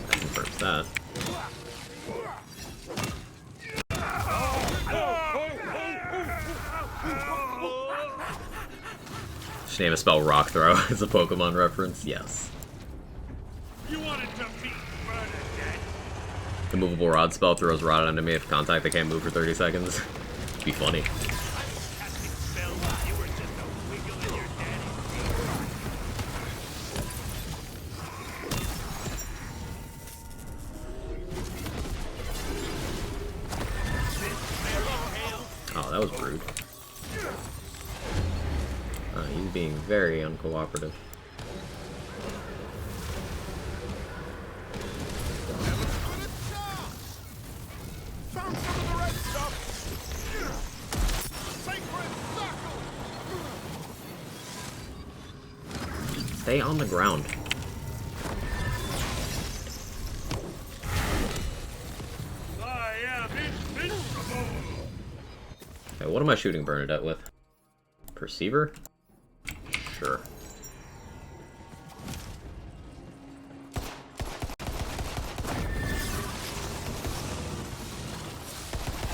That confirms that. Just name a spell Rock Throw as a Pokemon reference? Yes. You wanted to beat Bernadette? The movable rod spell throws rod onto me if contact they can't move for 30 seconds. Be funny. Oh, that was rude. He's being very uncooperative. Found some of the red stuff. Sacred circle. Stay on the ground. Okay, what am I shooting Bernadette with? Perceiver? Sure.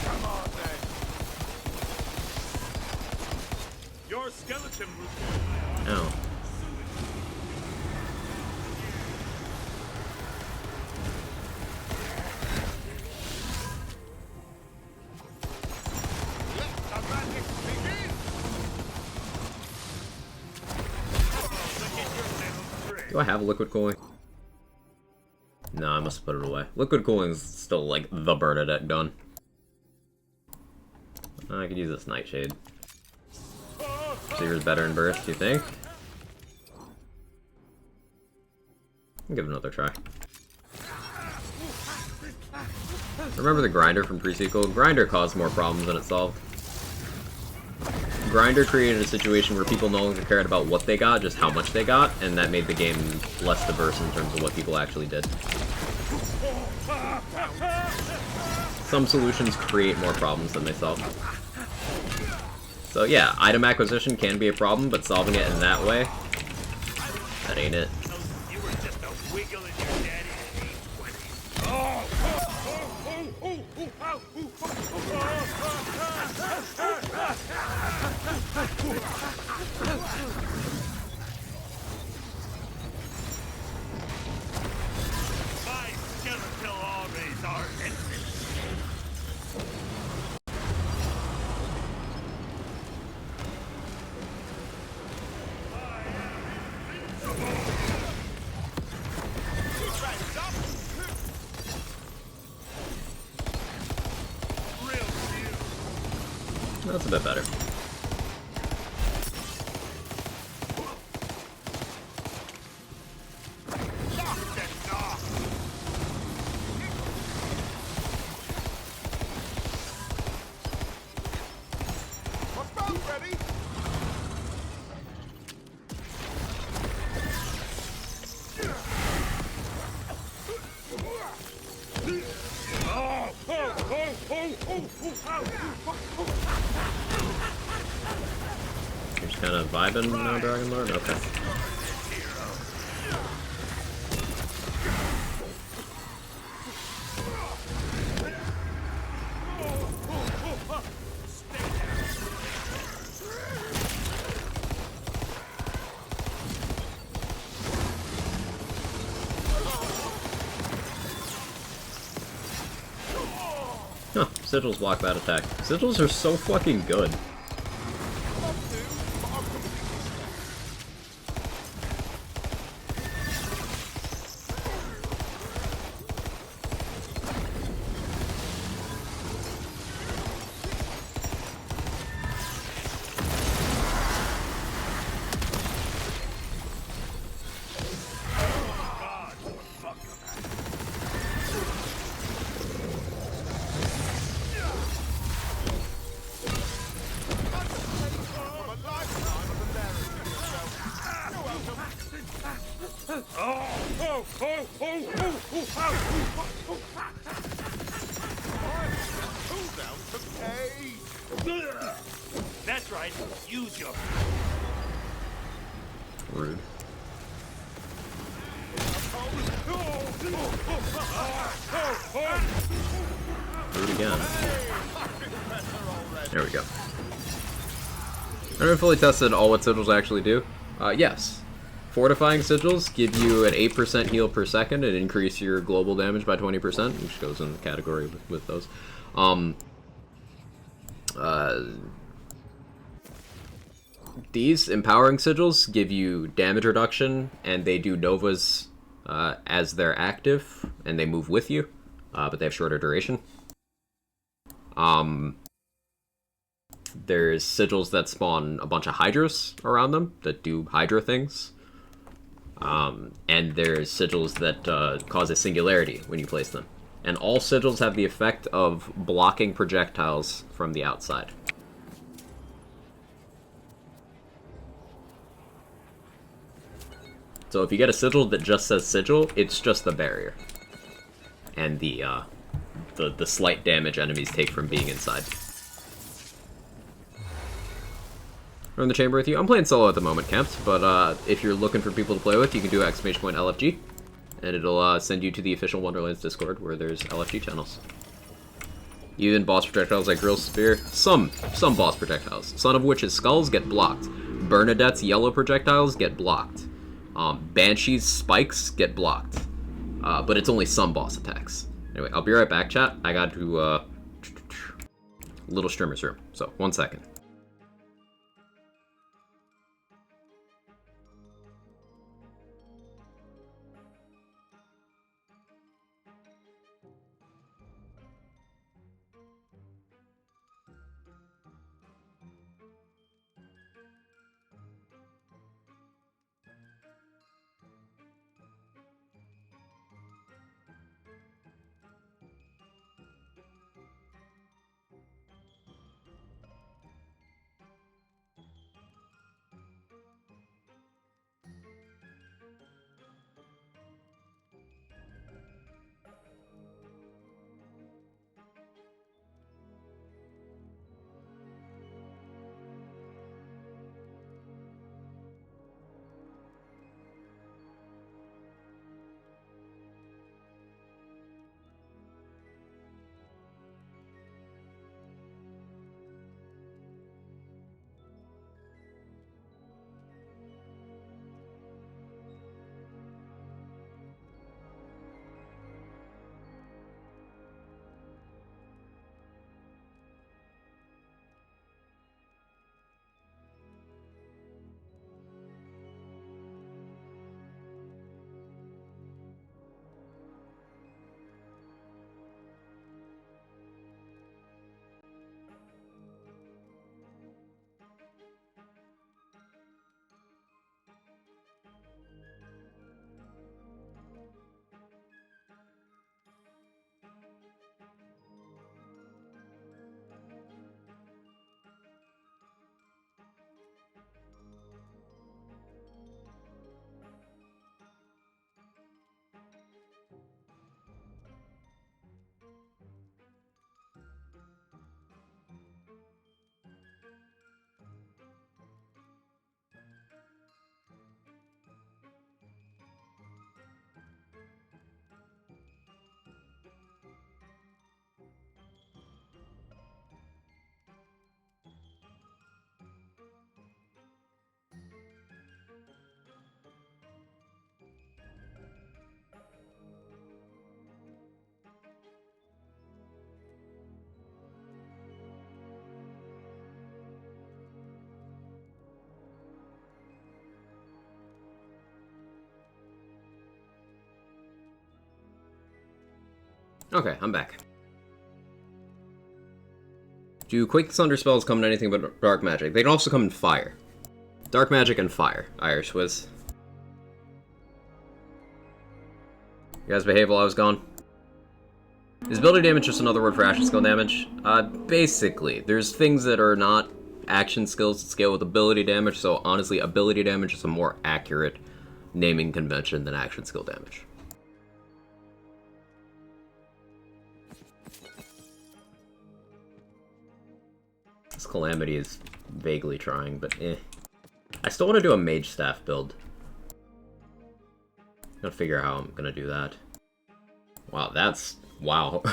Come on then. Your skeleton will... Oh. Let the magic begin. Do I have liquid cooling? No, I must put it away. Liquid cooling is still like the Bernadette gun. I could use this Nightshade. Perceiver's better in burst, do you think? I'll give it another try. Remember the grinder from pre-sequel? Grinder caused more problems than it solved. Grinder created a situation where people no longer cared about what they got, just how much they got, and that made the game less diverse in terms of what people actually did. Some solutions create more problems than they solve. So yeah, item acquisition can be a problem, but solving it in that way, that ain't it. You were just a wiggle in your daddy's 820s. My skeletal armies are endless. That's a bit better. You're just kind of vibing now, Dragon Lord? Okay. Huh, Sigils block that attack. Sigils are so fucking good. That's right. Use your Rude. Rude again. There we go. I haven't fully tested all what sigils actually do. Yes. Fortifying sigils give you an 8% heal per second and increase your global damage by 20%, which goes in the category with those. These empowering sigils give you damage reduction, and they do novas as they're active, and they move with you, but they have shorter duration. There's sigils that spawn a bunch of hydras around them that do hydra things. And there's sigils that cause a singularity when you place them. And all sigils have the effect of blocking projectiles from the outside. So if you get a sigil that just says sigil, it's just the barrier. And the slight damage enemies take from being inside. Run the chamber with you. I'm playing solo at the moment, Kempt, but if you're looking for people to play with, you can do !LFG, and it'll send you to the official Wonderlands Discord where there's LFG channels. Even boss projectiles like Grill Spear, some boss projectiles, Son of Witch's skulls get blocked. Bernadette's yellow projectiles get blocked. Banshee's spikes get blocked. But it's only some boss attacks. Anyway, I'll be right back, chat. I got to, little streamer's room. So, 1 second. Okay, I'm back. Do Quake Thunder spells come in anything but dark magic? They can also come in fire. Dark magic and fire, Irish Wiz. You guys behave while I was gone? Is ability damage just another word for action skill damage? Basically. There's things that are not action skills that scale with ability damage, so honestly, ability damage is a more accurate naming convention than action skill damage. This Calamity is vaguely trying, but eh. I still want to do a Mage Staff build. Gotta figure out how I'm gonna do that. Wow, that's... wow.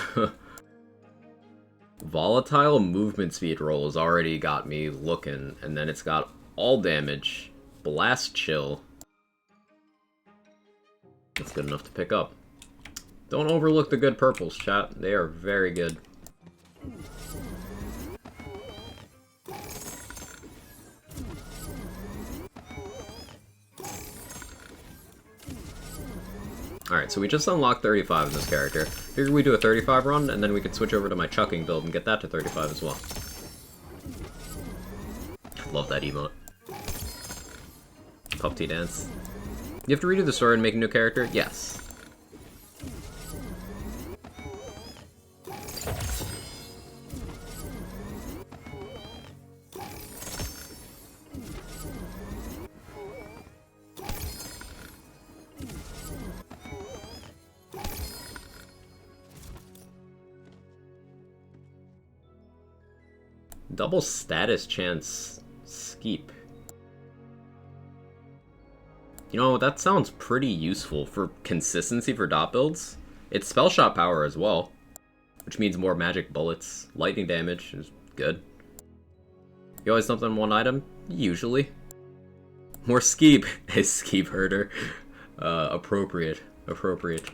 Volatile movement speed roll has already got me looking, and then it's got all damage, blast chill. That's good enough to pick up. Don't overlook the good purples, chat. They are very good. Alright, so we just unlocked 35 in this character. Figured we do a 35 run, and then we could switch over to my chucking build and get that to 35 as well. Love that emote. Pup tea dance. You have to redo the story and make a new character? Yes. Double status chance Skeep. You know, that sounds pretty useful for consistency for dot builds. It's spell shot power as well, which means more magic bullets. Lightning damage is good. You always dump on one item? Usually. More Skeep. A Skeep herder. Appropriate. Appropriate.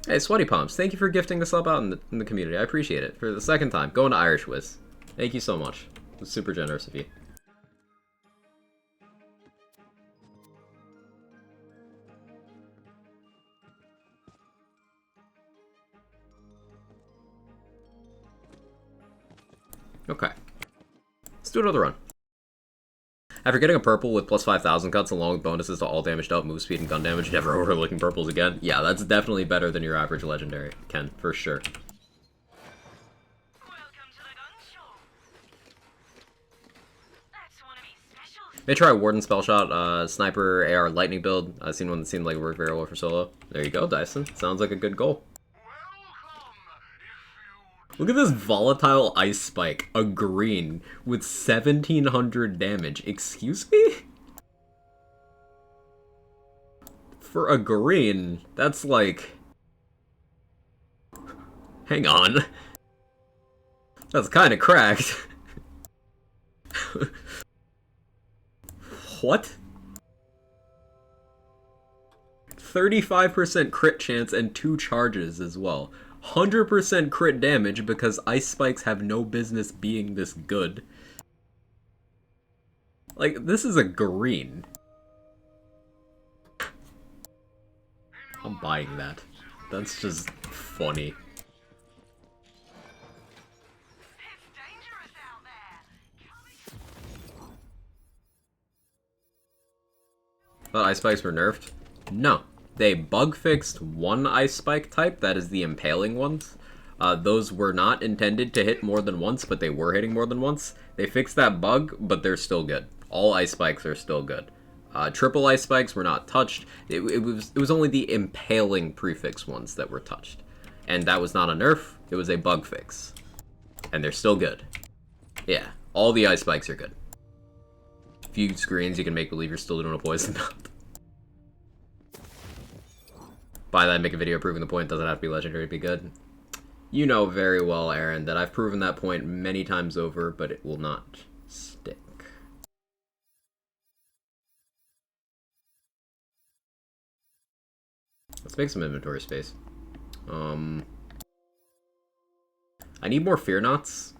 Hey, Sweaty Palms, thank you for gifting this up out in the community. I appreciate it. For the second time, going to Irish Wiz. Thank you so much. It's super generous of you. Okay. Let's do another run. After getting a purple with plus 5,000 cuts along with bonuses to all damage dealt, move speed, and gun damage, never overlooking purples again. Yeah, that's definitely better than your average legendary, Ken, for sure. May try Warden Spellshot, Sniper, AR, Lightning build. I've seen one that seemed like it worked very well for solo. There you go, Dyson. Sounds like a good goal. Look at this volatile ice spike, a green, with 1,700 damage. Excuse me? For a green, that's like... Hang on. That's kind of cracked. What? 35% crit chance and 2 charges as well. 100% crit damage because ice spikes have no business being this good. Like, this is a green. I'm buying that. That's just funny. Thought ice spikes were nerfed? No. They bug fixed one ice spike type, that is the impaling ones. Those were not intended to hit more than once, but they were hitting more than once. They fixed that bug, but they're still good. All ice spikes are still good. Triple ice spikes were not touched. It was only the impaling prefix ones that were touched. And that was not a nerf, it was a bug fix. And they're still good. Yeah, all the ice spikes are good. Few screens you can make believe you're still doing a poison build. By that, make a video proving the point doesn't have to be legendary to be good. You know very well, Aaron, that I've proven that point many times over, but it will not stick. Let's make some inventory space. I need more Fear Knots.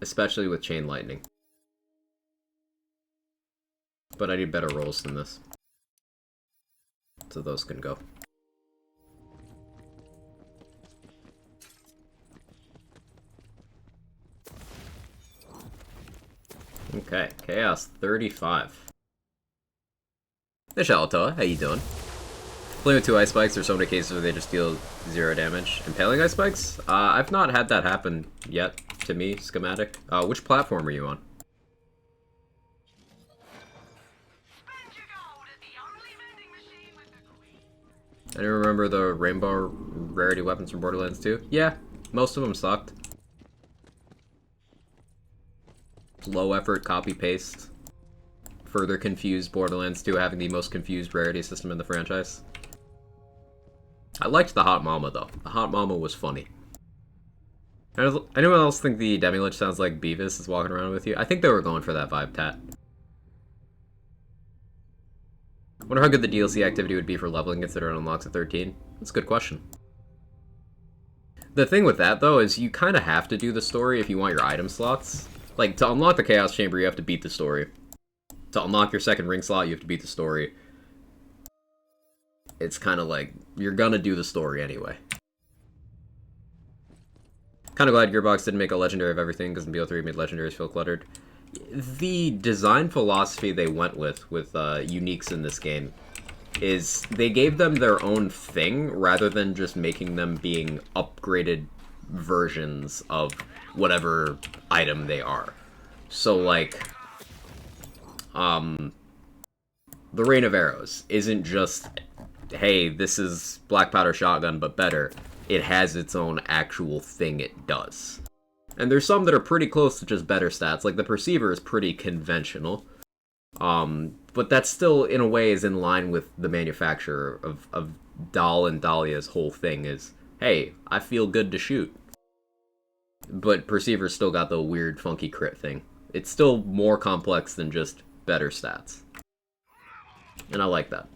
Especially with Chain Lightning. But I need better rolls than this. So those can go. Okay, Chaos 35. Hey Shalatoa, how you doing? Playing with 2 ice spikes, there's so many cases where they just deal 0 damage. Impaling ice spikes? I've not had that happen yet to me, schematic. Which platform are you on? I don't remember the rainbow rarity weapons from Borderlands 2. Yeah, most of them sucked. Low effort copy paste. Further confused Borderlands 2 having the most confused rarity system in the franchise. I liked the Hot Mama though. The Hot Mama was funny. Anyone else think the Demi-Lich sounds like Beavis is walking around with you? I think they were going for that vibe, Tat. Wonder how good the DLC activity would be for leveling considering it unlocks at 13. That's a good question. The thing with that, though, is you kind of have to do the story if you want your item slots. Like, to unlock the Chaos Chamber, you have to beat the story. To unlock your second ring slot, you have to beat the story. It's kind of like, you're gonna do the story anyway. Kind of glad Gearbox didn't make a legendary of everything, because in BO3 made legendaries feel cluttered. The design philosophy they went with uniques in this game is they gave them their own thing rather than just making them being upgraded versions of whatever item they are. So like, the Rain of Arrows isn't just, hey, this is Black Powder Shotgun but better. it has its own actual thing it does. And there's some that are pretty close to just better stats, like the Perceiver is pretty conventional. But that still, in a way, is in line with the manufacturer of Dahl and Dahlia's whole thing is, hey, I feel good to shoot. But Perceiver's still got the weird, funky crit thing. It's still more complex than just better stats. And I like that.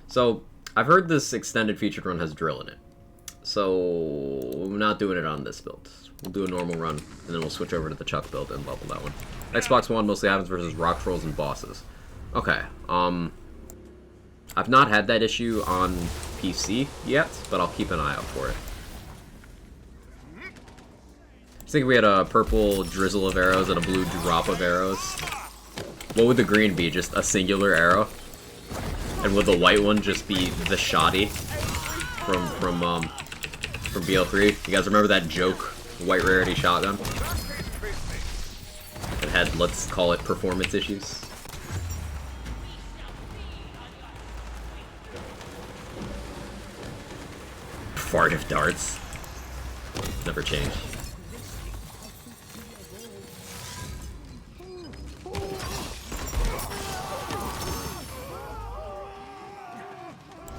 So, I've heard this extended featured run has drill in it. So, I'm not doing it on this build. We'll do a normal run, and then we'll switch over to the Chuck build and level that one. Xbox One mostly happens versus rock trolls and bosses. Okay, I've not had that issue on PC yet, but I'll keep an eye out for it. I think we had a purple drizzle of arrows and a blue drop of arrows. What would the green be? Just a singular arrow? And would the white one just be the shoddy from BL3? You guys remember that joke white rarity shotgun? It had, let's call it, performance issues. Fart of darts. Never changed.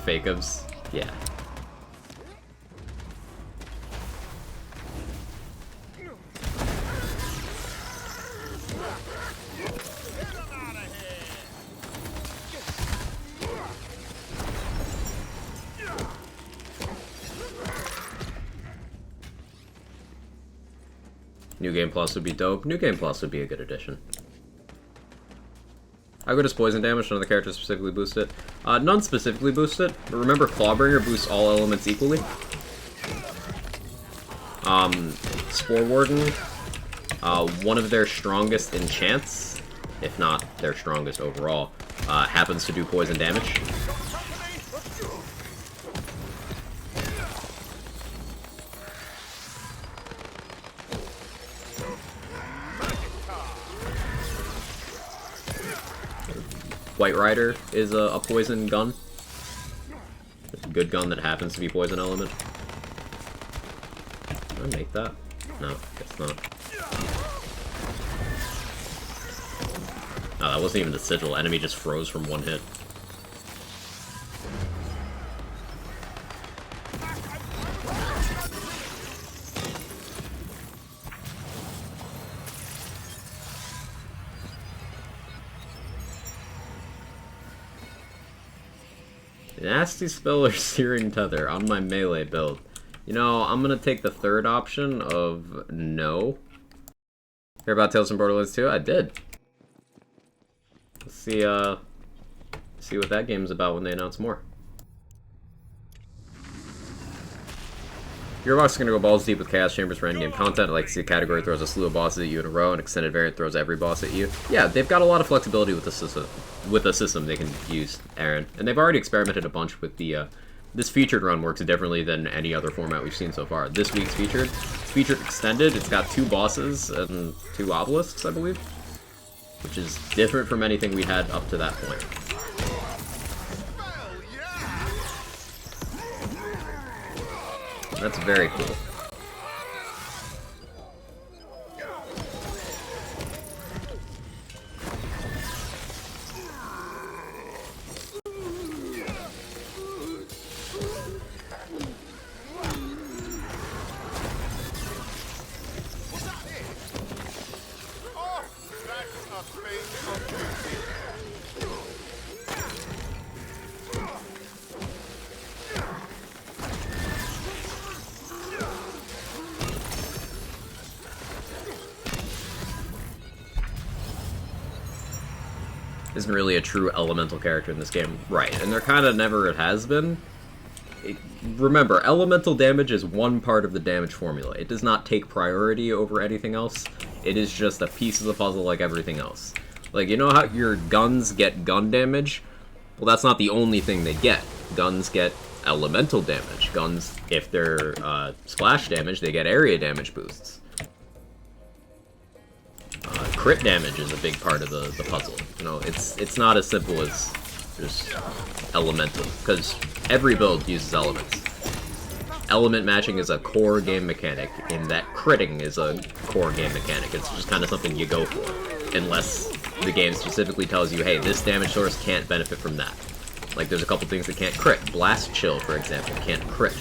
Fake-ofs? Yeah. New Game Plus would be dope. New Game Plus would be a good addition. How good is poison damage? None of the characters specifically boost it. None specifically boost it, but remember Clawbringer boosts all elements equally. Spore Warden, one of their strongest enchants, if not their strongest overall, happens to do poison damage. White Rider is a poison gun. It's a good gun that happens to be poison element. Can I make that? No, guess not. Oh, that wasn't even the sigil. Enemy just froze from one hit. Nasty Spell or Searing Tether on my melee build. You know, I'm gonna take the third option of no. Hear about Tales from Borderlands 2? I did. Let's see what that game's about when they announce more. Gearbox is going to go balls deep with Chaos Chambers for endgame content. Like, the category throws a slew of bosses at you in a row, and Extended Variant throws every boss at you. Yeah, they've got a lot of flexibility with the system they can use, Aaron. And they've already experimented a bunch with the, this featured run works differently than any other format we've seen so far. This week's featured extended. It's got 2 bosses and 2 obelisks, I believe. Which is different from anything we had up to that point. That's very cool. Isn't really a true elemental character in this game. Right, and there kind of never has been. Remember, elemental damage is one part of the damage formula. It does not take priority over anything else. It is just a piece of the puzzle like everything else. Like, you know how your guns get gun damage? Well, that's not the only thing they get. Guns get elemental damage. Guns, if they're splash damage, they get area damage boosts. Crit damage is a big part of the puzzle. You know, it's not as simple as just elemental, because every build uses elements. Element matching is a core game mechanic, in that critting is a core game mechanic. It's just kind of something you go for, unless the game specifically tells you, hey, this damage source can't benefit from that. Like, there's a couple things that can't crit. Blast Chill, for example, can't crit.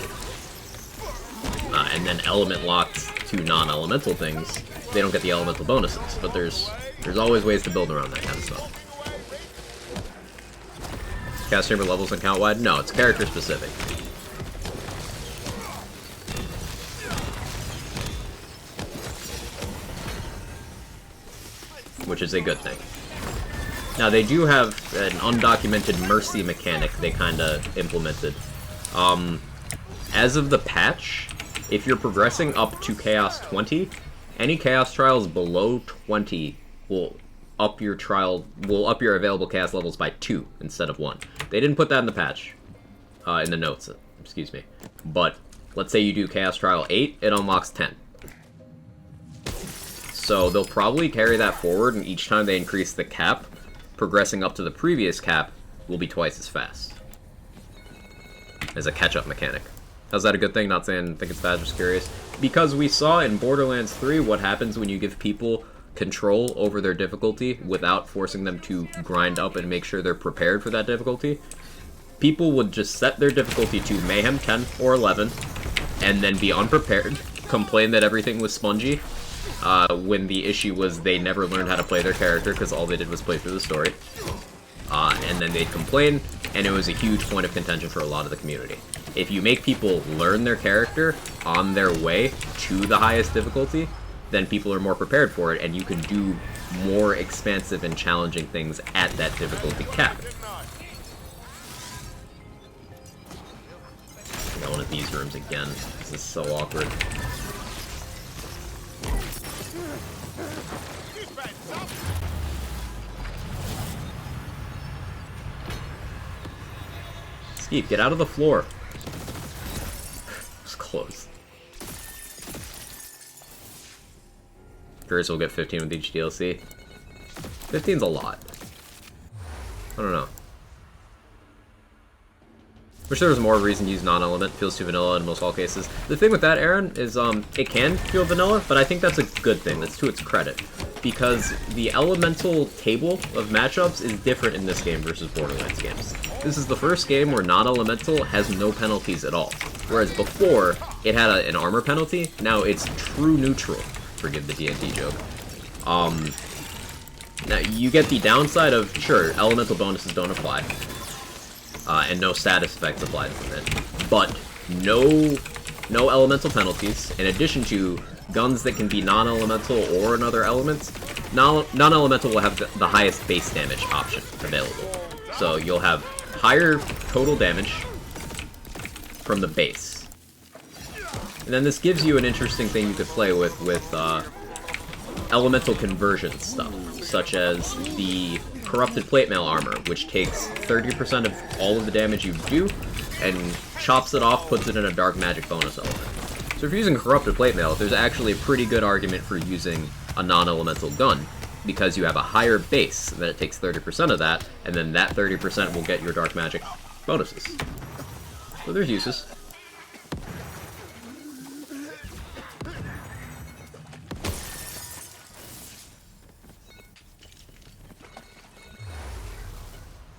And then element locked to non-elemental things, they don't get the elemental bonuses, but there's always ways to build around that kind of stuff. Cast chamber levels and count wide? No, it's character specific. Which is a good thing. Now, they do have an undocumented mercy mechanic they kinda implemented. As of the patch, if you're progressing up to Chaos 20, any Chaos Trials below 20 will up your available Chaos levels by 2 instead of 1. They didn't put that in the patch, in the notes, excuse me. But, let's say you do Chaos Trial 8, it unlocks 10. So they'll probably carry that forward, and each time they increase the cap, progressing up to the previous cap will be twice as fast. As a catch-up mechanic. How's that a good thing? Not saying I think it's bad, just curious. Because we saw in Borderlands 3 what happens when you give people control over their difficulty without forcing them to grind up and make sure they're prepared for that difficulty. People would just set their difficulty to Mayhem 10 or 11, and then be unprepared, complain that everything was spongy, when the issue was they never learned how to play their character because all they did was play through the story. And then they'd complain, and it was a huge point of contention for a lot of the community. If you make people learn their character on their way to the highest difficulty, then people are more prepared for it, and you can do more expansive and challenging things at that difficulty cap. I got one of these rooms again. This is so awkward. Skeep, get out of the floor. It's close. Curious will get 15 with each DLC. 15's a lot. I don't know. Wish there was more reason to use non-element. Feels too vanilla in most all cases. The thing with that, Aaron, is it can feel vanilla, but I think that's a good thing. That's to its credit. Because the elemental table of matchups is different in this game versus Borderlands games. This is the first game where non-elemental has no penalties at all. Whereas before, it had an armor penalty. Now it's true neutral. Forgive the D&D joke. Now, you get the downside of, sure, elemental bonuses don't apply. And no status effects apply to it. But no elemental penalties, in addition to guns that can be non-elemental or another element. Non-elemental will have the highest base damage option available. So you'll have higher total damage from the base. And then this gives you an interesting thing you could play with elemental conversion stuff, such as the Corrupted Plate Mail armor, which takes 30% of all of the damage you do, and chops it off, puts it in a dark magic bonus element. So if you're using Corrupted Plate Mail, there's actually a pretty good argument for using a non-elemental gun, because you have a higher base, and then it takes 30% of that, and then that 30% will get your dark magic bonuses. So there's uses.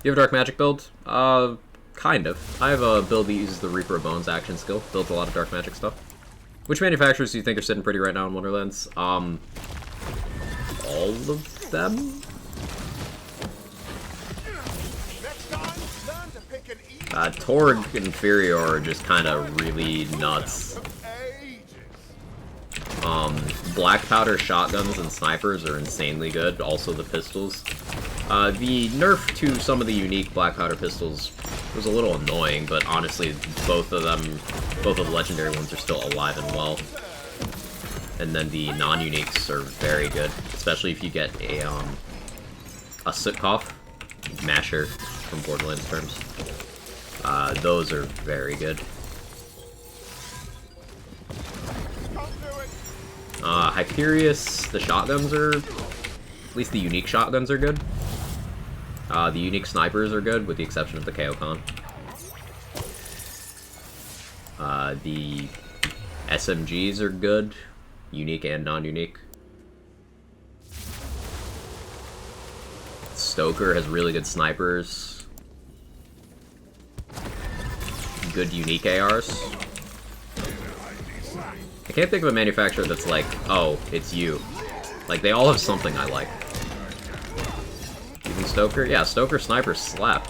You have a dark magic build? Kind of. I have a build that uses the Reaper of Bones action skill. Builds a lot of dark magic stuff. Which manufacturers do you think are sitting pretty right now in Wonderlands? All of them? Torg and Inferior are just kind of really nuts. Black powder shotguns and snipers are insanely good, also the pistols. The nerf to some of the unique black powder pistols was a little annoying, but honestly, both of the legendary ones are still alive and well. And then the non-uniques are very good, especially if you get a Sutkov masher from Borderlands terms. Those are very good. Hyperius, the shotguns are, at least the unique shotguns are good. The unique snipers are good, with the exception of the Kaokon. The SMGs are good, unique and non-unique. Stoker has really good snipers. Good unique ARs. I can't think of a manufacturer that's like, oh, it's you. Like, they all have something I like. Even Stoker? Yeah, Stoker snipers slap.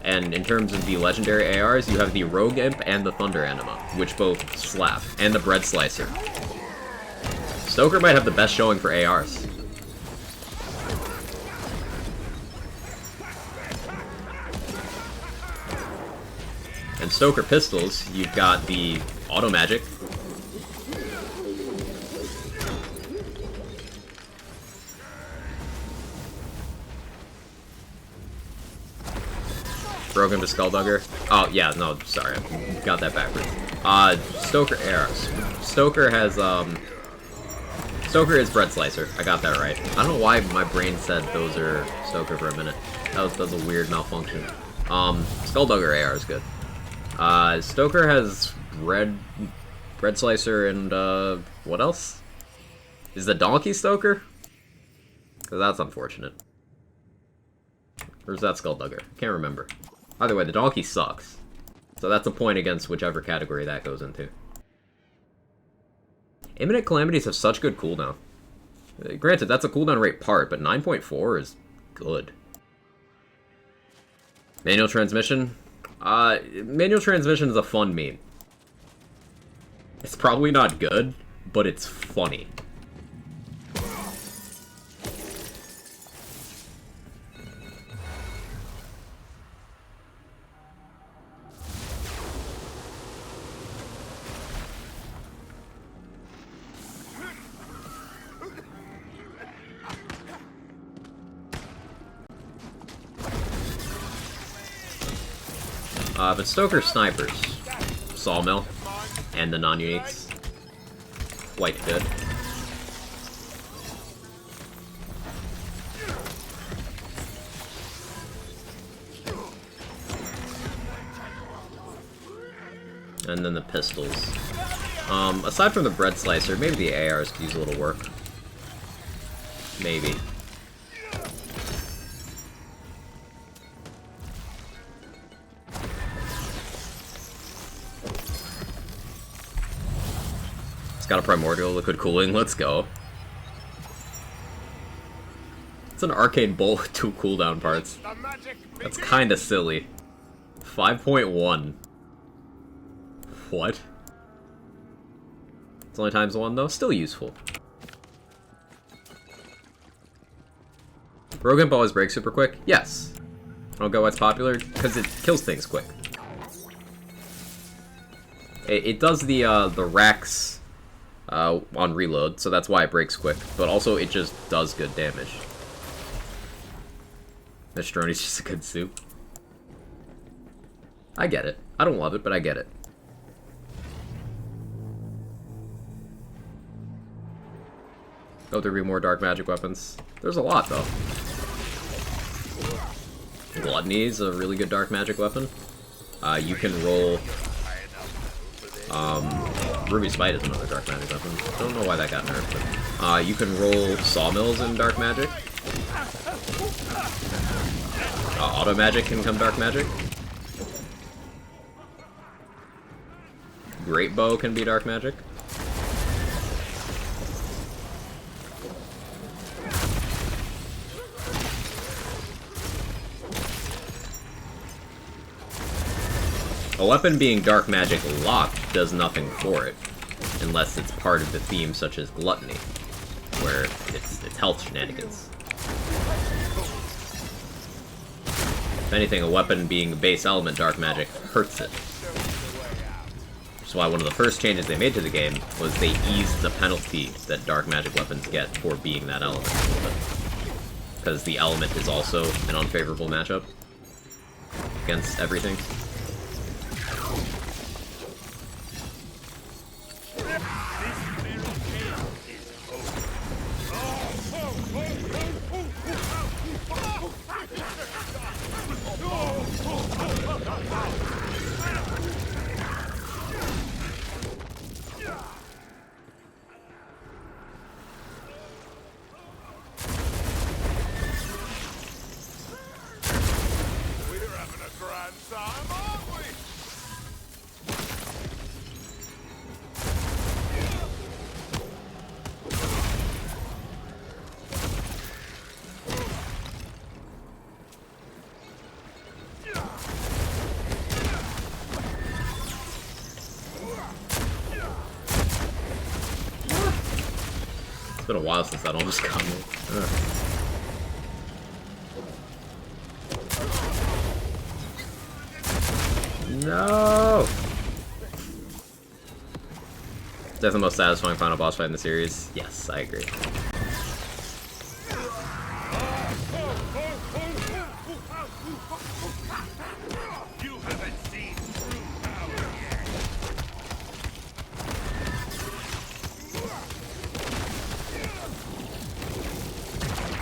And in terms of the legendary ARs, you have the Rogue Imp and the Thunder Anima, which both slap. And the Bread Slicer. Stoker might have the best showing for ARs. And Stoker pistols, you've got the Auto Magic. Broken to Skulldugger. Oh, yeah, no, sorry. I got that backwards. Stoker ARs. Stoker has, Stoker is Bread Slicer. I got that right. I don't know why my brain said those are Stoker for a minute. That was a weird malfunction. Skulldugger AR is good. Stoker has Bread Slicer and, what else? Is the Donkey Stoker? Because that's unfortunate. Or is that Skulldugger? Can't remember. Either way, the Donkey sucks. So that's a point against whichever category that goes into. Imminent Calamities have such good cooldown. Granted, that's a cooldown rate part, but 9.4 is good. Manual Transmission? Manual Transmission is a fun meme. It's probably not good, but it's funny. But Stoker snipers, Sawmill, and the non-uniques, quite good. And then the pistols. Aside from the Bread Slicer, maybe the ARs could use a little work. Maybe. It's got a Primordial Liquid Cooling, let's go. It's an Arcane Bolt with 2 cooldown parts. That's kinda silly. 5.1. What? It's only times 1 though, still useful. Rogue Imp always breaks super quick? Yes. I don't go what's popular, because it kills things quick. It does the racks on reload, so that's why it breaks quick. But also, it just does good damage. Minestroni's just a good soup. I get it. I don't love it, but I get it. Oh, there be more dark magic weapons. There's a lot, though. Gluttony is a really good dark magic weapon. You can roll... Ruby Spite is another dark magic weapon. Don't know why that got nerfed, but... you can roll Sawmills in dark magic. Auto Magic can come dark magic. Great Bow can be dark magic. A weapon being dark magic locked does nothing for it, unless it's part of the theme such as Gluttony, where it's health shenanigans. If anything, a weapon being base element dark magic hurts it. Which is why one of the first changes they made to the game was they eased the penalty that dark magic weapons get for being that element a little bit. Because the element is also an unfavorable matchup against everything. It's been a while since that almost got me. Ugh. No! Is that the most satisfying final boss fight in the series? Yes, I agree. You haven't seen true power yet.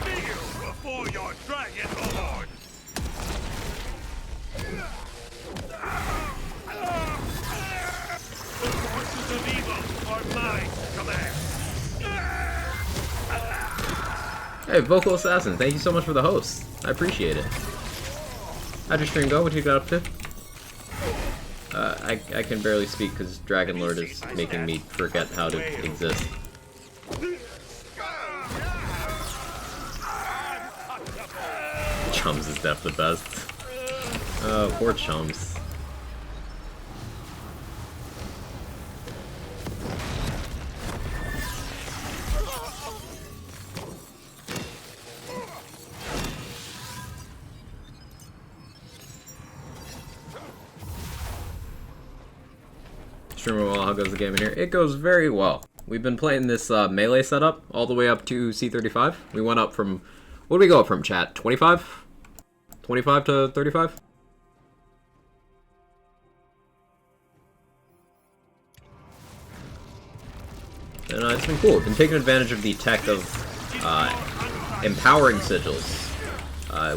Kneel before your dragon lord. The forces of evil are mine to command. Hey, Vocal Assassin, thank you so much for the host. I appreciate it. How'd your stream go? What you got up to? I can barely speak because Dragon Lord is making me forget how to exist. Chums is def the best. Oh, poor Chums. Streamer, well, how goes the game in here? It goes very well. We've been playing this melee setup all the way up to C35. We went up from, what did we go up from, chat? 25? 25 to 35? And it's been cool. We've been taking advantage of the tech of empowering sigils.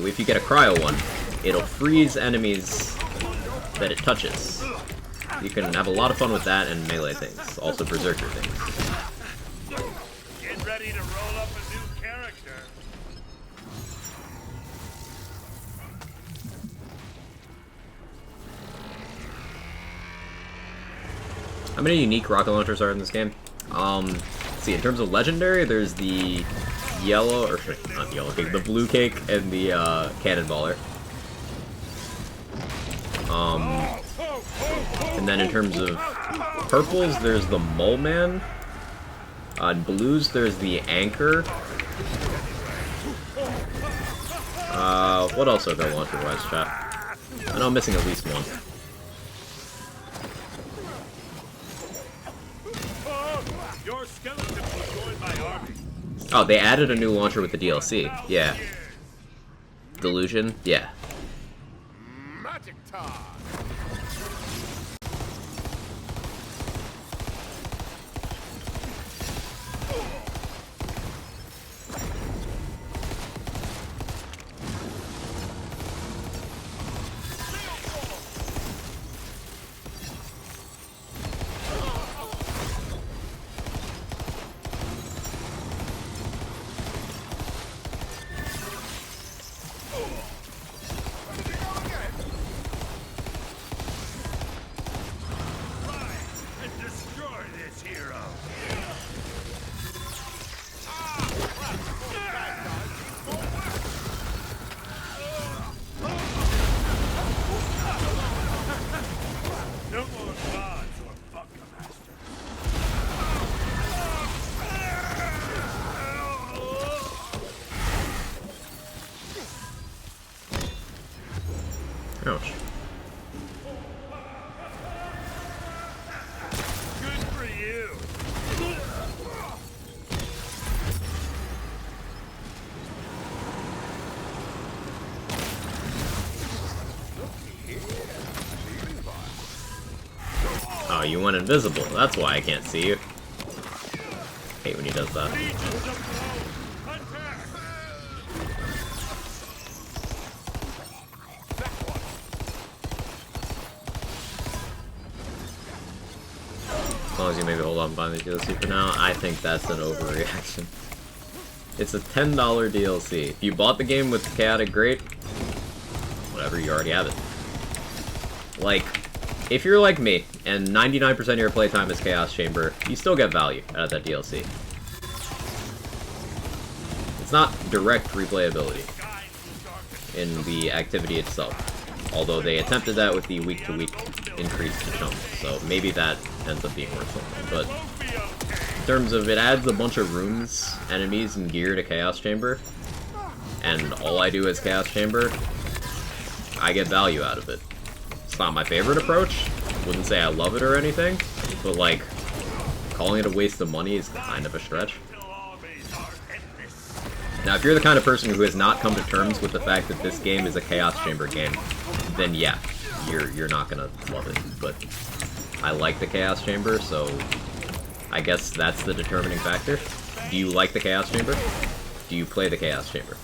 If you get a cryo one, it'll freeze enemies that it touches. You can have a lot of fun with that and melee things. Also berserker things. Get ready to roll up a new character. How many unique rocket launchers are in this game? Let's see, in terms of legendary, there's the yellow, or not yellow cake, the blue cake and the cannonballer. And then in terms of purples, there's the Mole Man. On blues, there's the Anchor. What else are there launcher-wise, chat? I know I'm missing at least one. Your skeleton will join my army. Oh, they added a new launcher with the DLC. Yeah. Delusion? Yeah. Magic time. Ouch. Good for you. Oh, you went invisible. That's why I can't see you. Hate when he does that. As long as you maybe hold on buying the DLC for now, I think that's an overreaction. It's a $10 DLC. If you bought the game with Chaotic Great, whatever, you already have it. Like, if you're like me, and 99% of your playtime is Chaos Chamber, you still get value out of that DLC. It's not direct replayability in the activity itself. Although they attempted that with the week-to-week increase to chumps, so maybe that ends up being worth something, but terms of it adds a bunch of rooms, enemies, and gear to Chaos Chamber, and all I do is Chaos Chamber, I get value out of it. It's not my favorite approach, wouldn't say I love it or anything, but like, calling it a waste of money is kind of a stretch. Now, if you're the kind of person who has not come to terms with the fact that this game is a Chaos Chamber game, then yeah, you're not gonna love it, but I like the Chaos Chamber, so I guess that's the determining factor. Do you like the Chaos Chamber? Do you play the Chaos Chamber?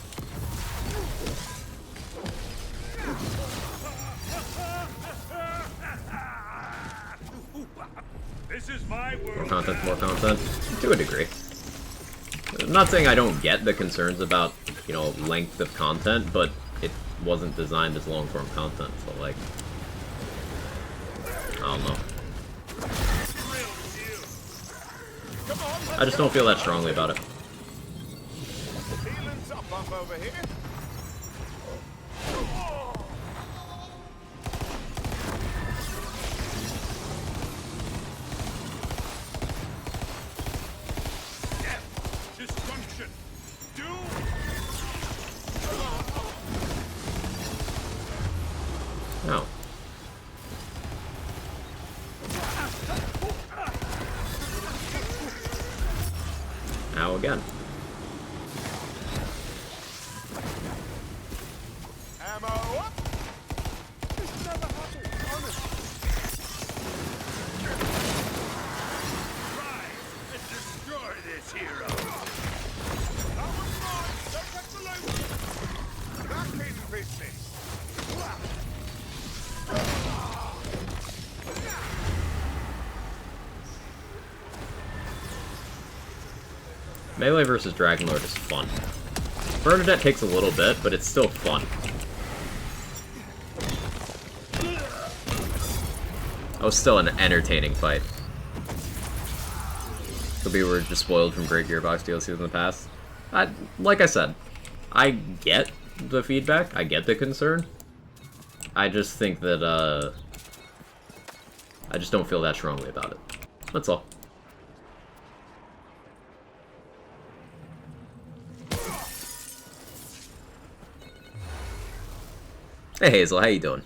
This is my world. More content, to a degree. I'm not saying I don't get the concerns about, you know, length of content, but it wasn't designed as long-form content, so like, I don't know. I just don't feel that strongly about it. Feeling tough up over here. Death, destruction, doom. No. Now again. Ammo up. This never happened, honestly. Rise and destroy this hero. That was mine. Don't touch the loot. Back in business. Melee versus Dragonlord is fun. Bernadette takes a little bit, but it's still fun. Oh, still an entertaining fight. Could be we're just spoiled from great Gearbox DLCs in the past. Like I said, I get the feedback, I get the concern. I just think that, I just don't feel that strongly about it. That's all. Hey Hazel, how you doing?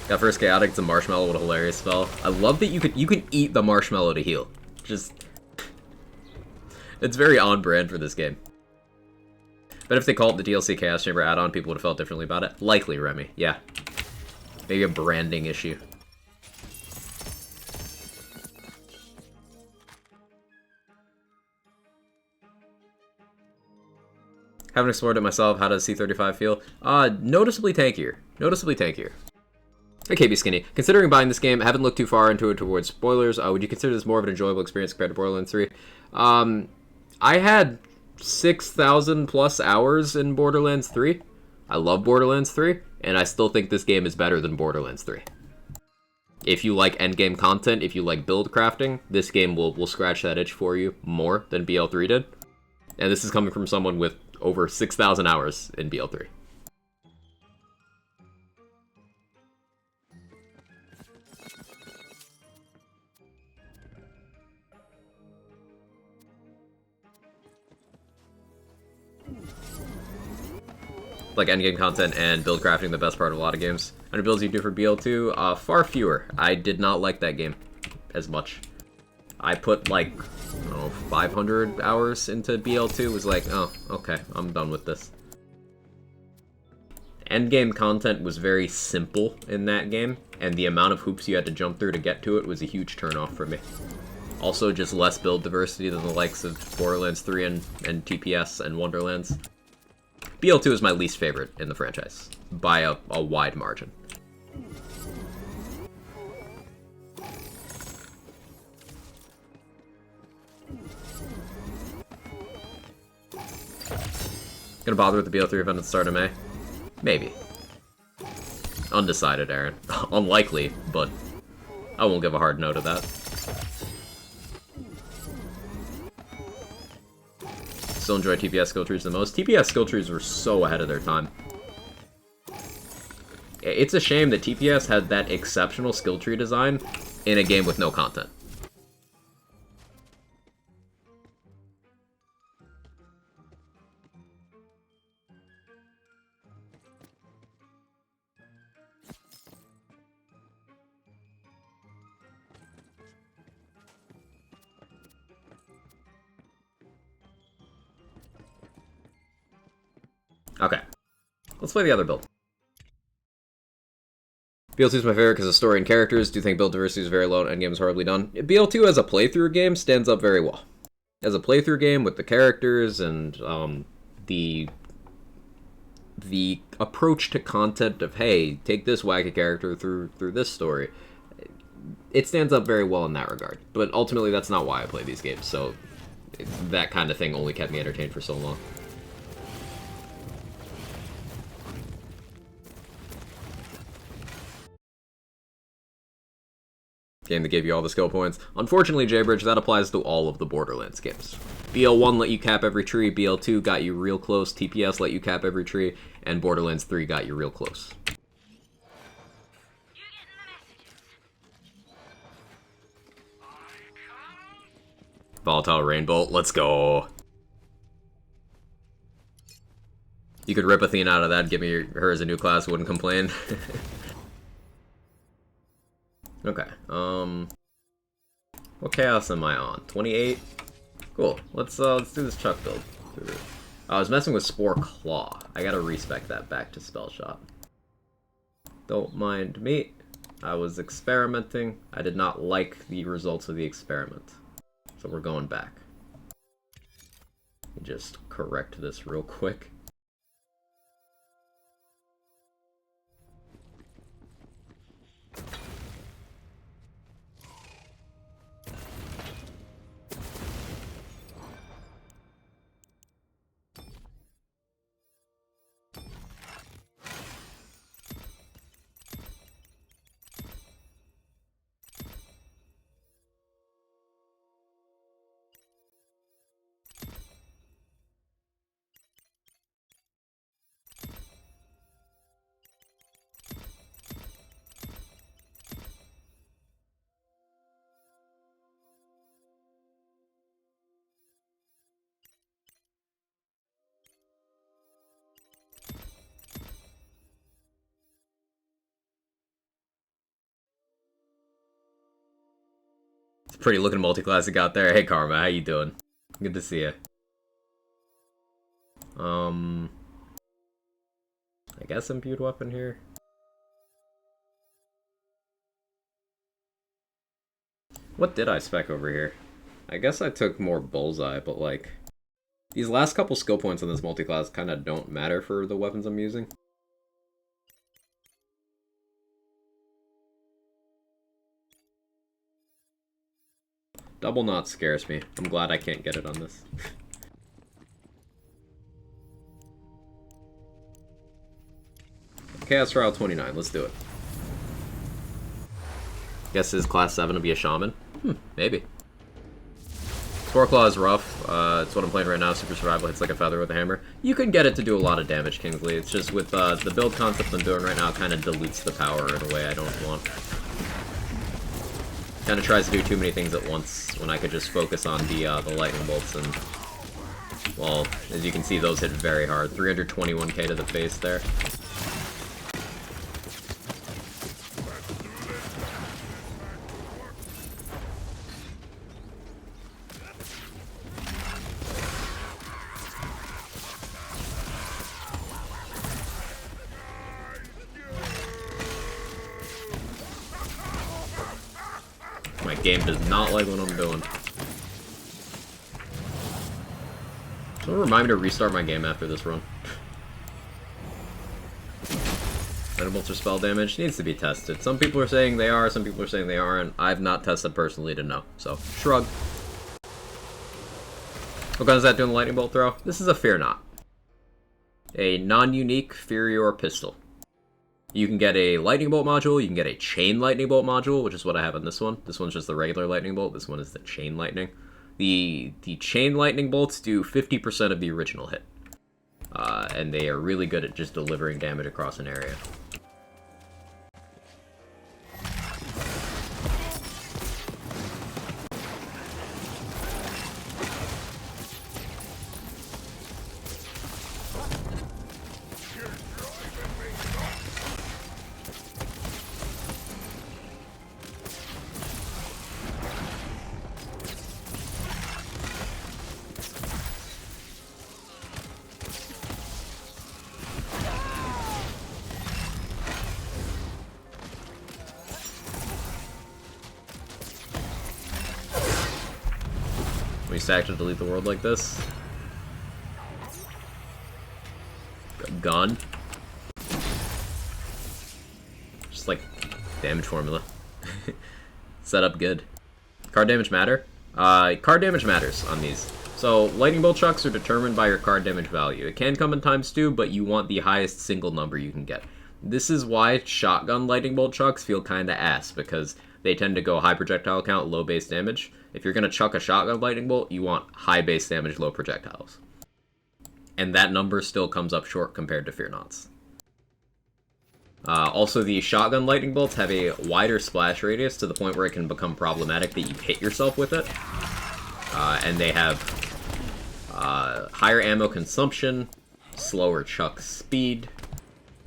Got first chaotic, it's a marshmallow, what a hilarious spell. I love that you can eat the marshmallow to heal. Just it's very on brand for this game. But if they called it the DLC Chaos Chamber add-on, people would have felt differently about it. Likely, Remy, yeah. Maybe a branding issue. Haven't explored it myself. How does C35 feel? Noticeably tankier. Noticeably tankier. Hey, KB Skinny. Considering buying this game, I haven't looked too far into it towards spoilers. Would you consider this more of an enjoyable experience compared to Borderlands 3? I had 6,000 plus hours in Borderlands 3. I love Borderlands 3, and I still think this game is better than Borderlands 3. If you like endgame content, if you like build crafting, this game will scratch that itch for you more than BL3 did. And this is coming from someone with over 6,000 hours in BL3. Like endgame content and build crafting the best part of a lot of games. How many builds you do for BL2? Far fewer. I did not like that game as much. I put like, I don't know, 500 hours into BL2. It was like, oh, okay, I'm done with this. Endgame content was very simple in that game, and the amount of hoops you had to jump through to get to it was a huge turnoff for me. Also, just less build diversity than the likes of Borderlands 3 and TPS and Wonderlands. BL2 is my least favorite in the franchise, by a wide margin. Gonna bother with the BL3 event at the start of May? Maybe. Undecided, Aaron. Unlikely, but I won't give a hard no to that. Still enjoy TPS skill trees the most. TPS skill trees were so ahead of their time. It's a shame that TPS had that exceptional skill tree design in a game with no content. Okay. Let's play the other build. BL2 is my favorite because of story and characters. Do think build diversity is very low and endgame is horribly done. BL2 as a playthrough game stands up very well. As a playthrough game with the characters and the approach to content of, hey, take this wacky character through this story. It stands up very well in that regard. But ultimately, that's not why I play these games, so that kind of thing only kept me entertained for so long. Game that gave you all the skill points. Unfortunately, J-Bridge, that applies to all of the Borderlands games. BL1 let you cap every tree, BL2 got you real close, TPS let you cap every tree, and Borderlands 3 got you real close. Volatile Rainbolt, let's go. You could rip Athena out of that, give me her as a new class, wouldn't complain. Okay, what chaos am I on? 28? Cool, let's do this Chuck build. I was messing with Spore Claw. I gotta respec that back to Spell Shot. Don't mind me. I was experimenting. I did not like the results of the experiment. So we're going back. Just correct this real quick. Pretty looking multi-classic out there. Hey Karma, how you doing? Good to see you. I guess imbued weapon here. What did I spec over here? I guess I took more bullseye, but like these last couple skill points on this multi-class kind of don't matter for the weapons I'm using. Double knot scares me. I'm glad I can't get it on this. Chaos Trial 29, let's do it. Guess his class 7 will be a shaman? Maybe. Spore Claw is rough. It's what I'm playing right now. Super Survival hits like a feather with a hammer. You can get it to do a lot of damage, Kingsley. It's just with the build concept I'm doing right now, it kind of dilutes the power in a way I don't want. Kind of tries to do too many things at once when I could just focus on the lightning bolts and, well, as you can see, those hit very hard. 321k to the face there. My game does not like what I'm doing. Someone remind me to restart my game after this run. Lightning bolts are spell damage. Needs to be tested. Some people are saying they are, some people are saying they aren't. I've not tested personally to know. So, shrug. What gun is that doing the lightning bolt throw? This is a Fear Not. A non-unique Furior pistol. You can get a lightning bolt module, you can get a chain lightning bolt module, which is what I have on this one. This one's just the regular lightning bolt, this one is the chain lightning. The chain lightning bolts do 50% of the original hit. And they are really good at just delivering damage across an area. We stack to delete the world like this. Gone. Just like damage formula. Set up good. Card damage matter? Card damage matters on these. So, lightning bolt chucks are determined by your card damage value. It can come in ×2, but you want the highest single number you can get. This is why shotgun lightning bolt chucks feel kinda ass, because they tend to go high projectile count, low base damage. If you're gonna chuck a shotgun lightning bolt, you want high base damage, low projectiles. And that number still comes up short compared to Fear Nots. Also, the shotgun lightning bolts have a wider splash radius to the point where it can become problematic that you hit yourself with it. And they have higher ammo consumption, slower chuck speed.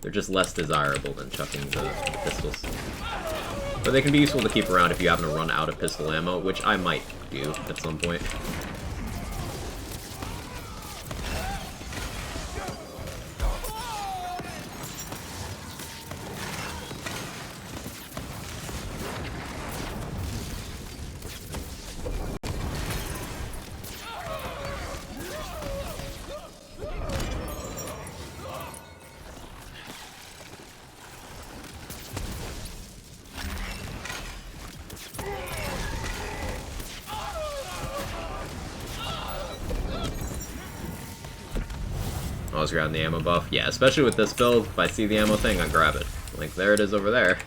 They're just less desirable than chucking the pistols. But they can be useful to keep around if you happen to run out of pistol ammo, which I might do at some point. I was grabbing the ammo buff. Yeah, especially with this build, if I see the ammo thing, I grab it. Like, there it is over there.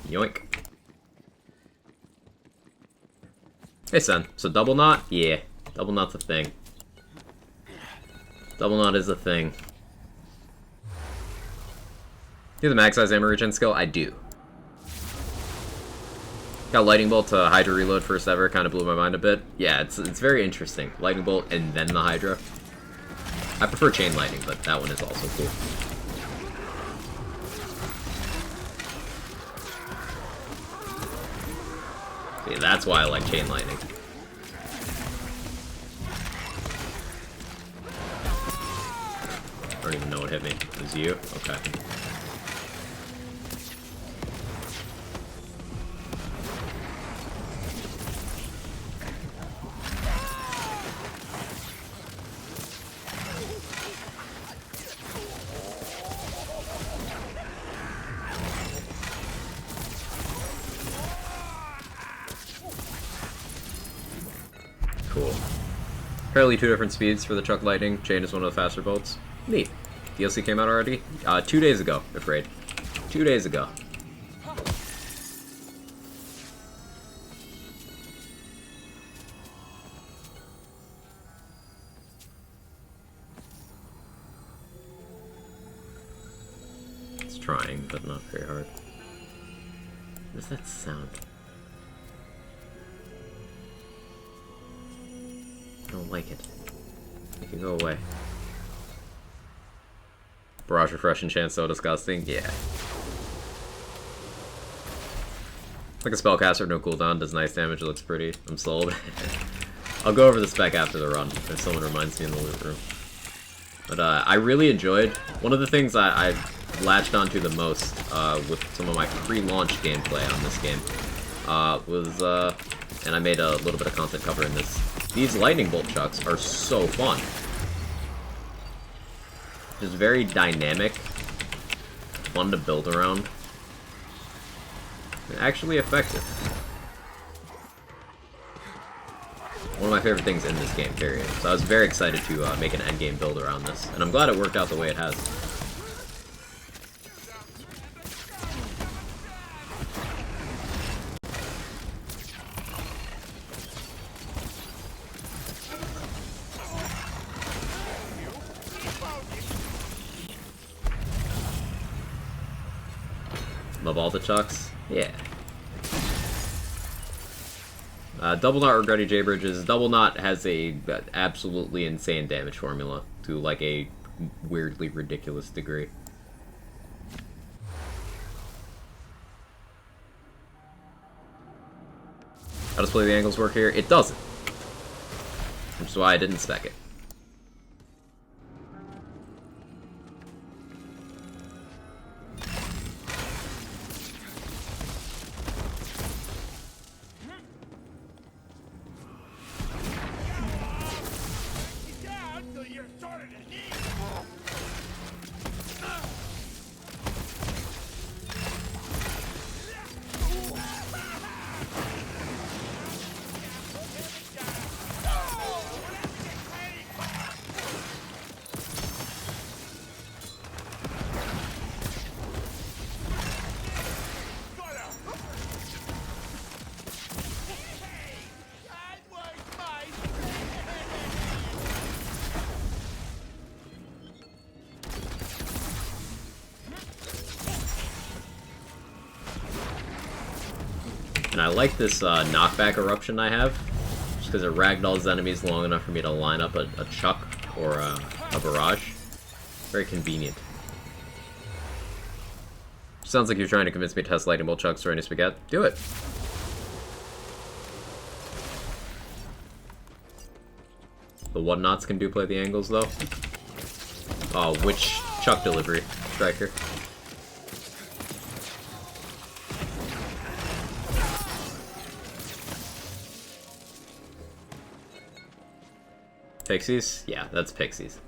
Yoink. Hey, son. So double knot? Yeah. Double knot's a thing. Double knot is a thing. Do the max size ammo regen skill? I do. Got Lightning Bolt to Hydra reload first ever, kind of blew my mind a bit. Yeah, it's very interesting. Lightning Bolt and then the Hydra. I prefer Chain Lightning, but that one is also cool. See, that's why I like Chain Lightning. I don't even know what hit me. It was you? Okay. Cool. Apparently 2 different speeds for the Chuck Lightning. Chain is one of the faster bolts. Neat. DLC came out already? 2 days ago, afraid. 2 days ago. It's trying, but not very hard. What does that sound? I don't like it. Make it go away. Barrage Refresh enchant so disgusting. Yeah. Like a spellcaster, no cooldown, does nice damage, it looks pretty. I'm sold. I'll go over the spec after the run, if someone reminds me in the loot room. But I really enjoyed, one of the things I latched onto the most with some of my pre-launch gameplay on this game was, and I made a little bit of content covering this, these lightning bolt chucks are so fun. Just very dynamic, fun to build around, and actually effective. One of my favorite things in this game, period. So I was very excited to make an endgame build around this, and I'm glad it worked out the way it has. Love all the chucks? Yeah. Double Knot Regretty J-Bridges. Double Knot has a absolutely insane damage formula to like a weirdly ridiculous degree. How does play the angles work here? It doesn't. Which is why I didn't spec it. And I like this knockback eruption I have, just because it ragdolls enemies long enough for me to line up a chuck or a barrage. Very convenient. Sounds like you're trying to convince me to test lightning bolt chucks or any spaghetti. Do it. The whatnots can play the angles though. Oh, which chuck delivery, Striker? Pixies? Yeah, that's pixies.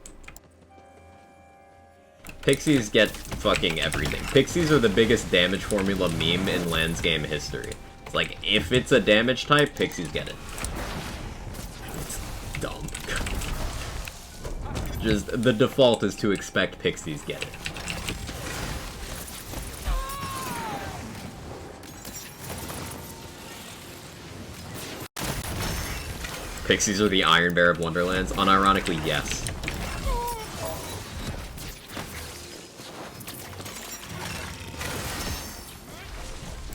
Pixies get fucking everything. Pixies are the biggest damage formula meme in Lands game history. It's like, if it's a damage type, pixies get it. It's dumb. Just, the default is to expect pixies get it. Pixies are the Iron Bear of Wonderlands? Unironically, yes.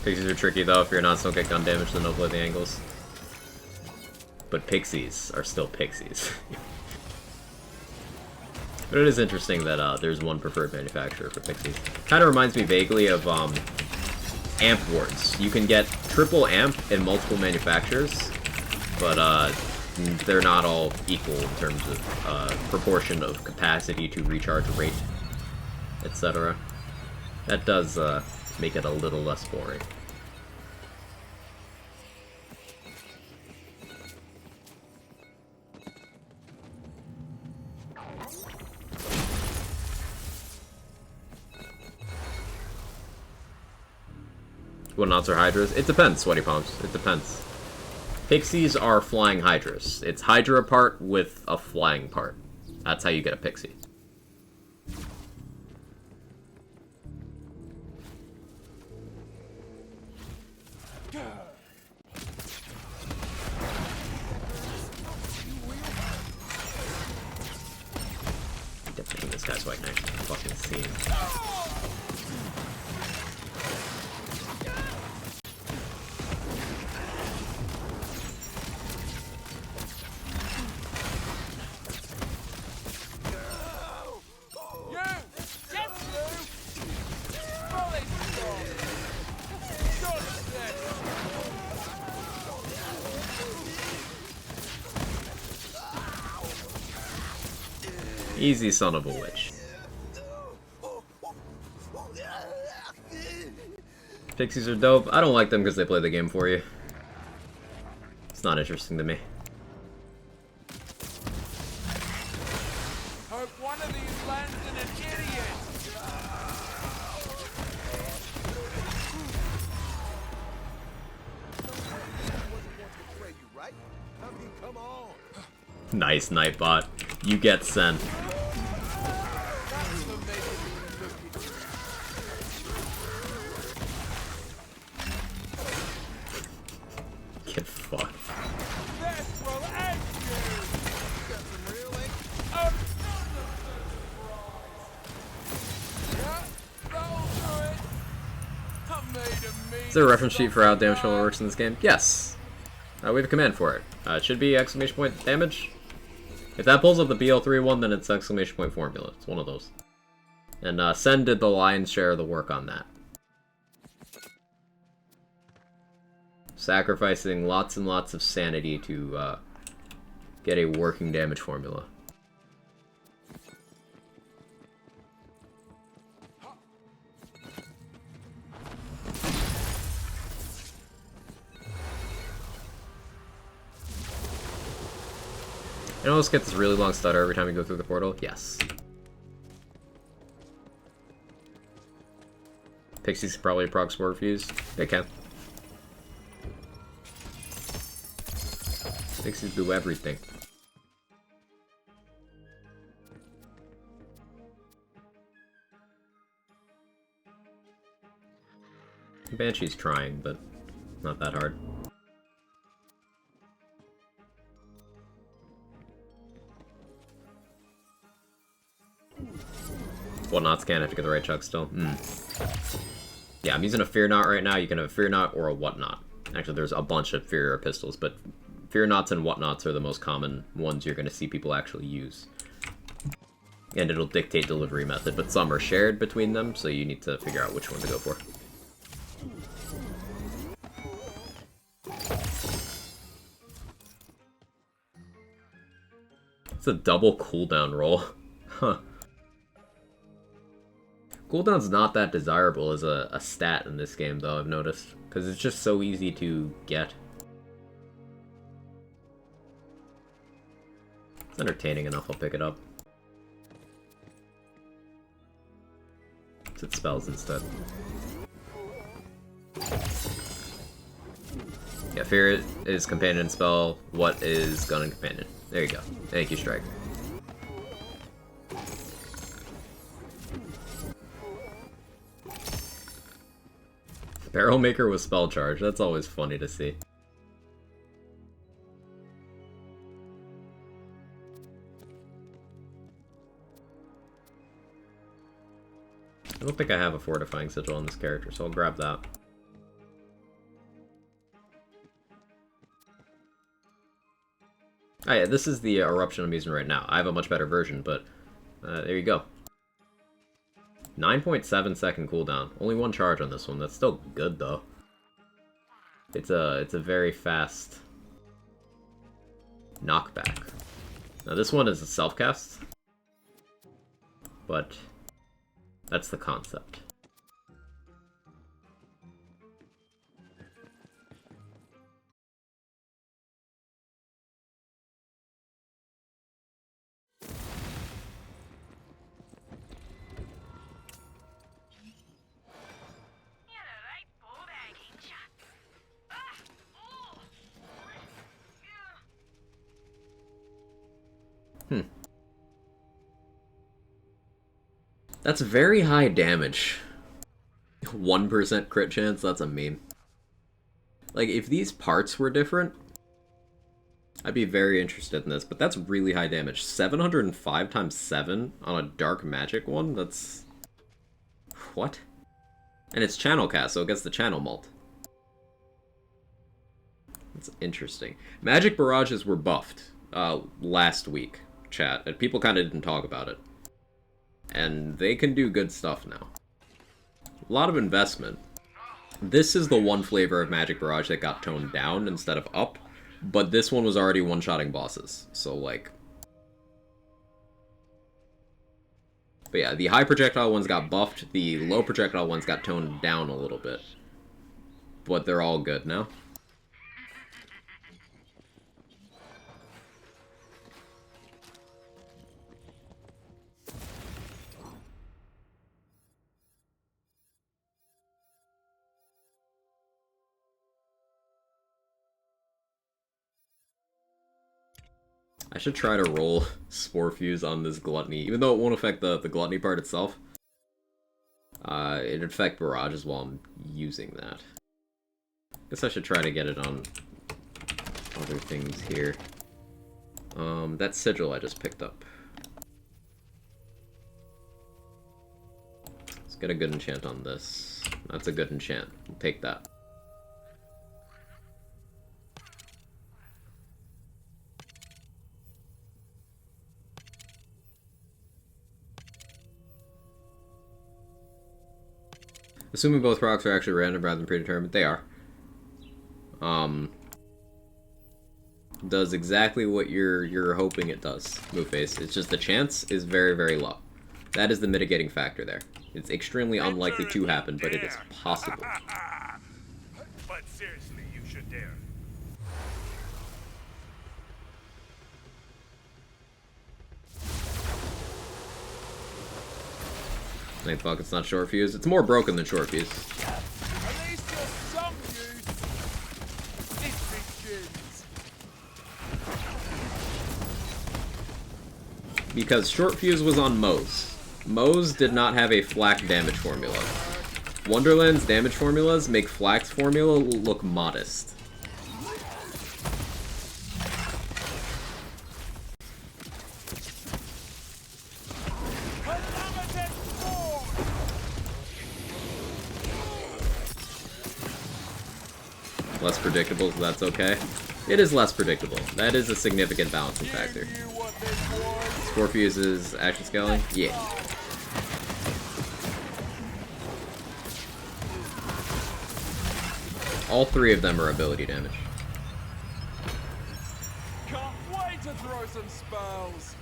Pixies are tricky though. If your knots don't get gun damage, then they'll play the angles. But pixies are still pixies. But it is interesting that there's one preferred manufacturer for pixies. Kind of reminds me vaguely of amp wards. You can get triple amp in multiple manufacturers, but they're not all equal in terms of proportion of capacity to recharge rate, etc. That does make it a little less boring. Whatnots are hydras? It depends, Sweaty Palms. It depends. Pixies are flying hydras. It's hydra part with a flying part. That's how you get a pixie. Definitely this guy's white knight. Fucking scene. Easy son of a witch. Pixies are dope. I don't like them because they play the game for you. It's not interesting to me. Hope one of these lands in an idiot. Nice, Nightbot. You get sent. Get fucked. This will end you! Is there a reference sheet for how damage control works in this game? Yes. We have a command for it. It should be exclamation point damage. If that pulls up the BL3 one, then it's exclamation point formula. It's one of those. And Sen did the lion's share of the work on that. Sacrificing lots and lots of sanity to get a working damage formula. You almost get this really long stutter every time you go through the portal? Yes. Pixies can probably proc Spore Fuse. They can. Pixies do everything. Banshee's trying, but not that hard. Whatnots can have to get the right chuck still. Yeah, I'm using a Fear Knot right now. You can have a Fear Knot or a Whatnot. Actually, there's a bunch of Fear pistols, but Fear Knots and Whatnots are the most common ones you're going to see people actually use. And it'll dictate delivery method, but some are shared between them, so you need to figure out which one to go for. It's a double cooldown roll. Huh. Cooldown's not that desirable as a stat in this game, though, I've noticed. Because it's just so easy to get. It's entertaining enough, I'll pick it up. It spells instead. Yeah, Fear is companion spell. What is gun and companion? There you go. Thank you, Strike. Barrel Maker with spell charge. That's always funny to see. I don't think I have a Fortifying Sigil on this character, so I'll grab that. Oh yeah, this is the Eruption I'm using right now. I have a much better version, but there you go. 9.7 second cooldown. Only one charge on this one. That's still good, though. It's a very fast knockback. Now this one is a self-cast, but that's the concept. That's very high damage. 1% crit chance, that's a meme. Like, if these parts were different, I'd be very interested in this, but that's really high damage. 705 times 7 on a dark magic one? That's... What? And it's channel cast, so it gets the channel mult. That's interesting. Magic barrages were buffed last week, chat, and people kind of didn't talk about it. And they can do good stuff now. A lot of investment. This is the one flavor of Magic Barrage that got toned down instead of up, but this one was already one-shotting bosses, so like... But yeah, the high projectile ones got buffed, the low projectile ones got toned down a little bit. But they're all good now. I should try to roll Spore Fuse on this Gluttony, even though it won't affect the Gluttony part itself. It'd affect barrages while I'm using that. Guess I should try to get it on other things here. That Sigil I just picked up. Let's get a good enchant on this. That's a good enchant. We'll take that. Assuming both rocks are actually random rather than predetermined, they are. Does exactly what you're hoping it does, Moveface. It's just the chance is very, very low. That is the mitigating factor there. It's extremely unlikely to happen, but it is possible. But seriously, you should dare. Like, fuck, it's not short fuse. It's more broken than short fuse. At least you're some use. This begins. Because short fuse was on Moe's. Moe's did not have a flak damage formula. Wonderland's damage formulas make flak's formula look modest. Less predictable, so that's okay. It is less predictable. That is a significant balancing factor. Scorpius's action scaling? Yeah. All three of them are ability damage. Can't wait to throw some spells.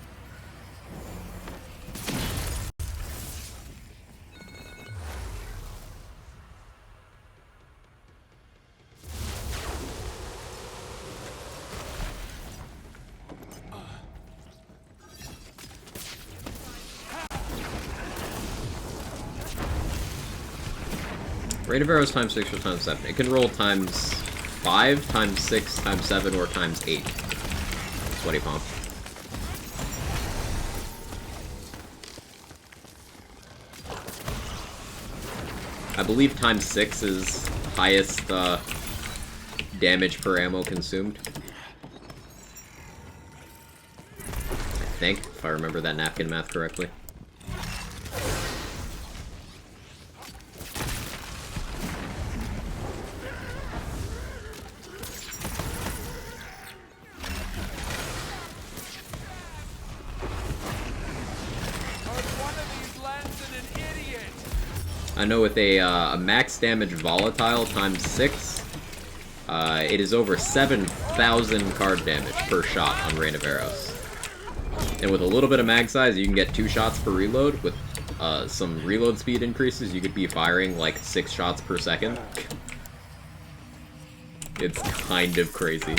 Rate of arrows times 6 or times 7. It can roll times 5, times 6, times 7, or times 8. Sweaty Palm. I believe times 6 is highest damage per ammo consumed. I think, if I remember that napkin math correctly. I know with a max damage volatile times 6, it is over 7,000 card damage per shot on Rain of Arrows. And with a little bit of mag size, you can get 2 shots per reload. With some reload speed increases, you could be firing like 6 shots per second. It's kind of crazy.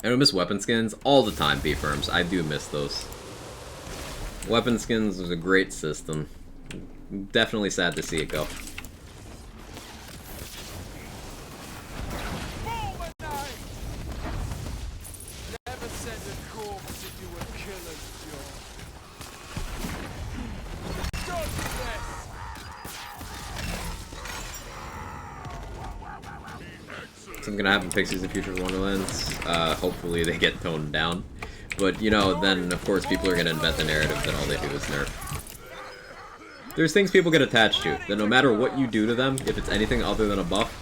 I don't miss weapon skins all the time, B-Firms. I do miss those. Weapon skins was a great system. Definitely sad to see it go. Never send a corpse to do a killer's job. Dodge this! Something gonna happen, Pixies and Futures Wonderlands. Hopefully they get toned down. But, you know, then, of course, people are gonna invent the narrative that all they do is nerf. There's things people get attached to, that no matter what you do to them, if it's anything other than a buff,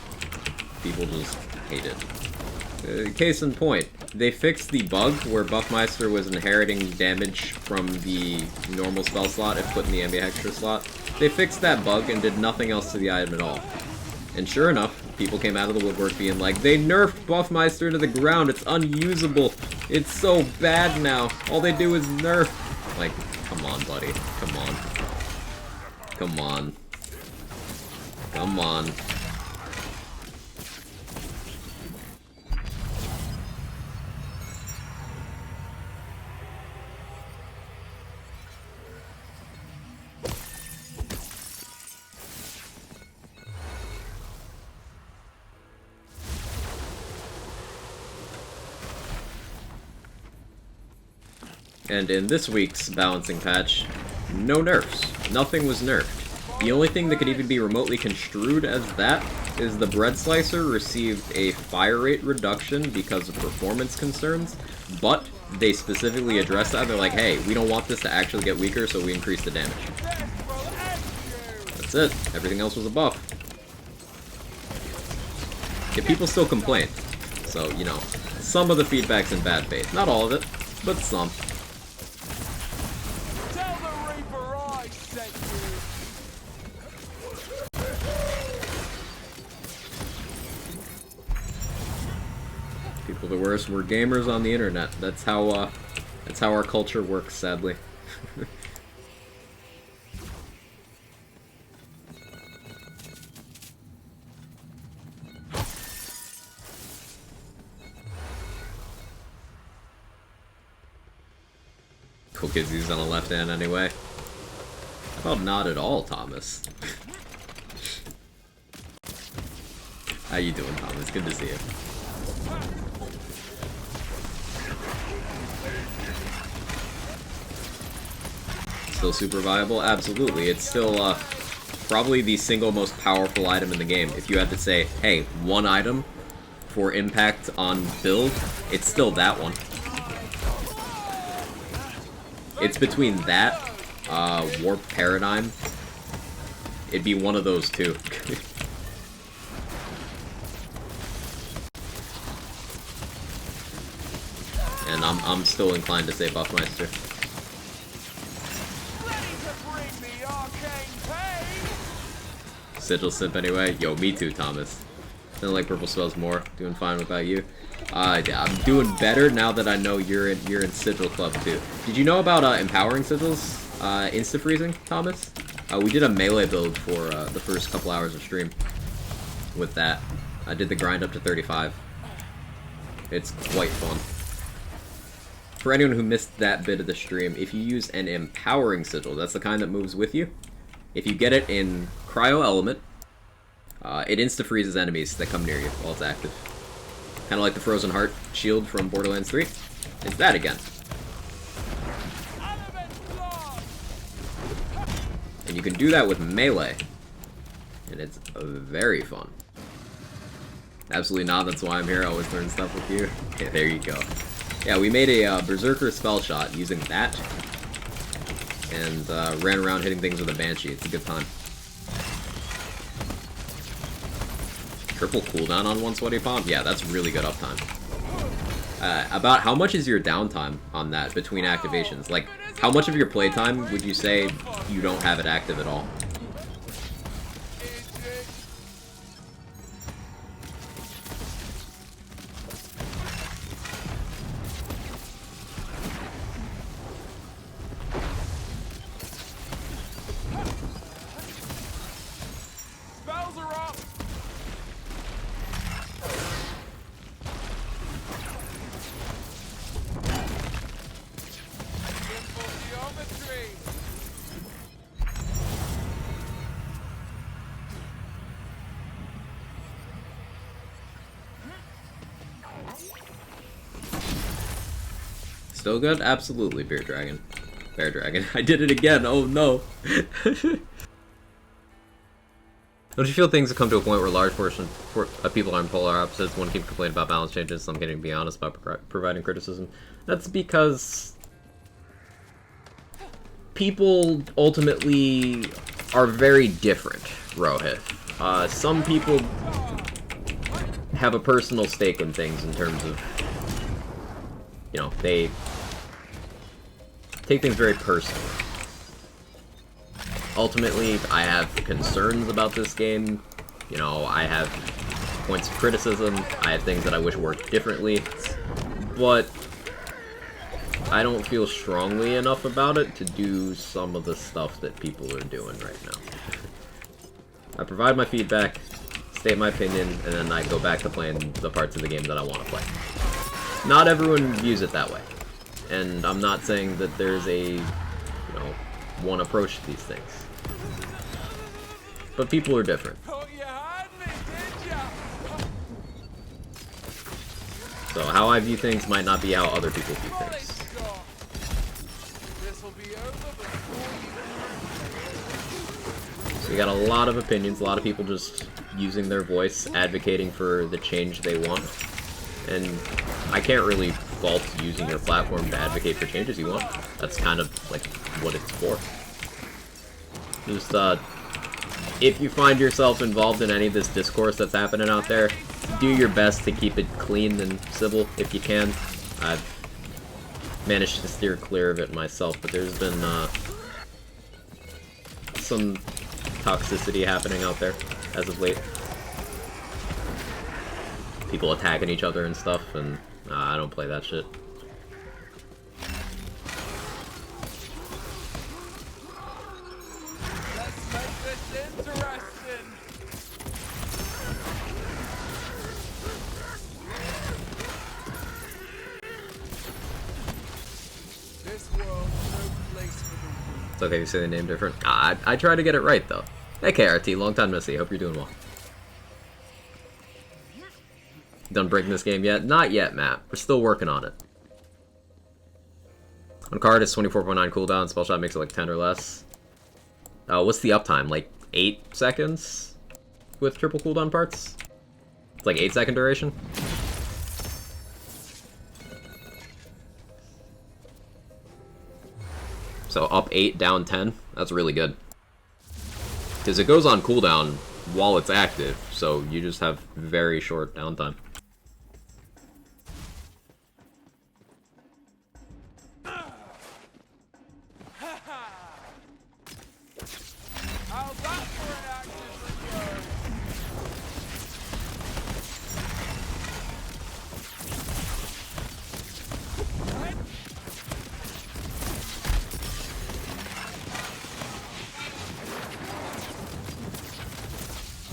people just hate it. Case in point, they fixed the bug where Buffmeister was inheriting damage from the normal spell slot if put in the ambidextrous slot. They fixed that bug and did nothing else to the item at all. And sure enough, people came out of the woodwork being like, they nerfed Buffmeister to the ground, it's unusable, it's so bad now, all they do is nerf. Like, come on, buddy, come on. Come on. Come on. And in this week's balancing patch, no nerfs. Nothing was nerfed. The only thing that could even be remotely construed as that is the Bread Slicer received a fire rate reduction because of performance concerns, but they specifically addressed that. They're like, hey, we don't want this to actually get weaker, so we increase the damage. That's it. Everything else was a buff. Yeah, people still complain. So, you know, some of the feedback's in bad faith. Not all of it, but some. People the worst. We're gamers on the internet. That's how our culture works, sadly. Cool kids use on the left hand anyway. How about not at all, Thomas? How you doing, Thomas? Good to see you. Still super viable? Absolutely. It's still probably the single most powerful item in the game. If you had to say, hey, one item for impact on build, it's still that one. It's between that, Warp Paradigm, it'd be one of those two. And I'm still inclined to say Buffmeister. Sigil simp anyway. Yo, me too, Thomas. I don't like purple spells more. Doing fine without you. I'm doing better now that I know you're in Sigil Club too. Did you know about empowering sigils? Insta freezing, Thomas? We did a melee build for the first couple hours of stream with that. I did the grind up to 35. It's quite fun. For anyone who missed that bit of the stream, if you use an empowering sigil, that's the kind that moves with you. If you get it in Cryo Element, it insta-freezes enemies that come near you while it's active. Kind of like the Frozen Heart shield from Borderlands 3. It's that again. And you can do that with melee. And it's very fun. Absolutely not, that's why I'm here, I always learn stuff with you. Okay, there you go. Yeah, we made a Berserker spell shot using that. And ran around hitting things with a Banshee. It's a good time. Triple cooldown on one sweaty palm? Yeah, that's really good uptime. About how much is your downtime on that between activations? Like, how much of your playtime would you say you don't have it active at all? Still good? Absolutely, Bear Dragon. Bear Dragon. I did it again! Oh no! Don't you feel things have come to a point where a large portion of people are on polar opposites? One keep complaining about balance changes, some getting to be honest about providing criticism. That's because people ultimately are very different, Rohit. Some people have a personal stake in things in terms of, you know, they take things very personally. Ultimately, I have concerns about this game. You know, I have points of criticism. I have things that I wish worked differently. But I don't feel strongly enough about it to do some of the stuff that people are doing right now. I provide my feedback, state my opinion, and then I go back to playing the parts of the game that I want to play. Not everyone views it that way. And I'm not saying that there's a, you know, one approach to these things. But people are different. So how I view things might not be how other people view things. So you got a lot of opinions, a lot of people just using their voice, advocating for the change they want. And I can't really fault using your platform to advocate for changes you want. That's kind of like what it's for. Just if you find yourself involved in any of this discourse that's happening out there, do your best to keep it clean and civil if you can. I've managed to steer clear of it myself, but there's been some toxicity happening out there as of late. People attacking each other and stuff, and I don't play that shit. Let's make this interesting. This world, no place for the weak. It's okay if you say the name different. I try to get it right, though. Hey, KRT, long time no see. Hope you're doing well. Done breaking this game yet? Not yet, Matt. We're still working on it. On card, it's 24.9 cooldown. Spell shot makes it like 10 or less. What's the uptime? Like 8 seconds with triple cooldown parts? It's like 8-second duration? So up 8, down 10. That's really good. Because it goes on cooldown while it's active, so you just have very short downtime. How's that for an active reload?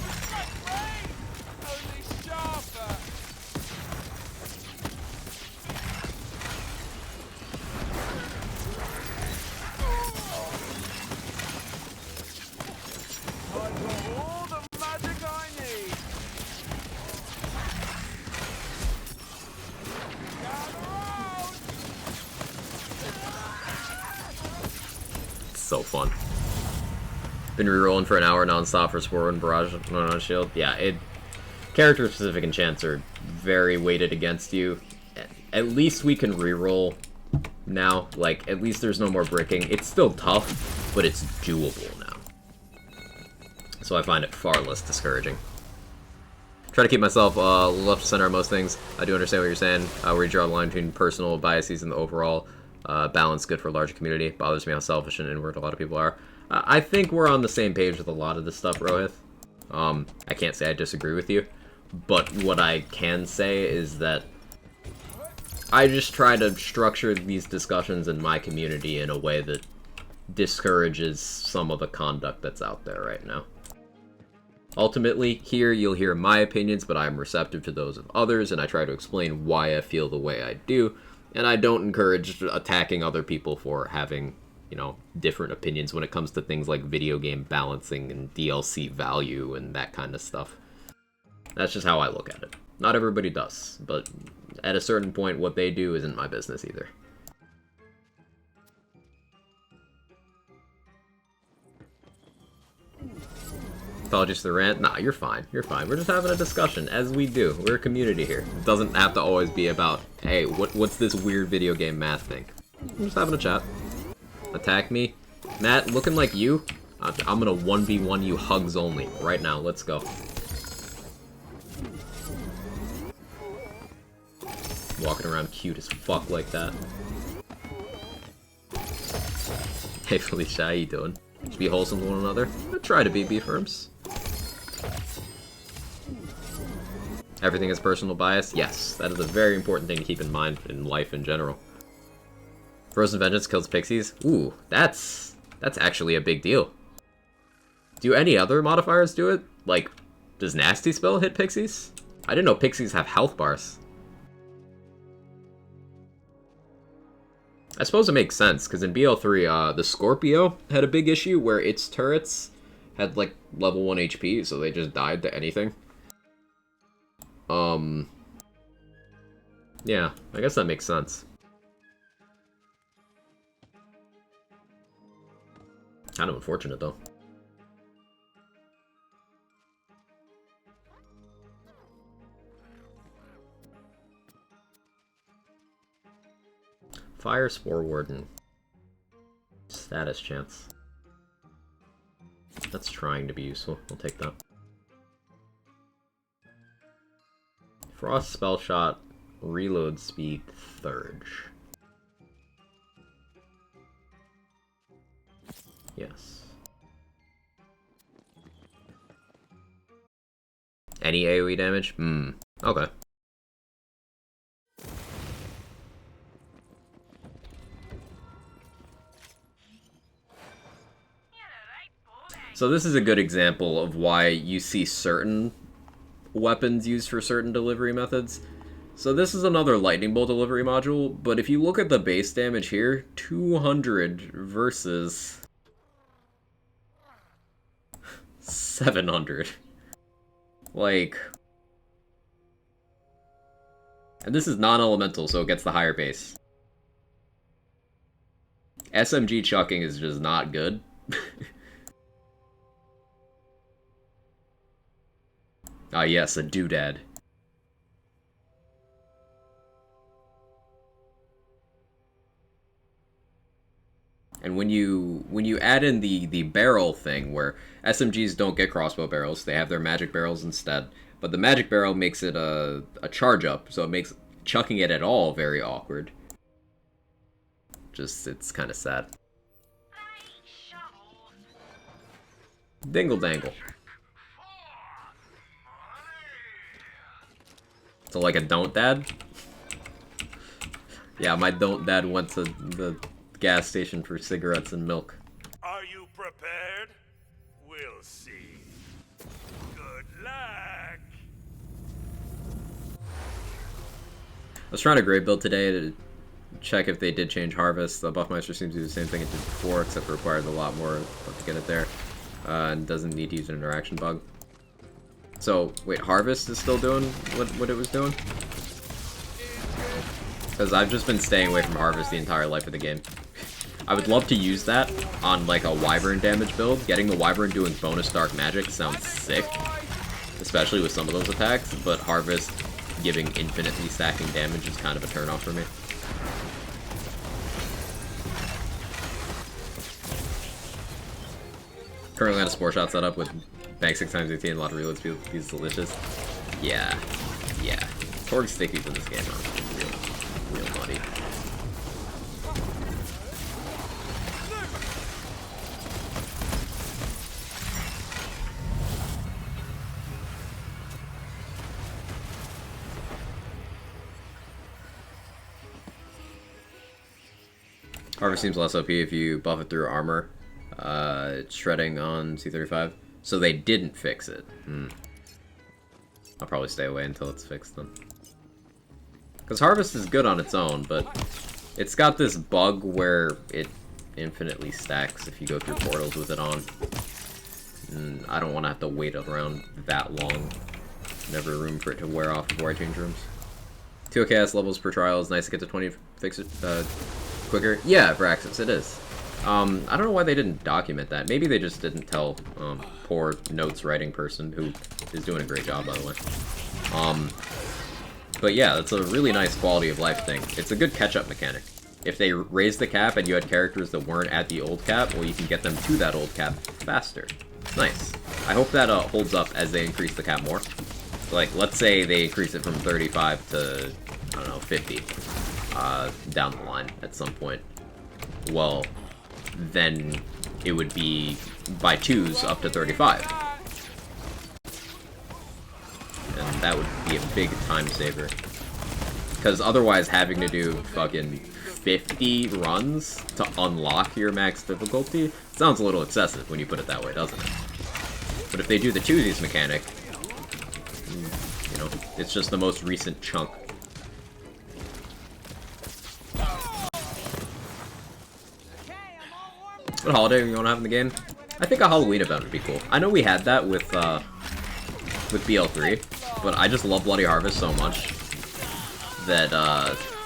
My brain! Only sharper! I've got all the magic I need! Gather round! It's so fun. Been rerolling for an hour non-stop for Spore and Barrage on Shield. Yeah, character-specific enchants are very weighted against you. At least we can reroll now. Like, at least there's no more bricking. It's still tough, but it's doable now. So I find it far less discouraging. Try to keep myself left to center on most things. I do understand what you're saying. Where you draw the line between personal biases and the overall balance good for a larger community. Bothers me how selfish and inward a lot of people are. I think we're on the same page with a lot of this stuff, Rohith. I can't say I disagree with you, but what I can say is that I just try to structure these discussions in my community in a way that discourages some of the conduct that's out there right now. Ultimately, here you'll hear my opinions, but I'm receptive to those of others, and I try to explain why I feel the way I do, and I don't encourage attacking other people for having, you know, different opinions when it comes to things like video game balancing and DLC value and that kind of stuff. That's just how I look at it. Not everybody does, but at a certain point, what they do isn't my business either. Apologies for the rant. Nah, you're fine. You're fine. We're just having a discussion, as we do. We're a community here. It doesn't have to always be about, hey, what's this weird video game math thing? We're just having a chat. Attack me. Matt, looking like you? I'm gonna 1v1 you hugs only. Right now, let's go. Walking around cute as fuck like that. Hey Felicia, how you doing? Just be wholesome to one another. I try to be firms. Everything is personal bias? Yes, that is a very important thing to keep in mind in life in general. Frozen Vengeance kills pixies? Ooh, that's actually a big deal. Do any other modifiers do it? Like, does Nasty Spell hit pixies? I didn't know pixies have health bars. I suppose it makes sense, because in BL3, the Scorpio had a big issue where its turrets had, like, level 1 HP, so they just died to anything. Yeah, I guess that makes sense. Kind of unfortunate, though. Fire Spore Warden. Status chance. That's trying to be useful. I'll take that. Frost Spell Shot. Reload speed. Thurge. Yes. Any AoE damage? Okay. So this is a good example of why you see certain weapons used for certain delivery methods. So this is another lightning bolt delivery module, but if you look at the base damage here, 200 versus 700. Like, and this is non-elemental, so it gets the higher base. SMG chucking is just not good. Ah yes, a doodad. And when you add in the barrel thing, where SMGs don't get crossbow barrels, they have their magic barrels instead. But the magic barrel makes it a charge up, so it makes chucking it at all very awkward. Just, it's kind of sad. Dingle dangle. So like a don't dad? Yeah, my don't dad went to the gas station for cigarettes and milk. Are you prepared? We'll see. Good luck. I was trying to grade build today to check if they did change Harvest. The Buffmeister seems to do the same thing it did before, except it requires a lot more to get it there. And doesn't need to use an interaction bug. So, wait, Harvest is still doing what it was doing? Because I've just been staying away from Harvest the entire life of the game. I would love to use that on, like, a Wyvern damage build. Getting the Wyvern doing bonus dark magic sounds sick, especially with some of those attacks, but Harvest giving infinitely stacking damage is kind of a turnoff for me. Currently on a Spore Shot setup with bank 6x18 and a lot of reload speed. He's delicious. Yeah. Torg stickies in this game are real muddy. Harvest seems less OP if you buff it through armor. It's shredding on C35. So they didn't fix it. I'll probably stay away until it's fixed then. Because Harvest is good on its own, but it's got this bug where it infinitely stacks if you go through portals with it on. And I don't want to have to wait around that long. Never room for it to wear off before I change rooms. 2 OKS levels per trial is nice to get to 20 fix it quicker. Yeah, Braxis, it is. I don't know why they didn't document that. Maybe they just didn't tell poor notes writing person, who is doing a great job, by the way. But yeah, that's a really nice quality of life thing. It's a good catch-up mechanic. If they raised the cap and you had characters that weren't at the old cap, well, you can get them to that old cap faster. It's nice. I hope that holds up as they increase the cap more. Like, let's say they increase it from 35 to, I don't know, 50 down the line at some point. Well, then it would be by 2s up to 35. And that would be a big time saver. Because otherwise having to do fucking 50 runs to unlock your max difficulty sounds a little excessive when you put it that way, doesn't it? But if they do the 2s mechanic, you know, it's just the most recent chunk. What holiday are you want to have in the game? I think a Halloween event would be cool. I know we had that with BL3, but I just love Bloody Harvest so much that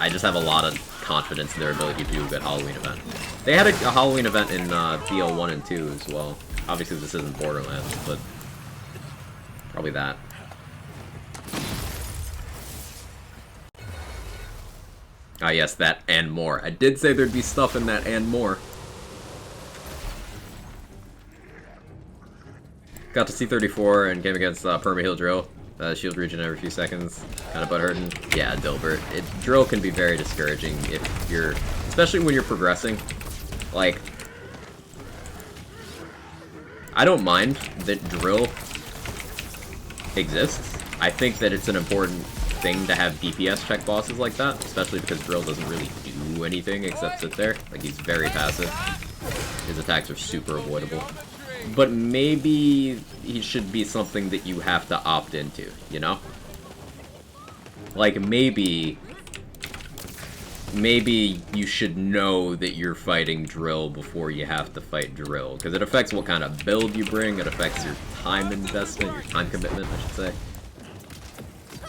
I just have a lot of confidence in their ability to do a good Halloween event. They had a Halloween event in BL1 and 2 as well. Obviously this isn't Borderlands, but probably that. Ah yes, that and more. I did say there'd be stuff in that and more. Got to C34 and came against Permaheal Drill. Shield regen every few seconds. Kind of butthurting. Yeah, Dilbert. Drill can be very discouraging if you're... especially when you're progressing. Like... I don't mind that Drill exists. I think that it's an important thing to have DPS check bosses like that. Especially because Drill doesn't really do anything except sit there. Like, he's very passive. His attacks are super avoidable. But maybe he should be something that you have to opt into, you know? Like, maybe you should know that you're fighting Drill before you have to fight Drill, because it affects what kind of build you bring, it affects your time investment, your time commitment, I should say.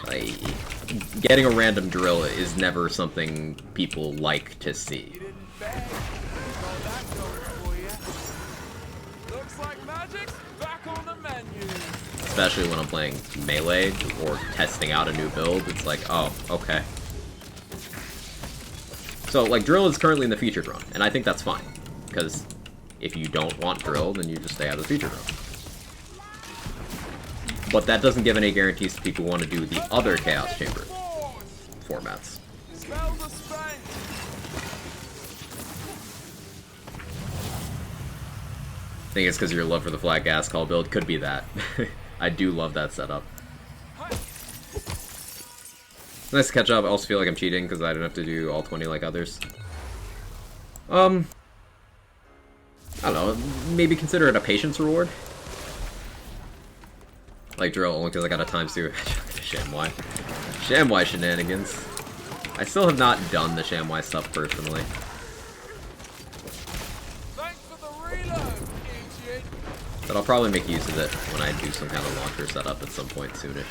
Like, getting a random Drill is never something people like to see. Especially when I'm playing Melee or testing out a new build, it's like, oh, okay. So, like, Drill is currently in the featured run, and I think that's fine. Because if you don't want drill, then you just stay out of the feature room. But that doesn't give any guarantees to people who want to do the other Chaos Chamber formats. Smell the spank. I think it's because of your love for the flat gas call build. Could be that. I do love that setup. Nice to catch up. I also feel like I'm cheating because I don't have to do all 20 like others. I don't know. Maybe consider it a patience reward. Like drill, only because I got a times 2 ShamWai. ShamWai shenanigans. I still have not done the ShamWai stuff personally. Thanks for the reload, idiot. But I'll probably make use of it when I do some kind of launcher setup at some point soonish.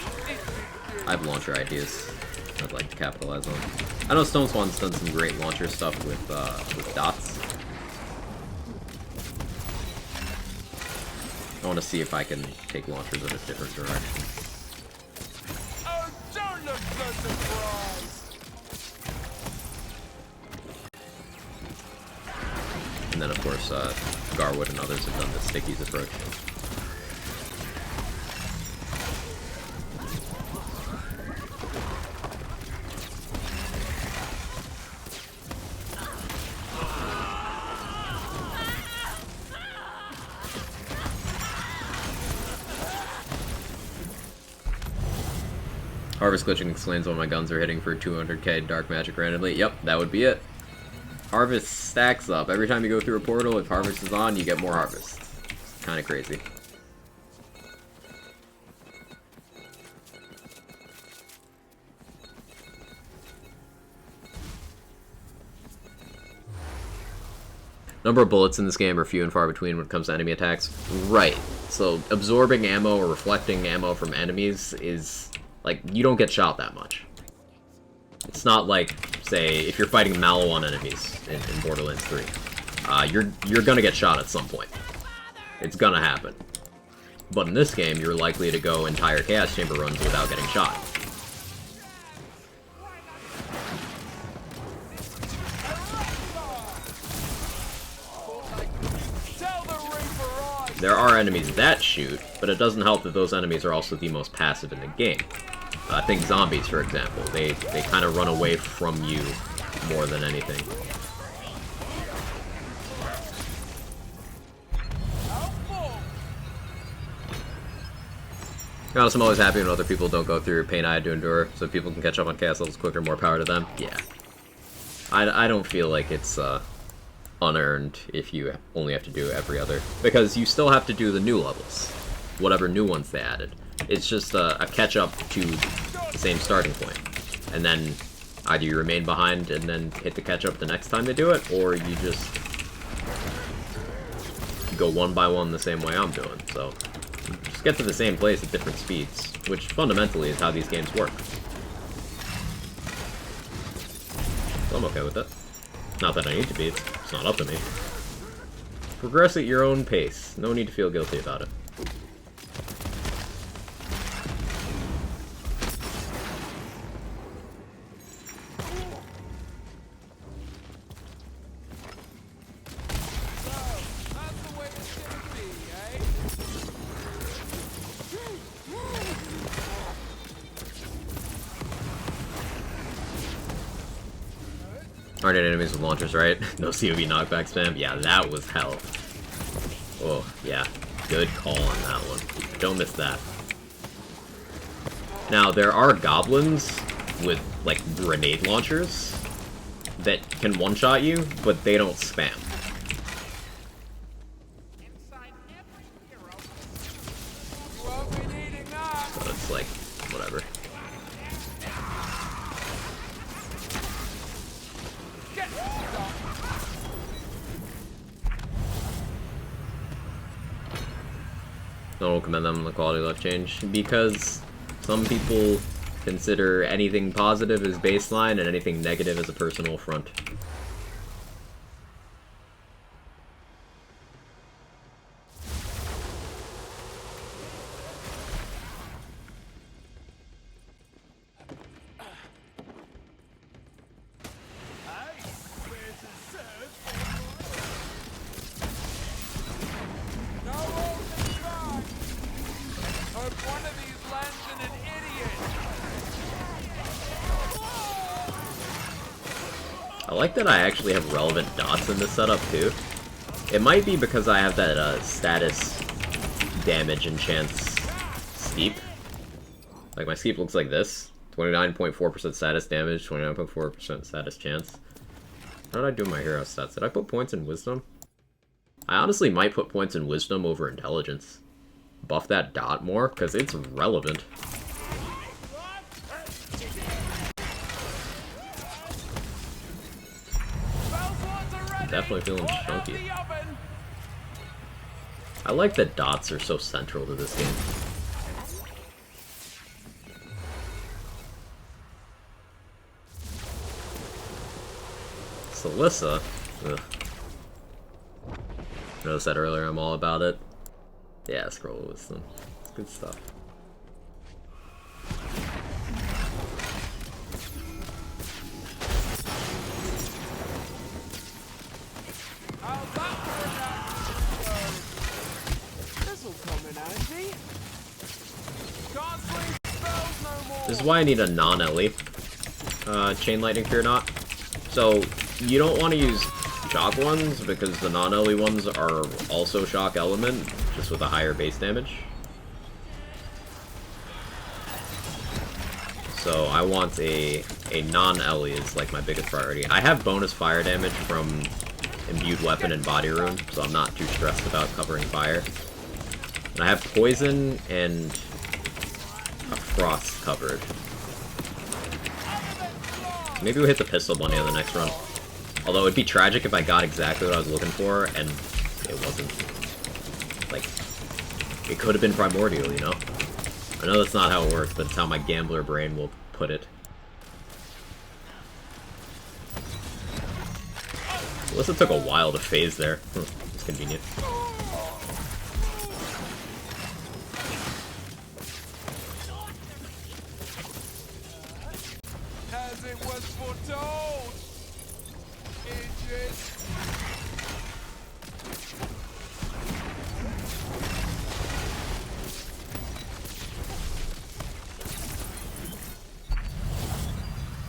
I have launcher ideas I'd like to capitalize on. I know Stone Swan's done some great launcher stuff with dots. I want to see if I can take launchers in a different direction. Oh, don't look so surprised. And then of course, Garwood and others have done the Stickies approach. Harvest glitching explains why my guns are hitting for 200k dark magic randomly. Yep, that would be it. Harvest stacks up. Every time you go through a portal, if Harvest is on, you get more Harvest. It's kind of crazy. Number of bullets in this game are few and far between when it comes to enemy attacks. Right. So absorbing ammo or reflecting ammo from enemies is, like, you don't get shot that much. It's not like, say, if you're fighting Maliwan enemies in Borderlands 3. You're gonna get shot at some point. It's gonna happen. But in this game, you're likely to go entire Chaos Chamber runs without getting shot. There are enemies that shoot, but it doesn't help that those enemies are also the most passive in the game. Think zombies, for example. They kind of run away from you more than anything. To be honest, I'm always happy when other people don't go through pain I had to endure, so people can catch up on chaos levels quicker, more power to them. Yeah. I don't feel like it's unearned if you only have to do every other, because you still have to do the new levels, whatever new ones they added. It's just a catch-up to the same starting point, and then either you remain behind and then hit the catch-up the next time they do it, or you just go one by one the same way I'm doing. So just get to the same place at different speeds, which fundamentally is how these games work. So I'm okay with it. Not that I need to be, it's not up to me. Progress at your own pace. No need to feel guilty about it. Aren't it enemies with launchers, right? No COV knockback spam? Yeah, that was hell. Oh, yeah. Good call on that one. Don't miss that. Now, there are goblins with, like, grenade launchers that can one-shot you, but they don't spam. So it's like, whatever. I don't commend them on the quality of life change, because some people consider anything positive as baseline and anything negative as a personal affront. like that I actually have relevant dots in this setup too. It might be because I have that status damage and chance steep. Like my steep looks like this. 29.4% status damage, 29.4% status chance. How did I do my hero stats? Did I put points in wisdom? I honestly might put points in wisdom over intelligence. Buff that dot more, because it's relevant. Definitely feeling chunky. I like that dots are so central to this game. Celissa? Ugh. I noticed that earlier, I'm all about it. Yeah, scroll wisdom. It's good stuff. This is why I need a non-Ellie Chain Lightning Cure Knot. So, you don't want to use shock ones, because the non-Ellie ones are also shock element, just with a higher base damage. So I want a non-Ellie is like my biggest priority. I have bonus fire damage from Imbued Weapon and Body Rune, so I'm not too stressed about covering fire. And I have Poison and a Frost covered. Maybe we'll hit the Pistol Bunny on the next run. Although it'd be tragic if I got exactly what I was looking for, and it wasn't. Like, it could have been Primordial, you know? I know that's not how it works, but it's how my gambler brain will put it. Alyssa took a while to phase there. It's convenient. As it was foretold, idiot.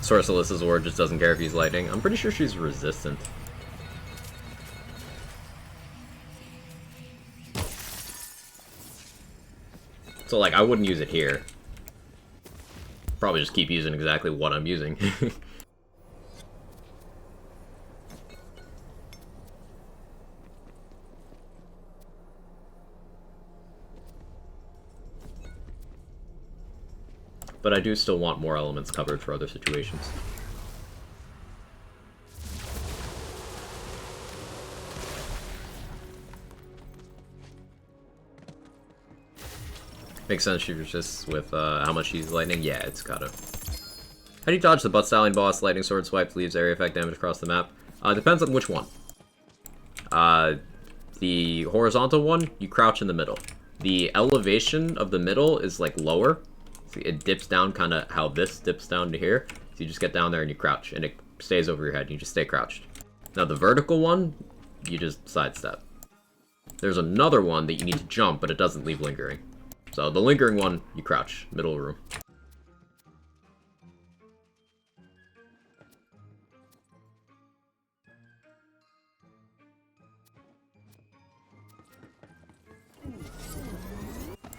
Source Alyssa's Ward just doesn't care if he's lightning. I'm pretty sure she's resistant. So, like, I wouldn't use it here. Probably just keep using exactly what I'm using. But I do still want more elements covered for other situations. Makes sense she resists with how much she's lightning. Yeah, it's gotta. How do you dodge the butt styling boss? Lightning sword swipe leaves area effect damage across the map. Depends on which one. The horizontal one, you crouch in the middle. The elevation of the middle is like lower. See, it dips down kind of how this dips down to here. So you just get down there and you crouch, and it stays over your head. And you just stay crouched. Now the vertical one, you just sidestep. There's another one that you need to jump, but it doesn't leave lingering. So the lingering one, you crouch, middle of the room.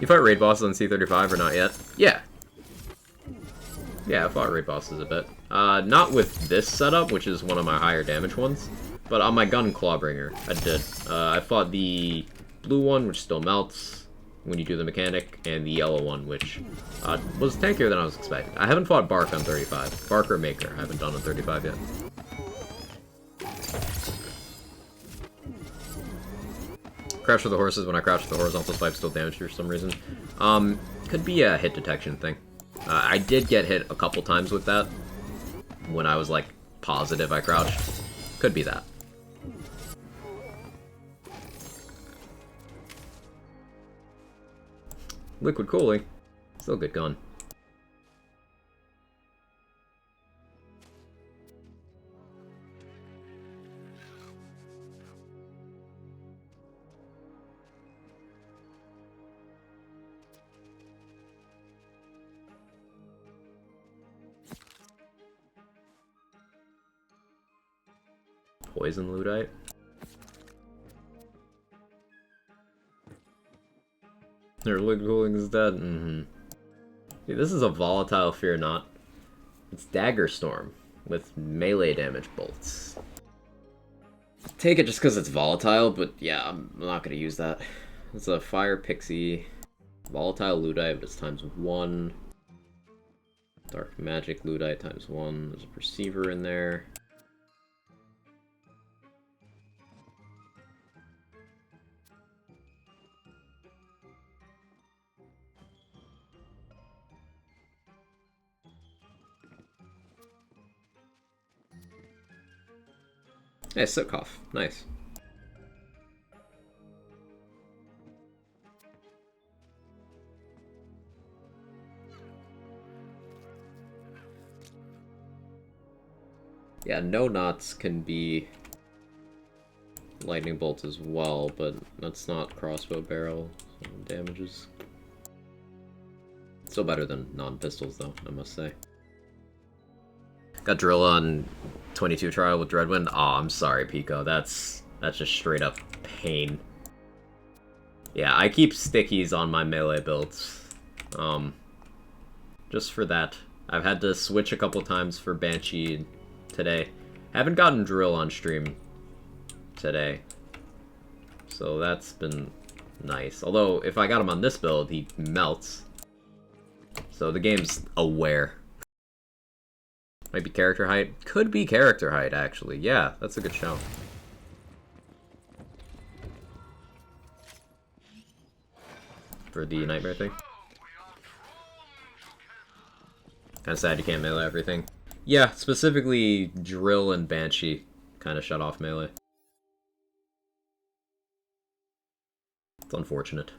You fight raid bosses on C35 or not yet? Yeah. Yeah, I fought raid bosses a bit. Not with this setup, which is one of my higher damage ones, but on my gun Clawbringer, I did. I fought the blue one, which still melts when you do the mechanic, and the yellow one, which was tankier than I was expecting. I haven't fought Bark on 35. Bark or Maker, I haven't done on 35 yet. Crouch with the horses. When I crouch with the horizontal swipe, still damage for some reason. Could be a hit detection thing. I did get hit a couple times with that when I was like positive I crouched. Could be that. Liquid cooling. Still a good gun. Poison Ludite. Their liquid cooling is dead. See, this is a volatile Fear Not. It's Dagger Storm with melee damage bolts. Take it just because it's volatile, but yeah, I'm not going to use that. It's a Fire Pixie, volatile Ludite, but it's ×1. Dark Magic Ludite ×1. There's a Perceiver in there. Hey, Sitkoff. Nice. Yeah, no knots can be lightning bolt as well, but that's not crossbow barrel damages. Still better than non-pistols, though, I must say. Got drill on 22 trial with Dreadwind. Aw, I'm sorry, Pico. That's just straight up pain. Yeah, I keep stickies on my melee builds. Just for that. I've had to switch a couple times for Banshee today. Haven't gotten drill on stream today. So that's been nice. Although, if I got him on this build, he melts. So the game's aware. Might be character height. Could be character height, actually. Yeah, that's a good show. For the nightmare thing. Kinda sad you can't melee everything. Yeah, specifically Drill and Banshee kinda shut off melee. It's unfortunate.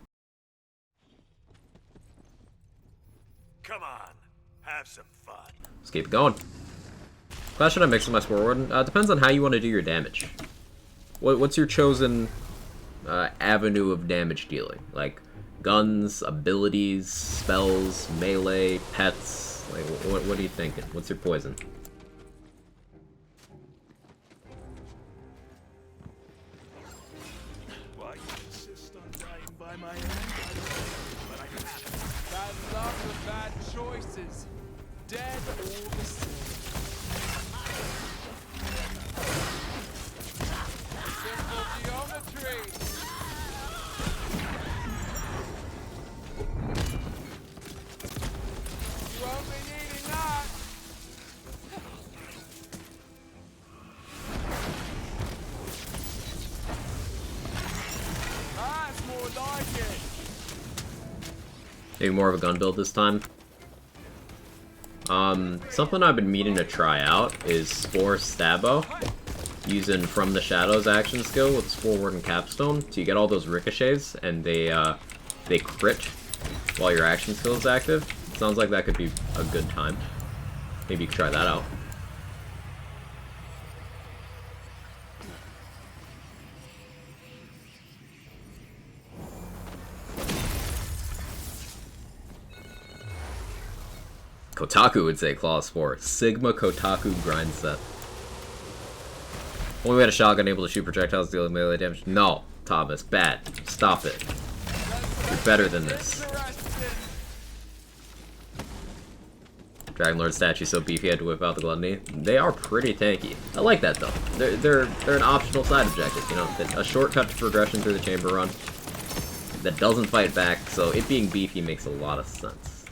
Come on, have some fun. Let's keep it going. Class should I mix with my Spore Warden? Depends on how you want to do your damage. What's your chosen avenue of damage dealing? Like, guns, abilities, spells, melee, pets? Like, what are you thinking? What's your poison? Why you insist on dying by my hand? But I have. Bad luck or bad choices. Dead all the same. Simple geometry. You won't be needing that. That's more like it. Maybe more of a gun build this time. Something I've been meaning to try out is Spore Stabbo, using From the Shadows action skill with Spore Warden Capstone. So you get all those ricochets, and they crit while your action skill is active. Sounds like that could be a good time. Maybe you could try that out. Kotaku would say Claw Spore. Sigma Kotaku grind set. Only we had a shotgun able to shoot projectiles dealing melee damage. No, Thomas, bad. Stop it. You're better than this. Dragonlord statue so beefy I had to whip out the Gluttony. They are pretty tanky. I like that though. They're an optional side objective, you know, a shortcut to progression through the chamber run that doesn't fight back, so it being beefy makes a lot of sense.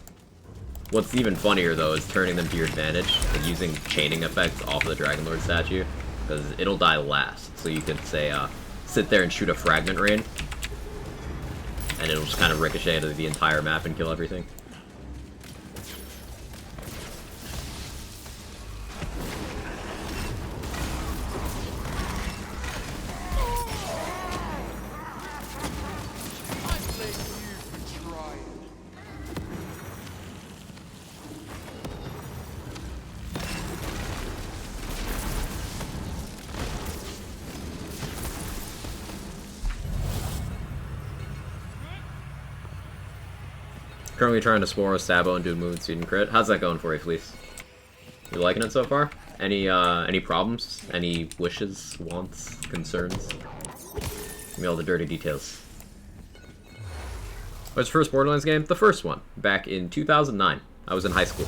What's even funnier, though, is turning them to your advantage, like using chaining effects off of the Dragonlord statue, because it'll die last. So you could, say, sit there and shoot a Fragment Rain, and it'll just kind of ricochet to the entire map and kill everything. Currently trying to Spore Stabbo and do movement speed and crit. How's that going for you, Fleece? You liking it so far? Any problems? Any wishes, wants, concerns? Give me all the dirty details. What's your first Borderlands game? The first one, back in 2009. I was in high school.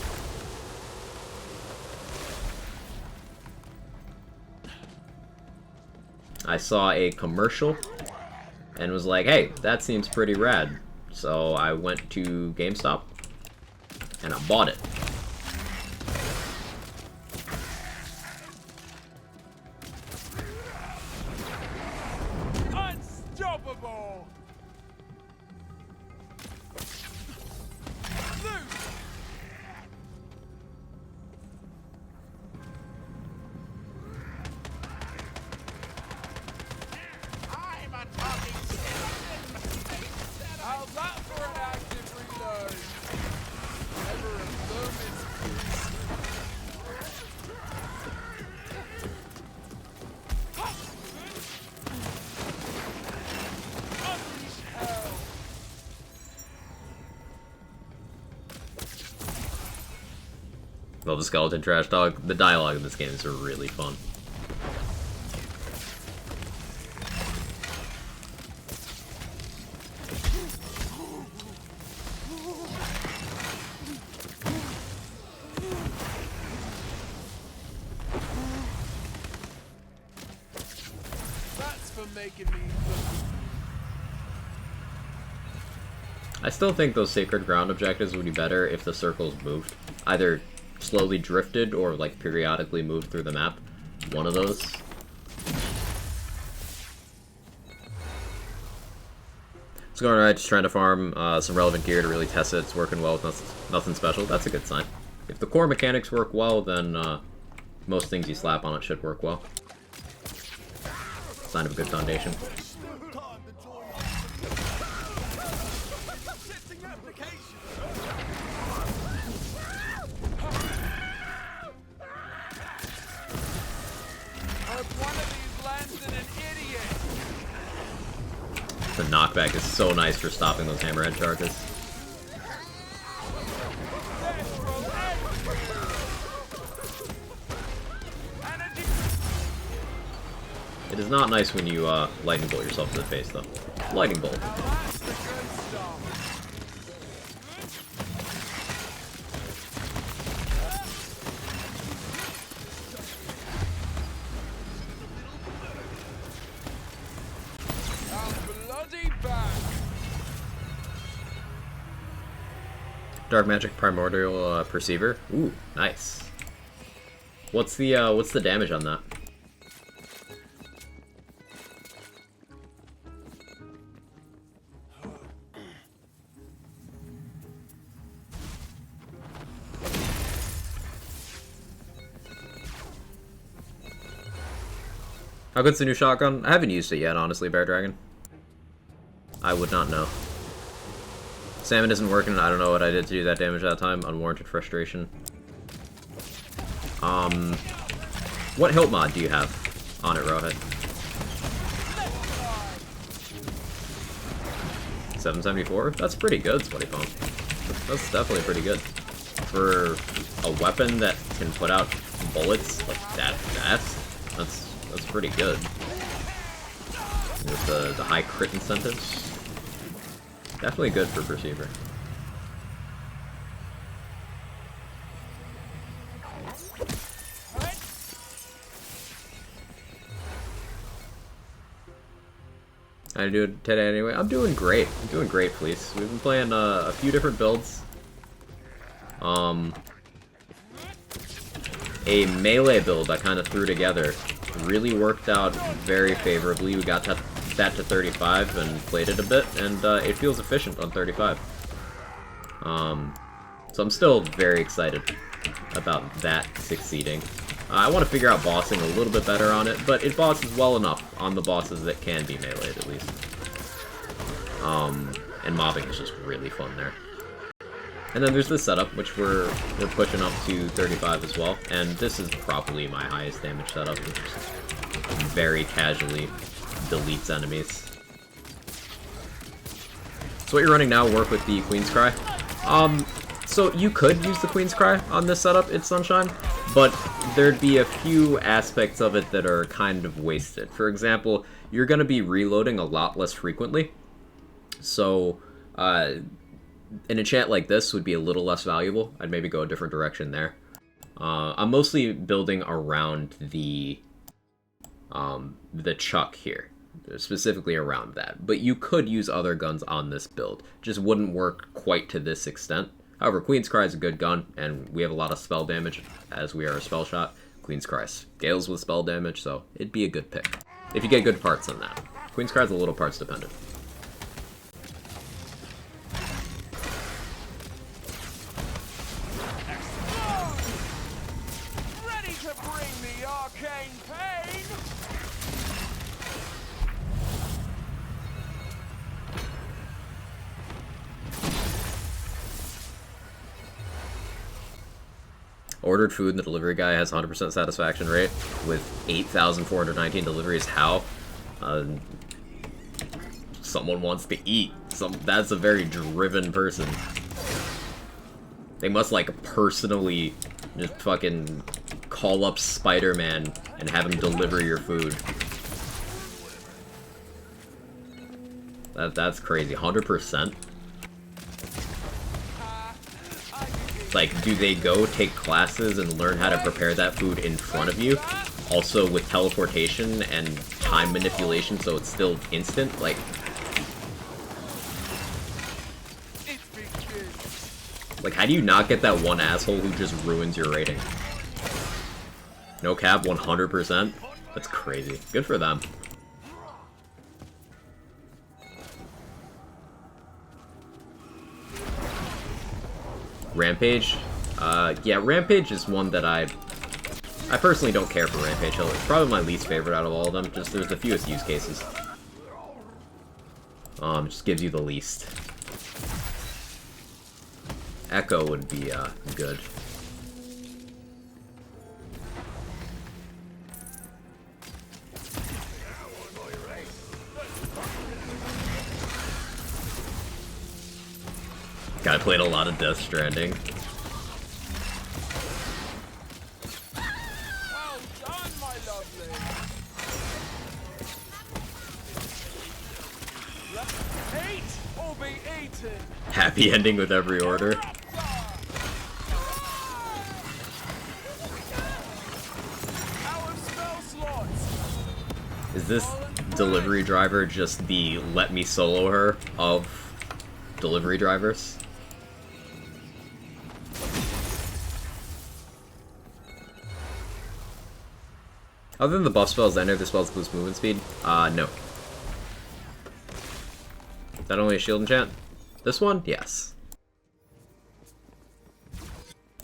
I saw a commercial and was like, hey, that seems pretty rad. So I went to GameStop and I bought it. Unstoppable! I'm a talking skeleton! How's that for an active reload? Never a moment's peace. Unleash hell! Love the skeleton trash dog. The dialogue in this game is really fun. That's for making me look. I still think those sacred ground objectives would be better if the circles moved. Either slowly drifted or like periodically moved through the map. One of those. It's going alright, just trying to farm some relevant gear to really test it. It's working well with nothing special. That's a good sign. If the core mechanics work well, then most things you slap on it should work well. Sign of a good foundation. The knockback is so nice for stopping those hammerhead charges. It is not nice when you lightning bolt yourself to the face, though. Lightning bolt. Dark Magic Primordial Perceiver. Ooh, nice. What's the damage on that? How good's the new shotgun? I haven't used it yet, honestly, Bear Dragon. I would not know. Salmon isn't working. I don't know what I did to do that damage that time. Unwarranted frustration. What hilt mod do you have on it, Rohit? 774? That's pretty good, Sweaty Palm. That's definitely pretty good. For a weapon that can put out bullets like that fast, that's pretty good. With the high crit incentives. Definitely good for Perceiver. How you doing today anyway? I'm doing great. I'm doing great, please. We've been playing a few different builds. A melee build I kind of threw together really worked out very favorably. We got that to 35 and played it a bit, and it feels efficient on 35. So I'm still very excited about that succeeding. I want to figure out bossing a little bit better on it, but it bosses well enough on the bosses that can be meleeed at least. And mobbing is just really fun there. And then there's this setup, which we're pushing up to 35 as well, and this is probably my highest damage setup, which very casually deletes enemies. So what you're running now work with the Queen's Cry? So you could use the Queen's Cry on this setup, it's Sunshine, but there'd be a few aspects of it that are kind of wasted. For example, you're going to be reloading a lot less frequently, so an enchant like this would be a little less valuable. I'd maybe go a different direction there. I'm mostly building around the chuck here, specifically around that. But you could use other guns on this build, just wouldn't work quite to this extent. However, Queen's Cry is a good gun, and we have a lot of spell damage, as we are a spell shot. Queen's Cry scales with spell damage, so it'd be a good pick, if you get good parts on that. Queen's Cry is a little parts dependent. Ready to bring the arcane pain? Ordered food and the delivery guy has 100% satisfaction rate with 8,419 deliveries. How? Someone wants to eat. That's a very driven person. They must, like, personally just fucking call up Spider-Man and have him deliver your food. That's crazy. 100%? Like, do they go take classes and learn how to prepare that food in front of you? Also with teleportation and time manipulation so it's still instant? Like... Like, how do you not get that one asshole who just ruins your rating? No cap, 100%? That's crazy. Good for them. Rampage? Yeah, Rampage is one that I personally don't care for Rampage Hill. It's probably my least favorite out of all of them. Just there's the fewest use cases. Just gives you the least. Echo would be good. Guy played a lot of Death Stranding. Well done, my lovely. Eat or be eaten. Happy ending with every order. Our spell slots. Is this delivery driver just the let me solo her of delivery drivers? Other than the buff spells, any other spells boost movement speed? No. Is that only a shield enchant? This one? Yes.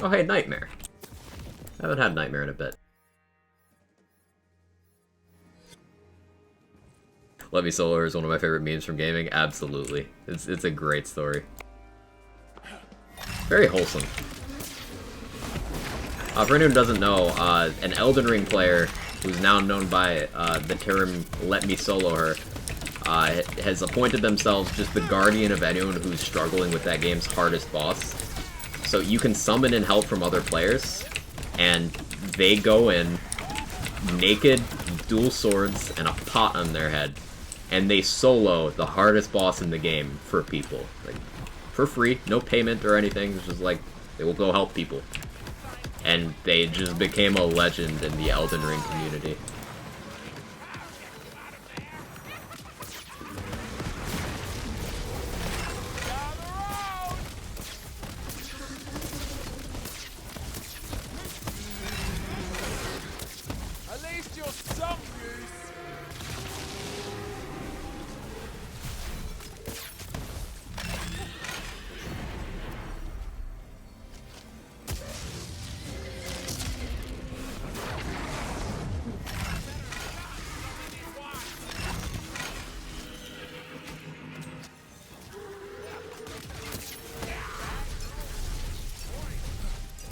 Oh hey, Nightmare. I haven't had Nightmare in a bit. Let Me Solo Her is one of my favorite memes from gaming. Absolutely. It's a great story. Very wholesome. For anyone who doesn't know, an Elden Ring player who's now known by the term Let Me Solo Her has appointed themselves just the guardian of anyone who's struggling with that game's hardest boss. So you can summon in help from other players, and they go in naked, dual swords, and a pot on their head, and they solo the hardest boss in the game for people. Like, for free, no payment or anything, it's just like, they will go help people. And they just became a legend in the Elden Ring community. At least you're some use.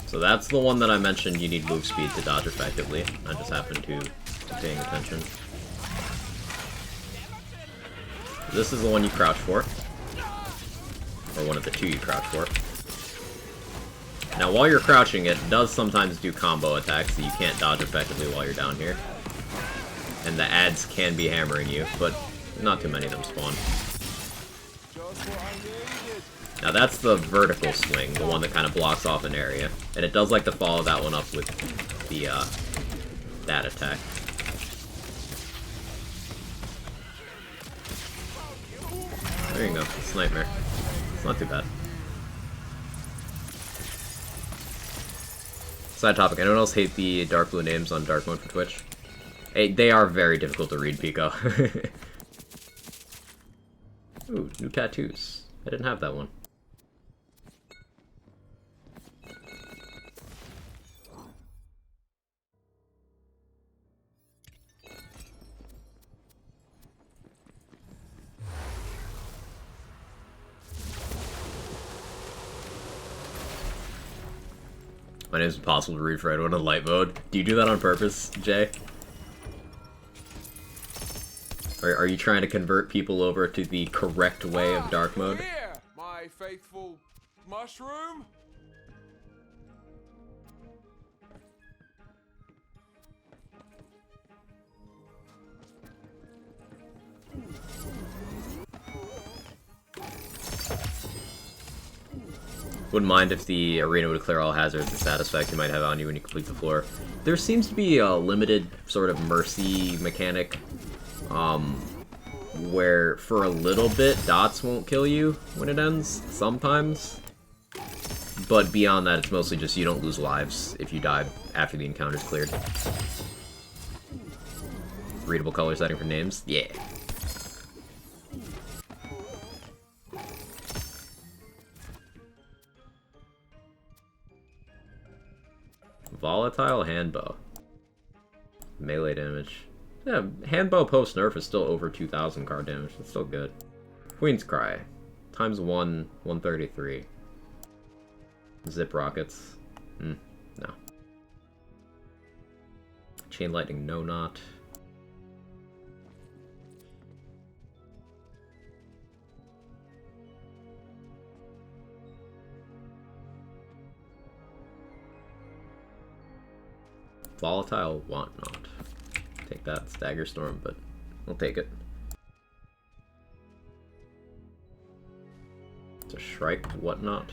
So that's the one that I mentioned you need move speed to dodge effectively. I just happened to be paying attention. This is the one you crouch for. Or one of the two you crouch for. Now, while you're crouching, it does sometimes do combo attacks, so you can't dodge effectively while you're down here. And the ads can be hammering you, but not too many of them spawn. Now that's the vertical swing, the one that kind of blocks off an area. And it does like to follow that one up with the, that attack. There you go, it's Nightmare. It's not too bad. Side topic, anyone else hate the dark blue names on dark mode for Twitch? Hey, they are very difficult to read, Pico. Ooh, new tattoos. I didn't have that one. My name's impossible to read for anyone in light mode. Do you do that on purpose, Jay? Are you trying to convert people over to the correct way of dark mode? Here, my faithful mushroom. Wouldn't mind if the arena would clear all hazards and status effects you might have on you when you complete the floor. There seems to be a limited sort of mercy mechanic, where for a little bit dots won't kill you when it ends, sometimes. But beyond that, it's mostly just you don't lose lives if you die after the encounter's cleared. Readable color setting for names? Yeah. Volatile handbow. Melee damage. Yeah, handbow post nerf is still over 2,000 card damage. It's still good. Queen's Cry. Times 1, 133. Zip rockets. No. Chain lightning, no not. Volatile, want not. Take that, Stagger Storm, but I'll take it. It's a Shrike, whatnot.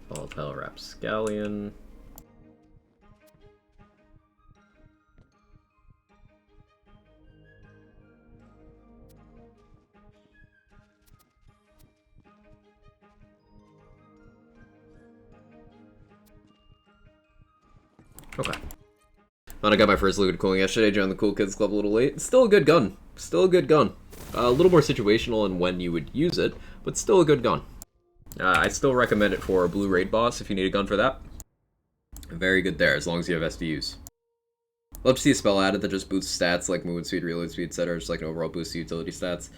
Volatile Rapscallion. Okay. Thought I got my first liquid cooling yesterday, joined the Cool Kids Club a little late. Still a good gun. Still a good gun. A little more situational in when you would use it, but still a good gun. I still recommend it for a blue raid boss if you need a gun for that. Very good there, as long as you have SDUs. Love to see a spell added that just boosts stats like movement speed, reload speed, etc. Just like an overall boost to utility stats.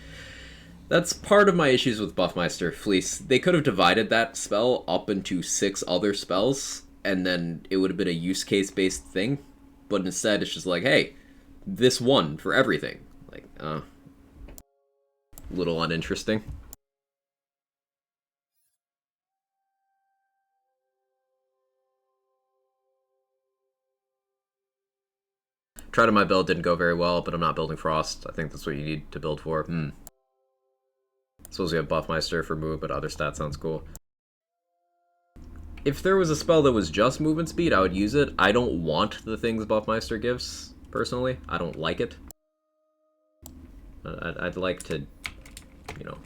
That's part of my issues with Buffmeister Fleece. They could have divided that spell up into 6 other spells, and then it would have been a use case based thing. But instead, it's just like, hey, this one for everything. Like, little uninteresting. Tried on my build, didn't go very well, but I'm not building Frost. I think that's what you need to build for. Suppose we have Buffmeister for move, but other stats sounds cool. If there was a spell that was just movement speed, I would use it. I don't want the things Buffmeister gives, personally. I don't like it. I'd like to, you know,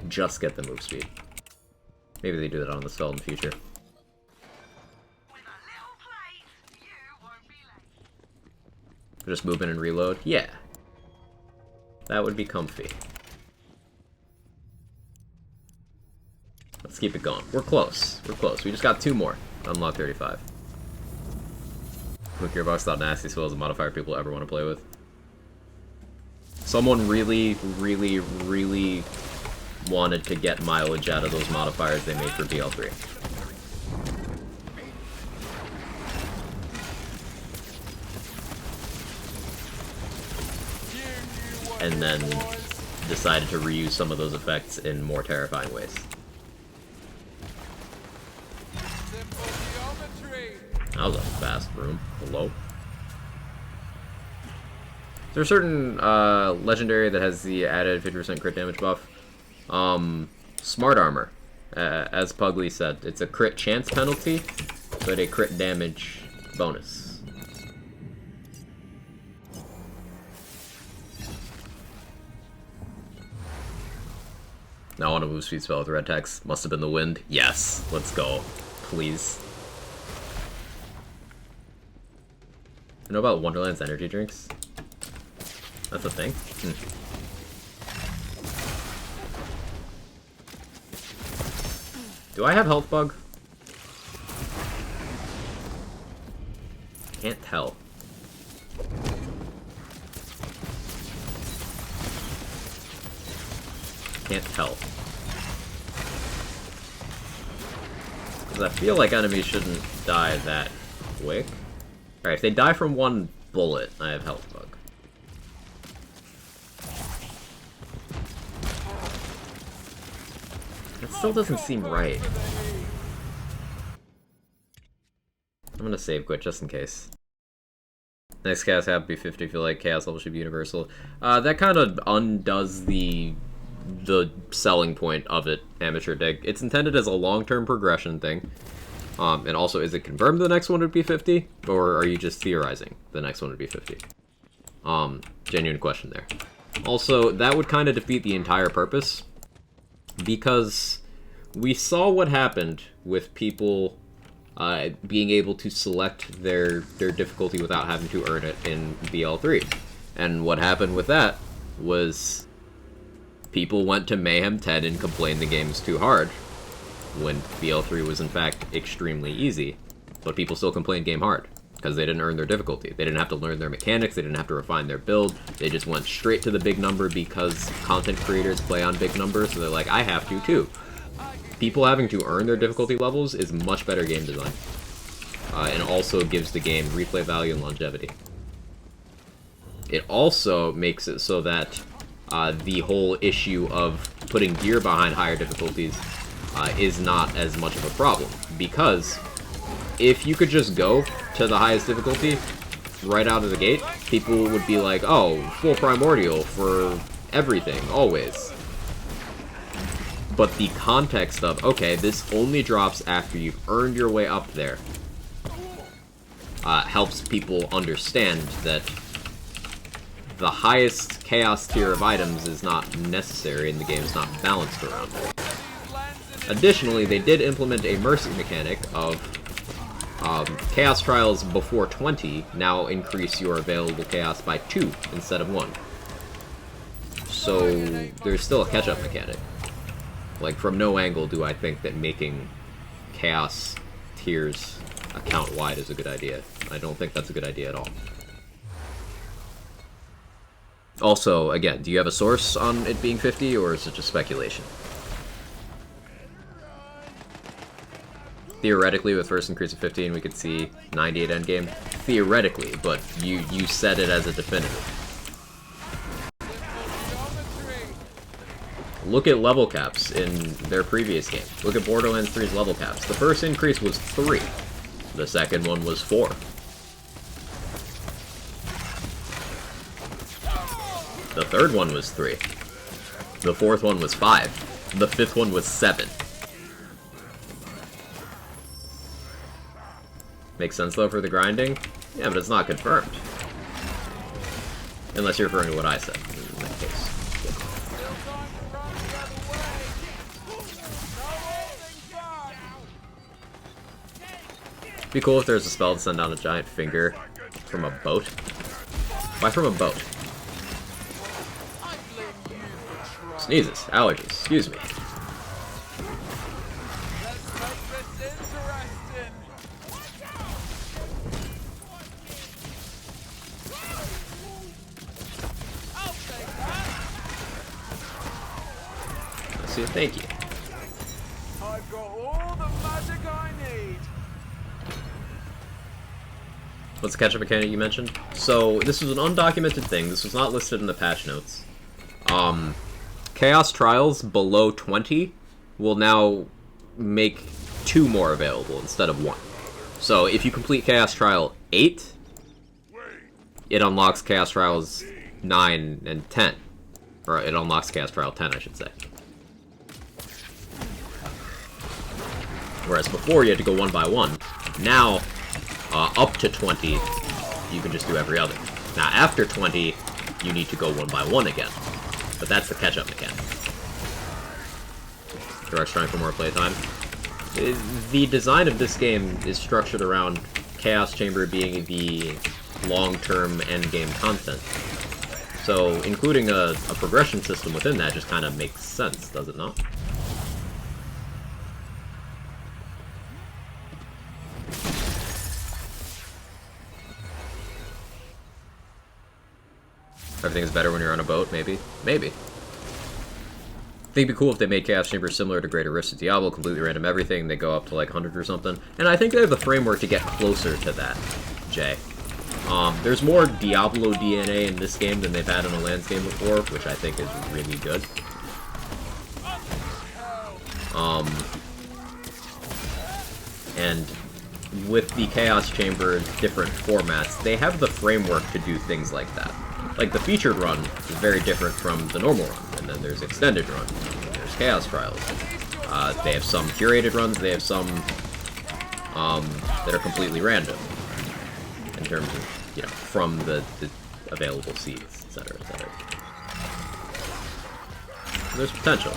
just get the move speed. Maybe they do that on the spell in the future. Just move in and reload? Yeah. That would be comfy. Let's keep it going. We're close. We're close. We just got 2 more. Unlock 35. Quick Gearbox thought nasty spell is a modifier people ever want to play with. Someone really, really, really wanted to get mileage out of those modifiers they made for BL3. and then decided to reuse some of those effects in more terrifying ways. That was a fast room. Hello? Is there a certain legendary that has the added 50% crit damage buff? Smart Armor. As Pugly said, it's a crit chance penalty, but a crit damage bonus. Now I want to move speed spell with red text. Must have been the wind. Yes, let's go. Please. I know about Wonderland's energy drinks. That's a thing? Do I have health bug? Can't tell. Can't tell. Because I feel like enemies shouldn't die that quick. Alright, if they die from one bullet, I have health bug. That still doesn't seem right. I'm gonna save quit just in case. Next chaos have to be 50, feel like chaos level should be universal. That kind of undoes the selling point of it, Amateur Dig. It's intended as a long-term progression thing. And also, is it confirmed the next one would be 50? Or are you just theorizing the next one would be 50? Genuine question there. Also, that would kind of defeat the entire purpose. Because we saw what happened with people being able to select their difficulty without having to earn it in BL3. And what happened with that was people went to Mayhem 10 and complained the game's too hard, when BL3 was in fact extremely easy, but people still complained game hard, because they didn't earn their difficulty. They didn't have to learn their mechanics, they didn't have to refine their build, they just went straight to the big number because content creators play on big numbers, so they're like, I have to too. People having to earn their difficulty levels is much better game design, and also gives the game replay value and longevity. It also makes it so that the whole issue of putting gear behind higher difficulties is not as much of a problem, because if you could just go to the highest difficulty right out of the gate, people would be like, oh, full primordial for everything, always. But the context of, okay, this only drops after you've earned your way up there, helps people understand that the highest chaos tier of items is not necessary and the game is not balanced around it. Additionally, they did implement a mercy mechanic of chaos trials before 20 now increase your available chaos by 2 instead of 1. So there's still a catch-up mechanic. Like, from no angle do I think that making chaos tiers account-wide is a good idea. I don't think that's a good idea at all. Also, again, do you have a source on it being 50, or is it just speculation? Theoretically, with first increase of 15, we could see 98 endgame. Theoretically, but you said it as a definitive. Look at level caps in their previous game. Look at Borderlands 3's level caps. The first increase was 3. The second one was 4. The third one was 3. The fourth one was 5. The fifth one was 7. Makes sense, though, for the grinding? Yeah, but it's not confirmed. Unless you're referring to what I said, in that case. It'd be cool if there's a spell to send down a giant finger from a boat. Why from a boat? Sneezes. Allergies. Excuse me. Let's see. Thank you. I've got all the magic I need. What's the catch-up mechanic you mentioned? So, this was an undocumented thing. This was not listed in the patch notes. Chaos Trials below 20 will now make 2 more available instead of 1. So if you complete Chaos Trial 8, it unlocks Chaos Trials 9 and 10. Or it unlocks Chaos Trial 10, I should say. Whereas before you had to go 1 by 1. Now, up to 20, you can just do every other. Now after 20, you need to go 1 by 1 again. But that's the catch-up mechanic. Direct trying for more playtime. The design of this game is structured around Chaos Chamber being the long-term endgame content. So including a progression system within that just kind of makes sense, does it not? Everything's better when you're on a boat, maybe? Maybe. I think it'd be cool if they made Chaos Chamber similar to Greater Rifts of Diablo, completely random everything, they go up to like 100 or something. And I think they have the framework to get closer to that, Jay. There's more Diablo DNA in this game than they've had in a Lands game before, which I think is really good. And with the Chaos Chamber different formats, they have the framework to do things like that. Like, the featured run is very different from the normal run, and then there's extended run, and there's Chaos Trials. They have some curated runs, they have some that are completely random, in terms of, you know, from the available seeds, etc., etc. There's potential.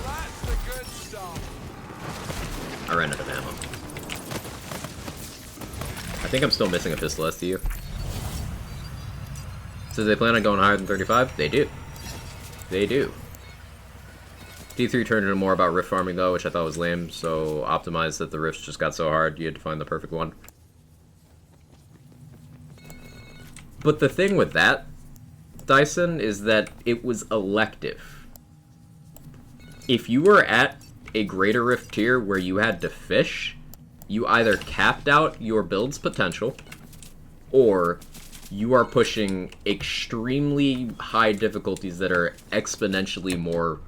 I ran out of ammo. I think I'm still missing a pistol STU. So they plan on going higher than 35? They do. They do. D3 turned into more about rift farming though, which I thought was lame, so optimized that the rifts just got so hard you had to find the perfect one. But the thing with that, Dyson, is that it was elective. If you were at a greater rift tier where you had to fish, you either capped out your build's potential, or you are pushing extremely high difficulties that are exponentially more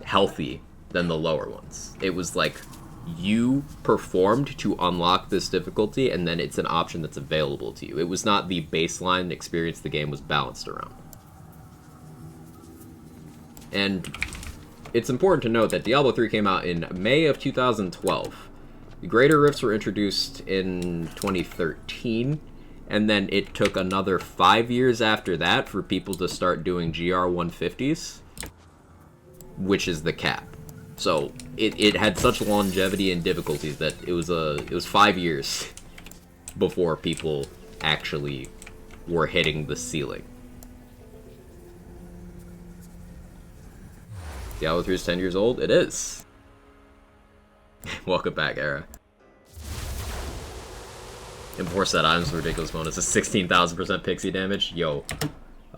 healthy than the lower ones. It was like, you performed to unlock this difficulty, and then it's an option that's available to you. It was not the baseline experience the game was balanced around. And it's important to note that Diablo 3 came out in May of 2012. The Greater Rifts were introduced in 2013, and then it took another 5 years after that for people to start doing GR 150s, which is the cap. So it had such longevity and difficulties that it was 5 years before people actually were hitting the ceiling. Diablo 3 is 10 years old? It is. Welcome back, Era. Enforce that items ridiculous bonus is 16,000% pixie damage. Yo,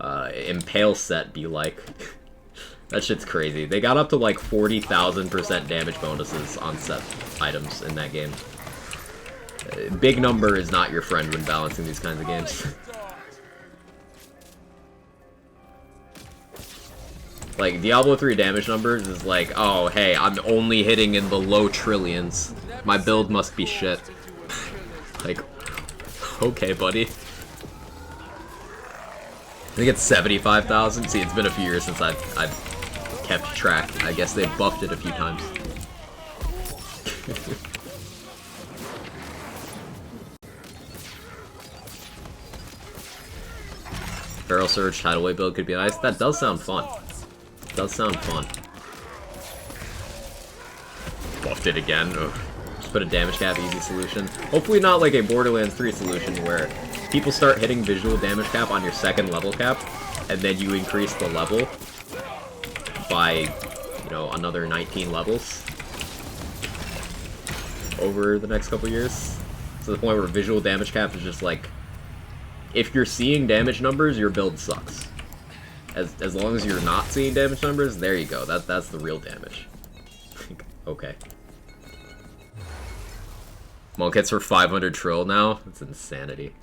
Impale set be like. That shit's crazy. They got up to like 40,000% damage bonuses on set items in that game. Big number is not your friend when balancing these kinds of games. Like, Diablo 3 damage numbers is like, oh, hey, I'm only hitting in the low trillions. My build must be shit. Like, okay, buddy. I think it's 75,000. See, it's been a few years since I've kept track. I guess they buffed it a few times. Barrel Surge Tidal Wave build could be nice. That does sound fun. Does sound fun. Buffed it again. Ugh. Just put a damage cap, easy solution. Hopefully not like a Borderlands 3 solution where people start hitting visual damage cap on your second level cap, and then you increase the level by, you know, another 19 levels over the next couple years. To the point where visual damage cap is just like, if you're seeing damage numbers, your build sucks. As long as you're not seeing damage numbers, there you go. That's the real damage. Okay. Monk hits for 500 trill now? That's insanity.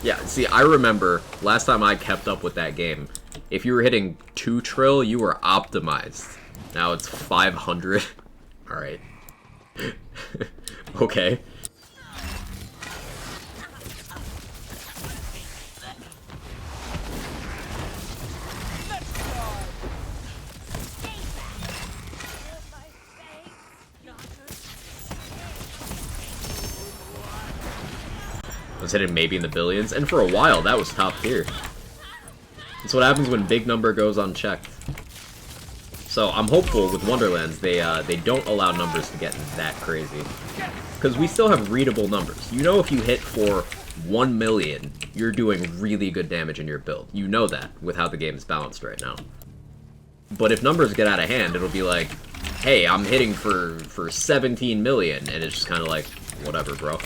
Yeah, see, I remember last time I kept up with that game, If you were hitting 2 trill, you were optimized. Now it's 500. Alright. Okay. I was hitting maybe in the billions, and for a while that was top tier. That's what happens when big number goes unchecked. So I'm hopeful with Wonderlands they don't allow numbers to get that crazy. Because we still have readable numbers. You know if you hit for 1 million, you're doing really good damage in your build. You know that with how the game is balanced right now. But if numbers get out of hand, it'll be like, hey, I'm hitting for 17 million, and it's just kind of like, whatever, bro.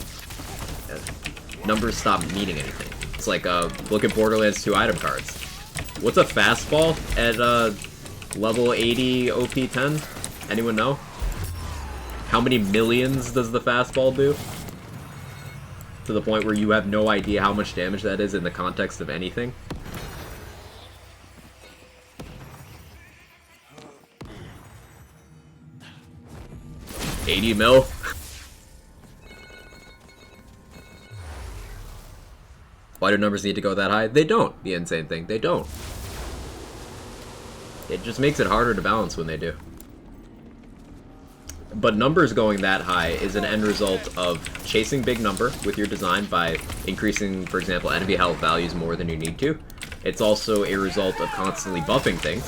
Numbers stop meaning anything. It's like, look at Borderlands 2 item cards. What's a fastball at, level 80 OP 10? Anyone know? How many millions does the fastball do? To the point where you have no idea how much damage that is in the context of anything? $80 mil? Why do numbers need to go that high? They don't. The insane thing, they don't. It just makes it harder to balance when they do. But numbers going that high is an end result of chasing big number with your design by increasing, for example, enemy health values more than you need to. It's also a result of constantly buffing things,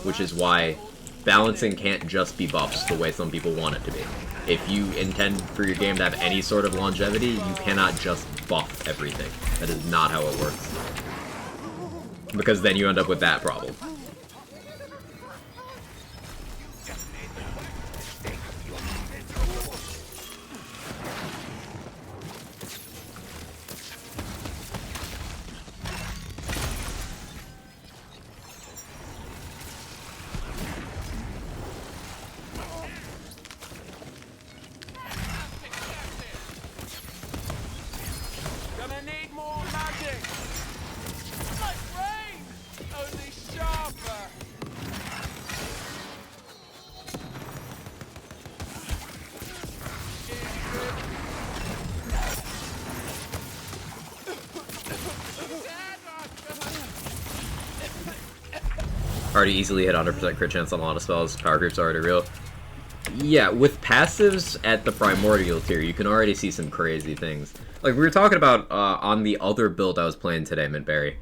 which is why balancing can't just be buffs the way some people want it to be. If you intend for your game to have any sort of longevity, you cannot just buff everything. That is not how it works. Because then you end up with that problem. Gonna need more magic! Like rain! Only sharper! Already easily hit 100% crit chance on a lot of spells. Power creep's already real. Yeah, with passives at the primordial tier, you can already see some crazy things. Like we were talking about on the other build I was playing today, Mintberry.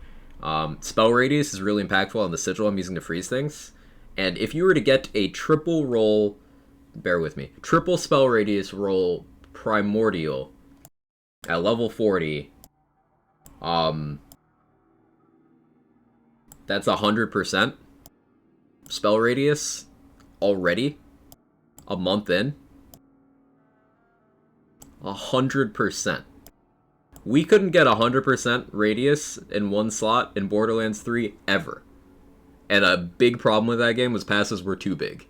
Spell radius is really impactful on the sigil I'm using to freeze things. And if you were to get a triple roll, bear with me, triple spell radius roll primordial at level 40, that's 100% spell radius already. A month in, 100%. We couldn't get 100% radius in one slot in Borderlands 3 ever. And a big problem with that game was passes were too big.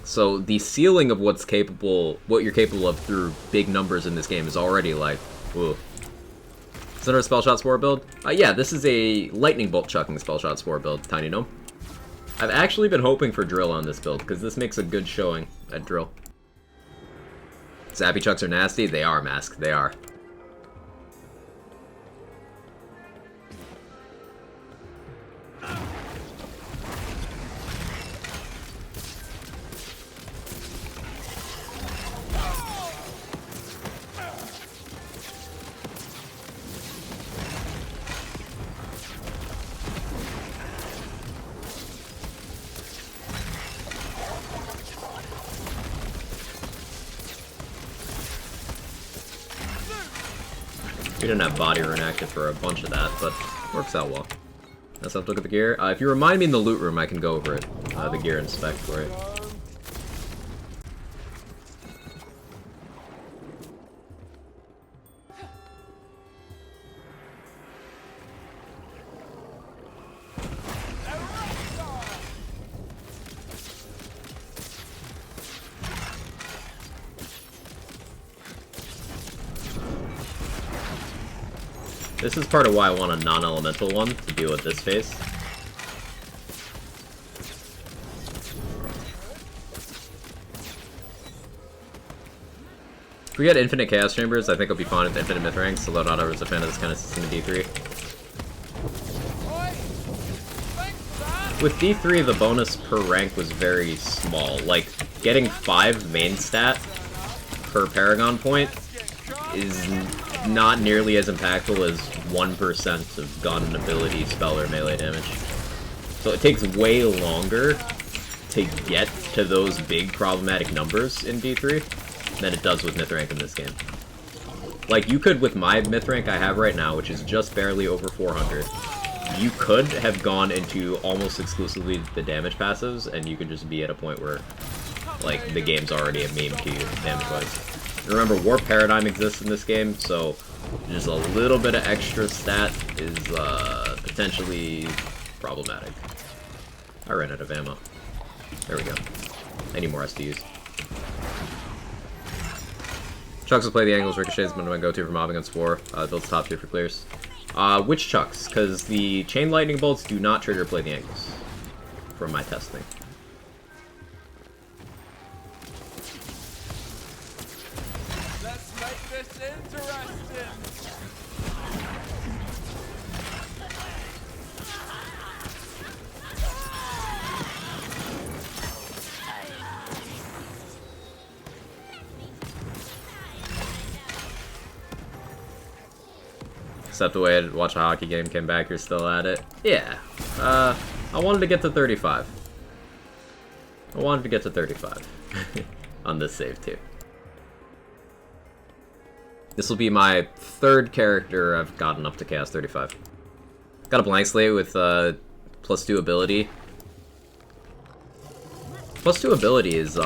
So the ceiling of what you're capable of through big numbers in this game is already like, whoa. Is that our Spell Shot Spore build? Yeah, this is a Lightning Bolt chucking Spell Shot Spore build, Tiny Gnome. I've actually been hoping for Drill on this build, because this makes a good showing at Drill. Zappy Chucks are nasty? They are, Mask. They are. We didn't have body rune active for a bunch of that, but works out well. Let's have to look at the gear. If you remind me in the loot room, I can go over it. The gear and spec for it. This is part of why I want a non-elemental one to deal with this phase. If we get infinite Chaos Chambers, I think I'll be fine with infinite myth ranks, although not everyone's a fan of this kind of system in D3. With D3, the bonus per rank was very small. Like, getting 5 main stat per Paragon point is not nearly as impactful as 1% of gun, ability, spell, or melee damage. So it takes way longer to get to those big problematic numbers in D3 than it does with myth rank in this game. Like, you could, with my myth rank I have right now, which is just barely over 400, you could have gone into almost exclusively the damage passives, and you could just be at a point where, like, the game's already a meme to you, damage-wise. Remember, Warp Paradigm exists in this game, so just a little bit of extra stat is, potentially problematic. I ran out of ammo. There we go. I need more SDUs. Chucks will play the angles, ricochets, but my go-to for mobbing on Spore. Builds top tier for clears. Which Chucks? Because the chain lightning bolts do not trigger play the angles from my testing. Let's make this interesting. Except the way I'd watch a hockey game, came back, you're still at it. Yeah. I wanted to get to 35. I wanted to get to 35 on this save too. This will be my 3rd character I've gotten up to Chaos 35. Got a blank slate with +2 ability. +2 ability is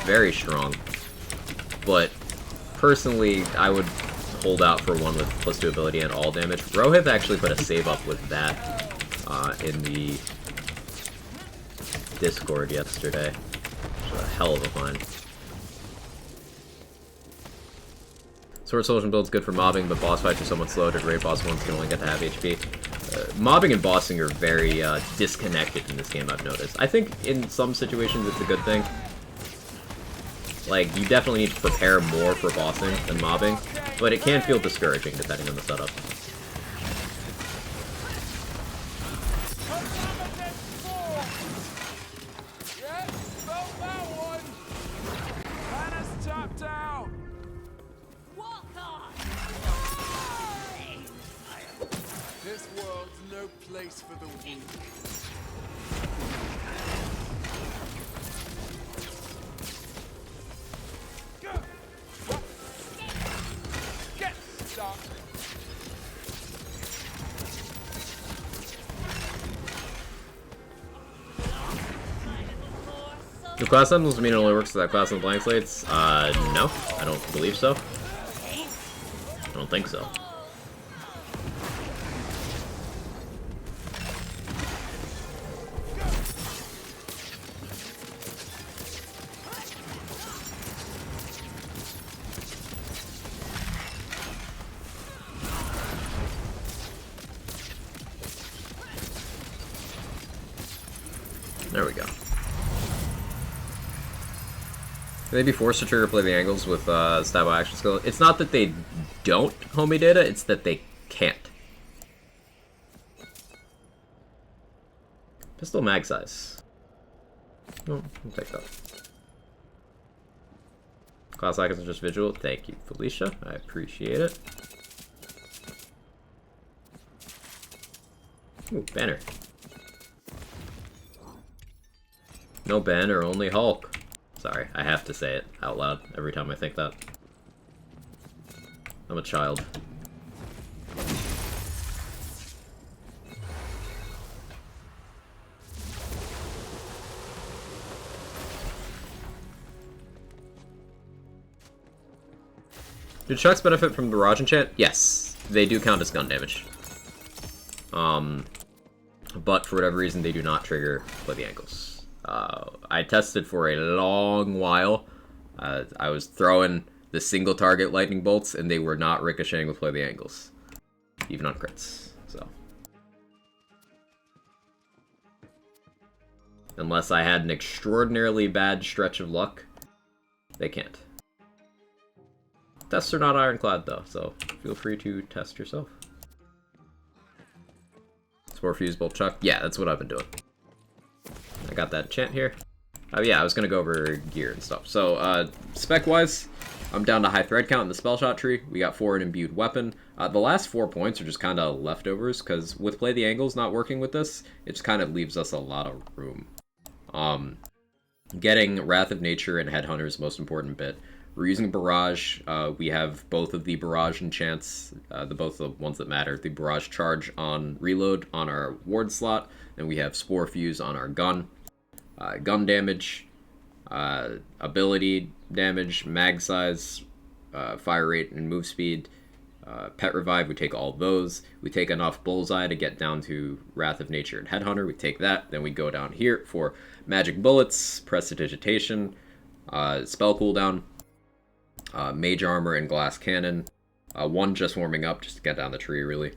very strong, but personally I would hold out for one with +2 ability and all damage. Rohith actually put a save up with that in the Discord yesterday. Which was a hell of a find. Sword Solution build's good for mobbing, but boss fights are somewhat slow. To great boss ones can only get to half HP. Mobbing and bossing are very disconnected in this game, I've noticed. I think in some situations it's a good thing. Like, you definitely need to prepare more for bossing than mobbing, but it can feel discouraging depending on the setup. Yes, felt that one. Planet's tapped out. This world's no place for the weak. Get stuck. Do class emblems mean it only works with that class on the blank slates? No, I don't believe so. I don't think so. There we go. They'd be forced to trigger play the angles with stab by action skill. It's not that they don't homie data, it's that they can't. Pistol mag size. No, I'll take that. Class icons are just visual. Thank you, Felicia. I appreciate it. Ooh, banner. No banner, only Hulk. Sorry, I have to say it out loud every time I think that. I'm a child. Do Chucks benefit from Barrage Enchant? Yes, they do count as gun damage. But for whatever reason, they do not trigger play the ankles. I tested for a long while. I was throwing the single target lightning bolts, and they were not ricocheting with play the angles. even on crits. So, unless I had an extraordinarily bad stretch of luck, they can't. Tests are not ironclad though, so feel free to test yourself. Spore Fuse, Bolt Chuck. Yeah, that's what I've been doing. I got that enchant here. Oh yeah, I was gonna go over gear and stuff. So, spec-wise, I'm down to high thread count in the spell shot tree. We got 4 an imbued weapon. The last 4 points are just kind of leftovers, because with Play the Angles not working with this, it just kind of leaves us a lot of room. Getting Wrath of Nature and Headhunter is the most important bit. We're using Barrage. We have both of the Barrage enchants, both the ones that matter. The Barrage Charge on Reload on our Ward slot, and we have Spore Fuse on our gun. Gun damage, ability damage, mag size, fire rate, and move speed. Pet Revive, we take all those. We take enough Bullseye to get down to Wrath of Nature and Headhunter. We take that. Then we go down here for Magic Bullets, Prestidigitation, Spell Cooldown, Mage Armor, and Glass Cannon. 1 just warming up, just to get down the tree, really.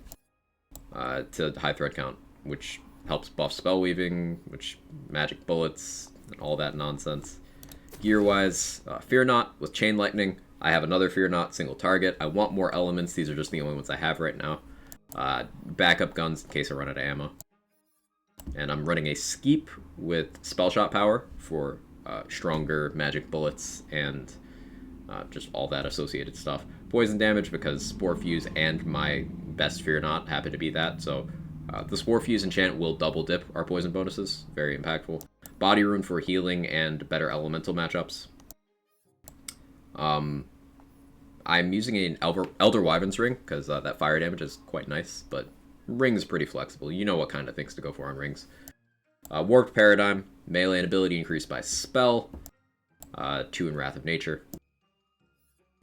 To high thread count, which helps buff spell weaving, which magic bullets, and all that nonsense. Gear-wise, Fear Not with Chain Lightning. I have another Fear Not single target. I want more elements. These are just the only ones I have right now. Backup guns in case I run out of ammo. And I'm running a Skeep with Spell Shot power for stronger magic bullets and just all that associated stuff. Poison damage because Spore Fuse and my best Fear Not happen to be that, so the Spore Fuse enchant will double dip our poison bonuses. Very impactful. Body Rune for healing and better elemental matchups. I'm using an Elder Wyvern's Ring, because that fire damage is quite nice, but Ring is pretty flexible. You know what kind of things to go for on rings. Warped Paradigm, melee and ability increased by spell, 2 in Wrath of Nature.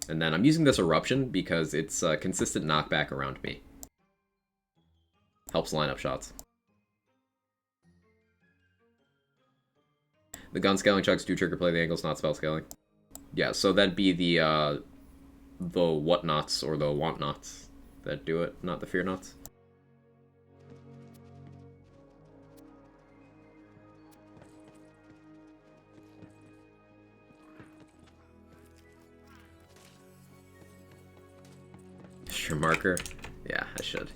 And then I'm using this Eruption because it's consistent knockback around me. Helps line up shots. The gun scaling chucks do trigger Play the Angles, not spell scaling. Yeah, so that'd be the whatnots or the want nots that do it, not the fear nots. Your marker? Yeah, I should.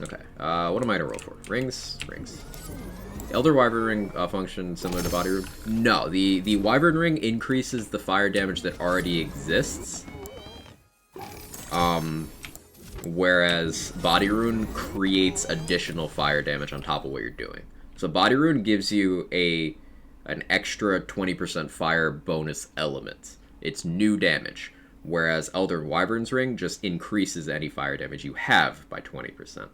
Okay, what am I gonna roll for? Rings? Rings. Elder Wyvern Ring function similar to Body Rune? No, the Wyvern Ring increases the fire damage that already exists. Whereas Body Rune creates additional fire damage on top of what you're doing. So Body Rune gives you an extra 20% fire bonus element. It's new damage. Whereas Elder Wyvern's Ring just increases any fire damage you have by 20%.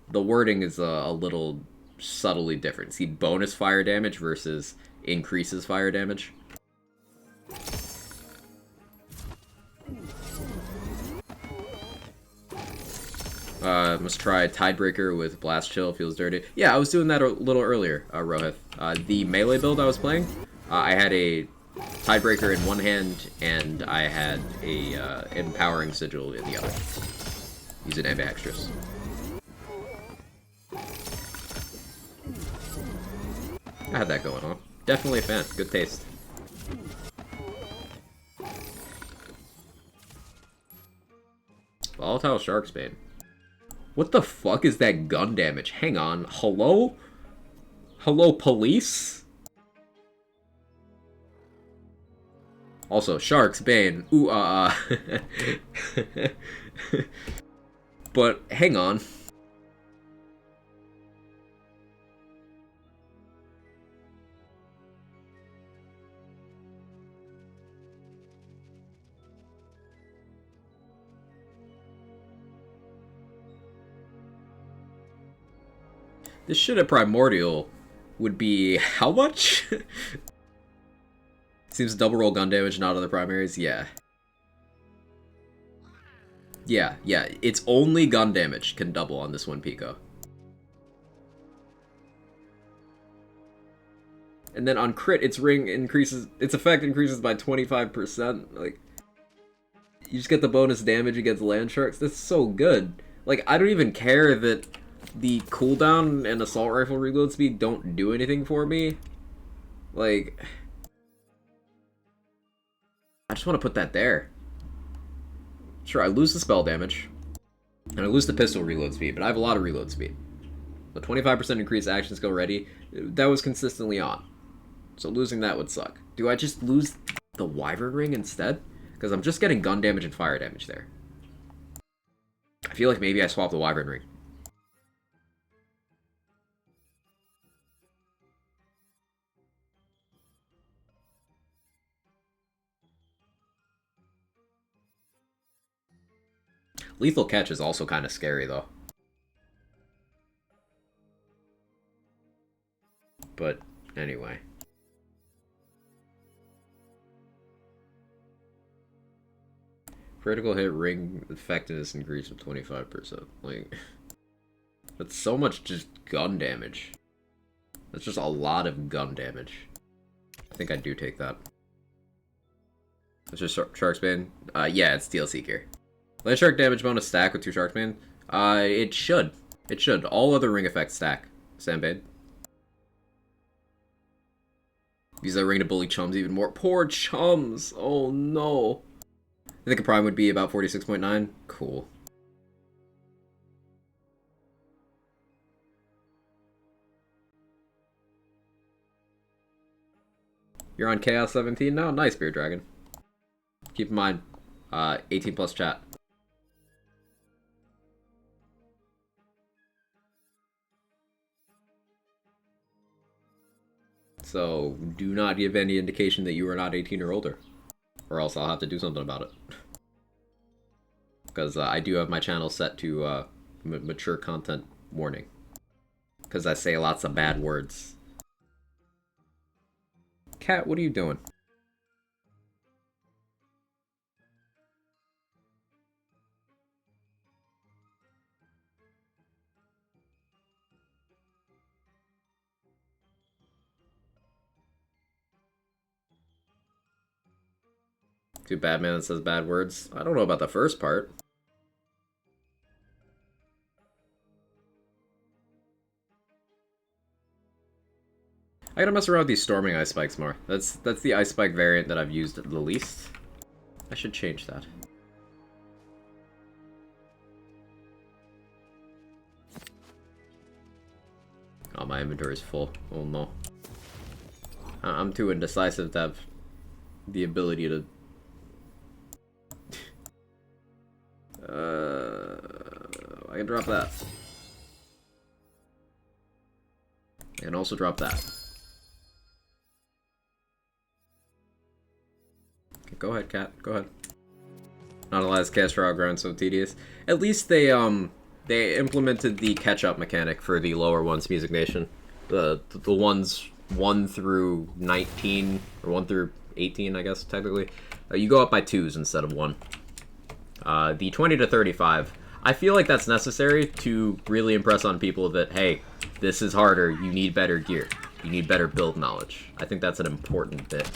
The wording is a little subtly different. See, bonus fire damage versus increases fire damage. Must try Tidebreaker with Blast Chill, feels dirty. Yeah, I was doing that a little earlier, Rohith. The melee build I was playing, I had a Tidebreaker in one hand, and I had a Empowering Sigil in the other. Using ambidextrous. I had that going on. Definitely a fan. Good taste. Volatile Sharksbane. What the fuck is that gun damage? Hang on. Hello? Hello, police? Also, Shark's Bane. Ooh, But, hang on. This shit at Primordial would be how much? Seems double roll gun damage, not other primaries. Yeah. Yeah, it's only gun damage can double on this one Pico. And then on crit, its ring increases, its effect increases by 25%. Like, You just get the bonus damage against land sharks. That's so good. Like, I don't even care that the cooldown and assault rifle reload speed don't do anything for me. Like, I just want to put that there. Sure, I lose the spell damage, and I lose the pistol reload speed, but I have a lot of reload speed. The 25% increased action skill ready, that was consistently on. So losing that would suck. Do I just lose the Wyvern Ring instead? Because I'm just getting gun damage and fire damage there. I feel like maybe I swap the Wyvern Ring. Lethal Catch is also kind of scary, though. But, anyway. Critical hit ring effectiveness increased with 25%. Like, that's so much just gun damage. That's just a lot of gun damage. I think I do take that. It's just Sharksbane. Yeah, it's Steel Seeker. Land Shark damage bonus stack with 2 Sharksbane. It should. It should. All other ring effects stack. Sandbane. Use that ring to bully chums even more. Poor chums! Oh no. I think a prime would be about 46.9. Cool. You're on Chaos 17 now? Nice, Beard Dragon. Keep in mind, 18 plus chat. So, do not give any indication that you are not 18 or older. Or else I'll have to do something about it. Because I do have my channel set to mature content warning. Because I say lots of bad words. Cat, what are you doing? To Batman that says bad words. I don't know about the first part. I gotta mess around with these storming ice spikes more. That's the ice spike variant that I've used the least. I should change that. Oh, my inventory is full. Oh no. I'm too indecisive to have the ability to... I can drop that. I can also drop that. Okay, go ahead, cat. Go ahead. Not allowed to cast raw ground, so tedious. At least they implemented the catch-up mechanic for the lower ones, Music Nation. The ones 1 through 19, or 1 through 18, I guess, technically. You go up by 2s instead of 1. The 20 to 35, I feel like that's necessary to really impress on people that, hey, this is harder, you need better gear. You need better build knowledge. I think that's an important bit.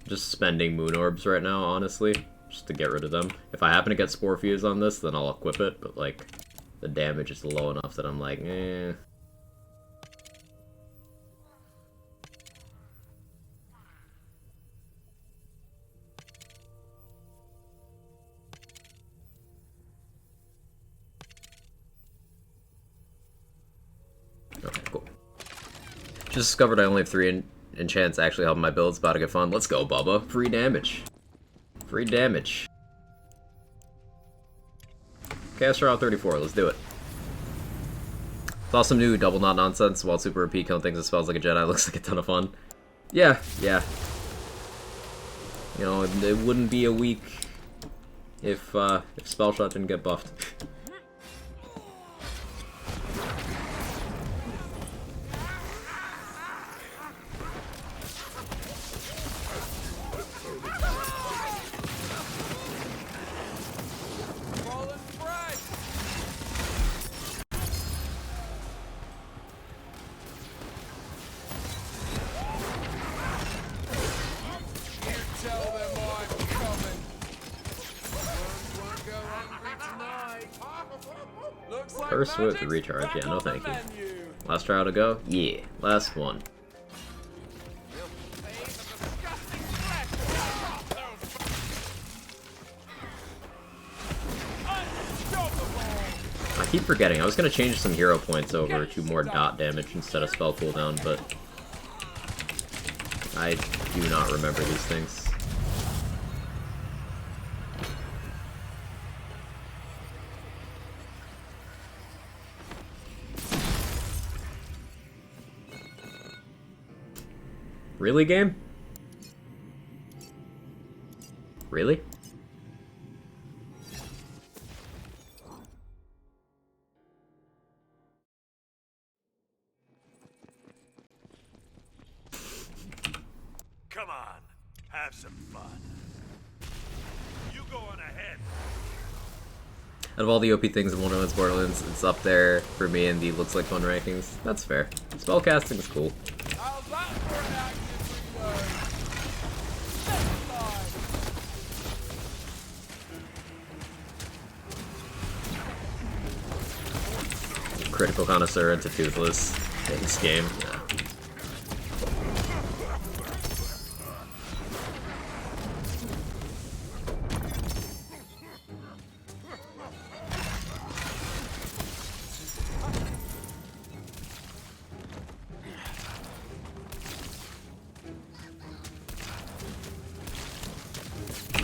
Just spending moon orbs right now, honestly, just to get rid of them. If I happen to get Spore Fuse on this, then I'll equip it, but like, the damage is low enough that I'm like, eh. Okay, cool. Just discovered I only have 3 enchants actually helping my builds. About to get fun. Let's go, Bubba. Free damage. Free damage. Caster out 34. Let's do it. Saw some new double knot nonsense while super repeat killing things that spells like a Jedi. Looks like a ton of fun. Yeah, yeah. You know, it wouldn't be a week if Spell Shot didn't get buffed. First with the recharge, yeah, no thank you. Last trial to go? Yeah, last one. I keep forgetting, I was gonna change some hero points over to more dot damage instead of spell cooldown, but I do not remember these things. Really, game? Really? Come on, have some fun. You go on ahead. Out of all the OP things in Wonderlands Borderlands, it's up there for me in the looks like fun rankings. That's fair. Spellcasting is cool. How's that for an active reload? Critical connoisseur into Toothless in this game. Yeah.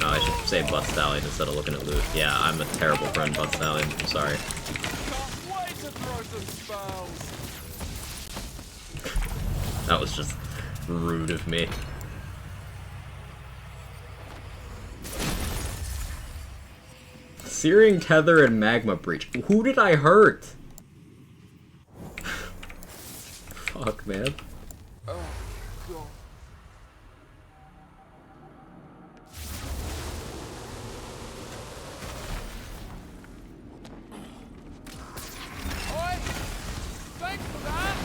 Oh, I should say Butt Stallion instead of looking at loot. Yeah, I'm a terrible friend, Butt Stallion. I'm sorry. That was just rude of me. Searing Tether and Magma Breach. Who did I hurt? Fuck, man. Oh, God. Oi! Thanks for that!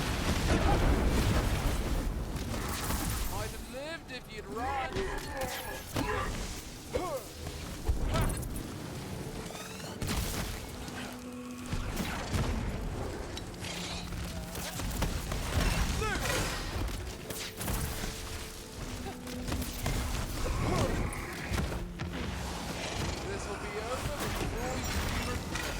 Might have lived if you'd run. This'll be over before you regret it.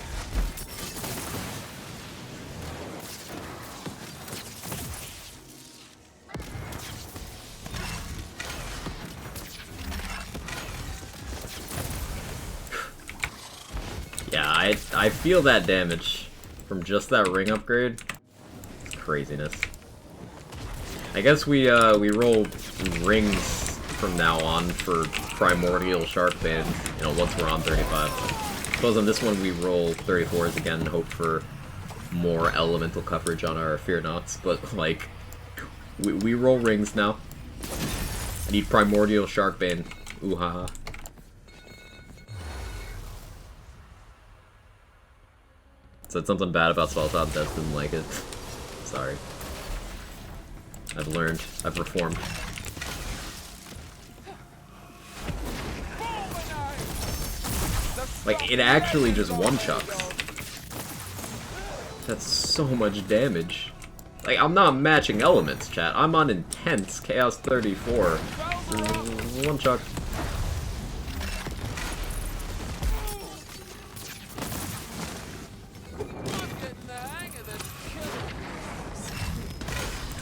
Yeah, I feel that damage from just that ring upgrade. It's craziness. I guess we roll rings from now on for Primordial Shark Band, you know, once we're on 35. Suppose on this one we roll 34s again and hope for more elemental coverage on our Fear Nots, but like we roll rings now. I need Primordial Shark Band. Ooh ha ha. Said something bad about Spelltop, Death didn't like it. Sorry. I've learned. I've reformed. Like, it actually just one-chucks. That's so much damage. Like, I'm not matching elements, chat. I'm on Intense, Chaos 34. One-chuck.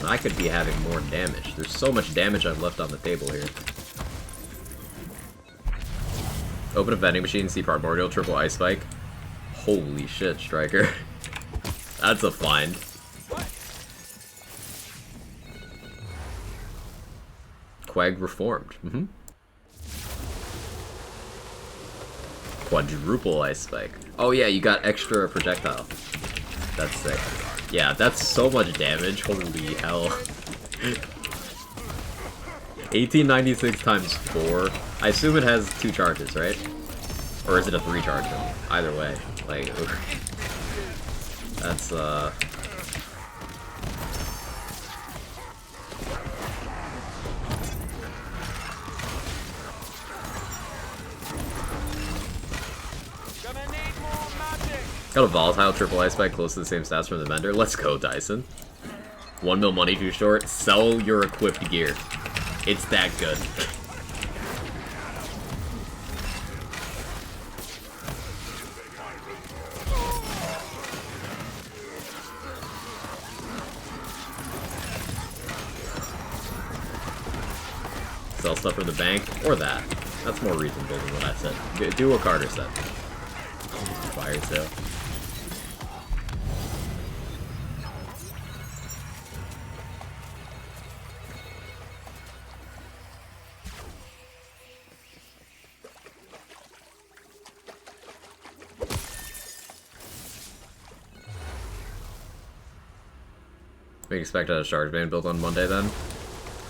I could be having more damage. There's so much damage I've left on the table here. Open a vending machine, see Primordial, triple ice spike. Holy shit, Striker. That's a find. Quag reformed. quadruple ice spike. Oh yeah, you got extra projectile. That's sick. Yeah, that's so much damage. Holy hell. 1896 times 4. I assume it has 2 charges, right? Or is it a 3 charge? Either way. Like, that's, got a volatile triple ice spike close to the same stats from the vendor. Let's go, Dyson. 1 mil money too short. Sell your equipped gear. It's that good. Sell stuff from the bank, or that. That's more reasonable than what I said. Do a Carter set. Fire sale. We expect a Shark Band build on Monday then?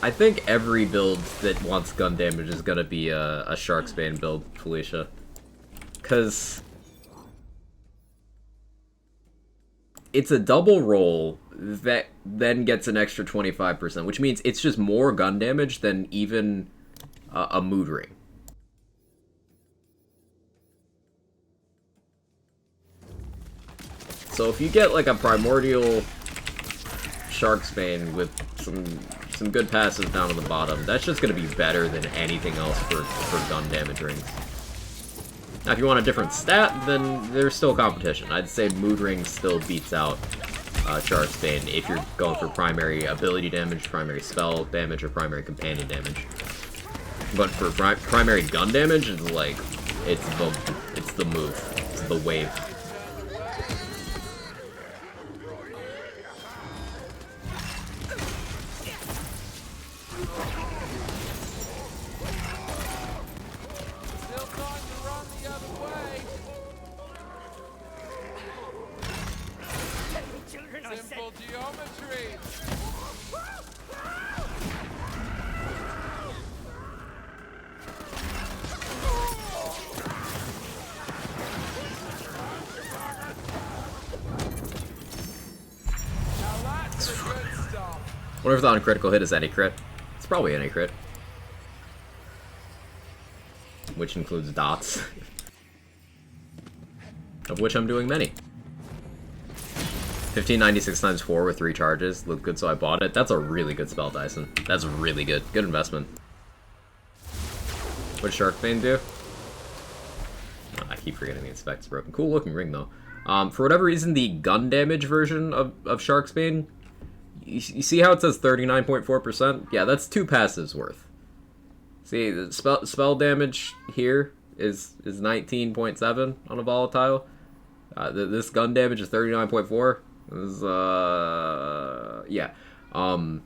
I think every build that wants gun damage is gonna be a Shark's Bane build, Felicia. Cause it's a double roll that then gets an extra 25%, which means it's just more gun damage than even a mood ring. So if you get like a primordial Shark's Bane with some good passes down on the bottom, that's just going to be better than anything else for gun damage rings. Now, if you want a different stat, then there's still competition. I'd say Mood Ring still beats out Shark's Bane if you're going for primary ability damage, primary spell damage, or primary companion damage. But for primary gun damage, it's like, it's the move. It's the wave. Simple geometry. Now that's the good stuff. Wonder if the uncritical hit is any crit. It's probably any crit. Which includes dots. Of which I'm doing many. 1596 times 4 with 3 charges. Looked good, so I bought it. That's a really good spell, Dyson. That's really good. Good investment. What does Shark Bane do? Oh, I keep forgetting the inspect's broken. Cool looking ring, though. For whatever reason, the gun damage version of Shark's Bane, you see how it says 39.4%? Yeah, that's 2 passives worth. See, the spell damage here is 19.7 on a volatile. This gun damage is 39.4. This is, yeah. And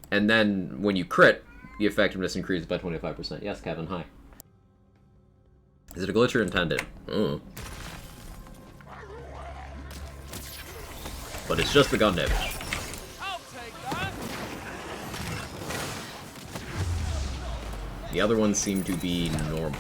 then when you crit, the effectiveness increases by 25%. Yes, Kevin, hi. Is it a glitch or intended? But it's just the gun damage. I'll take that. The other ones seem to be normal.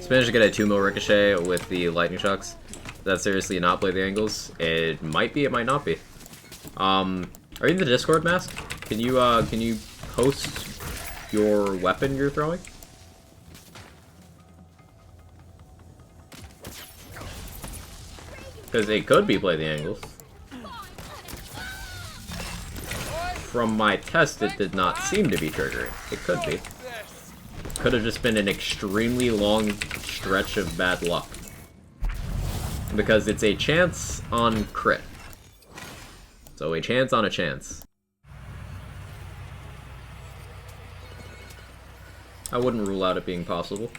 Managed to get a 2 mil ricochet with the lightning shocks. Does that seriously not play the angles? It might be, it might not be. Are you in the Discord, Mask? Can you post your weapon you're throwing? Because it could be play the angles. from my test, it did not seem to be triggering. It could be. Could have just been an extremely long stretch of bad luck. Because it's a chance on crit. So a chance on a chance. I wouldn't rule out it being possible.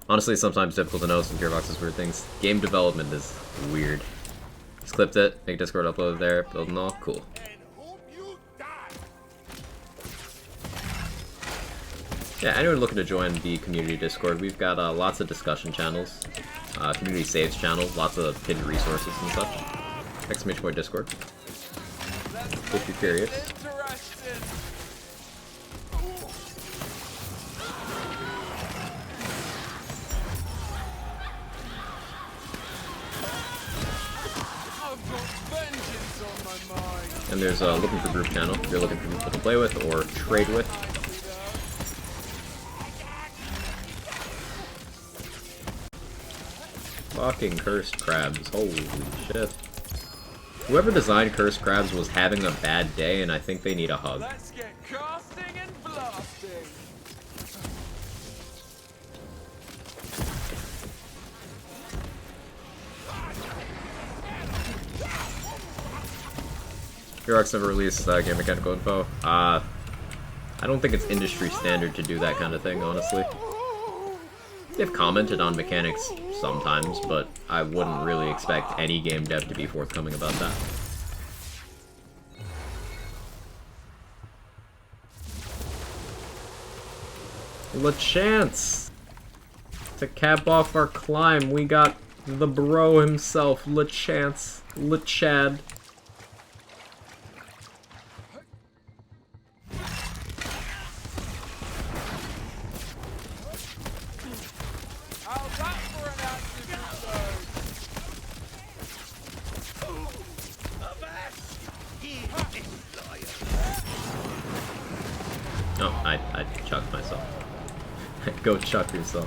Honestly, sometimes difficult to know some Gearbox's weird things. Game development is weird. Just clipped it, make Discord upload there, build and all, cool. Yeah, anyone looking to join the community Discord, we've got lots of discussion channels, community saves channels, lots of hidden resources and such. Exclamation point Discord, if you're curious. And there's a looking for group channel if you're looking for people to play with or trade with. Fucking cursed crabs, holy shit. Whoever designed cursed crabs was having a bad day, and I think they need a hug. Let's get casting and blasting. Gearbox never released game mechanical info. I don't think it's industry standard to do that kind of thing, honestly. They've commented on mechanics sometimes, but I wouldn't really expect any game dev to be forthcoming about that. LeChance! To cap off our climb, we got the bro himself, LeChance. LeChad. No, I chucked myself. Go chuck yourself.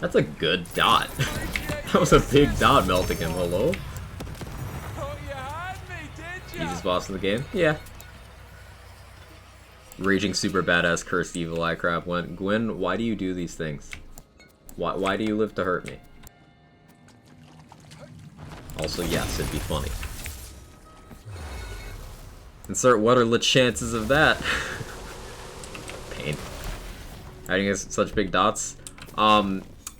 That's a good dot. That was a big dot melting him. Hello? Easiest boss in the game? Yeah. Raging super badass cursed evil eye crap went, Gwen, why do you do these things? Why do you live to hurt me? Also, yes, it'd be funny. Insert what are the chances of that? Pain. Hiding as such big dots.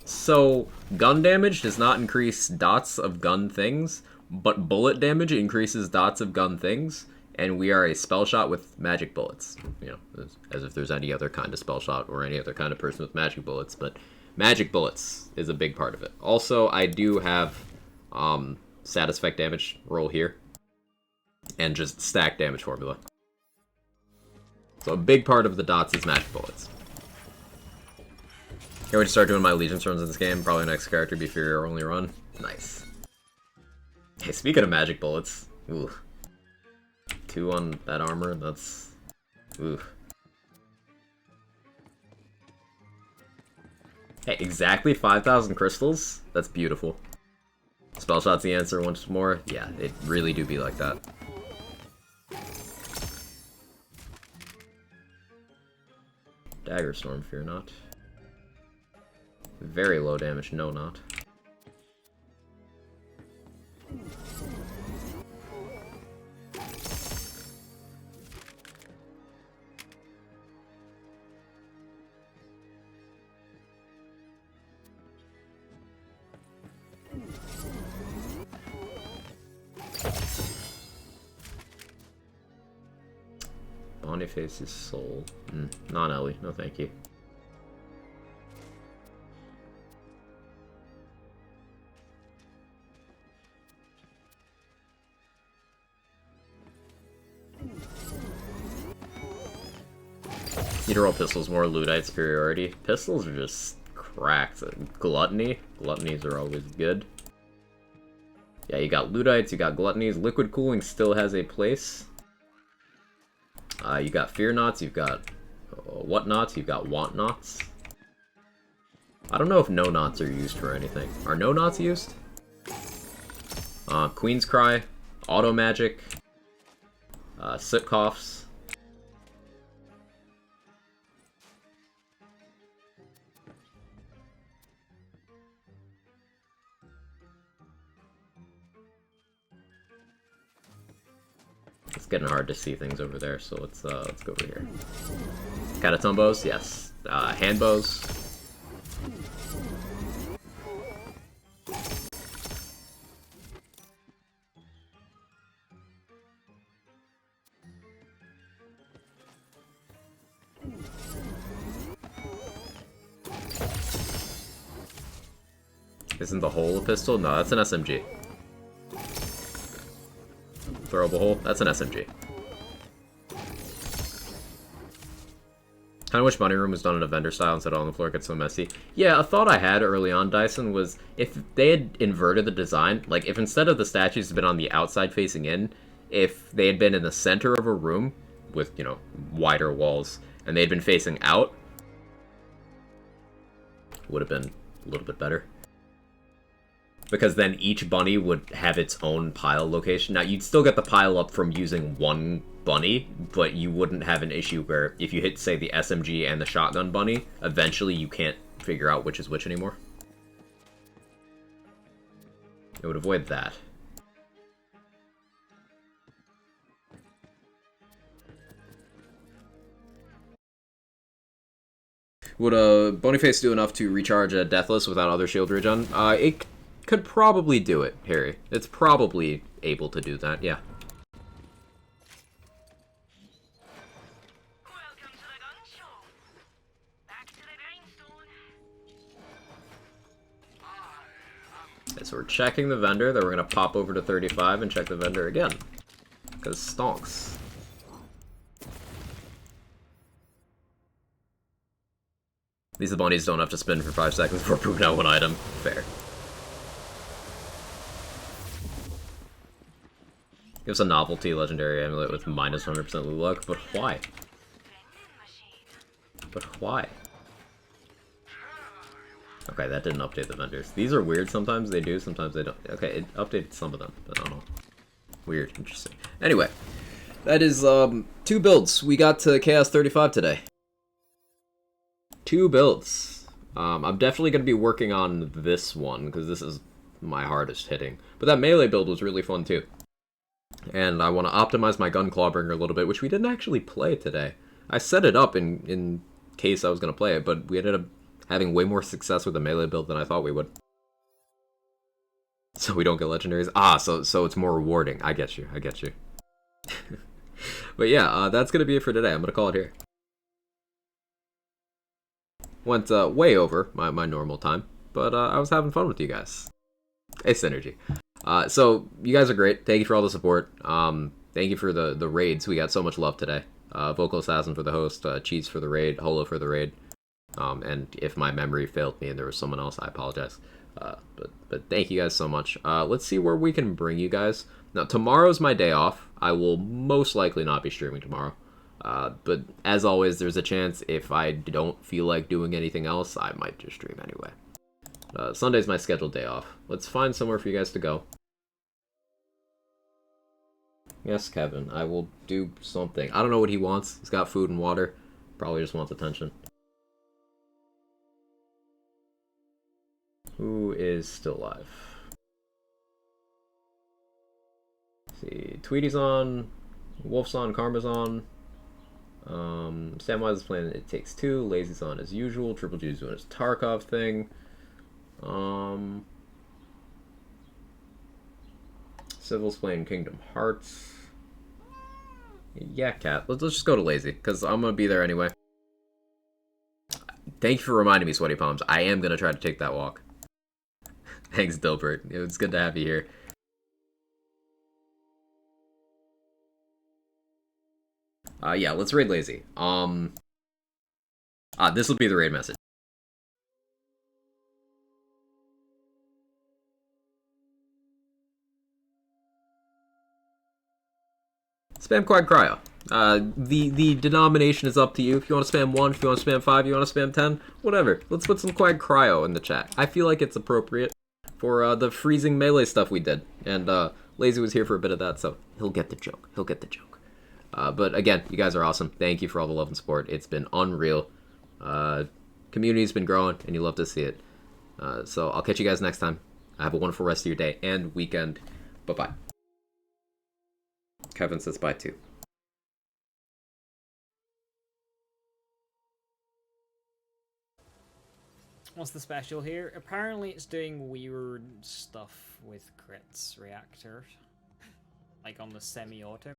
So, gun damage does not increase dots of gun things, but bullet damage increases dots of gun things, and we are a spell shot with magic bullets. You know, as if there's any other kind of spell shot or any other kind of person with magic bullets, but magic bullets is a big part of it. Also, I do have status effect damage roll here, and just stack damage formula. So a big part of the dots is magic bullets. Can't wait to start doing my allegiance runs in this game. Probably next character be Fury only run. Nice. Hey, speaking of magic bullets, ooh. 2 on that armor, that's... ooh. Hey, exactly 5,000 crystals? That's beautiful. Spell shot's the answer once more? Yeah, it really do be like that. Dagger Storm, fear not. Very low damage, no not. Boniface's soul. Non-Ellie, no thank you. Need to roll pistols more, Ludite superiority. Pistols are just cracked. Gluttony. Gluttonies are always good. Yeah, you got Ludites, you got Gluttonies. Liquid cooling still has a place. You got Fear Knots, you've got What Knots, you've got Want Knots. I don't know if No Knots are used for anything. Are No Knots used? Queen's Cry, Auto Magic, Soot Coughs. It's getting hard to see things over there, so let's go over here. Catatumbos, yes. Hand bows. Isn't the hole a pistol? No, that's an SMG. Throwable hole? That's an SMG. Kinda wish Bunny Room was done in a vendor style instead of on the floor. It gets so messy. Yeah, a thought I had early on, Dyson, was if they had inverted the design, like if instead of the statues had been on the outside facing in, if they had been in the center of a room with, you know, wider walls, and they'd been facing out, would have been a little bit better. Because then each bunny would have its own pile location. Now, you'd still get the pile up from using one bunny, but you wouldn't have an issue where if you hit, say, the SMG and the shotgun bunny, eventually you can't figure out which is which anymore. It would avoid that. Would a Bonyface do enough to recharge a Deathless without other shield regen? It could probably do it, Harry. It's probably able to do that, yeah. Welcome to the gun show. Back to the grindstone. Okay, so we're checking the vendor, then we're gonna pop over to 35 and check the vendor again. Because stonks. These bunnies don't have to spin for 5 seconds before proving out one item. Fair. Gives a novelty legendary amulet with minus 100% loot luck, but why? But why? Okay, that didn't update the vendors. These are weird, sometimes they do, sometimes they don't. Okay, it updated some of them, but I don't know. Weird, interesting. Anyway, that is 2 builds. We got to Chaos 35 today. 2 builds. I'm definitely going to be working on this one, because this is my hardest hitting. But that melee build was really fun too. And I want to optimize my gun clawbringer a little bit, which we didn't actually play today. I set it up in case I was going to play it, but we ended up having way more success with the melee build than I thought we would. So we don't get legendaries. Ah, so it's more rewarding. I get you. But yeah, that's going to be it for today. I'm going to call it here. Went way over my normal time, but I was having fun with you guys. Hey, Synergy. So, you guys are great. Thank you for all the support. Thank you for the raids. We got so much love today. Vocal Assassin for the host, Cheats for the raid, Holo for the raid. And if my memory failed me and there was someone else, I apologize. But thank you guys so much. Let's see where we can bring you guys. Now, tomorrow's my day off. I will most likely not be streaming tomorrow. But as always, there's a chance if I don't feel like doing anything else, I might just stream anyway. Sunday's my scheduled day off. Let's find somewhere for you guys to go. Yes, Kevin, I will do something. I don't know what he wants. He's got food and water. Probably just wants attention. Who is still alive? Let's see, Tweety's on. Wolf's on. Karma's on. Samwise is playing It Takes Two. Lazy's on as usual. Triple G's doing his Tarkov thing. Civil's playing Kingdom Hearts. Yeah, Cat. Let's just go to Lazy, because I'm going to be there anyway. Thank you for reminding me, Sweaty Palms. I am going to try to take that walk. Thanks, Dilbert. It's good to have you here. Yeah, let's raid Lazy. This will be the raid message. Spam Quad Cryo. The denomination is up to you. If you want to spam 1, if you want to spam 5, you want to spam 10, whatever. Let's put some Quad Cryo in the chat. I feel like it's appropriate for the freezing melee stuff we did. And Lazy was here for a bit of that, so he'll get the joke. He'll get the joke. But again, you guys are awesome. Thank you for all the love and support. It's been unreal. Community's been growing, and you love to see it. So I'll catch you guys next time. Have a wonderful rest of your day and weekend. Bye-bye. Kevin says bye too. What's the special here? Apparently it's doing weird stuff with crits reactor. Like on the semi-auto.